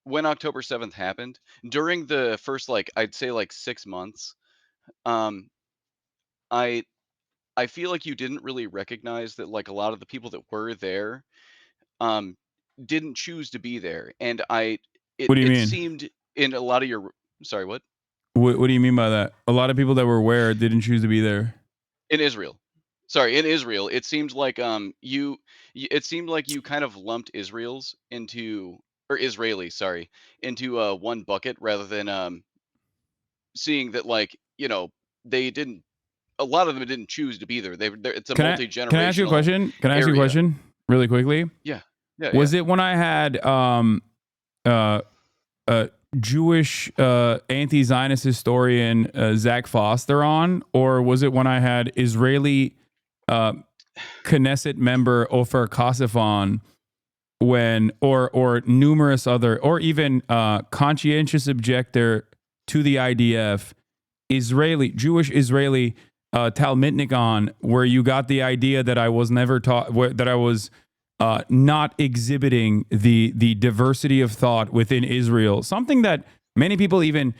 when October 7th happened, during the first I'd say 6 months, I feel like you didn't really recognize that like a lot of the people that were there didn't choose to be there, and What do you mean? Seemed in a lot of your sorry what do you mean by that? A lot of people that were where didn't choose to be there in Israel. Sorry, in Israel, it seemed like you kind of lumped Israelis into one bucket rather than seeing that they didn't. A lot of them didn't choose to be there. It's a multi-generational. Can I ask you a question? Can I ask you a question really quickly? Yeah. Was it when I had Jewish anti-Zionist historian Zach Foster on, or was it when I had Israeli Knesset member Ofer Kasif on, or numerous other, or even conscientious objector to the IDF, Jewish Israeli Talmidnik on, where you got the idea that I was never taught, that I was not exhibiting the diversity of thought within Israel, something that many people even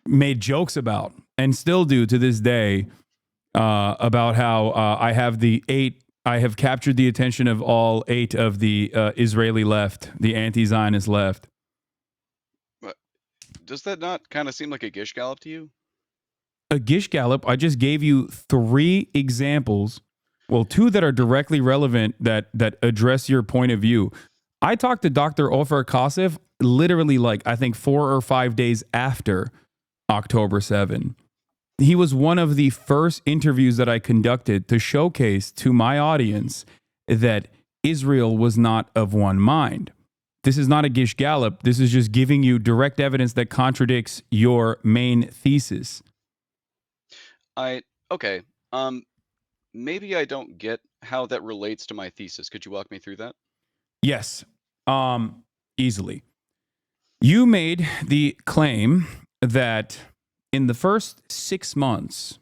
made jokes about and still do to this day, about how I have captured the attention of all 8 of the Israeli left, the anti-Zionist left. Does that not kind of seem like a gish gallop to you? A gish gallop? I just gave you 3 examples. Well, 2 that are directly relevant that address your point of view. I talked to Dr. Ofer Kasif literally I think 4 or 5 days after October 7. He was one of the first interviews that I conducted to showcase to my audience that Israel was not of one mind. This is not a Gish Gallop. This is just giving you direct evidence that contradicts your main thesis. Okay. Maybe I don't get how that relates to my thesis. Could you walk me through that? Yes, easily. You made the claim that in the first 6 months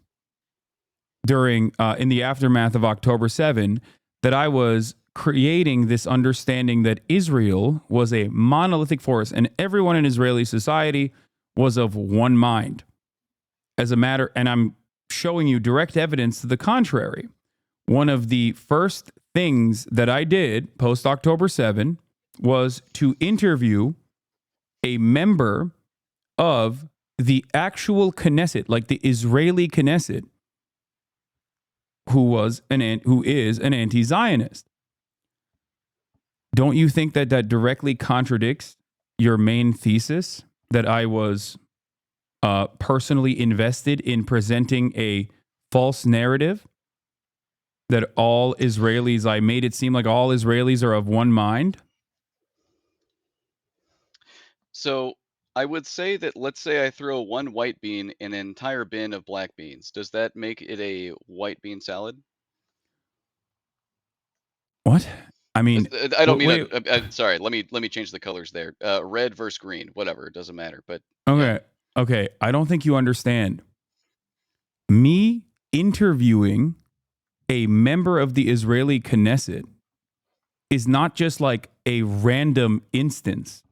during in the aftermath of October 7, that I was creating this understanding that Israel was a monolithic force and everyone in Israeli society was of one mind. As a matter, and I'm showing you direct evidence to the contrary. One of the first things that I did post October 7 was to interview a member of the actual Knesset, like the Israeli Knesset, who is an anti-Zionist. Don't you think that that directly contradicts your main thesis that I was personally invested in presenting a false narrative that all Israelis, I made it seem like all Israelis are of one mind? So I would say that, let's say I throw one white bean in an entire bin of black beans. Does that make it a white bean salad? What? I mean, I don't wait, mean. Sorry. Let me change the colors there. Red versus green, whatever. It doesn't matter. But okay, okay. I don't think you understand. Me interviewing a member of the Israeli Knesset is not just like a random instance.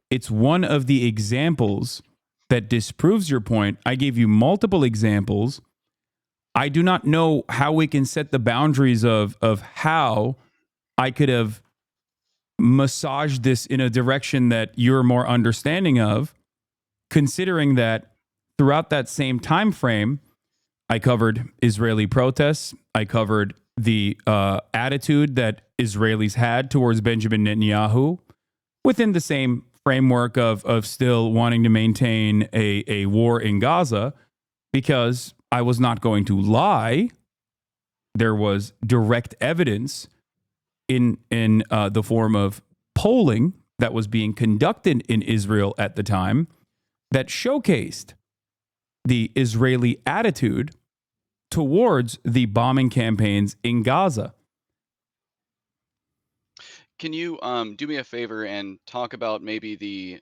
It's one of the examples that disproves your point. I gave you multiple examples. I do not know how we can set the boundaries of how I could have massaged this in a direction that you're more understanding of, considering that throughout that same time frame, I covered Israeli protests. I covered the attitude that Israelis had towards Benjamin Netanyahu within the same framework of still wanting to maintain a war in Gaza, because I was not going to lie. There was direct evidence in the form of polling that was being conducted in Israel at the time that showcased the Israeli attitude towards the bombing campaigns in Gaza. can you do me a favor and talk about maybe the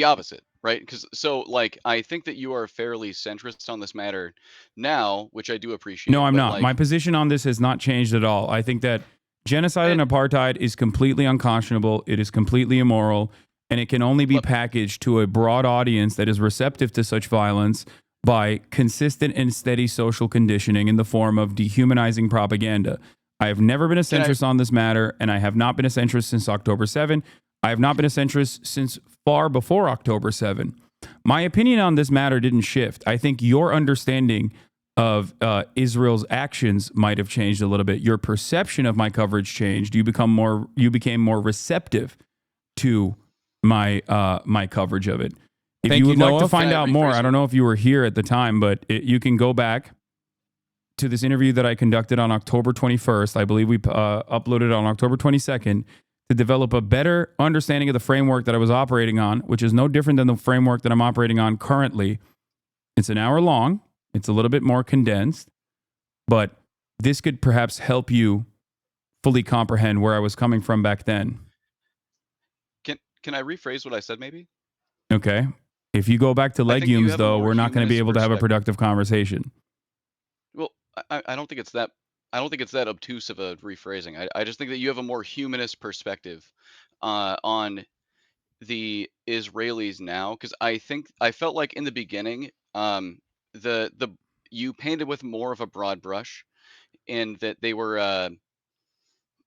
opposite, right? Because like I think that you are fairly centrist on this matter now, which I do appreciate. No, I'm but, not. like, My position on this has not changed at all. I think that genocide and apartheid is completely unconscionable. It is completely immoral, and it can only be packaged to a broad audience that is receptive to such violence by consistent and steady social conditioning in the form of dehumanizing propaganda. I have never been a centrist on this matter, and I have not been a centrist since October 7. I have not been a centrist since far before October 7. My opinion on this matter didn't shift. I think your understanding of Israel's actions might have changed a little bit. Your perception of my coverage changed. You became more receptive to my my coverage of it. If you would like to find out more, I don't know if you were here at the time, but you can go back to this interview that I conducted on October 21st. I believe we uploaded on October 22nd to develop a better understanding of the framework that I was operating on, which is no different than the framework that I'm operating on currently. It's an hour long. It's a little bit more condensed, but this could perhaps help you fully comprehend where I was coming from back then. Can I rephrase what I said maybe? Okay. If you go back to legumes, though, we're not going to be able to have a productive conversation. Well, I don't think it's that. I don't think it's that obtuse of a rephrasing. I just think that you have a more humanist perspective on the Israelis now, because I felt like in the beginning, the you painted with more of a broad brush, in that they were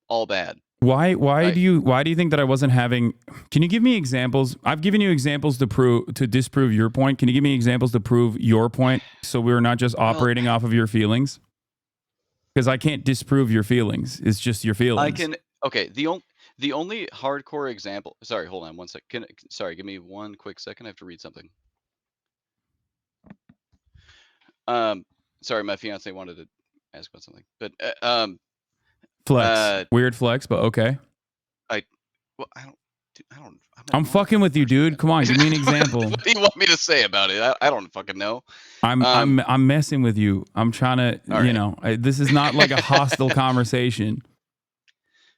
all bad. Why do you think that I wasn't having? Can you give me examples? I've given you examples to disprove your point. Can you give me examples to prove your point, so we're not just operating off of your feelings? Because I can't disprove your feelings. It's just your feelings. I can. Okay. The only hardcore example. Sorry, hold on one sec. Sorry, give me one quick second. I have to read something. Sorry, my fiance wanted to ask about something, but Flex. Weird flex, but okay. I don't. I'm fucking with you, dude. Come on, give me an example. What do you want me to say about it? I don't fucking know. I'm messing with you. I'm trying to, this is not like a hostile conversation.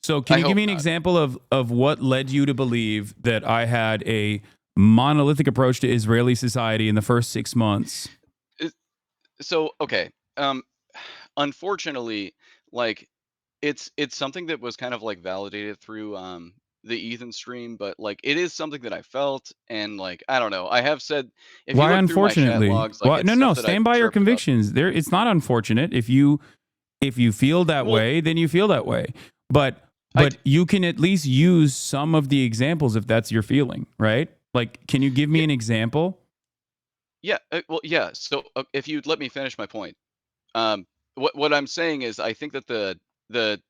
So can you give me an example of what led you to believe that I had a monolithic approach to Israeli society in the first 6 months? So, okay. Unfortunately, like it's something that was kind of like validated through the Ethan stream, but like it is something that I felt, and like I don't know. I have said if Why you look through my chat unfortunately? logs, like it's No, stuff that stand I've by your chirped about. convictions. It's not unfortunate if you feel that way, then you feel that way. But you can at least use some of the examples if that's your feeling, right? Like, can you give me an example? Yeah, well, yeah. So if you'd let me finish my point, what I'm saying is, I think that the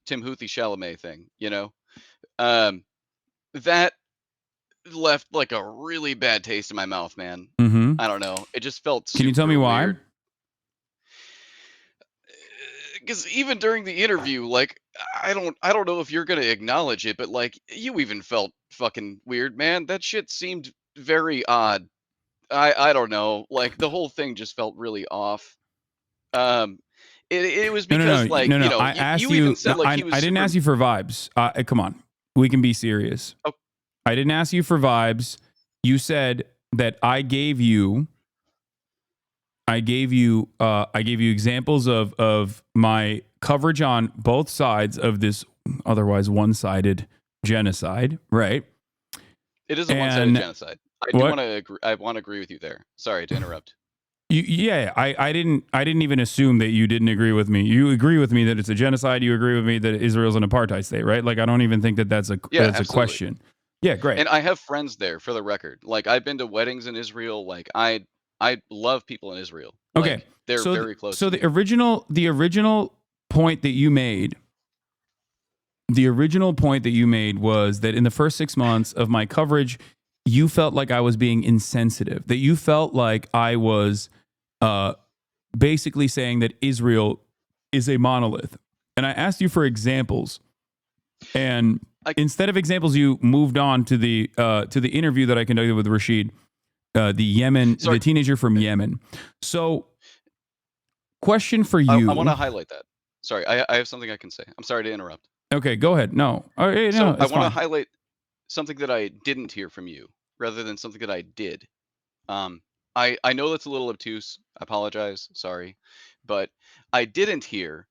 Timothy Chalamet thing, that left like a really bad taste in my mouth, man. Mm-hmm. I don't know. It just felt. Can you tell me why? Weird. Because even during the interview, like I don't know if you're gonna acknowledge it, but like you even felt fucking weird, man. That shit seemed very odd. I don't know. Like the whole thing just felt really off. It was because no. I asked you even said like I he was. didn't super... ask you for vibes. Come on, we can be serious. Oh. I didn't ask you for vibes. You said that I gave you examples of my coverage on both sides of this otherwise one-sided genocide, right? It is a one-sided genocide. I do want to agree. I want to agree with you there. Sorry to interrupt. I didn't even assume that you didn't agree with me. You agree with me that it's a genocide. You agree with me that Israel's an apartheid state, right? Like I don't even think that's a question. Yeah, great. And I have friends there, for the record. Like I've been to weddings in Israel. Like I love people in Israel. Okay, like, they're very close. So the original point that you made. The original point that you made was that in the first 6 months of my coverage, you felt like I was being insensitive, that you felt like I was basically saying that Israel is a monolith. And I asked you for examples. And instead of examples, you moved on to the interview that I conducted with Rashid, the teenager from Yemen. So, question for you. I want to highlight that. Sorry, I have something I can say. I'm sorry to interrupt. Okay, go ahead. No. So I want to highlight something that I didn't hear from you rather than something that I did. I know that's a little obtuse. I apologize. Sorry. But I didn't hear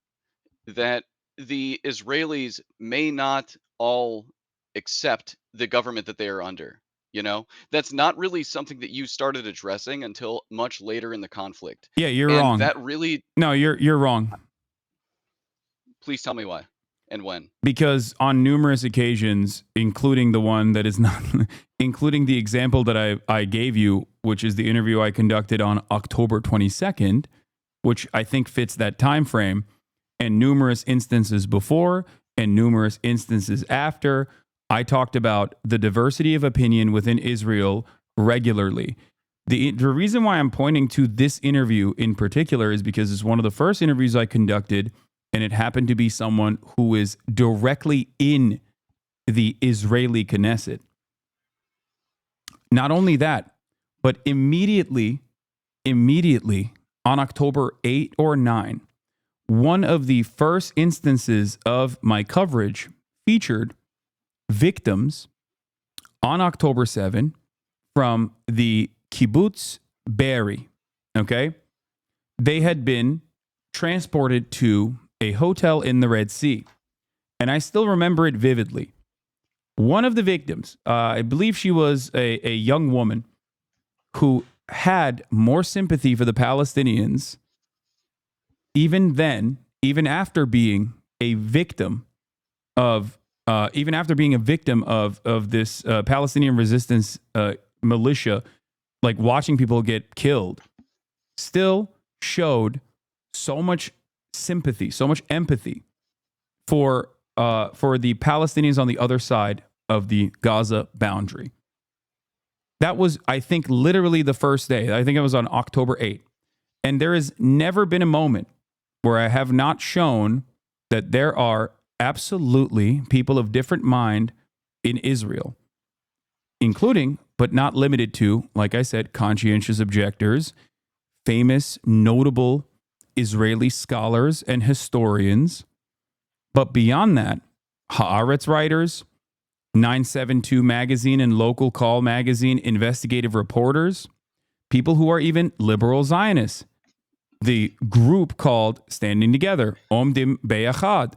that the Israelis may not all accept the government that they are under. That's not really something that you started addressing until much later in the conflict. Yeah, you're wrong. That really. No, you're wrong. Please tell me why and when. Because on numerous occasions, including the one that is not, including the example that I gave you, which is the interview I conducted on October 22nd, which I think fits that time frame, and numerous instances before and numerous instances after, I talked about the diversity of opinion within Israel regularly. The reason why I'm pointing to this interview in particular is because it's one of the first interviews I conducted, and it happened to be someone who is directly in the Israeli Knesset. Not only that, but immediately on October 8 or 9, one of the first instances of my coverage featured victims on October 7 from the kibbutz Be'eri. Okay? They had been transported to a hotel in the Red Sea. And I still remember it vividly. One of the victims, I believe she was a young woman who had more sympathy for the Palestinians even then, even after being a victim of this Palestinian resistance militia, like watching people get killed, still showed so much sympathy, so much empathy for the Palestinians on the other side of the Gaza boundary. That was, I think, literally the first day. I think it was on October 8th. And there has never been a moment where I have not shown that there are absolutely people of different mind in Israel, including, but not limited to, like I said, conscientious objectors, famous, notable Israeli scholars and historians. But beyond that, Haaretz writers, 972 magazine and Local Call magazine investigative reporters, people who are even liberal Zionists. The group called Standing Together, Omdim Beyachad.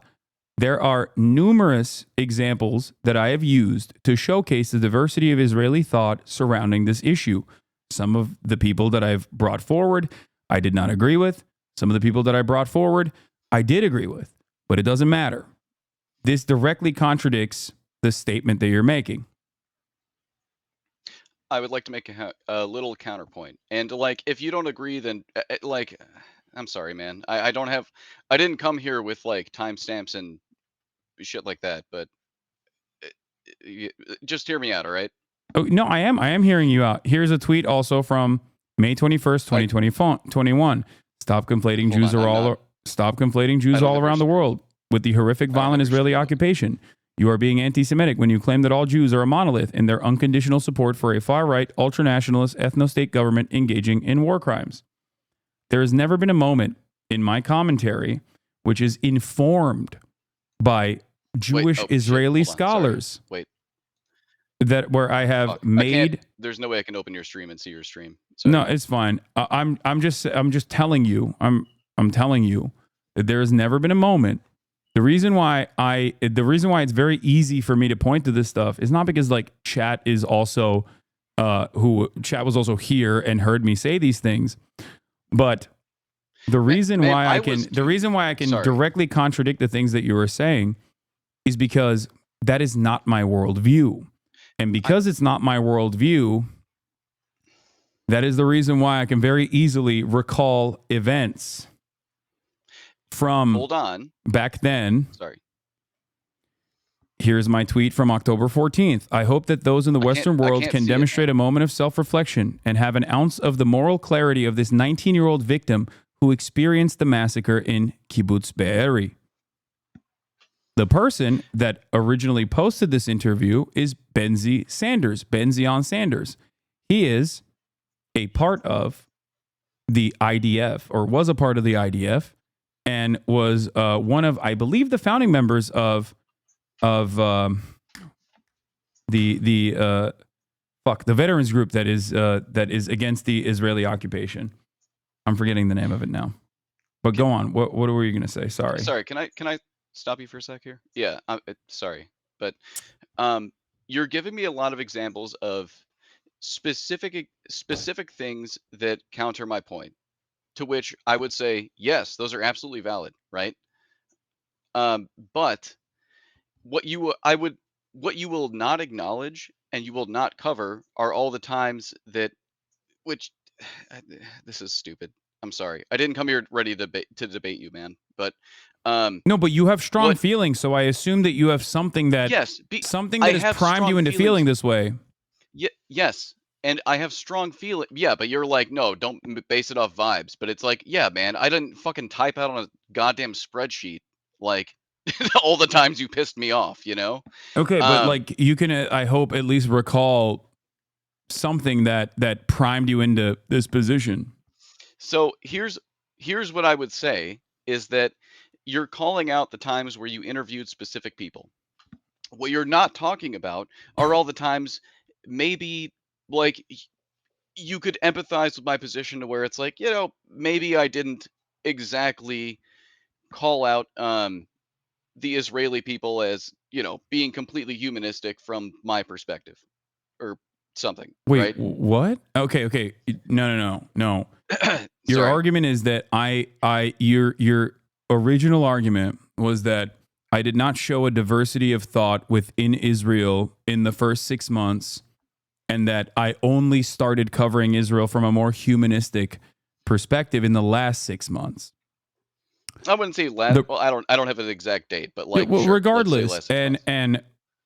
There are numerous examples that I have used to showcase the diversity of Israeli thought surrounding this issue. Some of the people that I've brought forward, I did not agree with. Some of the people that I brought forward, I did agree with. But it doesn't matter. This directly contradicts the statement that you're making. I would like to make a little counterpoint. And like, if you don't agree, then like, I'm sorry, man. I didn't come here with like timestamps and shit like that, but just hear me out, all right? Oh, no, I am hearing you out. Here's a tweet also from May 21st, 2021. Stop conflating Jews all around the world with the horrific violent Israeli occupation. You are being anti-Semitic when you claim that all Jews are a monolith in their unconditional support for a far-right, ultra-nationalist, ethno-state government engaging in war crimes. There has never been a moment in my commentary which is informed by Jewish Israeli scholars. That where I have made. There's no way I can open your stream and see your stream. So. No, it's fine. I'm just telling you. I'm telling you that there has never been a moment. The reason why it's very easy for me to point to this stuff is not because like chat is also chat was also here and heard me say these things, but the reason why I can directly contradict the things that you were saying is because that is not my worldview. And because it's not my worldview, that is the reason why I can very easily recall events from back then. Sorry. Here's my tweet from October 14th. I hope that those in the Western world can demonstrate a moment of self-reflection and have an ounce of the moral clarity of this 19-year-old victim who experienced the massacre in Kibbutz Be'eri. The person that originally posted this interview is Benzion Sanders. He is a part of the IDF, or was a part of the IDF, and was one of, I believe, the founding members of the veterans group that is against the Israeli occupation. I'm forgetting the name of it now. But go on. What were you going to say? Sorry. Sorry. Can I stop you for a sec here? Yeah. Sorry, but you're giving me a lot of examples of specific things that counter my point. To which I would say, yes, those are absolutely valid, right? But what you will not acknowledge and you will not cover are all the times that, which this is stupid. I'm sorry. I didn't come here ready to debate you, man. But no, but you have strong feelings, so I assume that you have something that has primed you into feeling this way. Yes. And I have strong feeling. Yeah, but you're like, no, don't base it off vibes. But it's like, yeah, man, I didn't fucking type out on a goddamn spreadsheet like all the times you pissed me off, you know? Okay, but like you can, I hope, at least recall something that primed you into this position. So here's what I would say is that you're calling out the times where you interviewed specific people. What you're not talking about are all the times maybe like you could empathize with my position to where it's like, you know, maybe I didn't exactly call out the Israeli people as, you know, being completely humanistic from my perspective or something. Wait, right? What? Okay. No. Your argument is that your original argument was that I did not show a diversity of thought within Israel in the first 6 months, and that I only started covering Israel from a more humanistic perspective in the last 6 months. I wouldn't say last. Well, I don't have an exact date, but like sure, regardless, and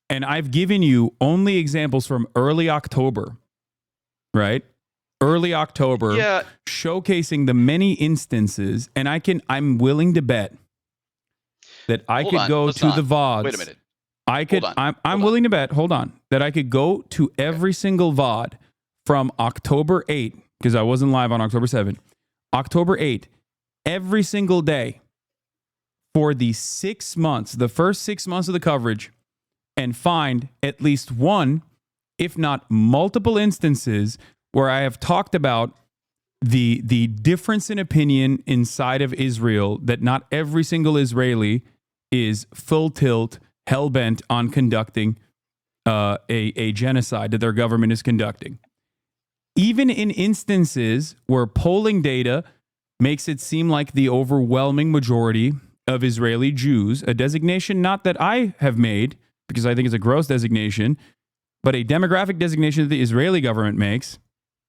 I've given you only examples from early October, right? Early October, showcasing the many instances, and I'm willing to bet that I Hold could on, go let's to not. the VODs. Wait a minute. I could. Hold on, I'm willing to bet. Hold on, that I could go to every single VOD from October 8, because I wasn't live on October 7. October 8, every single day for the 6 months, the first 6 months of the coverage, and find at least one, if not multiple instances where I have talked about the difference in opinion inside of Israel, that not every single Israeli is full tilt, hell-bent on conducting a genocide that their government is conducting. Even in instances where polling data makes it seem like the overwhelming majority of Israeli Jews, a designation not that I have made, because I think it's a gross designation, but a demographic designation that the Israeli government makes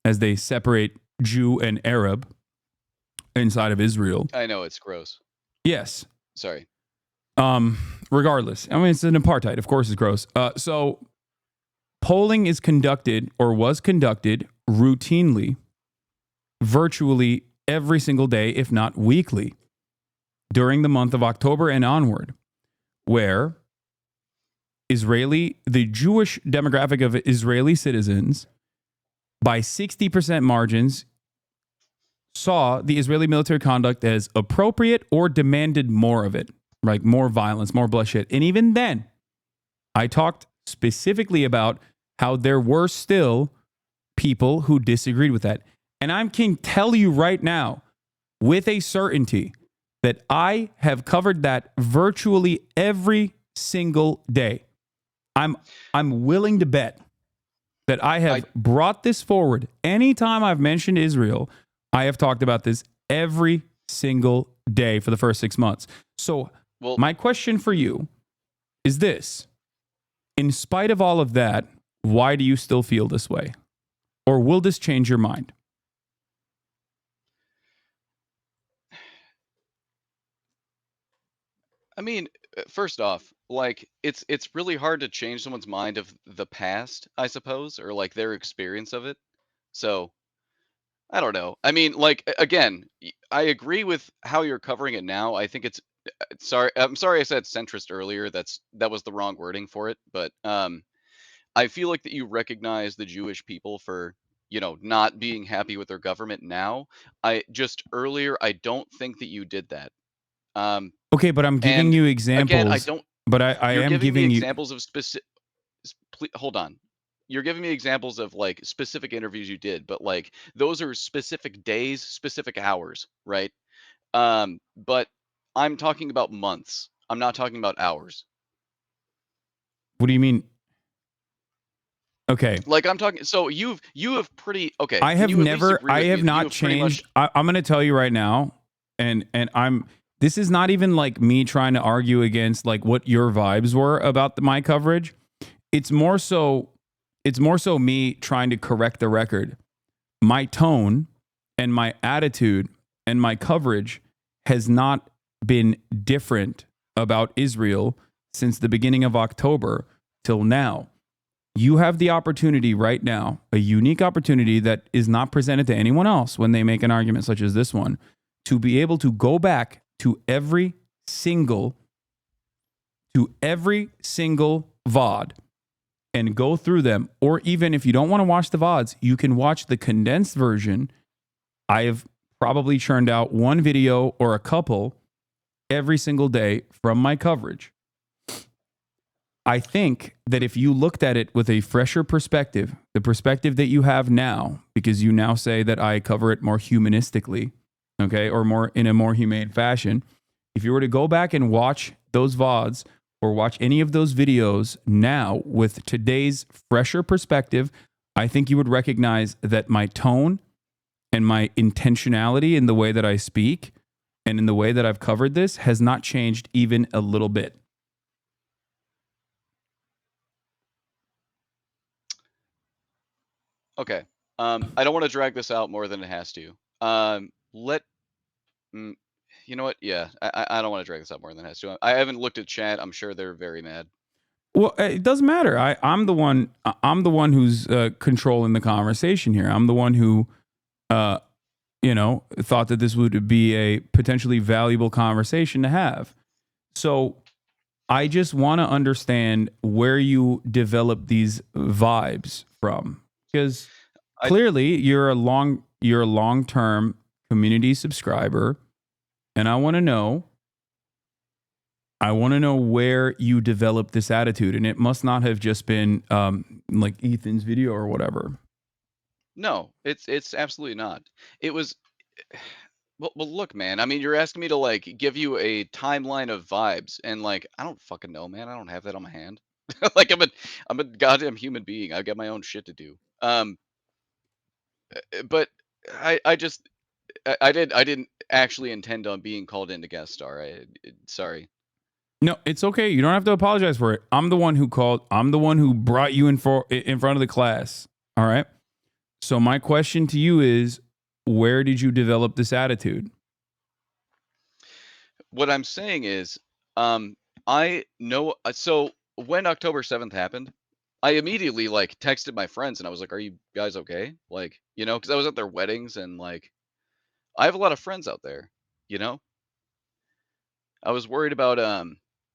as they separate Jew and Arab inside of Israel. I know it's gross. Yes. Sorry. Regardless, I mean, it's an apartheid. Of course, it's gross. So polling is conducted, or was conducted, routinely, virtually every single day, if not weekly, during the month of October and onward, where the Jewish demographic of Israeli citizens, by 60% margins, saw the Israeli military conduct as appropriate or demanded more of it, like more violence, more bloodshed. And even then, I talked specifically about how there were still people who disagreed with that. And I can tell you right now, with a certainty, that I have covered that virtually every single day. I'm willing to bet that I have brought this forward. Anytime I've mentioned Israel, I have talked about this every single day for the first 6 months. So my question for you is this. In spite of all of that, why do you still feel this way? Or will this change your mind? I mean, first off, like it's really hard to change someone's mind of the past, I suppose, or like their experience of it. So I don't know. I mean, like again, I agree with how you're covering it now. I think it's sorry. I'm sorry I said centrist earlier. That was the wrong wording for it. But I feel like that you recognize the Jewish people for not being happy with their government now. I don't think that you did that. Okay, but I'm giving you examples. Again, I don't. But I You're am giving giving me you examples of specific. Hold on. You're giving me examples of like specific interviews you did, but like those are specific days, specific hours, right? But I'm talking about months. I'm not talking about hours. What do you mean? Okay. Like I'm talking. So you have pretty okay. I can have you at least never. agree I with have me that you not pretty much- changed. I'm going to tell you right now, and I'm. This is not even like me trying to argue against like what your vibes were about my coverage. It's more so me trying to correct the record. My tone and my attitude and my coverage has not been different about Israel since the beginning of October till now. You have the opportunity right now, a unique opportunity that is not presented to anyone else when they make an argument such as this one, to be able to go back to every single VOD and go through them. Or even if you don't want to watch the VODs, you can watch the condensed version. I have probably churned out one video or a couple every single day from my coverage. I think that if you looked at it with a fresher perspective, the perspective that you have now, because you now say that I cover it more humanistically, okay, or more in a more humane fashion, if you were to go back and watch those VODs or watch any of those videos now with today's fresher perspective, I think you would recognize that my tone and my intentionality in the way that I speak and in the way that I've covered this has not changed even a little bit. Okay. I don't want to drag this out more than it has to. You know what? Yeah, I don't want to drag this out more than it has to. I haven't looked at chat. I'm sure they're very mad. Well, it doesn't matter. I'm the one who's controlling the conversation here. I'm the one who, thought that this would be a potentially valuable conversation to have. So I just want to understand where you develop these vibes from, because clearly you're a long-term community subscriber, and I want to know where you developed this attitude, and it must not have just been like Ethan's video or whatever. No, it's absolutely not. It was well, look, man. I mean, you're asking me to like give you a timeline of vibes, and like I don't fucking know, man. I don't have that on my hand. Like I'm a goddamn human being. I got my own shit to do. But I just I didn't actually intend on being called in to guest star. Sorry. No, it's okay. You don't have to apologize for it. I'm the one who called. I'm the one who brought you in front of the class. All right. So my question to you is, where did you develop this attitude? What I'm saying is, I know. So when October 7th happened, I immediately like texted my friends and I was like, "Are you guys okay?" Like, you know, because I was at their weddings and like I have a lot of friends out there. You know, I was worried about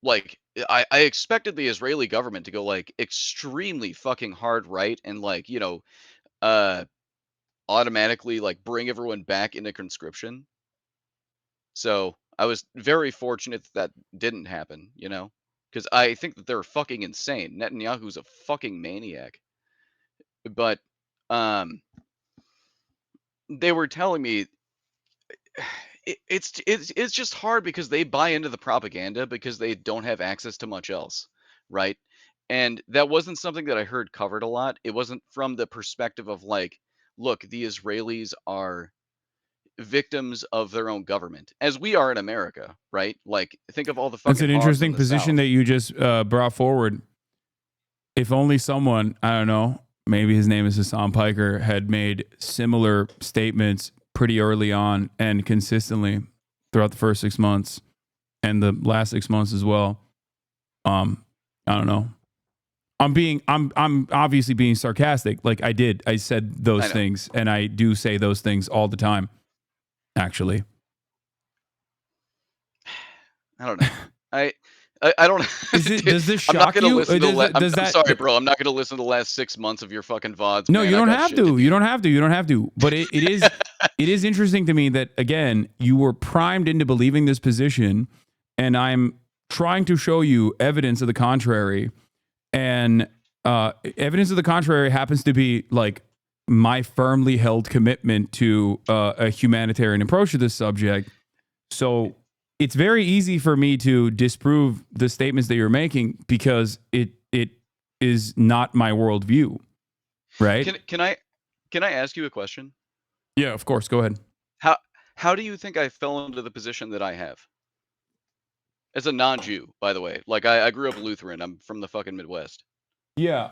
like I expected the Israeli government to go like extremely fucking hard right and like uh automatically like bring everyone back into conscription. So I was very fortunate that didn't happen, you know, because I think that they're fucking insane. Netanyahu's a fucking maniac. But um, they were telling me it's just hard because they buy into the propaganda because they don't have access to much else, right? And that wasn't something that I heard covered a lot. It wasn't from the perspective of like, look, the Israelis are victims of their own government, as we are in America, right? Like, think of all the That's fucking an hogs in interesting the position South. that you just brought forward. If only someone, I don't know, maybe his name is Hassan Piker, had made similar statements pretty early on and consistently throughout the first 6 months and the last 6 months as well. I don't know. I'm obviously being sarcastic. Like I said those things, and I do say those things all the time. Actually, I don't know. I don't. Does this I'm not shock gonna you? listen to. I'm That sorry, bro. I'm not gonna listen to the last 6 months of your fucking VODs. No, man. you I don't got have shit to. do. You don't have to. You don't have to. But it is it is interesting to me that again you were primed into believing this position, and I'm trying to show you evidence of the contrary, and evidence of the contrary happens to be like my firmly held commitment to a humanitarian approach to this subject. So it's very easy for me to disprove the statements that you're making because it is not my worldview, right? Can I ask you a question? Yeah, of course. Go ahead. How do you think I fell into the position that I have? As a non-Jew, by the way. Like I grew up Lutheran. I'm from the fucking Midwest. Yeah.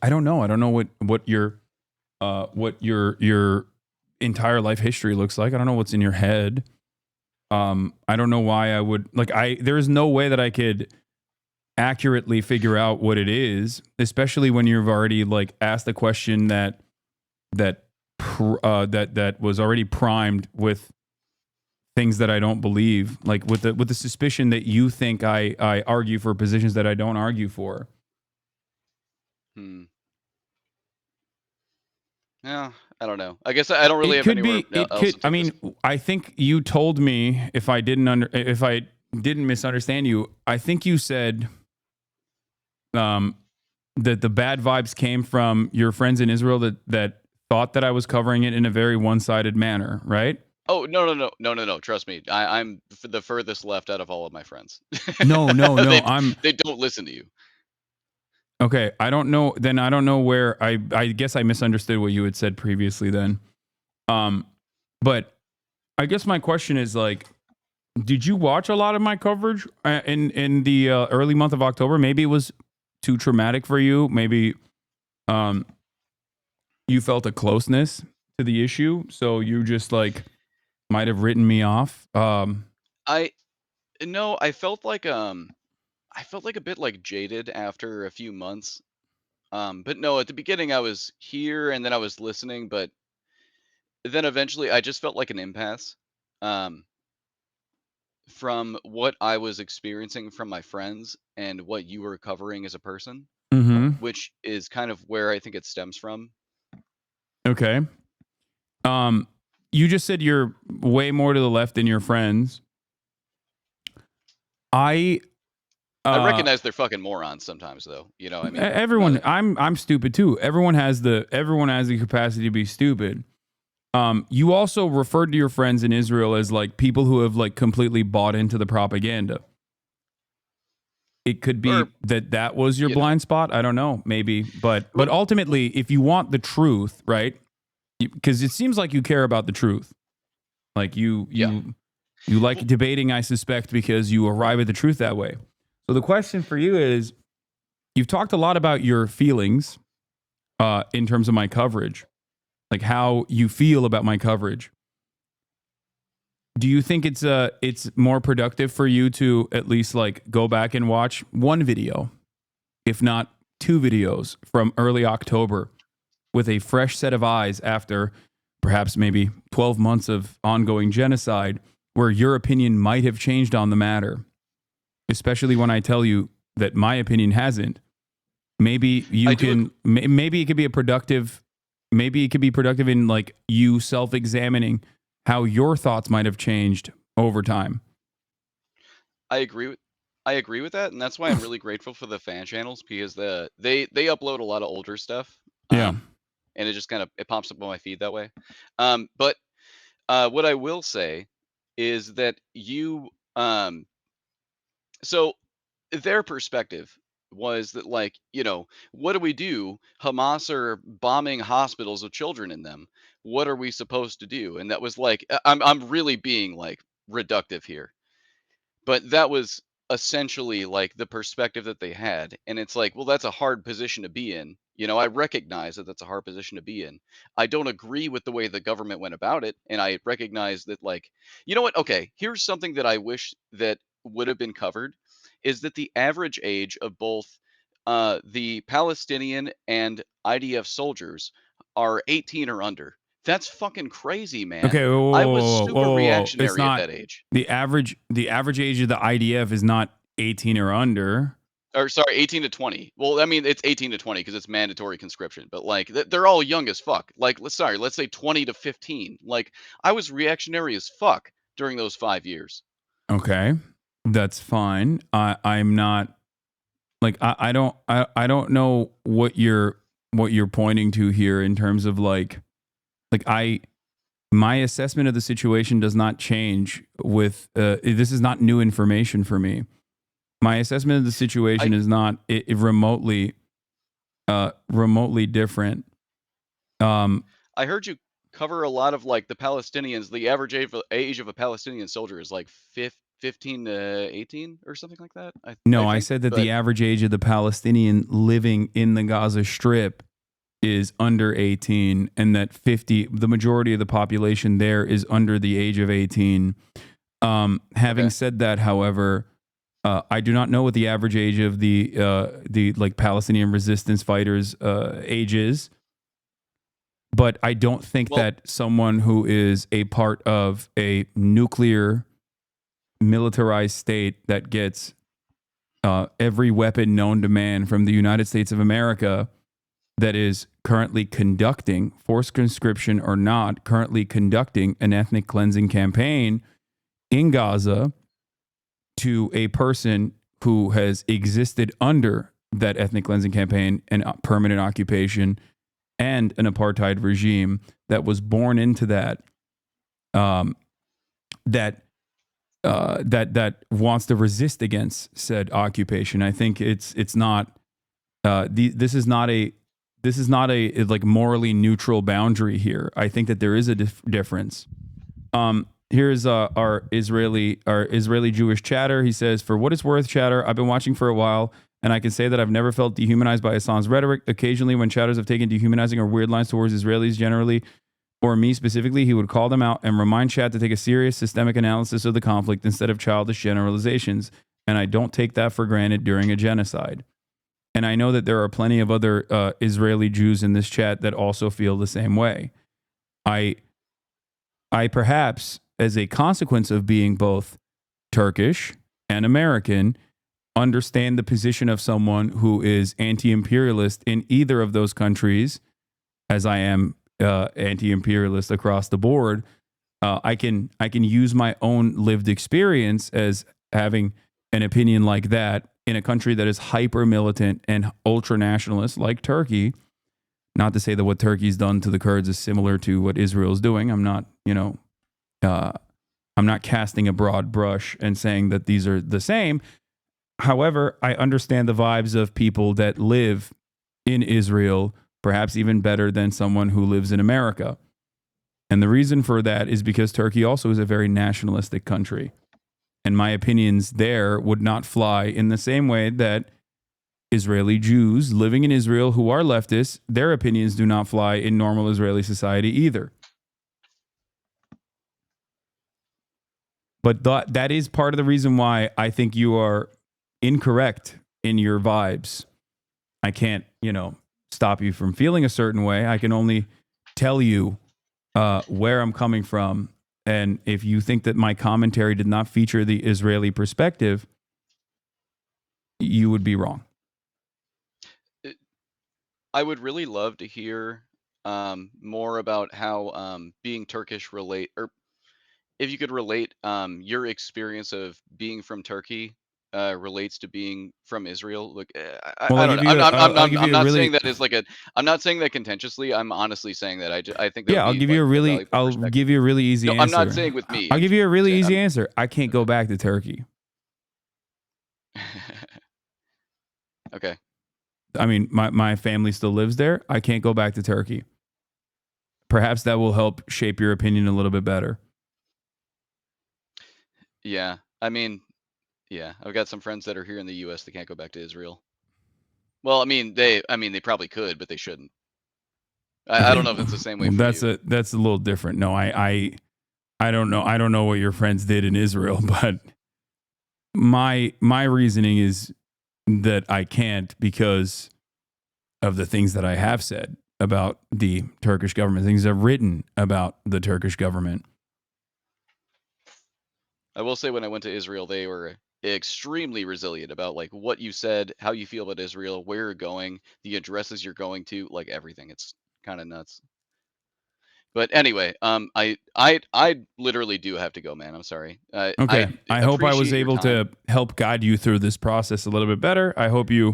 I don't know. I don't know what your entire life history looks like. I don't know what's in your head. I don't know why I would like there is no way that I could accurately figure out what it is, especially when you've already like asked a question that was already primed with things that I don't believe, like with the suspicion that you think I argue for positions that I don't argue for. Yeah, I don't know. I guess I don't really It have could anywhere be. It else could. to I take this. mean, I think you told me if I didn't misunderstand you. I think you said that the bad vibes came from your friends in Israel that thought that I was covering it in a very one-sided manner, right? Oh no! Trust me, I'm the furthest left out of all of my friends. No. They don't listen to you. Okay, I don't know. Then I don't know where I guess I misunderstood what you had said previously. Then, but I guess my question is like, did you watch a lot of my coverage in the early month of October? Maybe it was too traumatic for you. Maybe you felt a closeness to the issue, so you just like might have written me off. I felt like a bit like jaded after a few months. But no, at the beginning I was here and then I was listening, but then eventually I just felt like an impasse. from what I was experiencing from my friends and what you were covering as a person, Mm-hmm. which is kind of where I think it stems from. Okay. You just said you're way more to the left than your friends. I recognize they're fucking morons sometimes, though. You know, I mean, everyone. I'm stupid too. Everyone has the capacity to be stupid. You also referred to your friends in Israel as like people who have like completely bought into the propaganda. It could be that was your blind spot. I don't know, maybe, but ultimately, if you want the truth, right? Because it seems like you care about the truth. Like you like debating, I suspect, because you arrive at the truth that way. So the question for you is, you've talked a lot about your feelings in terms of my coverage, like how you feel about my coverage. Do you think it's more productive for you to at least like go back and watch one video, if not two videos from early October, with a fresh set of eyes after perhaps maybe 12 months of ongoing genocide, where your opinion might have changed on the matter, especially when I tell you that my opinion hasn't? Maybe you can, maybe it could be maybe it could be productive in like you self-examining how your thoughts might have changed over time. I agree with that, and that's why I'm really grateful for the fan channels, because they upload a lot of older stuff. Yeah. And it just kind of pops up on my feed that way. But what I will say is that so their perspective was that, like, you know, what do we do? Hamas are bombing hospitals with children in them. What are we supposed to do? And that was like, I'm really being like reductive here, but that was essentially like the perspective that they had. And it's like, well, that's a hard position to be in. You know, I recognize that that's a hard position to be in. I don't agree with the way the government went about it. And I recognize that, like, you know what? Okay, here's something that I wish that would have been covered, is that the average age of both the Palestinian and IDF soldiers are 18 or under. That's fucking crazy, man. Okay, I was super reactionary at that age. The average age of the IDF is not 18 or under. Or sorry, 18 to 20. Well, I mean, it's 18 to 20 because it's mandatory conscription, but like they're all young as fuck. Like, let's say 20 to 15. Like, I was reactionary as fuck during those 5 years. Okay, that's fine. I'm not like I don't know what you're pointing to here in terms of like my assessment of the situation does not change with this is not new information for me. My assessment of the situation is not remotely different. I heard you cover a lot of like the Palestinians. The average age of a Palestinian soldier is like 15 to 18 or something like that. I said that the average age of the Palestinian living in the Gaza Strip is under 18, and that the majority of the population there is under the age of 18. Having said that, however, I do not know what the average age of the like Palestinian resistance fighters age is, but I don't think that someone who is a part of a nuclear militarized state that gets every weapon known to man from the United States of America, that is currently conducting, forced conscription or not, currently conducting an ethnic cleansing campaign in Gaza to a person who has existed under that ethnic cleansing campaign and permanent occupation and an apartheid regime that was born into that, that wants to resist against said occupation. I think it's not this is not a like morally neutral boundary here. I think that there is a difference. Here's our Israeli Jewish chatter. He says, "For what it's worth, chatter, I've been watching for a while, and I can say that I've never felt dehumanized by Hassan's rhetoric. Occasionally, when chatters have taken dehumanizing or weird lines towards Israelis generally, or me specifically, he would call them out and remind chat to take a serious systemic analysis of the conflict instead of childish generalizations. And I don't take that for granted during a genocide. And I know that there are plenty of other Israeli Jews in this chat that also feel the same way. I perhaps, as a consequence of being both Turkish and American, understand the position of someone who is anti-imperialist in either of those countries, as I am anti-imperialist across the board. I can use my own lived experience as having an opinion like that in a country that is hyper militant and ultra nationalist like Turkey. Not to say that what Turkey's done to the Kurds is similar to what Israel's doing. I'm not, I'm not casting a broad brush and saying that these are the same. However, I understand the vibes of people that live in Israel, perhaps even better than someone who lives in America. And the reason for that is because Turkey also is a very nationalistic country. And my opinions there would not fly in the same way that Israeli Jews living in Israel who are leftists, their opinions do not fly in normal Israeli society either. But that is part of the reason why I think you are incorrect in your vibes. I can't, stop you from feeling a certain way. I can only tell you where I'm coming from. And if you think that my commentary did not feature the Israeli perspective, you would be wrong. I would really love to hear more about how being Turkish or if you could relate your experience of being from Turkey relates to being from Israel. Look, I don't know. I'm not saying that as like I'm not saying that contentiously. I'm honestly saying that I think that I'll give you a really easy answer. I'm not saying with me. I'll give you a really easy answer. I can't go back to Turkey. Okay. I mean, my family still lives there. I can't go back to Turkey. Perhaps that will help shape your opinion a little bit better. Yeah. I mean, yeah, I've got some friends that are here in the US that can't go back to Israel. Well, I mean, they probably could, but they shouldn't. I don't know if it's the same way for you. That's a little different. No, I don't know. I don't know what your friends did in Israel, but my reasoning is that I can't because of the things that I have said about the Turkish government, things I've written about the Turkish government. I will say when I went to Israel, they were extremely resilient about like what you said, how you feel about Israel, where you're going, the addresses you're going to, like everything. It's kind of nuts. But anyway, I literally do have to go, man. I'm sorry. Okay. I hope I was able to help guide you through this process a little bit better. I hope you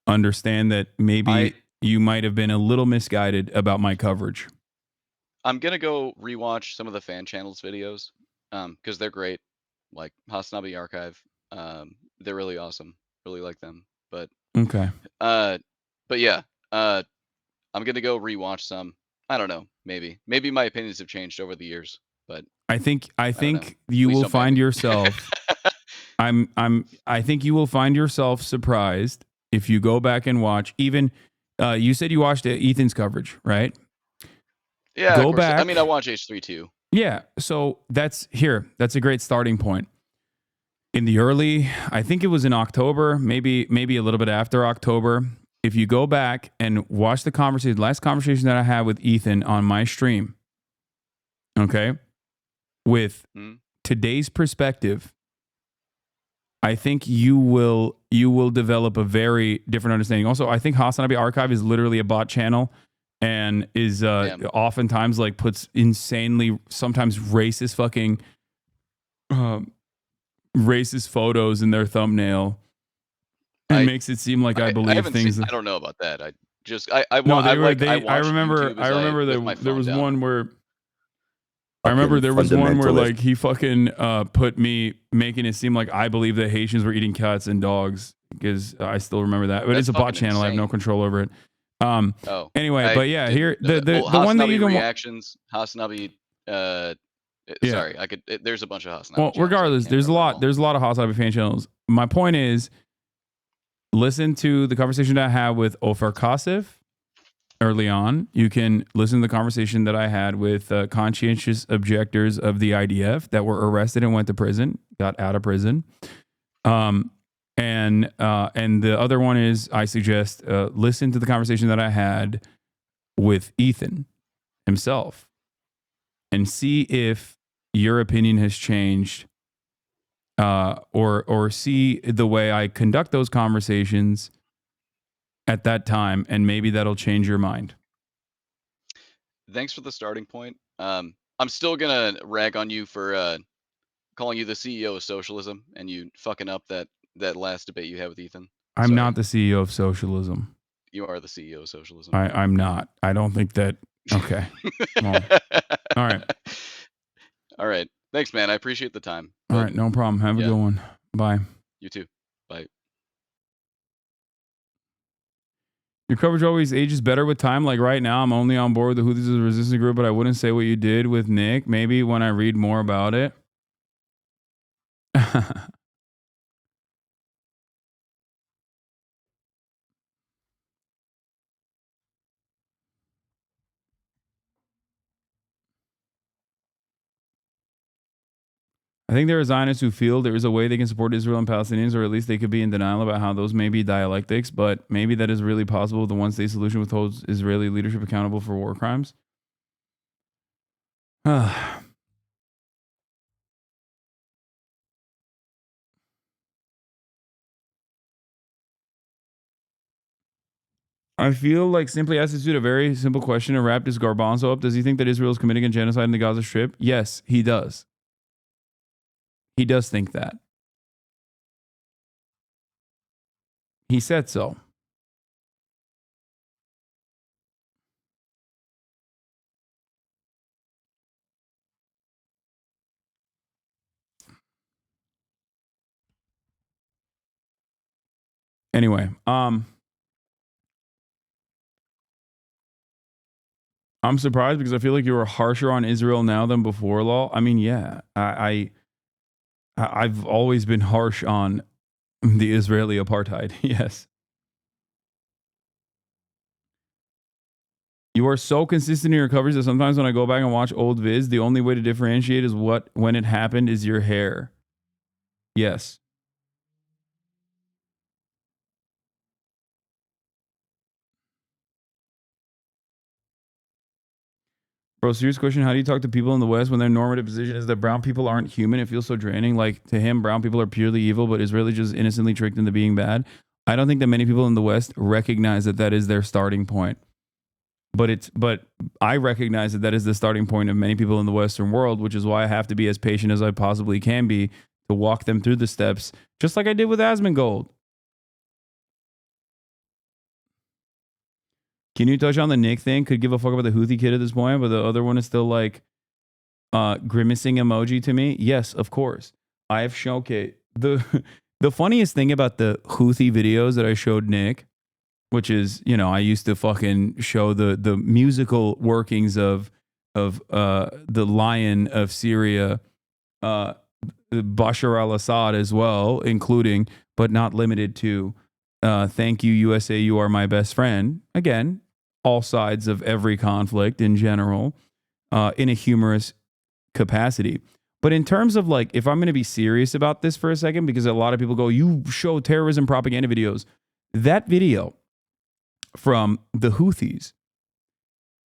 understand that maybe you might have been a little misguided about my coverage. I'm going to go rewatch some of the fan channels videos because they're great. Like Hasan Abi Archive. They're really awesome. Really like them. But okay. But yeah, I'm going to go rewatch some. I don't know. Maybe my opinions have changed over the years, but I think you will find yourself. I think you will find yourself surprised if you go back and watch. Even you said you watched Ethan's coverage, right? Yeah. Go back. I mean, I watch H3 too. Yeah. So that's a great starting point. In the early, I think it was in October, maybe a little bit after October. If you go back and watch the last conversation that I had with Ethan on my stream, okay, with today's perspective, I think you will develop a very different understanding. Also, I think Hasan Abi Archive is literally a bot channel and is oftentimes like puts insanely sometimes racist fucking racist photos in their thumbnail. And makes it seem like I believe things. I don't know about that. I remember there was one where like he fucking put me making it seem like I believe that Haitians were eating cats and dogs because I still remember that. But it's a bot channel. I have no control over it. Anyway, but yeah, here the one that you can reactions Hasan Abi. Sorry, I could. There's a bunch of Hasan Abi. Well, regardless, there's a lot of Hasan Abi fan channels. My point is, listen to the conversation that I had with Ofer Kasif early on. You can listen to the conversation that I had with conscientious objectors of the IDF that were arrested and went to prison, got out of prison. And the other one is, I suggest listen to the conversation that I had with Ethan himself and see if your opinion has changed or see the way I conduct those conversations at that time, and maybe that'll change your mind. Thanks for the starting point. I'm still gonna rag on you for calling you the CEO of socialism and you fucking up that last debate you had with Ethan. I'm Sorry. not the CEO of socialism. You are the CEO of socialism. I'm not. I don't think that. Okay. Well, all right. All right. Thanks, man. I appreciate the time. All right. No problem. Have a yeah. good one. Bye. You too. Bye. Your coverage always ages better with time. Like right now, I'm only on board with the Houthis as a resistance group, but I wouldn't say what you did with Nick. Maybe when I read more about it. I think there are Zionists who feel there is a way they can support Israel and Palestinians, or at least they could be in denial about how those may be dialectics, but maybe that is really possible. The one-state solution withholds Israeli leadership accountable for war crimes. I feel like Simply asked this dude a very simple question and wrapped his garbanzo up. Does he think that Israel is committing a genocide in the Gaza Strip? Yes, he does. He does think that. He said so. Anyway, I'm surprised because I feel like you were harsher on Israel now than before, Law. I mean, yeah, I've always been harsh on the Israeli apartheid. Yes. You are so consistent in your coverage that sometimes when I go back and watch old vids, the only way to differentiate is when it happened is your hair. Yes. Bro, serious question. How do you talk to people in the West when their normative position is that brown people aren't human? It feels so draining. Like to him, brown people are purely evil, but Israeli just innocently tricked into being bad. I don't think that many people in the West recognize that that is their starting point. But I recognize that that is the starting point of many people in the Western world, which is why I have to be as patient as I possibly can be to walk them through the steps, just like I did with Asmongold. Can you touch on the Nick thing? Could give a fuck about the Houthi kid at this point, but the other one is still like grimacing emoji to me. Yes, of course. I have shown the funniest thing about the Houthi videos that I showed Nick, which is, you know, I used to fucking show the musical workings of the Lion of Syria, Bashar al-Assad as well, including but not limited to thank you USA, you are my best friend. Again, all sides of every conflict in general, in a humorous capacity. But in terms of like, if I'm going to be serious about this for a second, because a lot of people go, you show terrorism propaganda videos. That video from the Houthis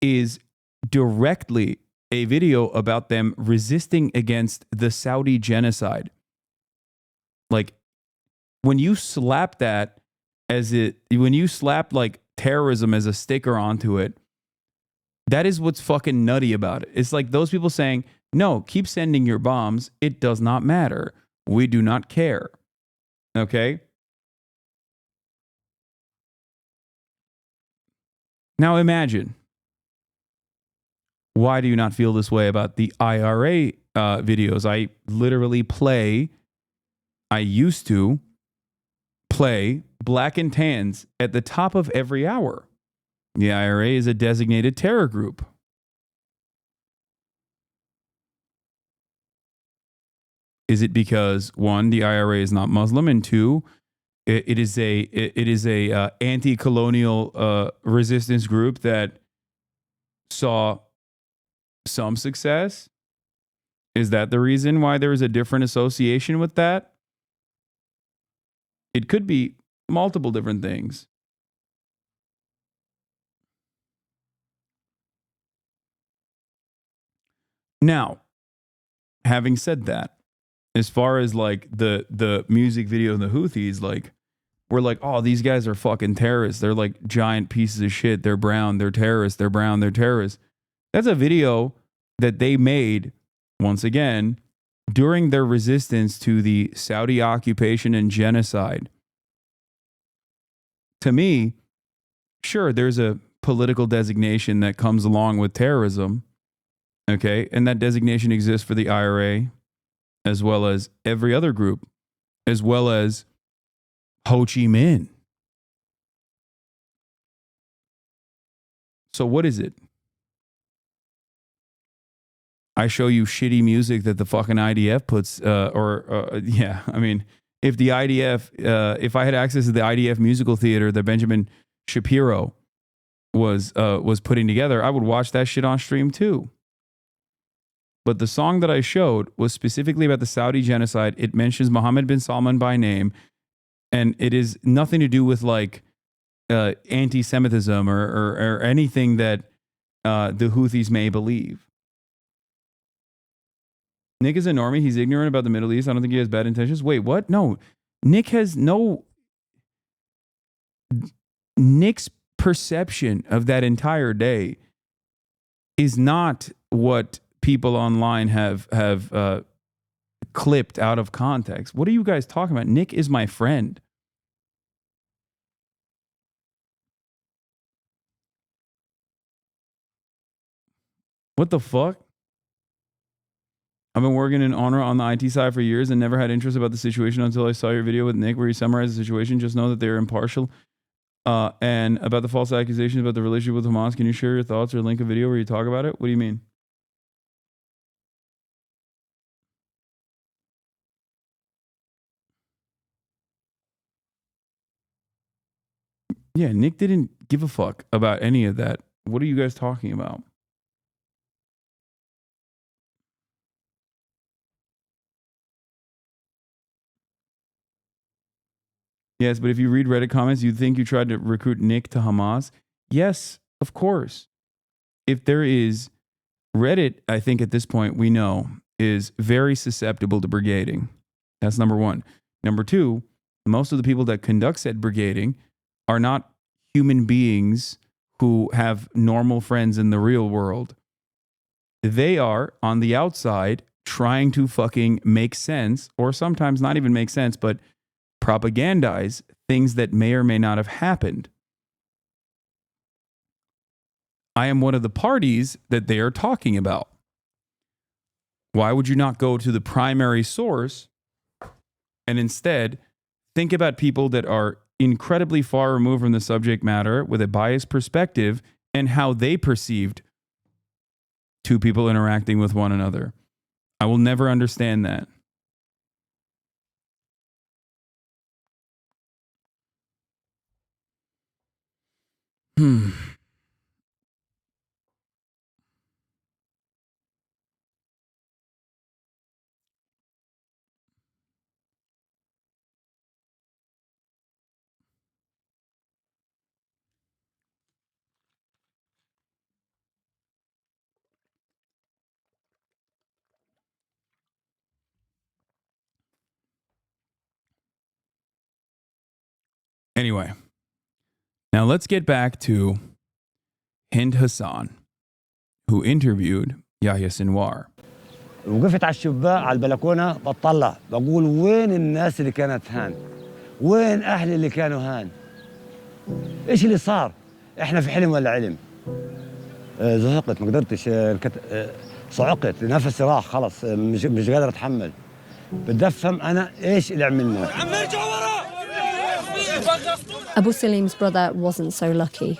is directly a video about them resisting against the Saudi genocide. Like when you slap that when you slap like terrorism as a sticker onto it, that is what's fucking nutty about it. It's like those people saying, no, keep sending your bombs. It does not matter. We do not care. Okay? Now imagine, why do you not feel this way about the IRA videos? I used to play Black and Tans at the top of every hour. The IRA is a designated terror group. Is it because one, the IRA is not Muslim, and two, it is a anti-colonial resistance group that saw some success? Is that the reason why there is a different association with that? It could be multiple different things. Now, having said that, as far as like the music video of the Houthis, like we're like, oh, these guys are fucking terrorists. They're like giant pieces of shit. They're brown. They're terrorists. They're brown. They're terrorists. That's a video that they made, once again, during their resistance to the Saudi occupation and genocide. To me, sure, there's a political designation that comes along with terrorism. Okay. And that designation exists for the IRA, as well as every other group, as well as Ho Chi Minh. So what is it? I show you shitty music that the fucking IDF puts, yeah, I mean, if the IDF, if I had access to the IDF musical theater that Benjamin Shapiro was putting together, I would watch that shit on stream too. But the song that I showed was specifically about the Saudi genocide. It mentions Mohammed bin Salman by name, and it is nothing to do with like anti-Semitism or anything that the Houthis may believe. Nick is a normie. He's ignorant about the Middle East. I don't think he has bad intentions. Wait, what? No. Nick's perception of that entire day is not what people online have clipped out of context. What are you guys talking about? Nick is my friend. What the fuck? I've been working in honor on the IT side for years and never had interest about the situation until I saw your video with Nick where you summarized the situation. Just know that they're impartial. And about the false accusations about the relationship with Hamas, can you share your thoughts or link a video where you talk about it? What do you mean? Yeah, Nick didn't give a fuck about any of that. What are you guys talking about? Yes, but if you read Reddit comments, you'd think you tried to recruit Nick to Hamas. Yes, of course. If there is Reddit, I think at this point we know is very susceptible to brigading. That's number one. Number two, most of the people that conduct said brigading are not human beings who have normal friends in the real world. They are on the outside trying to fucking make sense, or sometimes not even make sense, but propagandize things that may or may not have happened. I am one of the parties that they are talking about. Why would you not go to the primary source and instead think about people that are incredibly far removed from the subject matter with a biased perspective and how they perceived two people interacting with one another? I will never understand that. Anyway, now let's get back to Hind Hasan, who interviewed Yahya Sinwar. وقفت على الشباك على البلكونه بطلع بقول وين الناس اللي كانت هان؟ وين اهلي اللي كانوا هان؟ ايش اللي صار؟ احنا في حلم ولا علم؟ زهقت ما قدرتش صعقت نفسي راح خلص مش قادر اتحمل. بدي افهم انا ايش اللي عملنا. Abu Salim's brother wasn't so lucky.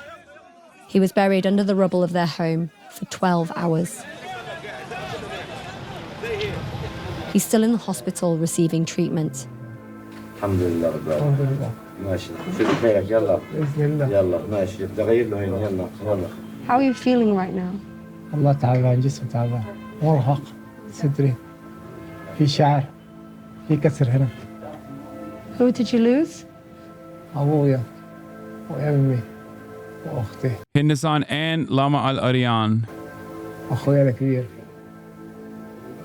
He was buried under the rubble of their home for 12 hours. He's still in the hospital receiving treatment. Alhamdulillah. Alhamdulillah. ماشي. شد حيلك يلا. بإذن الله. يلا ماشي. بدي أغير له هنا يلا يلا. How are you feeling right now? والله تعبان جسمي تعبان مرهق صدري في شعر في كسر هنا. Who did you lose? أبويا وأمي وأختي. Hind Hasan and Lama Al Aryan. أخويا الكبير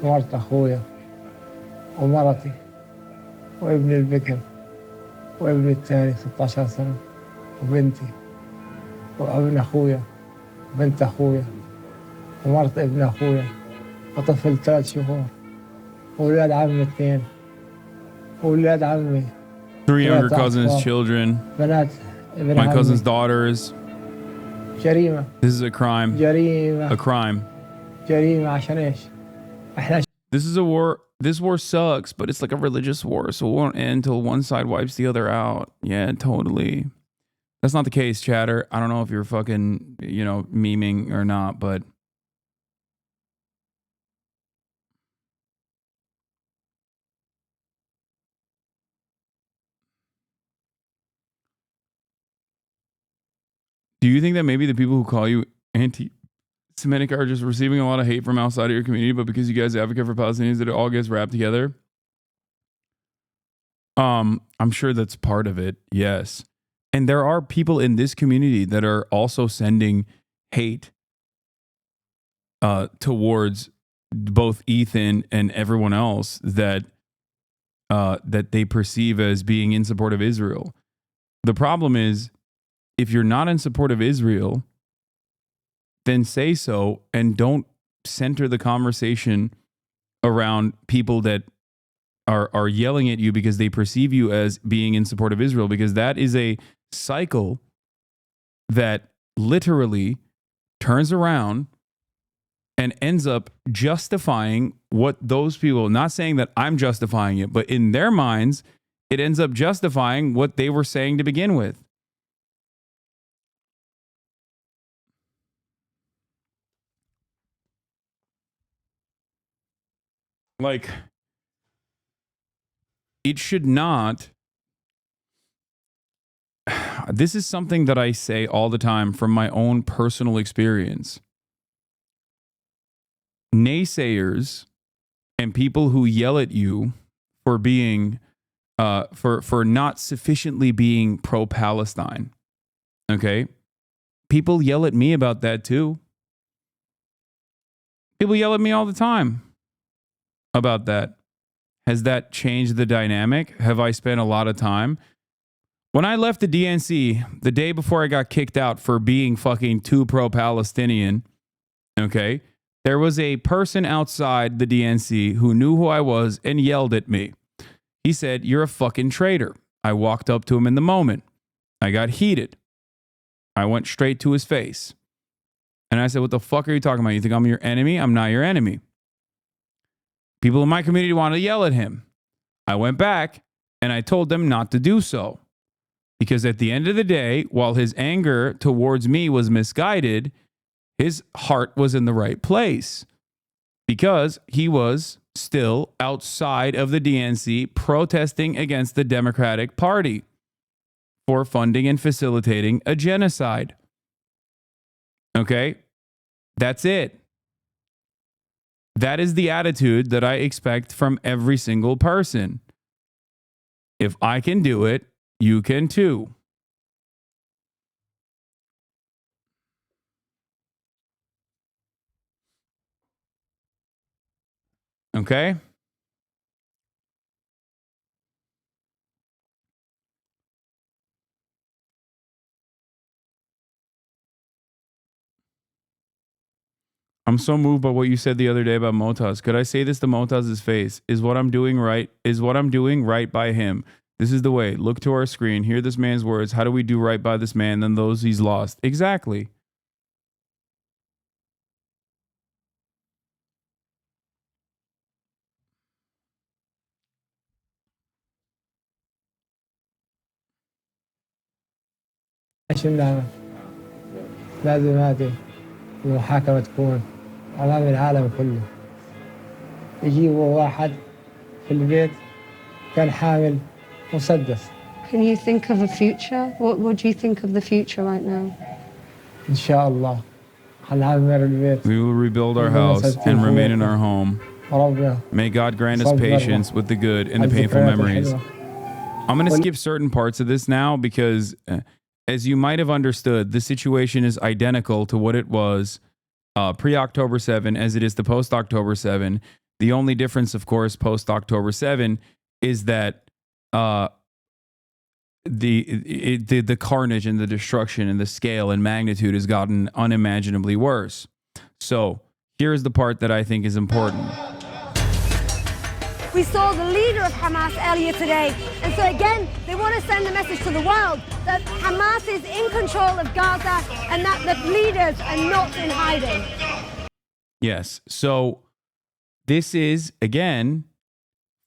مرت أخويا ومرتي وابني البكر وابني الثاني 16 سنة وبنتي وابن أخويا وبنت أخويا ومرت ابن أخويا وطفل 3 شهور وولاد عمي 2 وولاد عمي 3 younger cousins, children, بنات ابن my عمي. cousin's daughters. جريمة This is a crime. جريمة A crime. جريمة عشان إيش؟ إحنا This is a war. This war sucks, but it's like a religious war, so it won't end until one side wipes the other out. Yeah, totally. That's not the case, chatter. I don't know if you're fucking, you know, memeing or not, but do you think that maybe the people who call you anti-Semitic are just receiving a lot of hate from outside of your community, but because you guys advocate for Palestinians, that it all gets wrapped together? I'm sure that's part of it. Yes. And there are people in this community that are also sending hate towards both Ethan and everyone else that that they perceive as being in support of Israel. The problem is, if you're not in support of Israel, then say so and don't center the conversation around people that are yelling at you because they perceive you as being in support of Israel, because that is a cycle that literally turns around and ends up justifying what those people, not saying that I'm justifying it, but in their minds, it ends up justifying what they were saying to begin with. Like, it should not. This is something that I say all the time from my own personal experience. Naysayers and people who yell at you for being, for not sufficiently being pro-Palestine, okay? People yell at me about that too. People yell at me all the time about that. Has that changed the dynamic? Have I spent a lot of time? When I left the DNC, the day before I got kicked out for being fucking too pro-Palestinian, okay, there was a person outside the DNC who knew who I was and yelled at me. He said, "You're a fucking traitor." I walked up to him in the moment. I got heated. I went straight to his face. And I said, "What the fuck are you talking about? You think I'm your enemy? I'm not your enemy." People in my community wanted to yell at him. I went back and I told them not to do so. Because at the end of the day, while his anger towards me was misguided, his heart was in the right place. Because he was still outside of the DNC protesting against the Democratic Party for funding and facilitating a genocide. Okay? That's it. That is the attitude that I expect from every single person. If I can do it, you can too. Okay? I'm so moved by what you said the other day about Motaz. Could I say this to Motaz's face? Is what I'm doing right? Is what I'm doing right by him? This is the way. Look to our screen. Hear this man's words. How do we do right by this man than those he's lost? Exactly. ايش بنعمل؟ لازم هذه المحاكمة تكون أمام العالم كله. يجيبوا واحد في البيت كان حامل مسدس. Can you think of a future? What do you think of the future right now? إن شاء الله هنعمر البيت. We will rebuild our house and remain in our home. ربنا. May God grant us patience with the good and the painful memories. I'm going to skip certain parts of this now because, as you might have understood, the situation is identical to what it was pre-October 7 as it is to post-October 7. The only difference, of course, post October 7 is that the carnage and the destruction and the scale and magnitude has gotten unimaginably worse. So here's the part that I think is important. We saw the leader of Hamas earlier today. And so again, they want to send a message to the world that Hamas is in control of Gaza and that the leaders are not in hiding. Yes. So this is, again,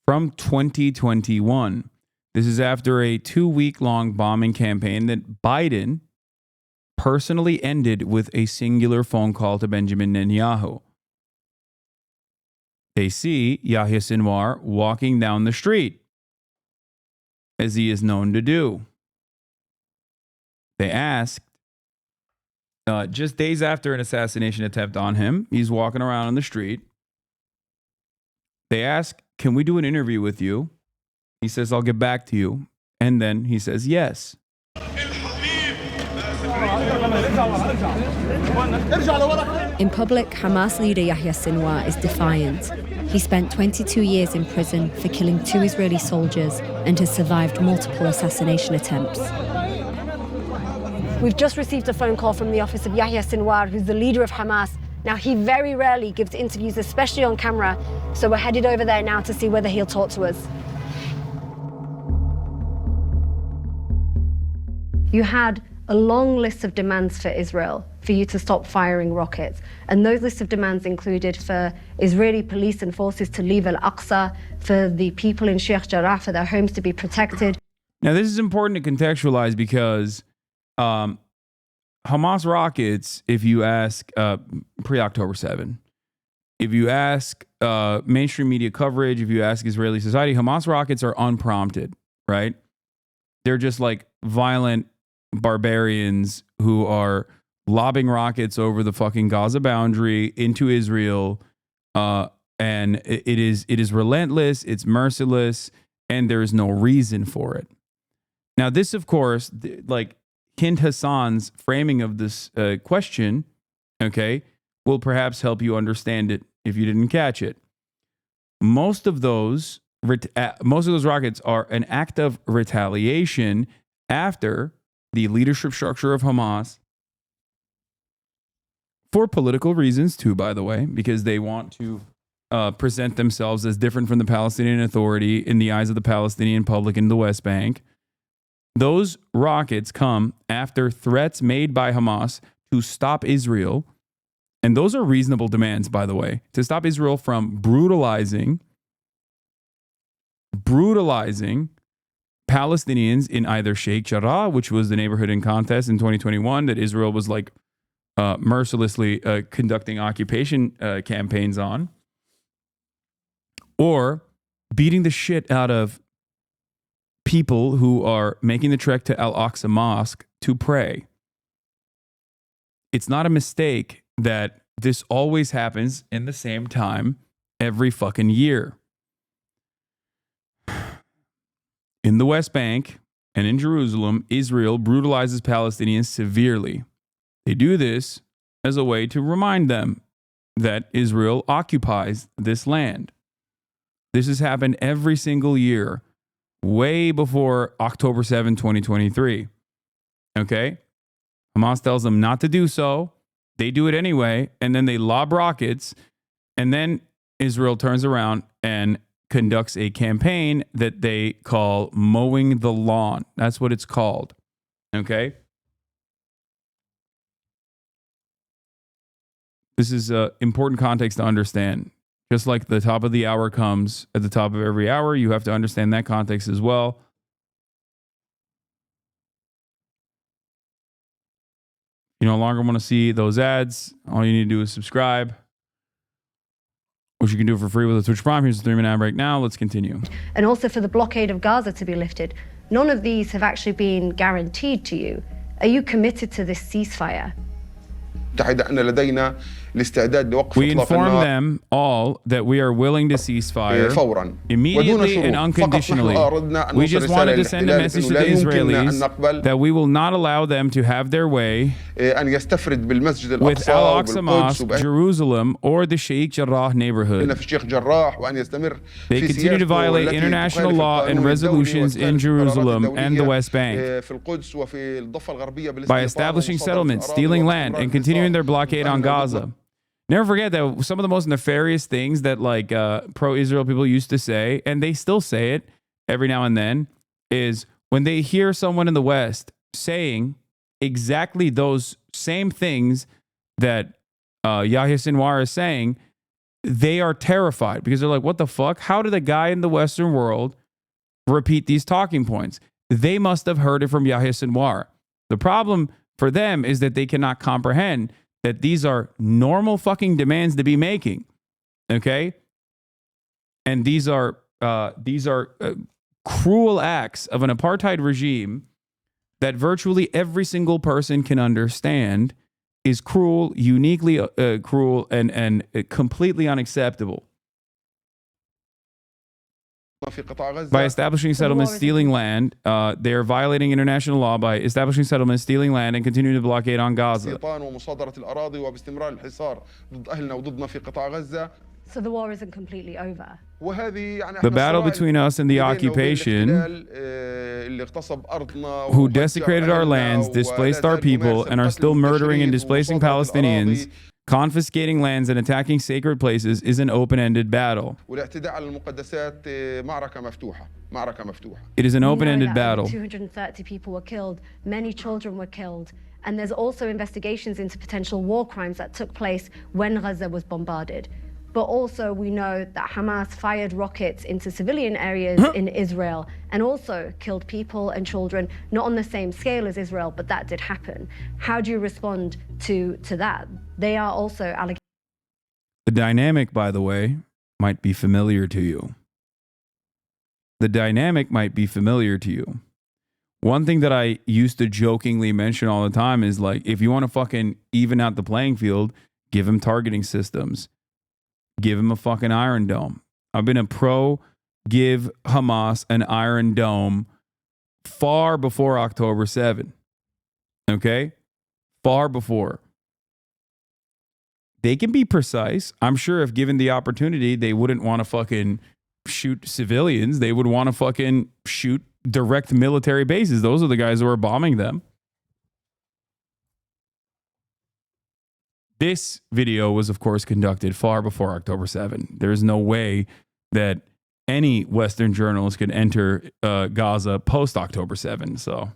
from 2021. This is after a 2-week-long bombing campaign that Biden personally ended with a singular phone call to Benjamin Netanyahu. They see Yahya Sinwar walking down the street, as he is known to do. They asked, just days after an assassination attempt on him, he's walking around on the street. They ask, can we do an interview with you? He says, I'll get back to you. And then he says, yes. In public, Hamas leader Yahya Sinwar is defiant. He spent 22 years in prison for killing 2 Israeli soldiers and has survived multiple assassination attempts. We've just received a phone call from the office of Yahya Sinwar, who's the leader of Hamas. Now, he very rarely gives interviews, especially on camera, so we're headed over there now to see whether he'll talk to us. You had a long list of demands for Israel for you to stop firing rockets. And those lists of demands included for Israeli police and forces to leave Al-Aqsa, for the people in Sheikh Jarrah, for their homes to be protected. Now, this is important to contextualize because Hamas rockets, if you ask pre-October 7, if you ask mainstream media coverage, if you ask Israeli society, Hamas rockets are unprompted, right? They're just like violent barbarians who are lobbing rockets over the fucking Gaza boundary into Israel, and it is relentless, it's merciless, and there is no reason for it. Now, this, of course, like Hind Hasan's framing of this question, okay, will perhaps help you understand it if you didn't catch it. Most of those rockets are an act of retaliation after the leadership structure of Hamas, for political reasons too, by the way, because they want to present themselves as different from the Palestinian Authority in the eyes of the Palestinian public in the West Bank. Those rockets come after threats made by Hamas to stop Israel, and those are reasonable demands, by the way, to stop Israel from brutalizing Palestinians in either Sheikh Jarrah, which was the neighborhood in contest in 2021 that Israel was like mercilessly conducting occupation campaigns on, or beating the shit out of people who are making the trek to Al-Aqsa Mosque to pray. It's not a mistake that this always happens in the same time every fucking year. In the West Bank and in Jerusalem, Israel brutalizes Palestinians severely. They do this as a way to remind them that Israel occupies this land. This has happened every single year, way before October 7, 2023. Okay? Hamas tells them not to do so. They do it anyway, and then they lob rockets, and then Israel turns around and conducts a campaign that they call mowing the lawn. That's what it's called. Okay? This is important context to understand. Just like the top of the hour comes at the top of every hour, you have to understand that context as well. You no longer want to see those ads. All you need to do is subscribe, which you can do for free with a Twitch Prime. Here's a 3-minute ad break now. Let's continue. And also for the blockade of Gaza to be lifted. None of these have actually been guaranteed to you. Are you committed to this ceasefire? We inform them all that we are willing to cease fire immediately and unconditionally. We just wanted to send a message to the Israelis that we will not allow them to have their way with Al-Aqsa Mosque, Jerusalem, or the Sheikh Jarrah neighborhood. They continue to violate international law and resolutions in Jerusalem and the West Bank by establishing settlements, stealing land, and continuing their blockade on Gaza. Never forget that some of the most nefarious things that like pro-Israel people used to say, and they still say it every now and then, is when they hear someone in the West saying exactly those same things that Yahya Sinwar is saying, they are terrified because they're like, what the fuck? How did a guy in the Western world repeat these talking points? They must have heard it from Yahya Sinwar. The problem for them is that they cannot comprehend that these are normal fucking demands to be making, okay? And these are cruel acts of an apartheid regime that virtually every single person can understand is cruel, uniquely cruel, and completely unacceptable. By establishing settlements, stealing land, they are violating international law by establishing settlements, stealing land, and continuing to blockade on Gaza. So the war isn't completely over. The battle between us and the occupation, who desecrated our lands, displaced our people, and are still murdering and displacing Palestinians, confiscating lands and attacking sacred places, is an open-ended battle. It is an open-ended battle. 230 people were killed, many children were killed, and there's also investigations into potential war crimes that took place when Gaza was bombarded. But also we know that Hamas fired rockets into civilian areas in Israel and also killed people and children, not on the same scale as Israel, but that did happen. How do you respond to that? They are also allegations. The dynamic, by the way, might be familiar to you. The dynamic might be familiar to you. One thing that I used to jokingly mention all the time is like, if you want to fucking even out the playing field, give them targeting systems. Give him a fucking Iron Dome. I've been a pro give Hamas an Iron Dome far before October 7. Okay? Far before. They can be precise. I'm sure if given the opportunity, they wouldn't want to fucking shoot civilians. They would want to fucking shoot direct military bases. Those are the guys who are bombing them. This video was, of course, conducted far before October 7. There's no way that any Western journalist could enter Gaza post-October 7. So,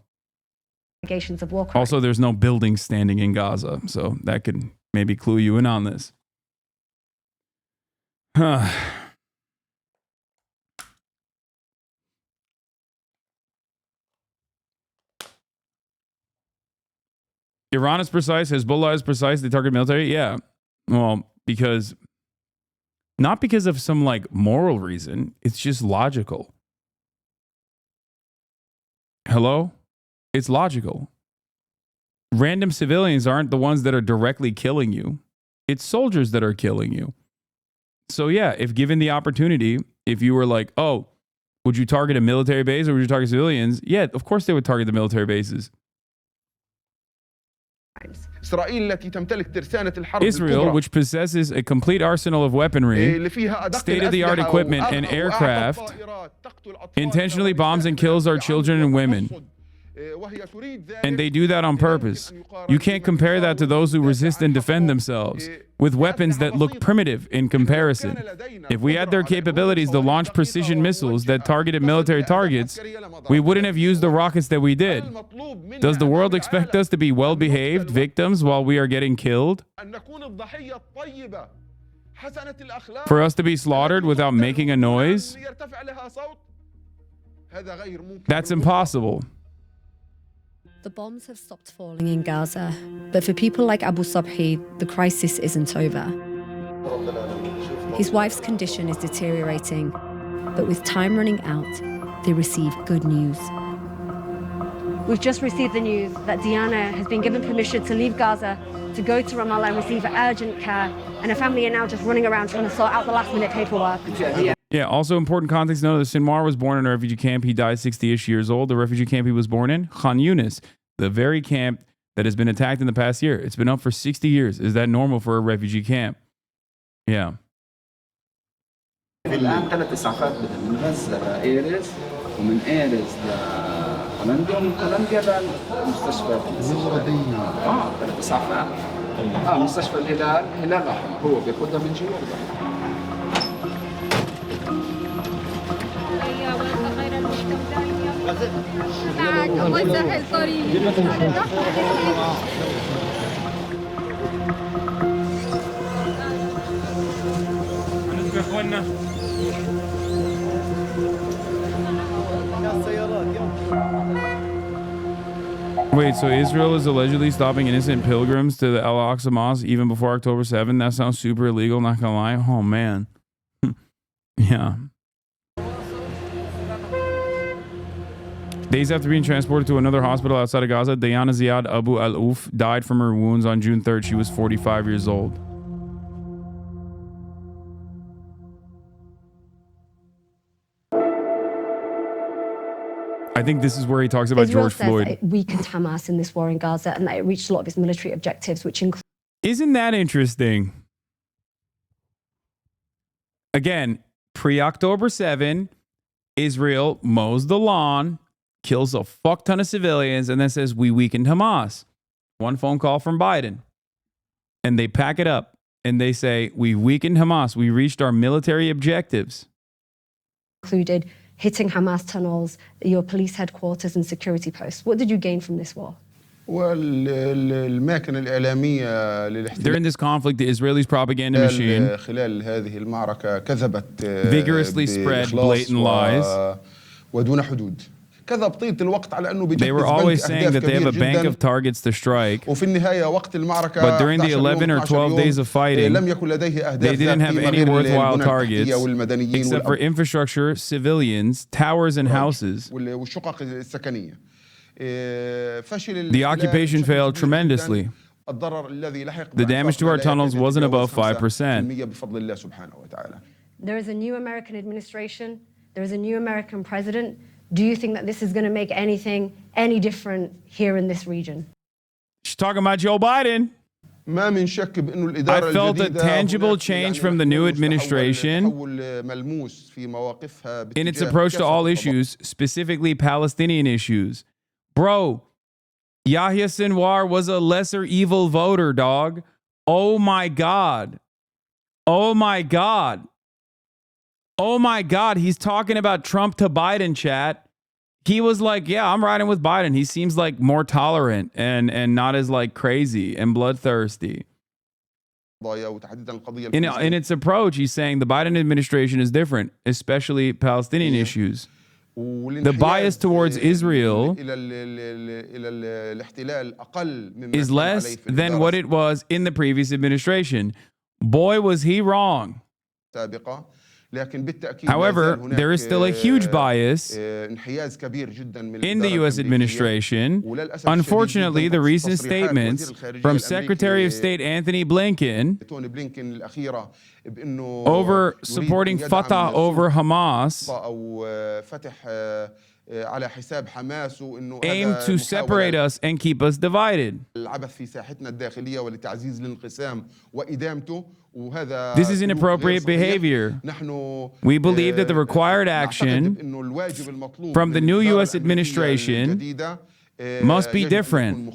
Allegations of war crimes. Also, there's no building standing in Gaza. So that could maybe clue you in on this. Iran is precise. Hezbollah is precise. They target military. Yeah. Well, not because of some like moral reason. It's just logical. Hello? It's logical. Random civilians aren't the ones that are directly killing you. It's soldiers that are killing you. So yeah, if given the opportunity, if you were like, oh, would you target a military base or would you target civilians? Yeah, of course they would target the military bases. Israel, which possesses a complete arsenal of weaponry, state-of-the-art equipment, and aircraft, intentionally bombs and kills our children and women. And they do that on purpose. You can't compare that to those who resist and defend themselves with weapons that look primitive in comparison. If we had their capabilities to launch precision missiles that targeted military targets, we wouldn't have used the rockets that we did. Does the world expect us to be well-behaved victims while we are getting killed? For us to be slaughtered without making a noise? That's impossible. The bombs have stopped falling in Gaza, but for people like Abu Sabhi, the crisis isn't over. His wife's condition is deteriorating, but with time running out, they receive good news. We've just received the news that Diana has been given permission to leave Gaza to go to Ramallah and receive urgent care, and her family are now just running around trying to sort out the last-minute paperwork. Yeah, also important context note, Sinwar was born in a refugee camp. He died 60-ish years old. The refugee camp he was born in, Khan Yunis, the very camp that has been attacked in the past year. It's been up for 60 years. Is that normal for a refugee camp? Yeah. الآن 3 إسعافات من غزة لإيرز ومن إيرز لقلنديا ومن قلنديا لمستشفى الزوردية 3 إسعافات مستشفى هلال أحمر هو بياخدها من جنوب. الله يسهل طريقي. Wait, so Israel is allegedly stopping innocent pilgrims to the Al-Aqsa Mosque even before October 7th? That sounds super illegal, not gonna lie. Oh, man. Yeah. Days after being transported to another hospital outside of Gaza, Diana Ziad Abu Al-Uf died from her wounds on June 3rd. She was 45 years old. I think this is where he talks about Israel George says Floyd. that it weakened Hamas in this war in Gaza and that it reached a lot of its military objectives, which include... Isn't that interesting? Again, pre-October 7, Israel mows the lawn, kills a fuck ton of civilians, and then says, we weakened Hamas. One phone call from Biden. And they pack it up and they say, we weakened Hamas. We reached our military objectives. Included hitting Hamas tunnels, your police headquarters and security posts. What did you gain from this war? والماكنة الإعلامية للاحتلال During this conflict, the Israelis' propaganda machine خلال هذه المعركة كذبت vigorously spread blatant lies. ودون حدود. كذب طيلة الوقت على أنه They were always saying that they have a bank of targets to strike. وفي النهاية وقت المعركة But during the 11 or 12 days of fighting, لم يكن لديه أهداف they didn't have any worthwhile targets except for والمدنيين infrastructure, civilians, towers and houses. والشقق السكنية. The occupation failed tremendously. The damage to our tunnels wasn't above 5%. There is a new American administration. There is a new American president. Do you think that this is going to make anything any different here in this region? She's talking about Joe Biden. I felt a tangible change from the new administration in its approach to all issues, specifically Palestinian issues. Bro, Yahya Sinwar was a lesser evil voter, dog. Oh my God. Oh my God. Oh my God. He's talking about Trump to Biden, chat. He was like, yeah, I'm riding with Biden. He seems like more tolerant and not as like crazy and bloodthirsty. In its approach, he's saying the Biden administration is different, especially Palestinian issues. The bias towards Israel is less than what it was in the previous administration. Boy, was he wrong. However, there is still a huge bias in the U.S. administration. Unfortunately, the recent statements from Secretary of State Anthony Blinken over supporting Fatah over Hamas aim to separate us and keep us divided. This is inappropriate behavior. We believe that the required action from the new U.S. administration must be different.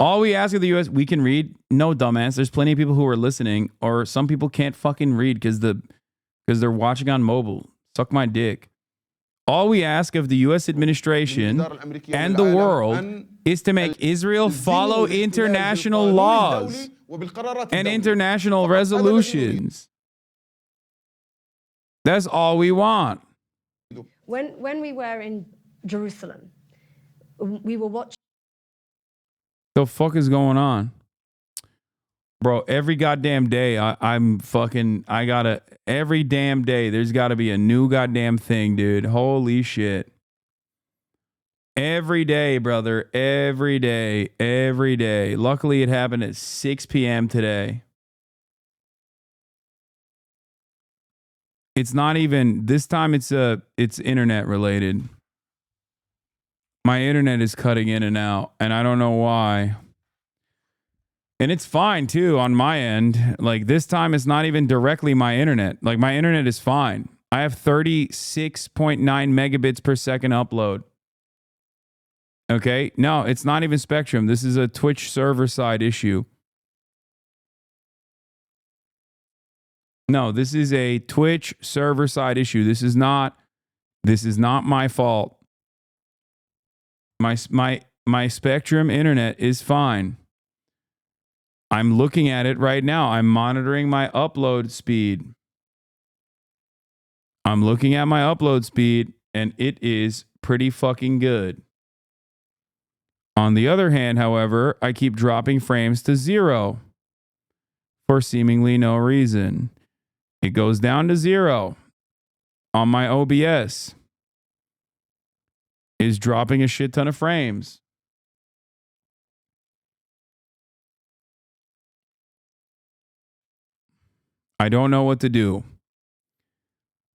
All we ask of the U.S., we can read. No, dumbass. There's plenty of people who are listening, or some people can't fucking read because they're watching on mobile. Suck my dick. All we ask of the U.S. administration and the world is to make Israel follow international laws and international resolutions. That's all we want. When we were in Jerusalem, we were watching. The fuck is going on? Bro, every goddamn day, every damn day, there's gotta be a new goddamn thing, dude. Holy shit. Every day, brother. Every day. Every day. Luckily, it happened at 6 p.m. today. It's not even this time. It's internet related. My internet is cutting in and out, and I don't know why. And it's fine too on my end. Like this time, it's not even directly my internet. Like my internet is fine. I have 36.9 megabits per second upload. Okay. No, it's not even Spectrum. This is a Twitch server side issue. No, this is a Twitch server side issue. This is not my fault. My Spectrum internet is fine. I'm looking at it right now. I'm monitoring my upload speed. I'm looking at my upload speed and it is pretty fucking good. On the other hand, however, I keep dropping frames to 0 for seemingly no reason. It goes down to 0 on my OBS. Is dropping a shit ton of frames. I don't know what to do.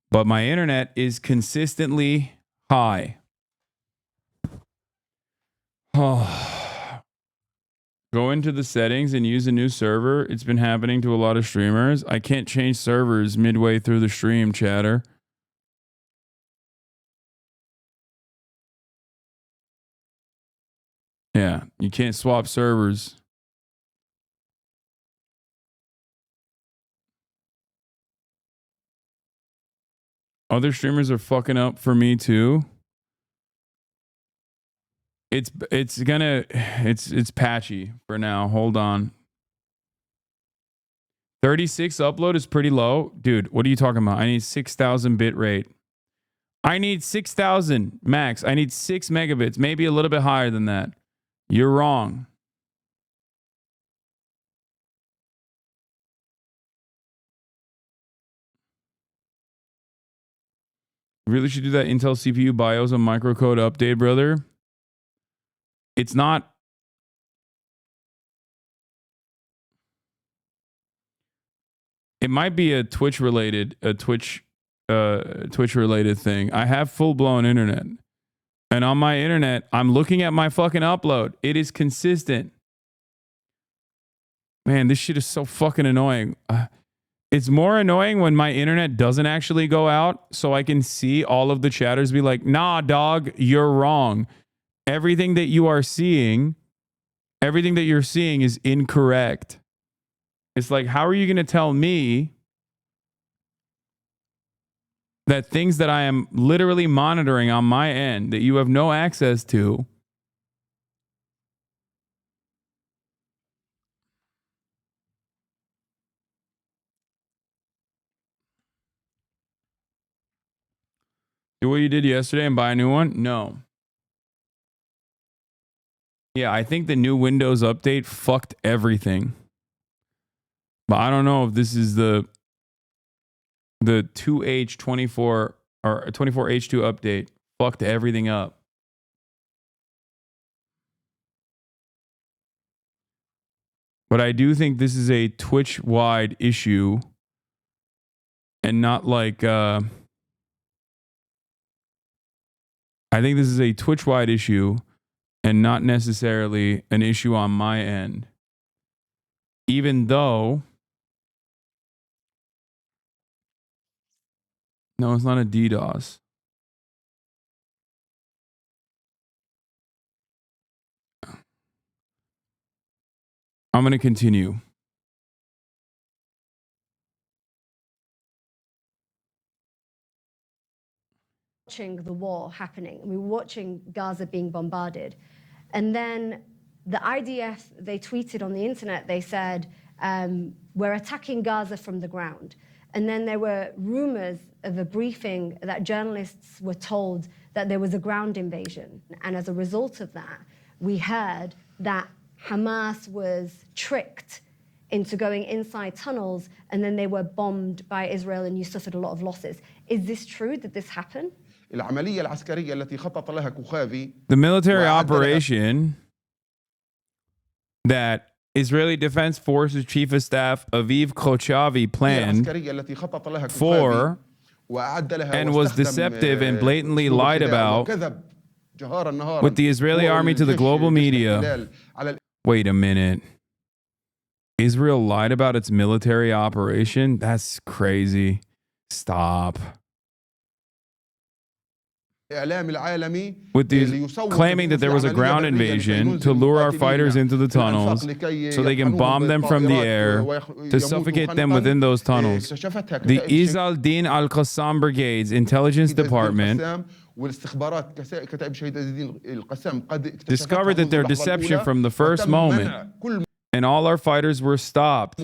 But my internet is consistently high. Oh. Go into the settings and use a new server. It's been happening to a lot of streamers. I can't change servers midway through the stream, chatter. Yeah, you can't swap servers. Other streamers are fucking up for me too. It's patchy for now. Hold on. 36 upload is pretty low. Dude, what are you talking about? I need 6,000 bit rate. I need 6,000 max. I need 6 megabits, maybe a little bit higher than that. You're wrong. Really should do that Intel CPU BIOS and microcode update, brother. It's not. It might be a Twitch related thing. I have full-blown internet. And on my internet, I'm looking at my fucking upload. It is consistent. Man, this shit is so fucking annoying. It's more annoying when my internet doesn't actually go out, so I can see all of the chatters be like, nah, dog, you're wrong. Everything that you're seeing is incorrect. It's like, how are you going to tell me that things that I am literally monitoring on my end that you have no access to do what you did yesterday and buy a new one? No. Yeah, I think the new Windows update fucked everything. But I don't know if this is the 2H24 or 24H2 update fucked everything up. But I do think this is a Twitch-wide issue and not like I think this is a Twitch-wide issue and not necessarily an issue on my end. Even though no, it's not a DDoS. I'm going to continue. Watching the war happening. We were watching Gaza being bombarded. And then the IDF, they tweeted on the internet, they said, we're attacking Gaza from the ground. And then there were rumors of a briefing that journalists were told that there was a ground invasion. And as a result of that, we heard that Hamas was tricked into going inside tunnels, and then they were bombed by Israel and you suffered a lot of losses. Is this true? Did this happen? العملية العسكرية التي خطط لها كوخافي. The military operation that Israeli Defense Forces Chief of Staff Aviv Kochavi planned for and was deceptive and blatantly lied about with the Israeli army to the global media. Wait a minute. Israel lied about its military operation? That's crazy. Stop. With these claiming that there was a ground invasion to lure our fighters into the tunnels so they can bomb them from the air to suffocate them within those tunnels. The Izz al-Din al-Qassam Brigade's intelligence department discovered that their deception from the first moment, and all our fighters were stopped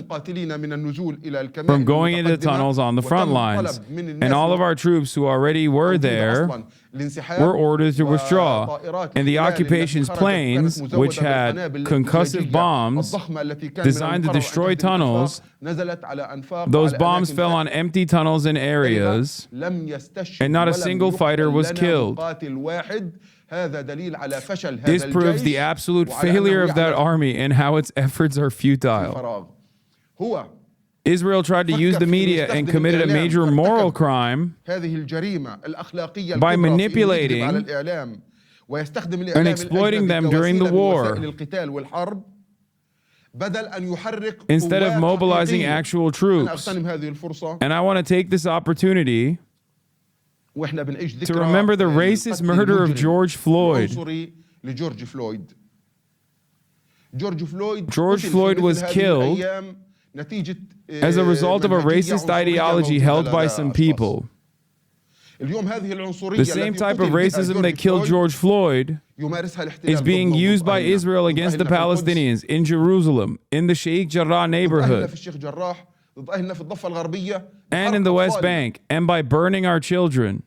from going into the tunnels on the front lines. And all of our troops who already were there were ordered to withdraw. And the occupation's planes, which had concussive bombs designed to destroy tunnels, those bombs fell on empty tunnels and areas, and not a single fighter was killed. This proves the absolute failure of that army and how its efforts are futile. Israel tried to use the media and committed a major moral crime by manipulating and exploiting them during the war, instead of mobilizing actual troops. And I want to take this opportunity to remember the racist murder of George Floyd. George Floyd was killed as a result of a racist ideology held by some people. The same type of racism that killed George Floyd is being used by Israel against the Palestinians in Jerusalem, in the Sheikh Jarrah neighborhood, and in the West Bank, and by burning our children,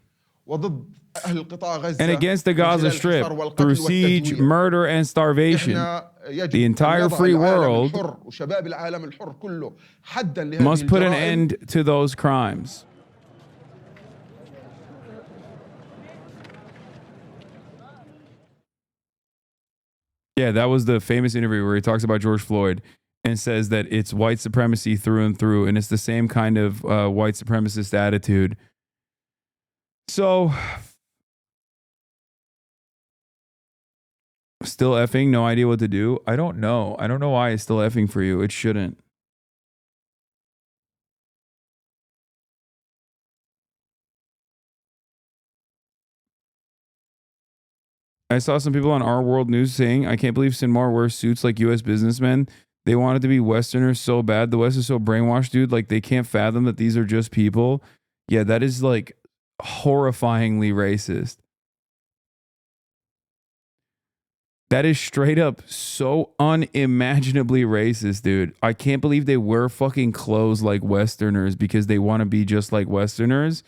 and against the Gaza Strip through siege, murder, and starvation. The entire free world must put an end to those crimes. Yeah, that was the famous interview where he talks about George Floyd and says that it's white supremacy through and through, and it's the same kind of white supremacist attitude. So, still effing, no idea what to do? I don't know. I don't know why it's still effing for you. It shouldn't. I saw some people on Our World News saying, I can't believe Sinwar wears suits like U.S. businessmen. They wanted to be Westerners so bad. The West is so brainwashed, dude. Like, they can't fathom that these are just people. Yeah, that is like horrifyingly racist. That is straight up so unimaginably racist, dude. I can't believe they wear fucking clothes like Westerners because they want to be just like Westerners.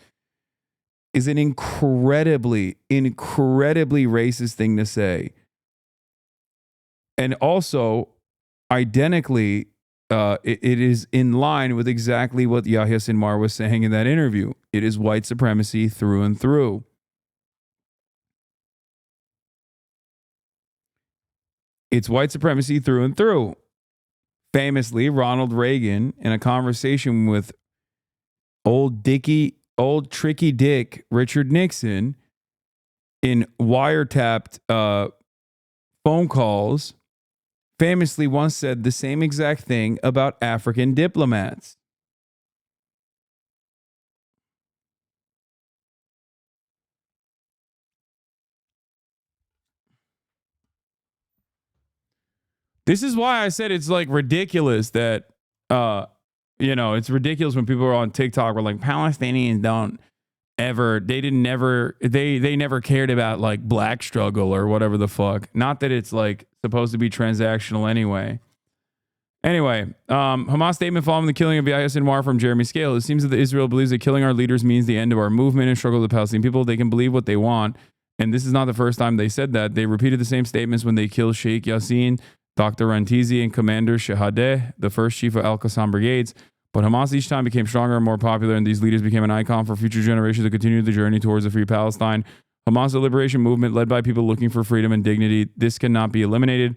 Is an incredibly racist thing to say. And also, identically, it is in line with exactly what Yahya Sinwar was saying in that interview. It is white supremacy through and through. It's white supremacy through and through. Famously, Ronald Reagan, in a conversation with old tricky dick Richard Nixon, in wiretapped phone calls, famously once said the same exact thing about African diplomats. This is why I said it's like ridiculous that, it's ridiculous when people are on TikTok were like, Palestinians don't ever, they never cared about like black struggle or whatever the fuck. Not that it's like supposed to be transactional anyway. Anyway, Hamas statement following the killing of Yahya Sinwar from Jeremy Scale. It seems that Israel believes that killing our leaders means the end of our movement and struggle of the Palestinian people. They can believe what they want. And this is not the first time they said that. They repeated the same statements when they killed Sheikh Yassin, Dr. Rantizi, and Commander Shahadeh, the first chief of Al-Qassam Brigades. But Hamas each time became stronger and more popular, and these leaders became an icon for future generations to continue the journey towards a free Palestine. Hamas, a liberation movement led by people looking for freedom and dignity. This cannot be eliminated.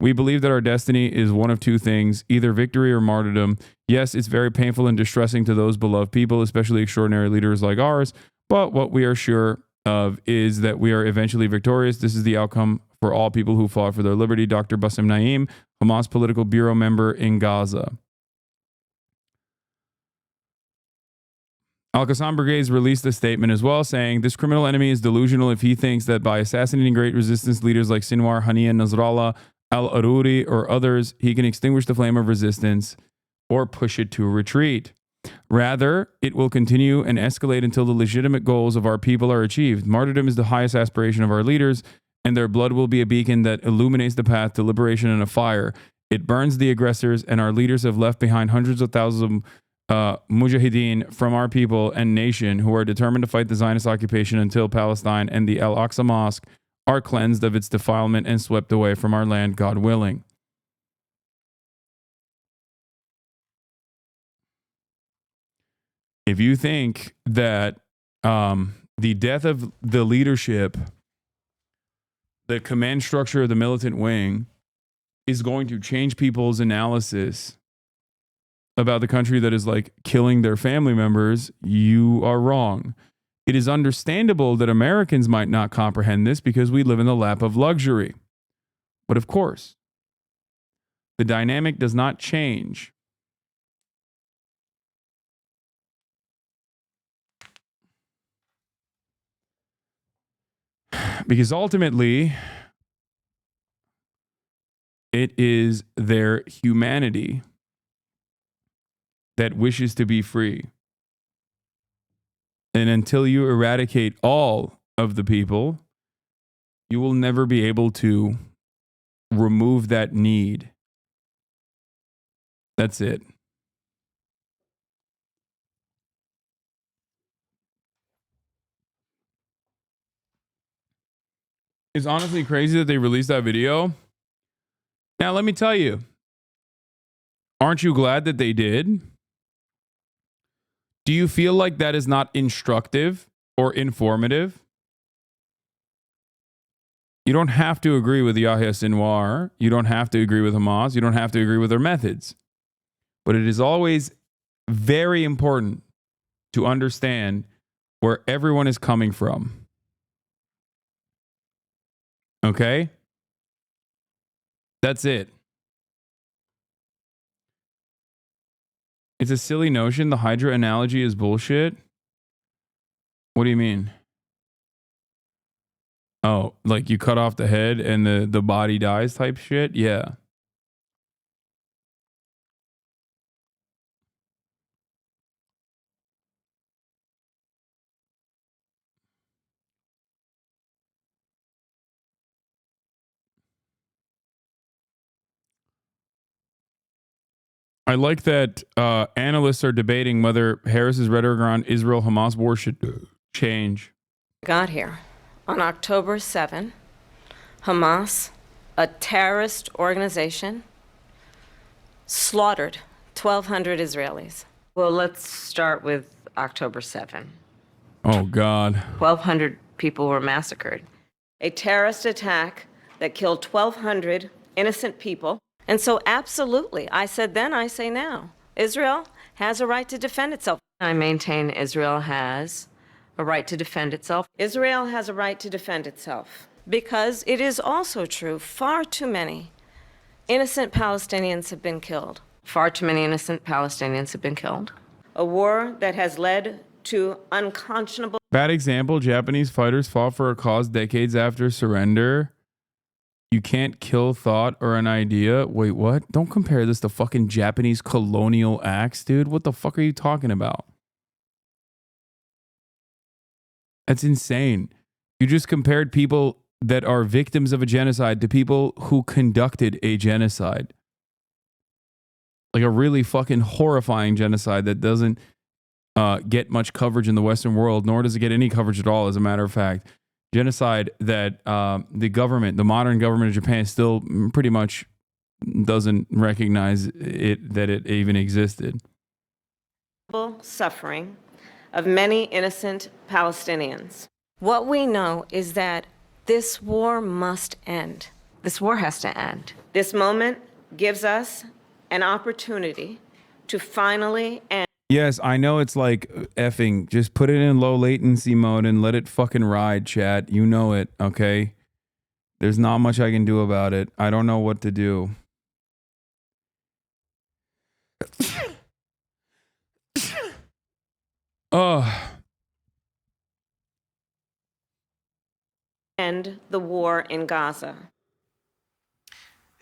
We believe that our destiny is one of two things, either victory or martyrdom. Yes, it's very painful and distressing to those beloved people, especially extraordinary leaders like ours. But what we are sure of is that we are eventually victorious. This is the outcome for all people who fought for their liberty. Dr. Bassem Naim, Hamas Political Bureau member in Gaza. Al-Qassam Brigades released a statement as well, saying this criminal enemy is delusional if he thinks that by assassinating great resistance leaders like Sinwar, Hania, Nasrallah, al-Aruri, or others, he can extinguish the flame of resistance or push it to retreat. Rather, it will continue and escalate until the legitimate goals of our people are achieved. Martyrdom is the highest aspiration of our leaders, and their blood will be a beacon that illuminates the path to liberation and a fire. It burns the aggressors, and our leaders have left behind hundreds of thousands of mujahideen from our people and nation who are determined to fight the Zionist occupation until Palestine and the Al-Aqsa Mosque are cleansed of its defilement and swept away from our land, God willing. If you think that the death of the leadership, the command structure of the militant wing, is going to change people's analysis about the country that is like killing their family members, you are wrong. It is understandable that Americans might not comprehend this because we live in the lap of luxury. But of course, the dynamic does not change. Because ultimately, it is their humanity that wishes to be free. And until you eradicate all of the people, you will never be able to remove that need. That's it. It's honestly crazy that they released that video. Now, let me tell you, aren't you glad that they did? Do you feel like that is not instructive or informative? You don't have to agree with Yahya Sinwar. You don't have to agree with Hamas. You don't have to agree with their methods. But it is always very important to understand where everyone is coming from. Okay? That's it. It's a silly notion. The Hydra analogy is bullshit. What do you mean? Oh, like you cut off the head and the body dies type shit? Yeah. I like that analysts are debating whether Harris's rhetoric around Israel-Hamas war should change. Got here. On October 7, Hamas, a terrorist organization, slaughtered 1,200 Israelis. Well, let's start with October 7. Oh, God. 1,200 people were massacred. A terrorist attack that killed 1,200 innocent people. And so, absolutely, I said then, I say now, Israel has a right to defend itself. I maintain Israel has a right to defend itself. Israel has a right to defend itself because it is also true far too many innocent Palestinians have been killed. Far too many innocent Palestinians have been killed. A war that has led to unconscionable... Bad example, Japanese fighters fought for a cause decades after surrender. You can't kill thought or an idea. Wait, what? Don't compare this to fucking Japanese colonial acts, dude. What the fuck are you talking about? That's insane. You just compared people that are victims of a genocide to people who conducted a genocide. Like a really fucking horrifying genocide that doesn't get much coverage in the Western world, nor does it get any coverage at all, as a matter of fact. Genocide that the government, the modern government of Japan, still pretty much doesn't recognize it, that it even existed. suffering of many innocent Palestinians. What we know is that this war must end. This war has to end. This moment gives us an opportunity to finally end. Yes, I know it's like effing. Just put it in low latency mode and let it fucking ride, chat. You know it, okay? There's not much I can do about it. I don't know what to do. End the war in Gaza.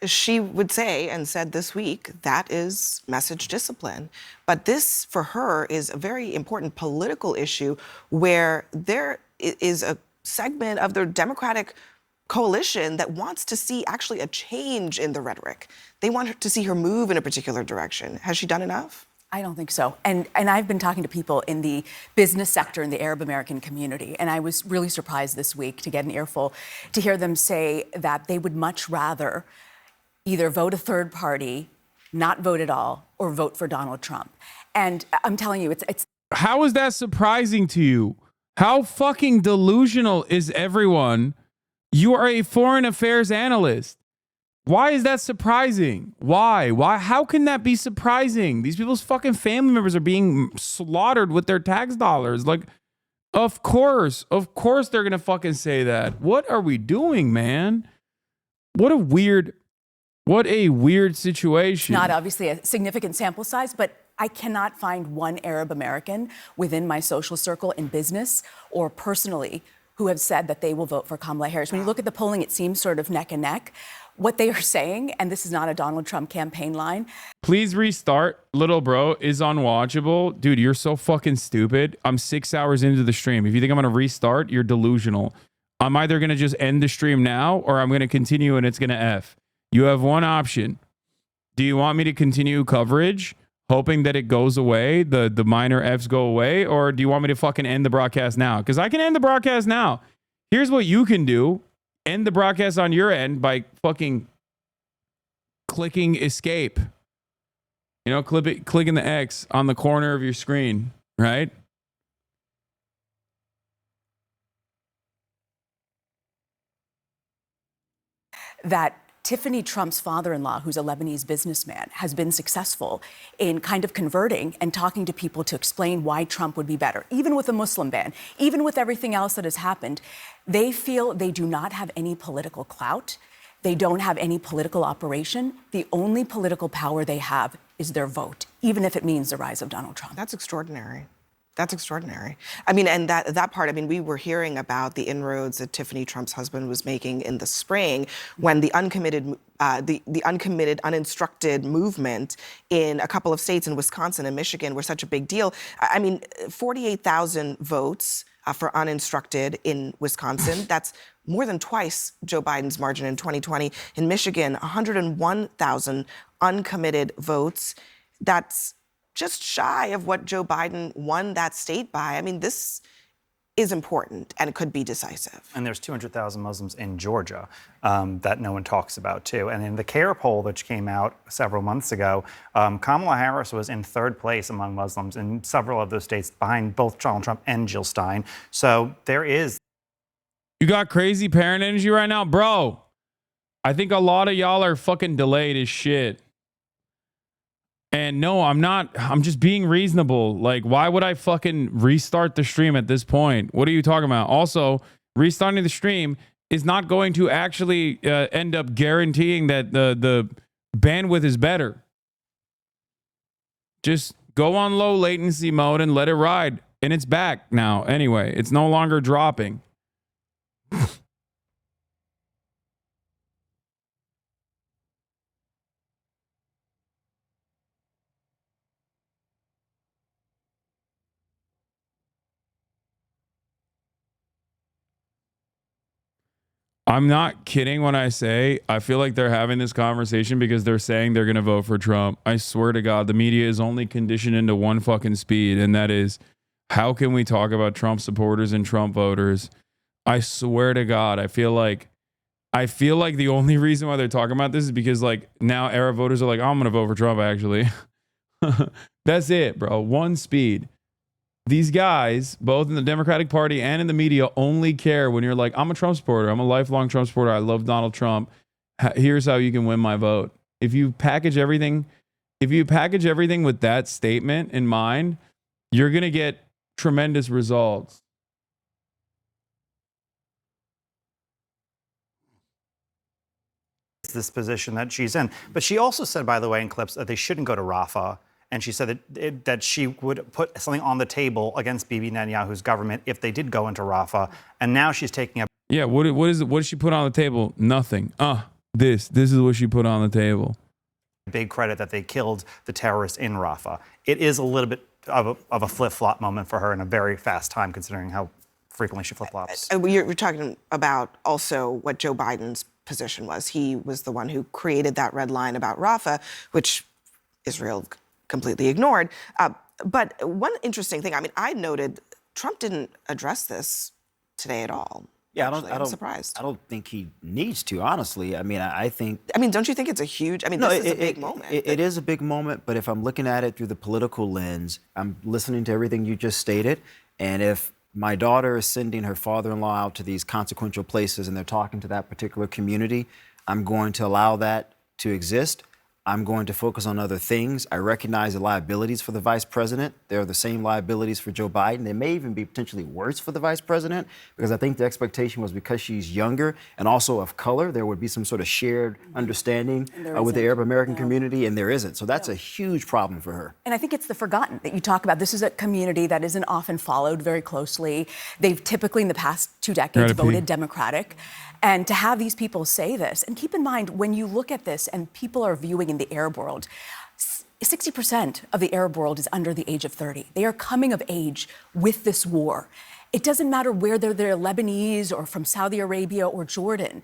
She would say, and said this week, that is message discipline. But this, for her, is a very important political issue where there is a segment of the Democratic coalition that wants to see actually a change in the rhetoric. They want to see her move in a particular direction. Has she done enough? I don't think so. And I've been talking to people in the business sector in the Arab American community, and I was really surprised this week to get an earful to hear them say that they would much rather either vote a third party, not vote at all, or vote for Donald Trump. And I'm telling you, it's How is that surprising to you? How fucking delusional is everyone? You are a foreign affairs analyst. Why is that surprising? Why? How can that be surprising? These people's fucking family members are being slaughtered with their tax dollars. Like, of course they're gonna fucking say that. What are we doing, man? What a weird situation. not obviously a significant sample size, but I cannot find one Arab American within my social circle in business or personally who have said that they will vote for Kamala Harris. When you look at the polling, it seems sort of neck and neck. What they are saying, and this is not a Donald Trump campaign line. Please restart. Little bro is unwatchable. Dude, you're so fucking stupid. I'm 6 hours into the stream. If you think I'm going to restart, you're delusional. I'm either going to just end the stream now or I'm going to continue and it's going to F. You have one option. Do you want me to continue coverage, hoping that it goes away, the minor Fs go away, or do you want me to fucking end the broadcast now? Because I can end the broadcast now. Here's what you can do. End the broadcast on your end by fucking clicking escape. You know, clicking the X on the corner of your screen, right? That Tiffany Trump's father-in-law, who's a Lebanese businessman, has been successful in kind of converting and talking to people to explain why Trump would be better. Even with the Muslim ban, even with everything else that has happened, they feel they do not have any political clout. They don't have any political operation. The only political power they have is their vote, even if it means the rise of Donald Trump. That's extraordinary. That's extraordinary. I mean, and that part, I mean, we were hearing about the inroads that Tiffany Trump's husband was making in the spring when the uncommitted, uninstructed movement in a couple of states in Wisconsin and Michigan were such a big deal. I mean, 48,000 votes for uninstructed in Wisconsin. That's more than twice Joe Biden's margin in 2020. In Michigan, 101,000 uncommitted votes. That's just shy of what Joe Biden won that state by. I mean, this is important and it could be decisive. And there's 200,000 Muslims in Georgia that no one talks about, too. And in the CARE poll, which came out several months ago, Kamala Harris was in third place among Muslims in several of those states, behind both Donald Trump and Jill Stein. So there is. You got crazy parent energy right now? Bro, I think a lot of y'all are fucking delayed as shit. And no, I'm not. I'm just being reasonable. Like, why would I fucking restart the stream at this point? What are you talking about? Also, restarting the stream is not going to actually end up guaranteeing that the bandwidth is better. Just go on low latency mode and let it ride. And it's back now. Anyway, it's no longer dropping. I'm not kidding when I say I feel like they're having this conversation because they're saying they're going to vote for Trump. I swear to God, the media is only conditioned into one fucking speed, and that is, how can we talk about Trump supporters and Trump voters? I swear to God, I feel like the only reason why they're talking about this is because like now Arab voters are like, oh, I'm going to vote for Trump actually. That's it, bro. One speed. These guys, both in the Democratic Party and in the media, only care when you're like, I'm a Trump supporter. I'm a lifelong Trump supporter. I love Donald Trump. Here's how you can win my vote. If you package everything with that statement in mind, you're going to get tremendous results. This position that she's in. But she also said, by the way, in clips that they shouldn't go to Rafah. And she said that she would put something on the table against Bibi Netanyahu's government if they did go into Rafah. And now she's taking a... Yeah, what did she put on the table? Nothing. This is what she put on the table. Big credit that they killed the terrorists in Rafah. It is a little bit of a flip-flop moment for her in a very fast time, considering how frequently she flip-flops. We're talking about also what Joe Biden's position was. He was the one who created that red line about Rafah, which Israel completely ignored. But one interesting thing, I mean, I noted Trump didn't address this today at all. Yeah, I'm surprised. I don't think he needs to, honestly. I mean, I think... I mean, don't you think it's a huge... I mean, this is a big moment. It is a big moment, but if I'm looking at it through the political lens, I'm listening to everything you just stated, and if my daughter is sending her father-in-law out to these consequential places and they're talking to that particular community, I'm going to allow that to exist. I'm going to focus on other things. I recognize the liabilities for the vice president. They're the same liabilities for Joe Biden. They may even be potentially worse for the vice president, because I think the expectation was because she's younger and also of color, there would be some sort of shared understanding with the Arab American community, and there isn't. So that's a huge problem for her. And I think it's the forgotten that you talk about. This is a community that isn't often followed very closely. They've typically in the past 2 decades voted Democratic. And to have these people say this, and keep in mind, when you look at this and people are viewing in the Arab world, 60% of the Arab world is under the age of 30. They are coming of age with this war. It doesn't matter whether they're Lebanese or from Saudi Arabia or Jordan.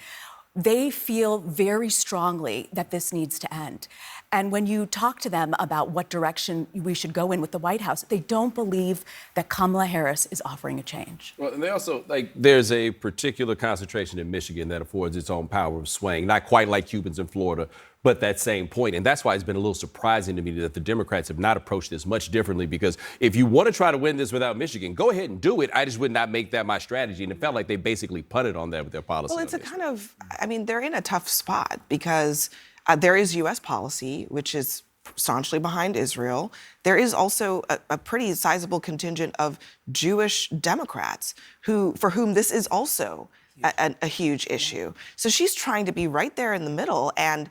They feel very strongly that this needs to end. And when you talk to them about what direction we should go in with the White House, they don't believe that Kamala Harris is offering a change. Well, and they also, there's a particular concentration in Michigan that affords its own power of swaying, not quite like Cubans in Florida, but that same point. And that's why it's been a little surprising to me that the Democrats have not approached this much differently, because if you want to try to win this without Michigan, go ahead and do it. I just would not make that my strategy. And it felt like they basically punted on that with their policy. Well, it's a kind of, I mean, they're in a tough spot because there is U.S. policy, which is staunchly behind Israel. There is also a pretty sizable contingent of Jewish Democrats for whom this is also a huge issue. So she's trying to be right there in the middle, and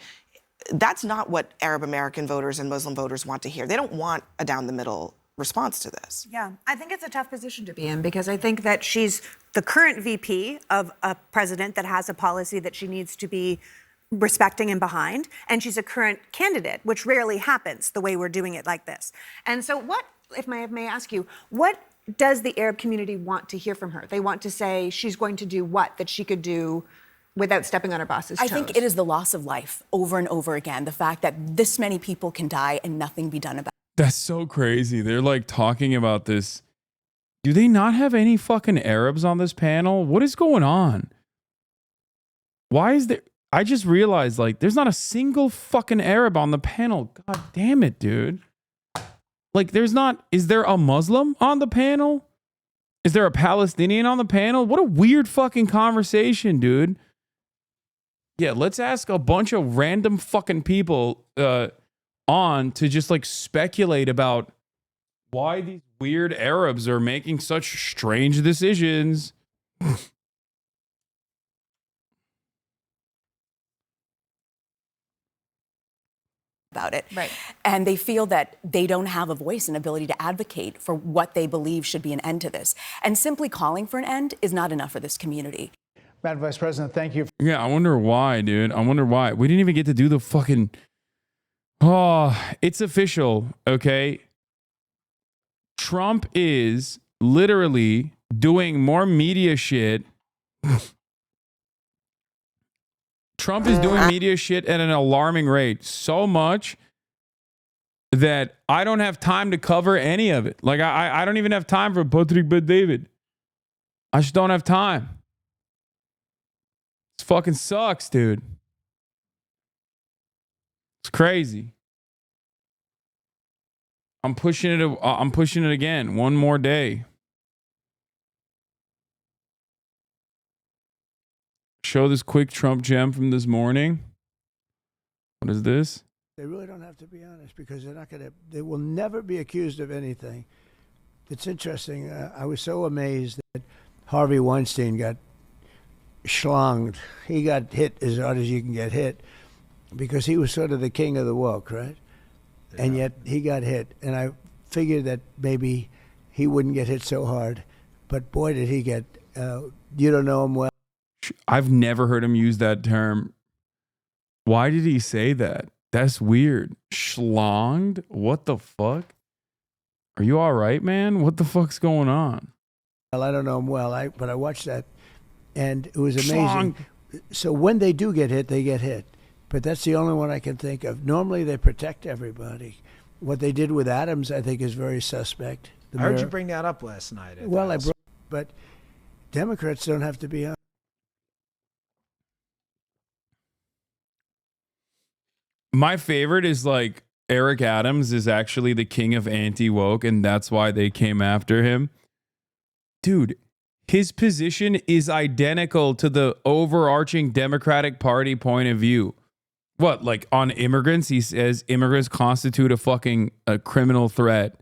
that's not what Arab American voters and Muslim voters want to hear. They don't want a down-the-middle response to this. Yeah, I think it's a tough position to be in, because I think that she's the current VP of a president that has a policy that she needs to be respecting and behind, and she's a current candidate, which rarely happens the way we're doing it like this. And so what, if I may ask you, what does the Arab community want to hear from her? They want to say she's going to do what that she could do without stepping on her boss's toes? I think it is the loss of life over and over again, the fact that this many people can die and nothing be done about it. That's so crazy. They're like talking about this. Do they not have any fucking Arabs on this panel? What is going on? Why is there... I just realized, there's not a single fucking Arab on the panel. God damn it, dude. Is there a Muslim on the panel? Is there a Palestinian on the panel? What a weird fucking conversation, dude. Yeah, let's ask a bunch of random fucking people on to just speculate about why these weird Arabs are making such strange decisions. About it. Right. And they feel that they don't have a voice and ability to advocate for what they believe should be an end to this. And simply calling for an end is not enough for this community. Madam Vice President, thank you. Yeah, I wonder why, dude. I wonder why. We didn't even get to do the fucking... Oh, it's official, okay? Trump is literally doing more media shit. Trump is doing media shit at an alarming rate. So much that I don't have time to cover any of it. I don't even have time for Patrick Bet David. I just don't have time. This fucking sucks, dude. It's crazy. I'm pushing it. I'm pushing it again. One more day. Show this quick Trump gem from this morning. What is this? They really don't have to be honest because they're not going to. They will never be accused of anything. It's interesting. I was so amazed that Harvey Weinstein got schlonged. He got hit as hard as you can get hit because he was sort of the king of the woke, right? Yeah. And yet he got hit. And I figured that maybe he wouldn't get hit so hard. But boy, did he get. You don't know him well. I've never heard him use that term. Why did he say that? That's weird. Schlonged? What the fuck? Are you all right, man? What the fuck's going on? Well, I don't know him well, but I watched that, and it was amazing. So when they do get hit, they get hit. But that's the only one I can think of. Normally, they protect everybody. What they did with Adams, I think, is very suspect. I heard you bring that up last night. Well, but Democrats don't have to be honest. My favorite is like Eric Adams is actually the king of anti-woke, and that's why they came after him. Dude, his position is identical to the overarching Democratic Party point of view. What, like on immigrants? He says immigrants constitute a criminal threat.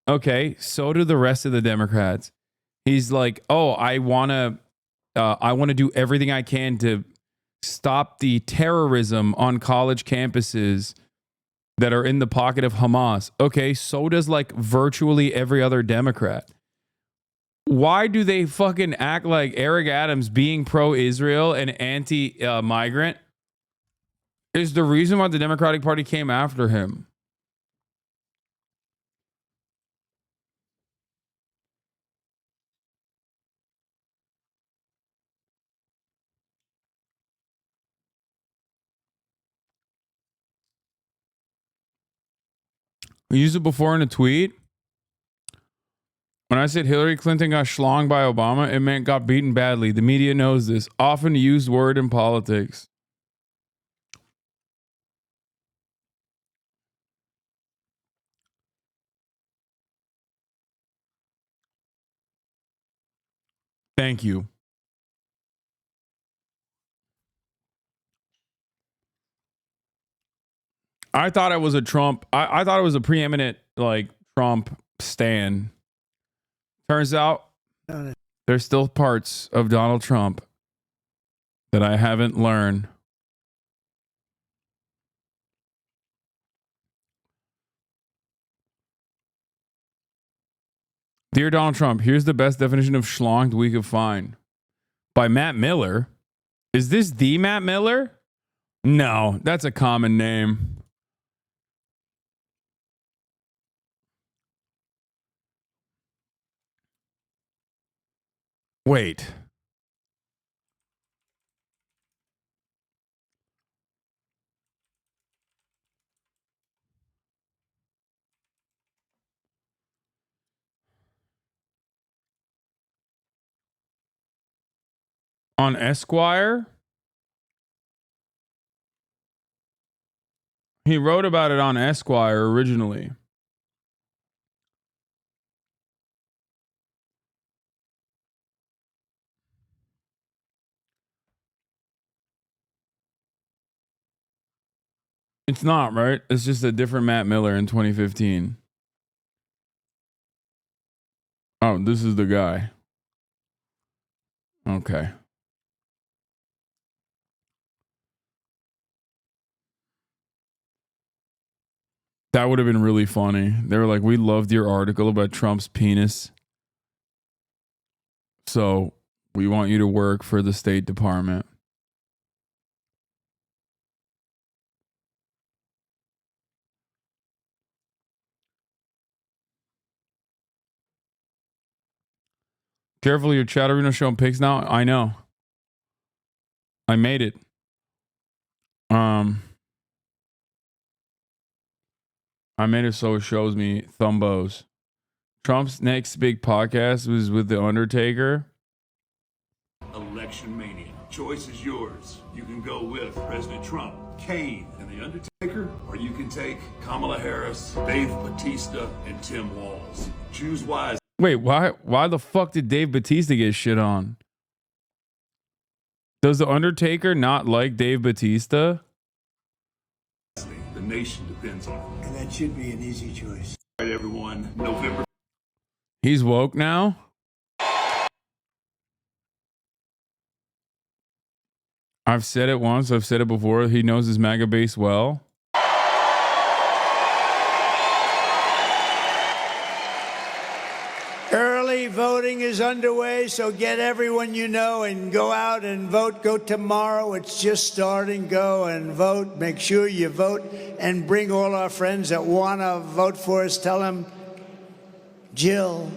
Okay, so do the rest of the Democrats. He's like, oh, I want to do everything I can to stop the terrorism on college campuses that are in the pocket of Hamas. Okay, so does like virtually every other Democrat. Why do they fucking act like Eric Adams being pro-Israel and anti-migrant is the reason why the Democratic Party came after him? We used it before in a tweet. When I said Hillary Clinton got schlonged by Obama, it meant got beaten badly. The media knows this. Often used word in politics. Thank you. I thought it was a Trump. I thought it was a preeminent like Trump stan. Turns out there's still parts of Donald Trump that I haven't learned. Dear Donald Trump, here's the best definition of schlonged we could find. By Matt Miller. Is this the Matt Miller? No, that's a common name. Wait. On Esquire? He wrote about it on Esquire originally. It's not, right? It's just a different Matt Miller in 2015. Oh, this is the guy. Okay. That would have been really funny. They were like, we loved your article about Trump's penis. So we want you to work for the State Department. Careful, your Chatterino showing pics now. I know. I made it. I made it so it shows me thumbos. Trump's next big podcast was with The Undertaker. Election mania. Choice is yours. You can go with President Trump, Kane, and The Undertaker, or you can can take Kamala Harris, Dave Bautista, and Tim Walz. Choose wisely. Wait, why the fuck did Dave Bautista get shit on? Does The Undertaker not like Dave Bautista? The nation depends on it. And that should be an easy choice. All right, everyone. November. He's woke now? I've said it once. I've said it before. He knows his MAGA base well. Early voting is underway, so get everyone you know and go out and vote. Go tomorrow. It's just starting. Go and vote. Make sure you vote and bring all our friends that want to vote for us. Tell them, Jill,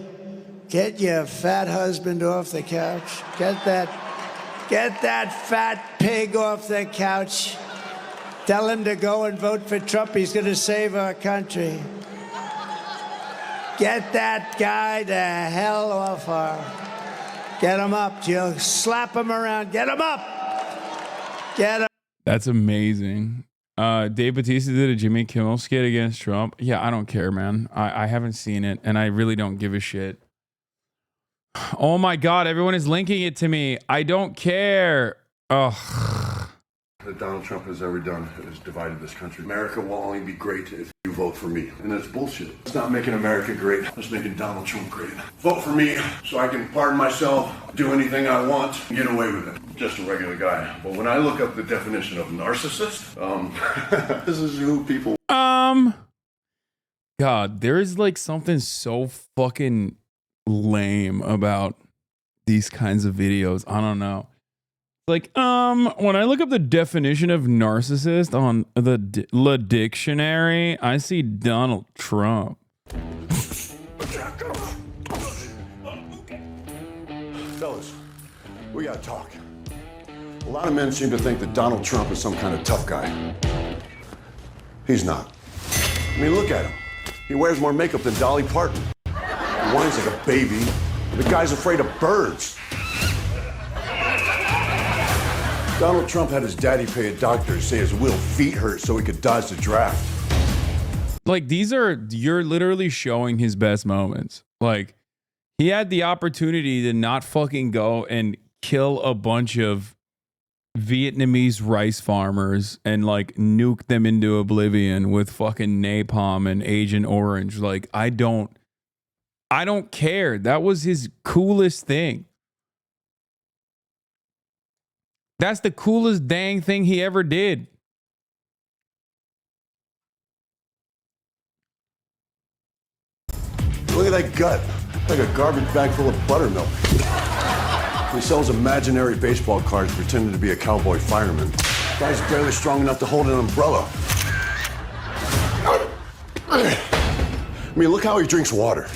get your fat husband off the couch. Get that fat pig off the couch. Tell him to go and vote for Trump. He's going to save our country. Get that guy the hell off her. Get him up, Jill. Slap him around. Get him up. Get him. That's amazing. Dave Bautista did a Jimmy Kimmel skit against Trump. Yeah, I don't care, man. I haven't seen it, and I really don't give a shit. Oh my God, everyone is linking it to me. I don't care. Ugh. That Donald Trump has ever done has divided this country. America will only be great if you vote for me. And that's bullshit. It's not making America great. It's making Donald Trump great. Vote for me so I can pardon myself, do anything I want, and get away with it. Just a regular guy. But when I look up the definition of narcissist, this is who people... God, there is like something so fucking lame about these kinds of videos. I don't know. Like, when I look up the definition of narcissist on the dictionary, I see Donald Trump. Fellas, we gotta talk. A lot of men seem to think that Donald Trump is some kind of tough guy. He's not. I mean, look at him. He wears more makeup than Dolly Parton. He whines like a baby. The guy's afraid of birds. Donald Trump had his daddy pay a doctor to say his little feet hurt so he could dodge the draft. Like, you're literally showing his best moments. Like, he had the opportunity to not fucking go and kill a bunch of Vietnamese rice farmers and like nuke them into oblivion with fucking napalm and Agent Orange. Like, I don't care. That was his coolest thing. That's the coolest dang thing he ever did. Look at that gut, like a garbage bag full of buttermilk. He sells imaginary baseball cards pretending to be a cowboy fireman. Guy's barely strong enough to hold an umbrella. I mean, look how he drinks water.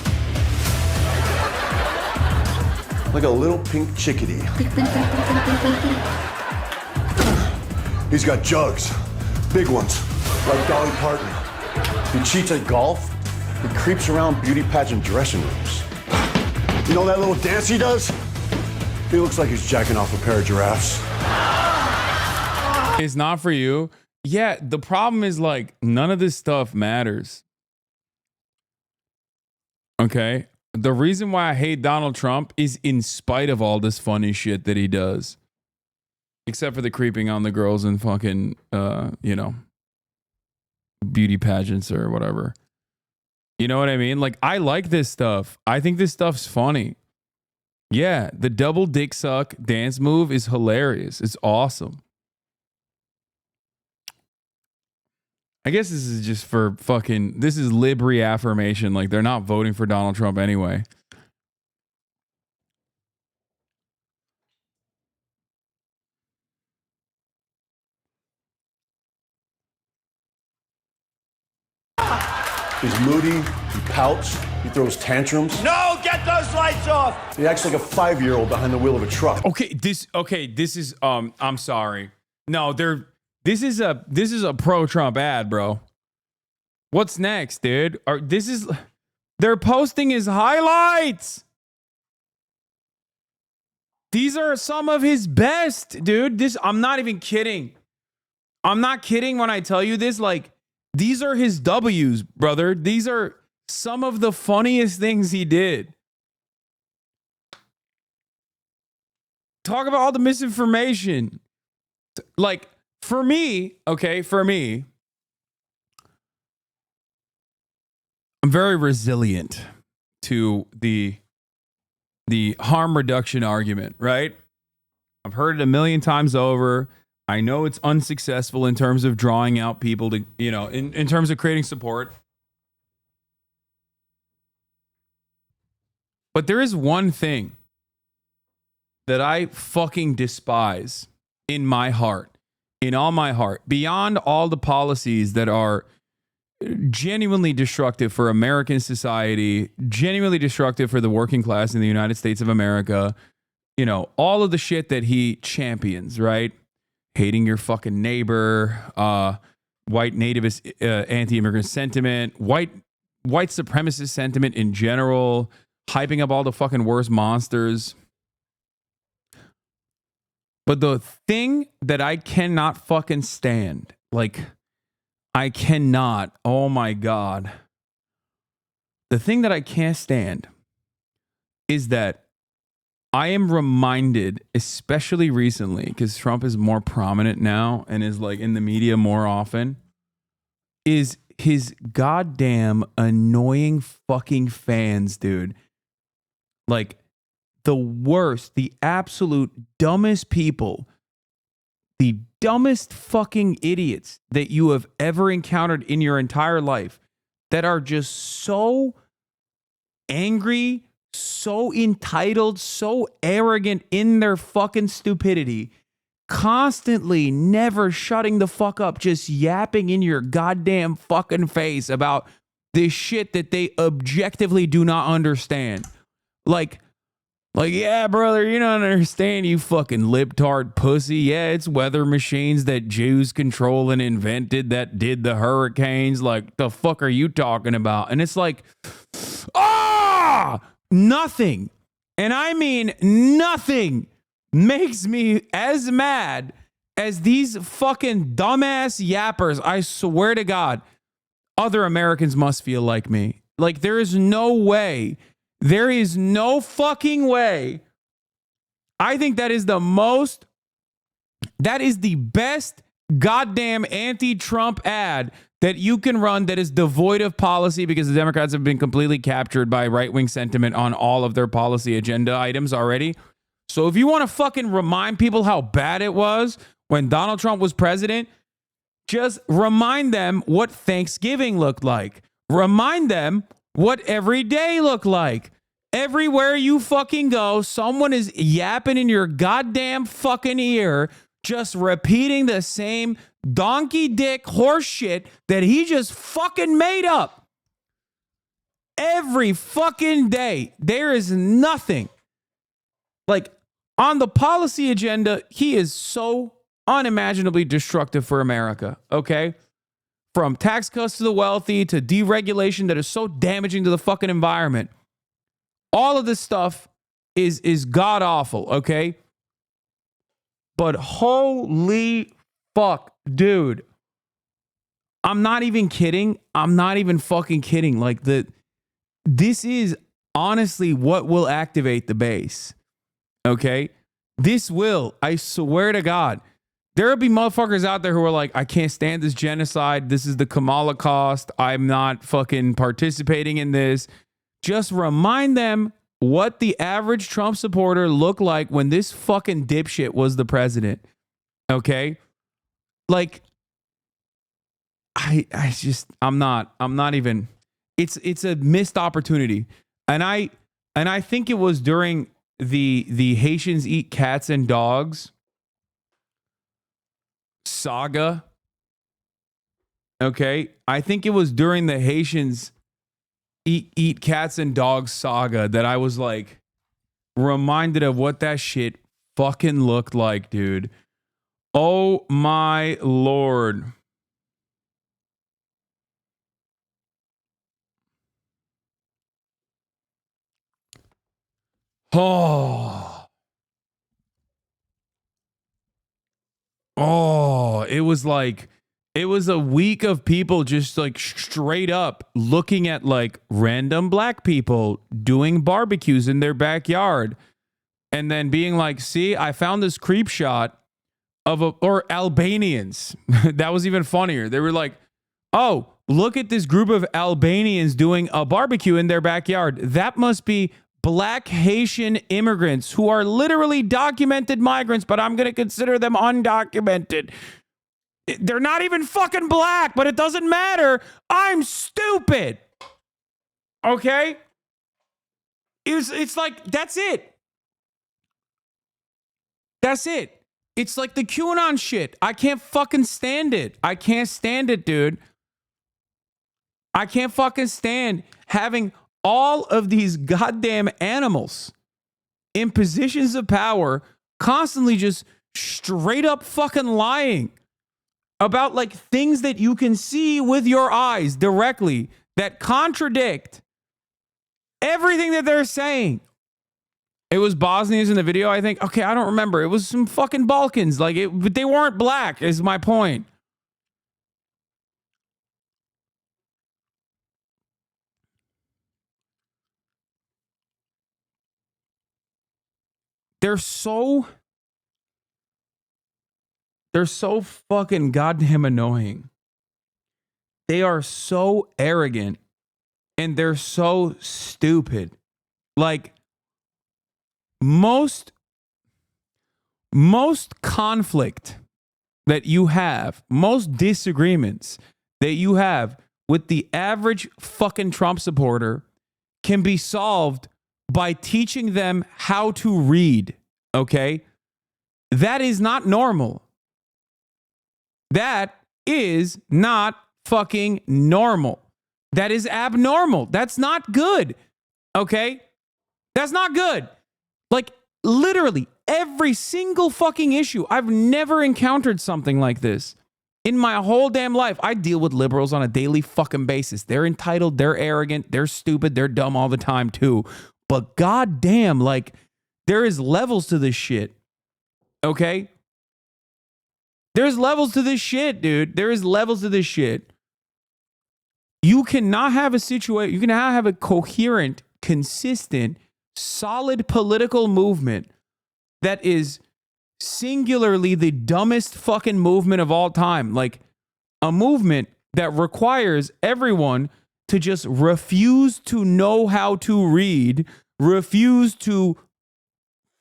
Like a little pink chickadee. He's got jugs, big ones, like Dolly Parton. He cheats at golf. He creeps around beauty pageant dressing rooms. You know that little dance he does? He looks like he's jacking off a pair of giraffes. It's not for you. Yeah, the problem is like none of this stuff matters. Okay? The reason why I hate Donald Trump is in spite of all this funny shit that he does. Except for the creeping on the girls and fucking, beauty pageants or whatever. You know what I mean? Like, I like this stuff. I think this stuff's funny. Yeah, the double dick suck dance move is hilarious. It's awesome. I guess this is just for fucking, this is lib reaffirmation. Like, they're not voting for Donald Trump anyway. He's moody, he pouts, he throws tantrums. No, get those lights off! He acts like a 5-year-old behind the wheel of a truck. This is I'm sorry. No, this is a pro-Trump ad, bro. What's next, dude? They're posting his highlights. These are some of his best, dude. I'm not even kidding. I'm not kidding when I tell you this. Like, These are his W's, brother. These are some of the funniest things he did. Talk about all the misinformation. Like, for me, okay, I'm very resilient to the harm reduction argument, right? I've heard it a million times over. I know it's unsuccessful in terms of drawing out people to, in terms of creating support. But there is one thing that I fucking despise in my heart, in all my heart, beyond all the policies that are genuinely destructive for American society, genuinely destructive for the working class in the United States of America. All of the shit that he champions, right? Hating your fucking neighbor, white nativist anti-immigrant sentiment, white supremacist sentiment in general, hyping up all the fucking worst monsters. But the thing that I cannot fucking stand, I cannot, oh my God. The thing that I can't stand is that I am reminded, especially recently, because Trump is more prominent now and is in the media more often, is his goddamn annoying fucking fans, dude. The worst, the absolute dumbest people, the dumbest fucking idiots that you have ever encountered in your entire life that are just so angry, so entitled, so arrogant in their fucking stupidity, constantly never shutting the fuck up, just yapping in your goddamn fucking face about this shit that they objectively do not understand. Yeah, brother, you don't understand, you fucking libtard pussy. Yeah, it's weather machines that Jews control and invented that did the hurricanes. The fuck are you talking about? And it's nothing. And I mean nothing makes me as mad as these fucking dumbass yappers. I swear to God, other Americans must feel like me. There is no way. There is no fucking way. I think that is the best goddamn anti-Trump ad that you can run that is devoid of policy, because the Democrats have been completely captured by right-wing sentiment on all of their policy agenda items already. So if you want to fucking remind people how bad it was when Donald Trump was president, just remind them what Thanksgiving looked like. Remind them what every day looked like. Everywhere you fucking go, someone is yapping in your goddamn fucking ear, just repeating the same donkey dick horse shit that he just fucking made up. Every fucking day. There is nothing. On the policy agenda, he is so unimaginably destructive for America, okay? From tax cuts to the wealthy to deregulation that is so damaging to the fucking environment. All of this stuff is god awful, okay? But holy fuck, dude. I'm not even kidding. I'm not even fucking kidding. This is honestly what will activate the base. Okay? This will, I swear to God. There will be motherfuckers out there who are like, I can't stand this genocide. This is the Kamala cost. I'm not fucking participating in this. Just remind them what the average Trump supporter looked like when this fucking dipshit was the president. Okay? I'm not even, it's a missed opportunity. And I think it was during the Haitians eat cats and dogs saga. Okay? I think it was during the Haitians eat cats and dogs saga that I was reminded of what that shit fucking looked like, dude. Oh my Lord. Oh, it was It was a week of people just like straight up looking at like random black people doing barbecues in their backyard and then being like, see, I found this creep shot of or Albanians. That was even funnier. They were like, oh, look at this group of Albanians doing a barbecue in their backyard. That must be black Haitian immigrants who are literally documented migrants, but I'm going to consider them undocumented. They're not even fucking black, but it doesn't matter. I'm stupid. Okay? It's like, that's it. That's it. It's like the QAnon shit. I can't fucking stand it. I can't stand it, dude. I can't fucking stand having all of these goddamn animals in positions of power constantly just straight up fucking lying about like things that you can see with your eyes directly that contradict everything that they're saying. It was Bosnians in the video, I think. Okay, I don't remember. It was some fucking Balkans. Like, but they weren't black, is my point. They're so fucking goddamn annoying. They are so arrogant and they're so stupid. Like most conflict that you have, most disagreements that you have with the average fucking Trump supporter can be solved by teaching them how to read, okay? That is not normal. That is not fucking normal. That is abnormal. That's not good. Okay? That's not good. Like, literally, every single fucking issue. I've never encountered something like this in my whole damn life. I deal with liberals on a daily fucking basis. They're entitled, they're arrogant, they're stupid, they're dumb all the time too. But goddamn, like, there is levels to this shit. Okay? There's levels to this shit, dude. There is levels to this shit. You cannot have a situation, you cannot have a coherent, consistent, solid political movement that is singularly the dumbest fucking movement of all time. Like a movement that requires everyone to just refuse to know how to read, refuse to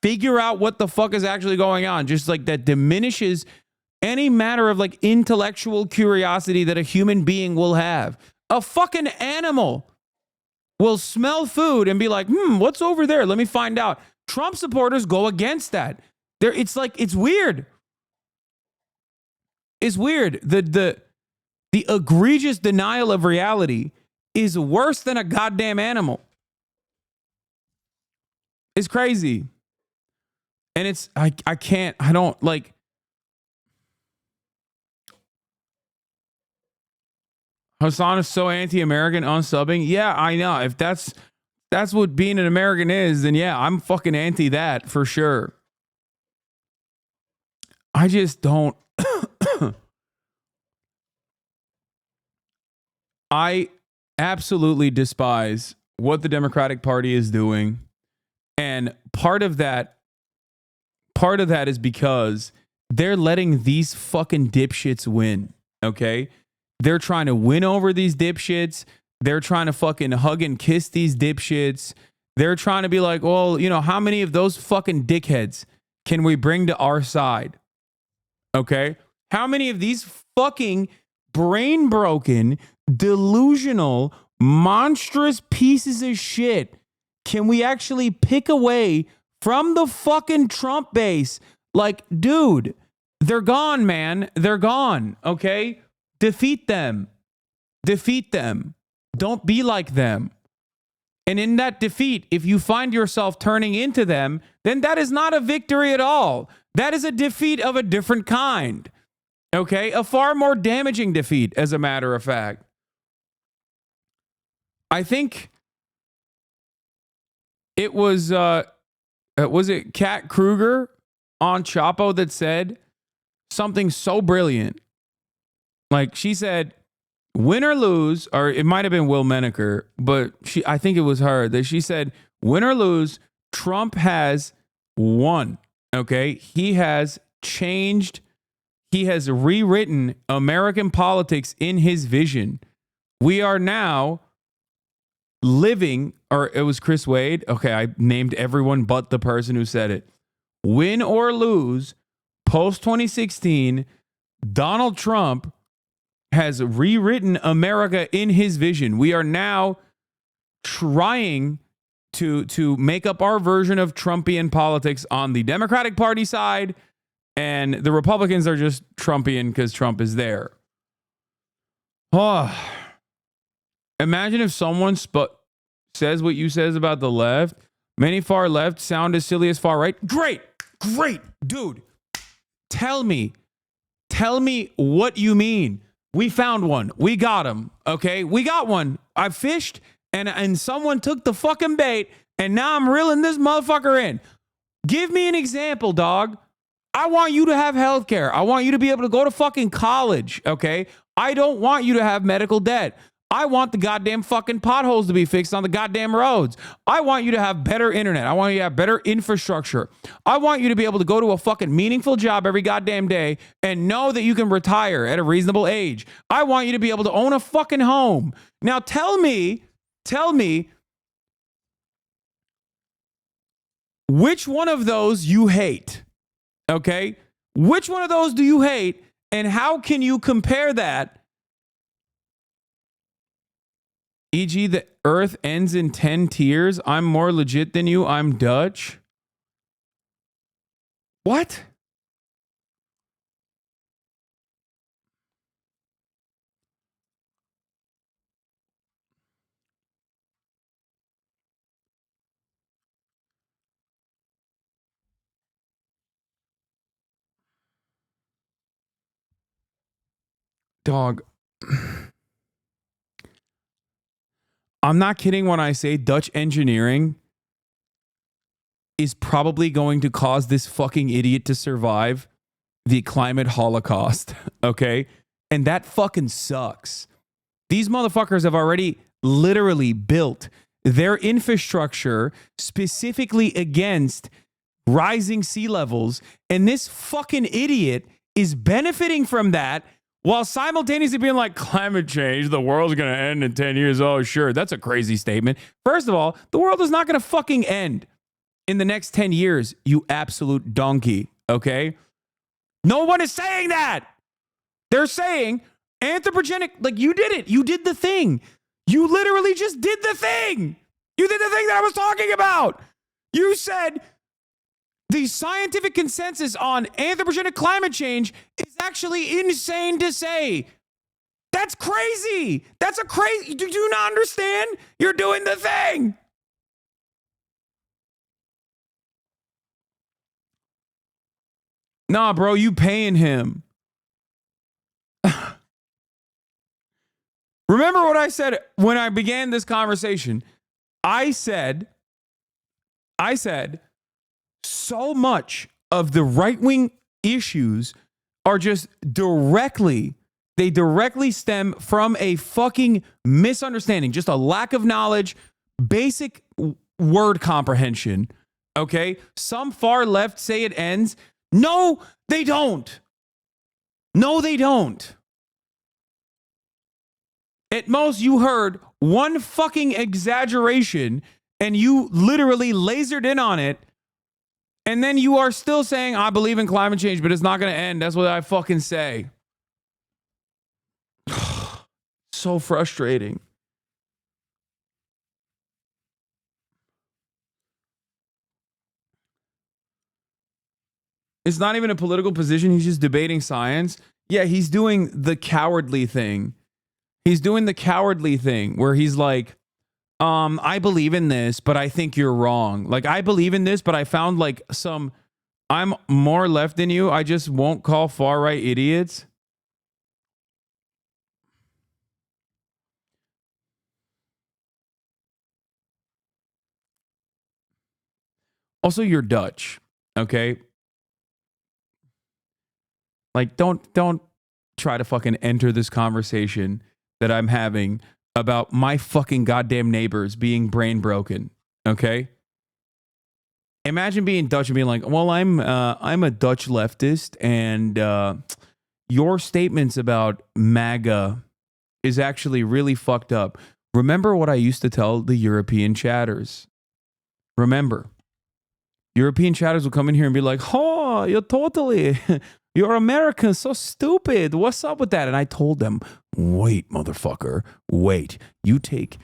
figure out what the fuck is actually going on. Just like that diminishes any matter of like intellectual curiosity that a human being will have. A fucking animal will smell food and be like, what's over there? Let me find out. Trump supporters go against that. It's like, it's weird. It's weird. The egregious denial of reality is worse than a goddamn animal. It's crazy. And it's, I don't like, Hasan is so anti-American unsubbing. Yeah, I know. If that's what being an American is, then yeah, I'm fucking anti that for sure. I just don't. I absolutely despise what the Democratic Party is doing. And part of that is because they're letting these fucking dipshits win. Okay? They're trying to win over these dipshits. They're trying to fucking hug and kiss these dipshits. They're trying to be like, well, you know, how many of those fucking dickheads can we bring to our side? Okay? How many of these fucking brain-broken, delusional, monstrous pieces of shit can we actually pick away from the fucking Trump base? Like, dude, they're gone, man. They're gone, okay? Defeat them. Defeat them. Don't be like them. And in that defeat, if you find yourself turning into them, then that is not a victory at all. That is a defeat of a different kind. Okay? A far more damaging defeat, as a matter of fact. I think it was it Kat Kruger on Chapo that said something so brilliant. Like she said, win or lose, or it might have been Will Menaker, but I think it was her that she said, win or lose, Trump has won. Okay. He has changed. He has rewritten American politics in his vision. We are now living, or it was Chris Wade. Okay. I named everyone but the person who said it. Win or lose, post 2016, Donald Trump has rewritten America in his vision. We are now trying to make up our version of Trumpian politics on the Democratic Party side, and the Republicans are just Trumpian because Trump is there. Oh, imagine if someone says what you says about the left. Many far left sound as silly as far right. Great, dude. Tell me what you mean. We found one. We got him. Okay, we got one. I fished, and someone took the fucking bait, and now I'm reeling this motherfucker in. Give me an example, dog. I want you to have health care. I want you to be able to go to fucking college, okay? I don't want you to have medical debt. I want the goddamn fucking potholes to be fixed on the goddamn roads. I want you to have better internet. I want you to have better infrastructure. I want you to be able to go to a fucking meaningful job every goddamn day and know that you can retire at a reasonable age. I want you to be able to own a fucking home. Now tell me which one of those you hate, okay? Which one of those do you hate, and how can you compare that? E.g., the earth ends in 10 tiers. I'm more legit than you. I'm Dutch. What? Dog. I'm not kidding when I say Dutch engineering is probably going to cause this fucking idiot to survive the climate holocaust, okay? And that fucking sucks. These motherfuckers have already literally built their infrastructure specifically against rising sea levels, and this fucking idiot is benefiting from that while simultaneously being like, climate change, the world's going to end in 10 years. Oh, sure. That's a crazy statement. First of all, the world is not going to fucking end in the next 10 years, you absolute donkey, okay? No one is saying that. They're saying anthropogenic, like you did it. You did the thing. You literally just did the thing. You did the thing that I was talking about. You said the scientific consensus on anthropogenic climate change is actually insane to say. That's crazy. That's a crazy. Do you not understand? You're doing the thing. Nah, bro, you paying him. Remember what I said when I began this conversation? I said so much of the right-wing issues are just directly stem from a fucking misunderstanding, just a lack of knowledge, basic word comprehension, okay? Some far left say it ends. No, they don't. No, they don't. At most, you heard one fucking exaggeration and you literally lasered in on it. And then you are still saying, I believe in climate change, but it's not going to end. That's what I fucking say. So frustrating. It's not even a political position. He's just debating science. Yeah, he's doing the cowardly thing. He's doing the cowardly thing where he's like, I believe in this, but I think you're wrong. Like, I believe in this, but I found like I'm more left than you. I just won't call far right idiots. Also, you're Dutch, okay? Like, don't try to fucking enter this conversation that I'm having about my fucking goddamn neighbors being brain broken. Okay? Imagine being Dutch and being like, well, I'm a Dutch leftist, and your statements about MAGA is actually really fucked up. Remember what I used to tell the European chatters. Remember, European chatters will come in here and be like, oh, you're American, so stupid. What's up with that? And I told them, wait, motherfucker, wait. You take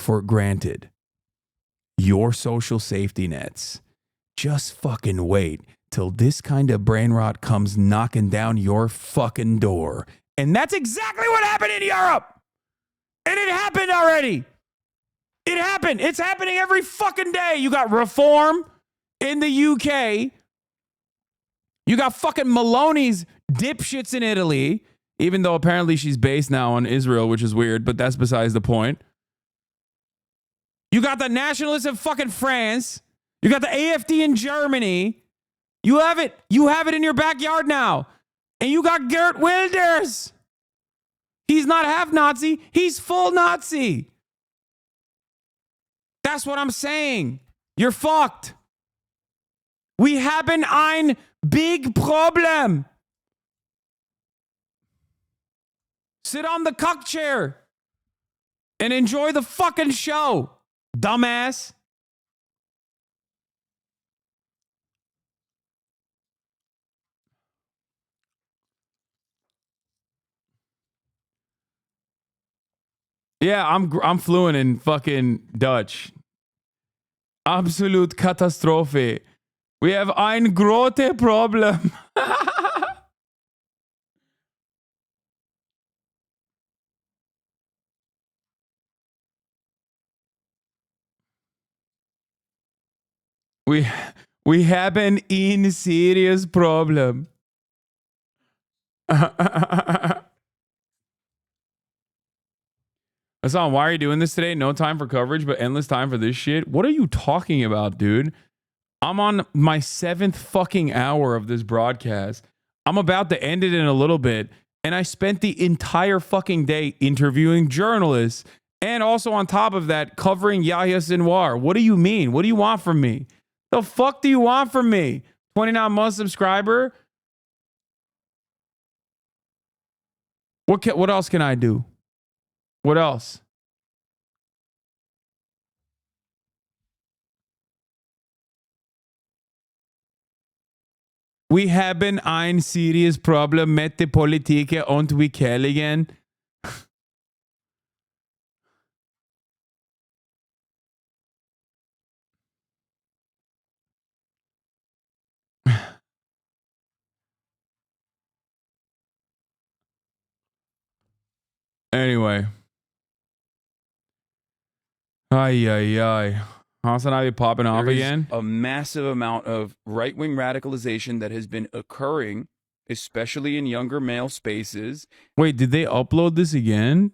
for granted your social safety nets. Just fucking wait till this kind of brain rot comes knocking down your fucking door. And that's exactly what happened in Europe. And it happened already. It happened. It's happening every fucking day. You got reform in the UK. You got fucking Maloney's dipshits in Italy, even though apparently she's based now on Israel, which is weird, but that's besides the point. You got the nationalists in fucking France. You got the AfD in Germany. You have it. You have it in your backyard now. And you got Geert Wilders. He's not half Nazi. He's full Nazi. That's what I'm saying. You're fucked. We haben ein big problem. Sit on the cuck chair and enjoy the fucking show, dumbass. Yeah, I'm fluent in fucking Dutch. Absolute Katastrophe. We have ein grote Problem. We have an serious problem. Hasan, why are you doing this today? No time for coverage, but endless time for this shit. What are you talking about, dude? I'm on my 7th fucking hour of this broadcast. I'm about to end it in a little bit. And I spent the entire fucking day interviewing journalists. And also on top of that, covering Yahya Sinwar. What do you mean? What do you want from me? The fuck do you want from me? 29-month subscriber? What else can I do? What else? We haben ein serious Problem mit der Politik und we Kellingen. Anyway. Ay. Hasan Abi popping off again. A massive amount of right-wing radicalization that has been occurring, especially in younger male spaces. Wait, did they upload this again?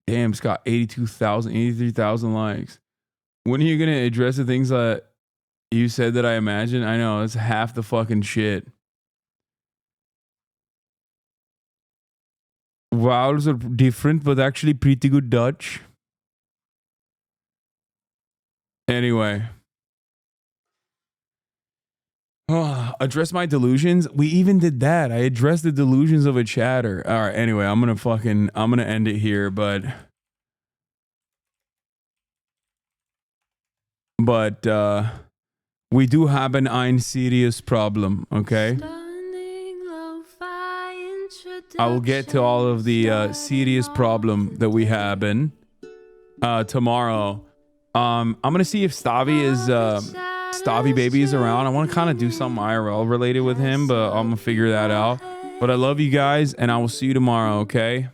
Damn, it's got 83,000 likes. When are you going to address the things that you said that I imagine? I know, it's half the fucking shit. Vowels are different, but actually pretty good Dutch. Anyway. Address my delusions. We even did that. I addressed the delusions of a chatter. All right. Anyway, I'm going to end it here, but we do have ein serious problem, okay? I will get to all of the serious problem that we have tomorrow. I'm gonna see if Stavi Baby is around. I want to kind of do something IRL related with him, but I'm gonna figure that out. But I love you guys, and I will see you tomorrow. Okay.